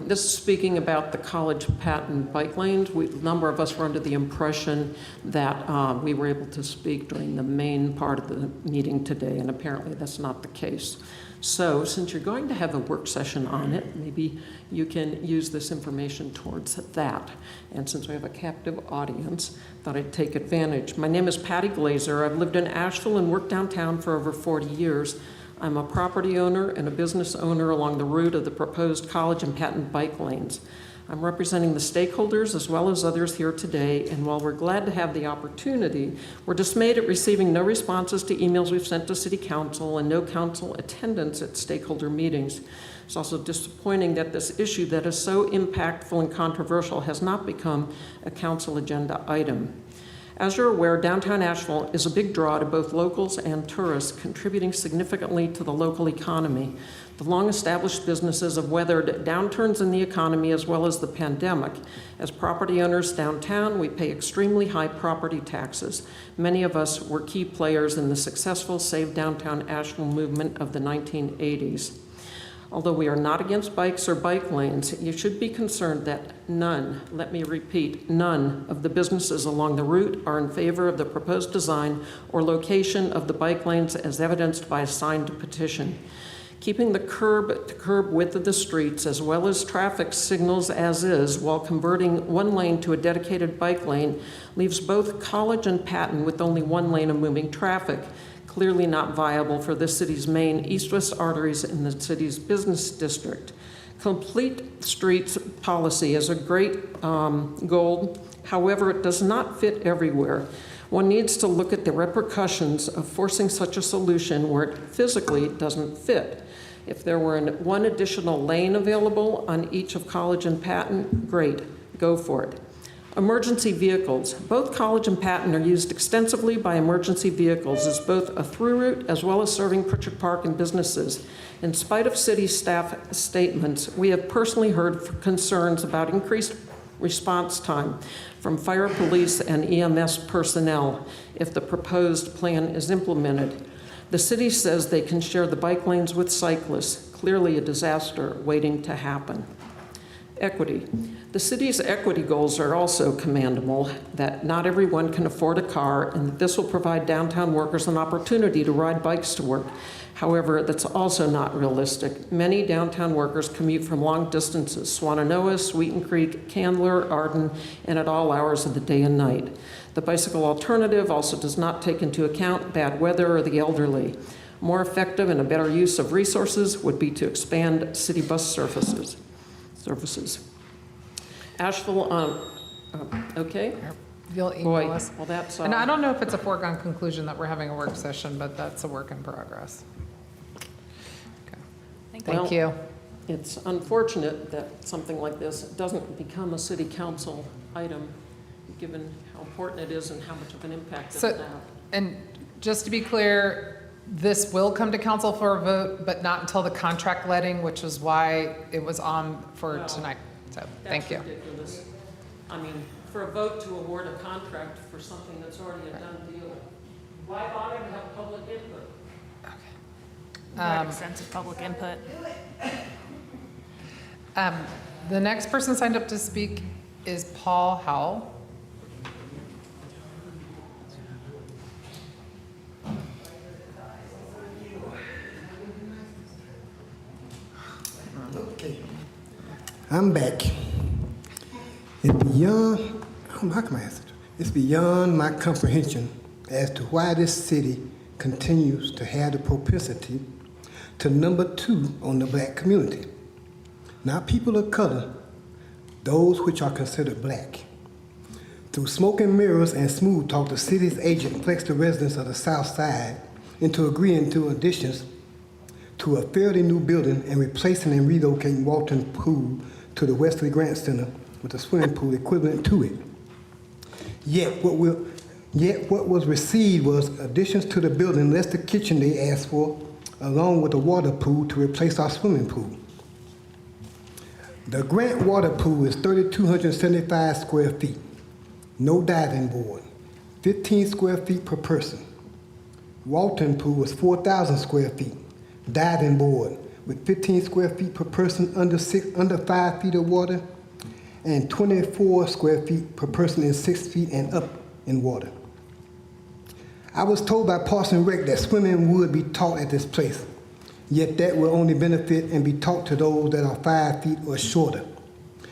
This is speaking about the college patent bike lanes. A number of us were under the impression that we were able to speak during the main part of the meeting today, and apparently that's not the case. So since you're going to have a work session on it, maybe you can use this information towards that. And since we have a captive audience, thought I'd take advantage. My name is Patty Glazer. I've lived in Asheville and worked downtown for over 40 years. I'm a property owner and a business owner along the route of the proposed college and patent bike lanes. I'm representing the stakeholders as well as others here today, and while we're glad to have the opportunity, we're dismayed at receiving no responses to emails we've sent to City Council and no council attendance at stakeholder meetings. It's also disappointing that this issue that is so impactful and controversial has not become a council agenda item. As you're aware, downtown Asheville is a big draw to both locals and tourists, contributing significantly to the local economy. The long-established businesses have weathered downturns in the economy as well as the pandemic. As property owners downtown, we pay extremely high property taxes. Many of us were key players in the successful Save Downtown Asheville movement of the 1980s. Although we are not against bikes or bike lanes, you should be concerned that none, let me repeat, none of the businesses along the route are in favor of the proposed design or location of the bike lanes as evidenced by a signed petition. Keeping the curb-to-curb width of the streets as well as traffic signals as is while converting one lane to a dedicated bike lane leaves both College and Patton with only one lane of moving traffic. Clearly not viable for the city's main east-west arteries in the city's business district. Complete streets policy is a great goal. However, it does not fit everywhere. One needs to look at the repercussions of forcing such a solution where it physically doesn't fit. If there were one additional lane available on each of College and Patton, great, go for it. Emergency vehicles. Both College and Patton are used extensively by emergency vehicles as both a through route as well as serving Pritchard Park and businesses. In spite of city staff statements, we have personally heard concerns about increased response time from fire, police, and EMS personnel if the proposed plan is implemented. The city says they can share the bike lanes with cyclists, clearly a disaster waiting to happen. Equity. The city's equity goals are also commendable, that not everyone can afford a car and that this will provide downtown workers an opportunity to ride bikes to work. However, that's also not realistic. Many downtown workers commute from long distances, Swannanoa, Sweeten Creek, Candler, Arden, and at all hours of the day and night. The bicycle alternative also does not take into account bad weather or the elderly. More effective and a better use of resources would be to expand city bus services. Asheville, okay? You'll email Boy, us. well, that's, And I don't know if it's a foregone conclusion that we're having a work session, but that's a work in progress. Okay. Thank you. It's unfortunate that something like this doesn't become a city council item, given how important it is and how much of an impact it's So, had. and just to be clear, This will come to council for a vote, but not until the contract letting, which is why it was on for tonight. So, thank you. That's ridiculous. I mean, for a vote to award a contract for something that's already a done deal, why bother to have public input? Extensive public input. The next person signed up to speak is Paul Howell. Okay. I'm back. It's beyond, how can I answer it? It's beyond my comprehension as to why this city continues to have the propensity to number 2 on the black community. Not people of color, those which are considered black. Through smoke and mirrors and smooth talk, the city's agent flexed the residents of the South Side into agreeing to additions to a fairly new building and replacing and relocating Walton Pool to the Wesley Grant Center with a swimming pool equivalent to it. Yet what was received was additions to the building less the kitchen they asked for, along with a water pool to replace our swimming pool. The Grant water pool is 3,275 square feet, no diving board, 15 square feet per person. Walton pool was 4,000 square feet, diving board with 15 square feet per person under 5 feet of water, and 24 square feet per person in 6 feet and up in water. I was told by Parks and Rec that swimming would be taught at this place, yet that will only benefit and be taught to those that are 5 feet or shorter,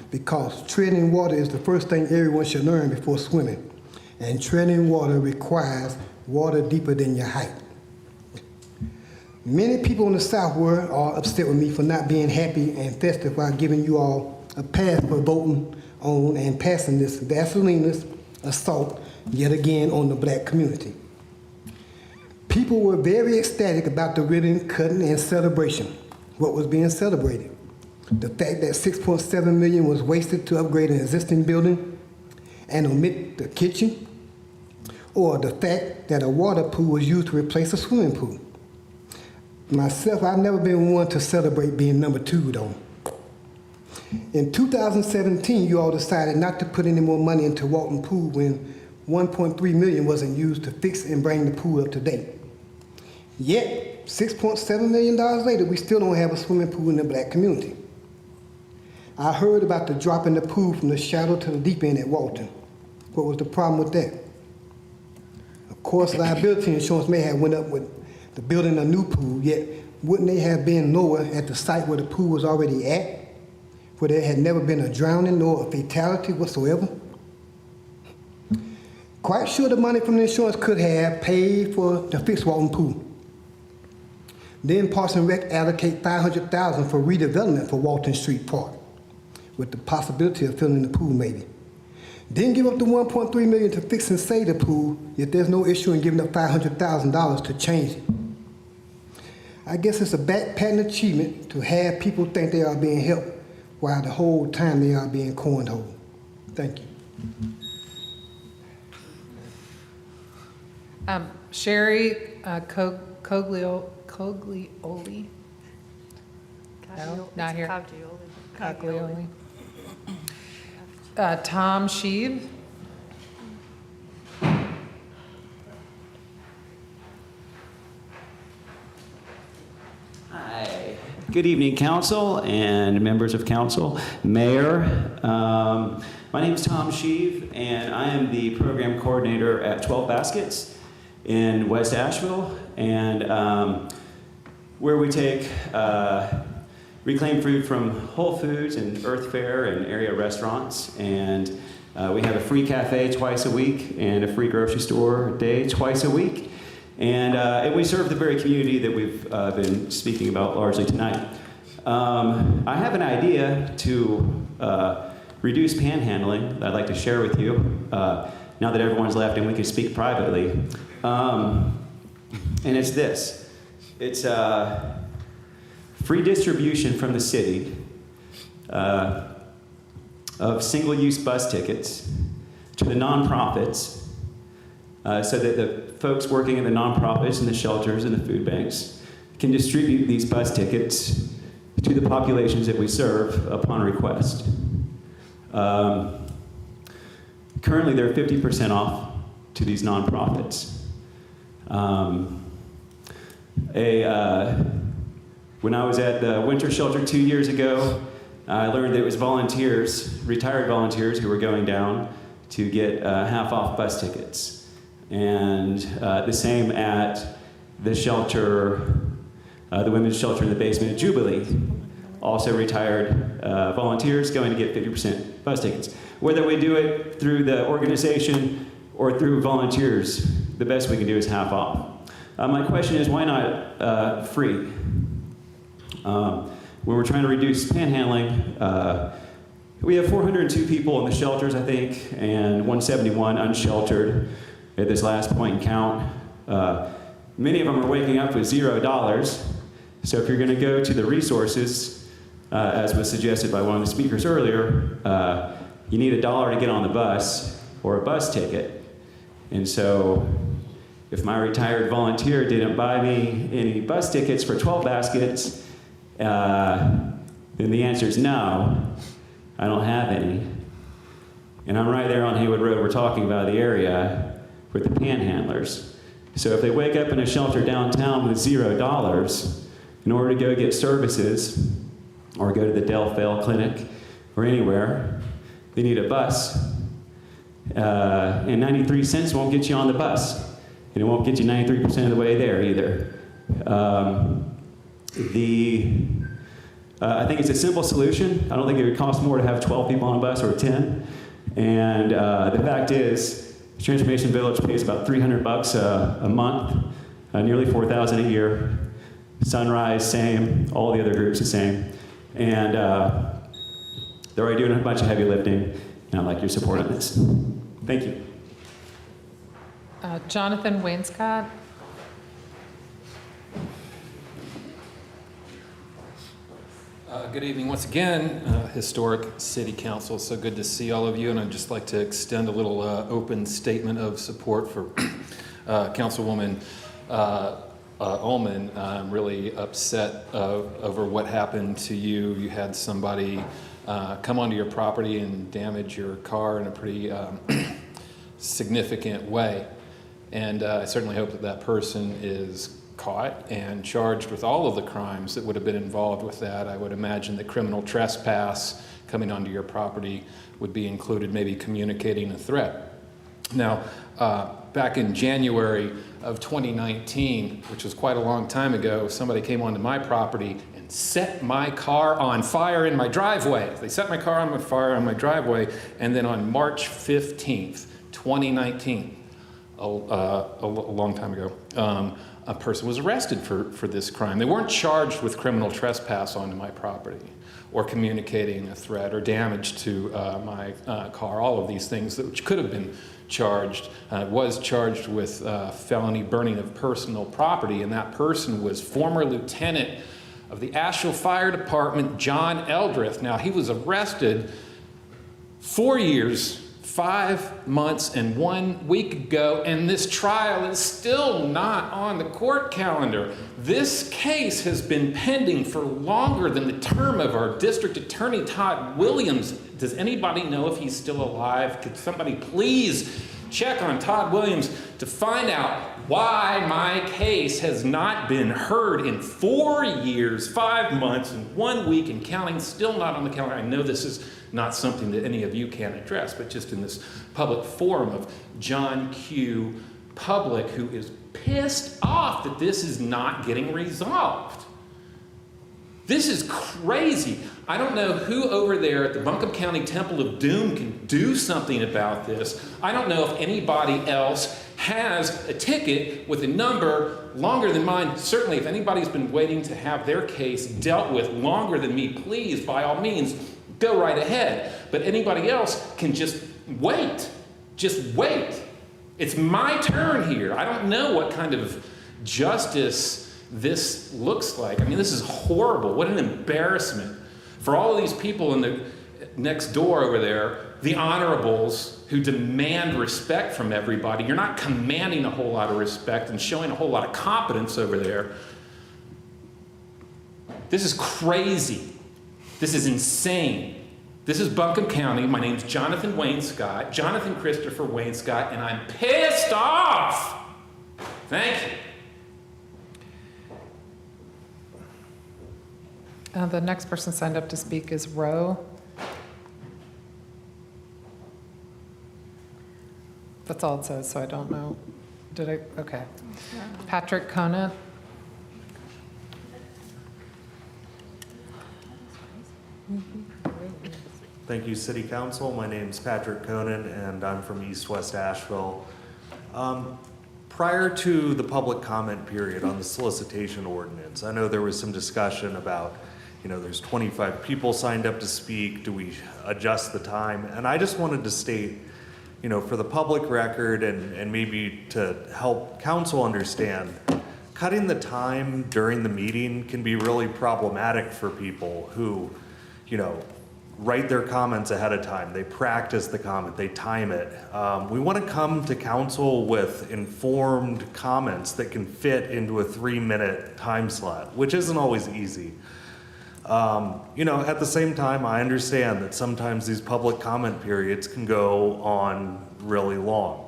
because treading water is the first thing everyone should learn before swimming, and treading water requires water deeper than your height. Many people in the South World are upset with me for not being happy and festive while giving you all a pass for voting on and passing this Vaselineless assault yet again on the black community. People were very ecstatic about the ribbon cutting and celebration. What was being celebrated? The fact that $6.7 million was wasted to upgrade an existing building and omit the kitchen? Or the fact that a water pool was used to replace a swimming pool? Myself, I've never been one to celebrate being number 2 though. In 2017, you all decided not to put any more money into Walton Pool when $1.3 million wasn't used to fix and bring the pool up to date. Yet, $6.7 million later, we still don't have a swimming pool in the black community. I heard about the dropping the pool from the shallow to the deep end at Walton. What was the problem with that? Of course, liability insurance may have went up with the building a new pool, yet wouldn't they have been lower at the site where the pool was already at, where there had never been a drowning nor a fatality whatsoever? Quite sure the money from the insurance could have paid for the fixed Walton Pool. Then Parks and Rec allocate $500,000 for redevelopment for Walton Street Park, with the possibility of filling the pool maybe. Then give up the $1.3 million to fix and save the pool, yet there's no issue in giving up $500,000 to change it. I guess it's a back pattern achievement to have people think they are being helped while the whole time they are being cornholed. Thank you. Sherry Coglioli. No, not here. Coglioli. Tom Sheave. Hi. Good evening, council and members of council, mayor. My name is Tom Sheave, and I am the program coordinator at 12 Baskets in West Asheville, and where we take reclaimed food from Whole Foods and Earth Fare and area restaurants, and we have a free cafe twice a week and a free grocery store day twice a week. And we serve the very community that we've been speaking about largely tonight. I have an idea to reduce panhandling that I'd like to share with you now that everyone's left and we can speak privately. And it's this. It's free distribution from the city of single-use bus tickets to the nonprofits so that the folks working in the nonprofits and the shelters and the food banks can distribute these bus tickets to the populations that we serve upon request. Currently, they're 50% off to these nonprofits. When I was at the winter shelter 2 years ago, I learned that it was volunteers, retired volunteers, who were going down to get half-off bus tickets. And the same at the shelter, the women's shelter in the basement of Jubilee. Also retired volunteers going to get 50% bus tickets. Whether we do it through the organization or through volunteers, the best we can do is half off. My question is, why not free? When we're trying to reduce panhandling, we have 402 people in the shelters, I think, and 171 unsheltered at this last point in count. Many of them are waking up with $0. So if you're going to go to the resources, as was suggested by one of the speakers earlier, you need $1 to get on the bus or a bus ticket. And so if my retired volunteer didn't buy me any bus tickets for 12 baskets, then the answer is no, I don't have any. And I'm right there on Haywood Road, we're talking about the area with the panhandlers. So if they wake up in a shelter downtown with $0, in order to go get services, or go to the Del Fail Clinic, or anywhere, they need a bus. And 93 cents won't get you on the bus. And it won't get you 93% of the way there either. I think it's a simple solution. I don't think it would cost more to have 12 people on a bus or 10. And the fact is, Transformation Village pays about $300 a month, nearly $4,000 a year. Sunrise, same. All the other groups, the same. And they're already doing a bunch of heavy lifting, and I'd like your support on this. Thank you. Jonathan Wainscott. Good evening once again, Historic City Council. So good to see all of you, and I'd just like to extend a little open statement of support for Councilwoman Ullman. I'm really upset over what happened to you. You had somebody come onto your property and damage your car in a pretty significant way. And I certainly hope that that person is caught and charged with all of the crimes that would have been involved with that. I would imagine that criminal trespass coming onto your property would be included, maybe communicating a threat. Now, back in January of 2019, which was quite a long time ago, somebody came onto my property and set my car on fire in my driveway. They set my car on fire on my driveway, and then on March 15th, 2019, a long time ago, a person was arrested for this crime. They weren't charged with criminal trespass onto my property or communicating a threat or damage to my car, all of these things which could have been charged. Was charged with felony burning of personal property, and that person was former lieutenant of the Asheville Fire Department, John Eldrith. Now, he was arrested 4 years, 5 months, and 1 week ago, and this trial is still not on the court calendar. This case has been pending for longer than the term of our district attorney, Todd Williams. Does anybody know if he's still alive? Could somebody please check on Todd Williams to find out why my case has not been heard in 4 years, 5 months, and 1 week, and counting, still not on the calendar. I know this is not something that any of you can address, but just in this public forum of John Q. Public, who is pissed off that this is not getting resolved. This is crazy. I don't know who over there at the Buncombe County Temple of Doom can do something about this. I don't know if anybody else has a ticket with a number longer than mine. Certainly, if anybody's been waiting to have their case dealt with longer than me, please, by all means, go right ahead. But anybody else can just wait. Just wait. It's my turn here. I don't know what kind of justice this looks like. I mean, this is horrible. What an embarrassment for all of these people in the next door over there, the honorables who demand respect from everybody. You're not commanding a whole lot of respect and showing a whole lot of competence over there. This is crazy. This is insane. This is Buncombe County. My name's Jonathan Wainscott, Jonathan Christopher Wainscott, and I'm pissed off. Thank you. The next person signed up to speak is Roe. That's all it says, so I don't know. Did I? Okay. Patrick Conant. Thank you, City Council. My name is Patrick Conan, and I'm from East West Asheville. Prior to the public comment period on the solicitation ordinance, I know there was some discussion about, there's 25 people signed up to speak. Do we adjust the time? And I just wanted to state, for the public record and maybe to help council understand, cutting the time during the meeting can be really problematic for people who, write their comments ahead of time. They practice the comment, they time it. We want to come to council with informed comments that can fit into a 3-minute time slot, which isn't always easy. At the same time, I understand that sometimes these public comment periods can go on really long.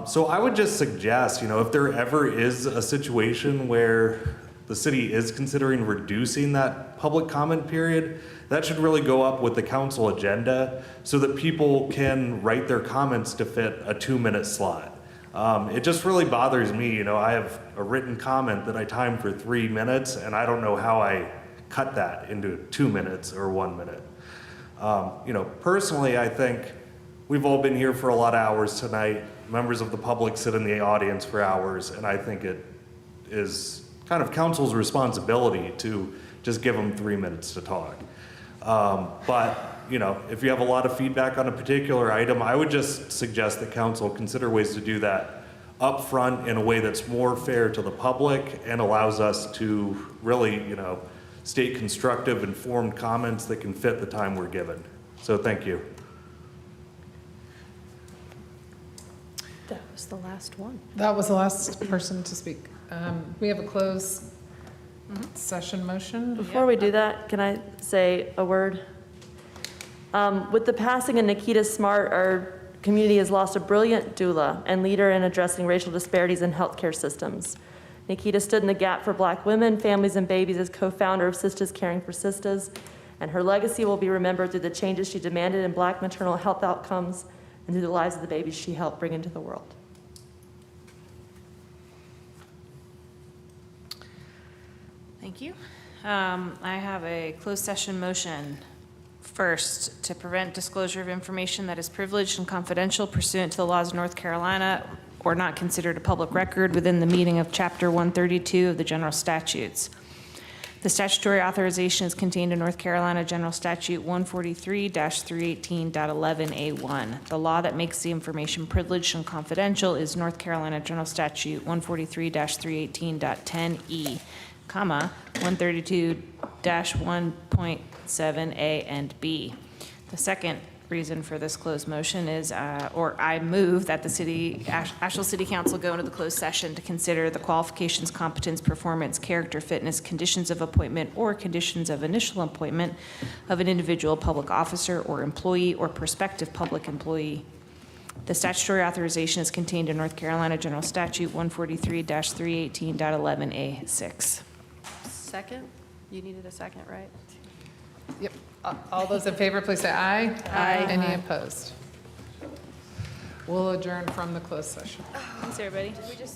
So I would just suggest, if there ever is a situation where the city is considering reducing that public comment period, that should really go up with the council agenda so that people can write their comments to fit a 2-minute slot. It just really bothers me. I have a written comment that I time for 3 minutes, and I don't know how I cut that into 2 minutes or 1 minute. Personally, I think we've all been here for a lot of hours tonight. Members of the public sit in the audience for hours, and I think it is kind of council's responsibility to just give them 3 minutes to talk. But if you have a lot of feedback on a particular item, I would just suggest that council consider ways to do that up front in a way that's more fair to the public and allows us to really, state constructive, informed comments that can fit the time we're given. So thank you. That was the last one. That was the last person to speak. We have a closed session motion. Before we do that, can I say a word? With the passing of Nikita Smart, our community has lost a brilliant doula and leader in addressing racial disparities in healthcare systems. Nikita stood in the gap for Black women, families, and babies as co-founder of Sisters Caring for Sisters, and her legacy will be remembered through the changes she demanded in Black maternal health outcomes and through the lives of the babies she helped bring into the world. Thank you. I have a closed session motion. First, to prevent disclosure of information that is privileged and confidential pursuant to the laws of North Carolina or not considered a public record within the meaning of Chapter 132 of the General Statutes. The statutory authorization is contained in North Carolina General Statute 143-318.11A1. The law that makes the information privileged and confidential is North Carolina General Statute 143-318.10E. 132-1.7A and B. The second reason for this closed motion is, I move that the Asheville City Council go into the closed session to consider the qualifications, competence, performance, character, fitness, conditions of appointment, or conditions of initial appointment of an individual public officer or employee or prospective public employee. The statutory authorization is contained in North Carolina General Statute 143-318.11A6. Second? You needed a second, right? Yep. All those in favor, please say aye. Aye. Any opposed? We'll adjourn from the closed session. Thanks, everybody.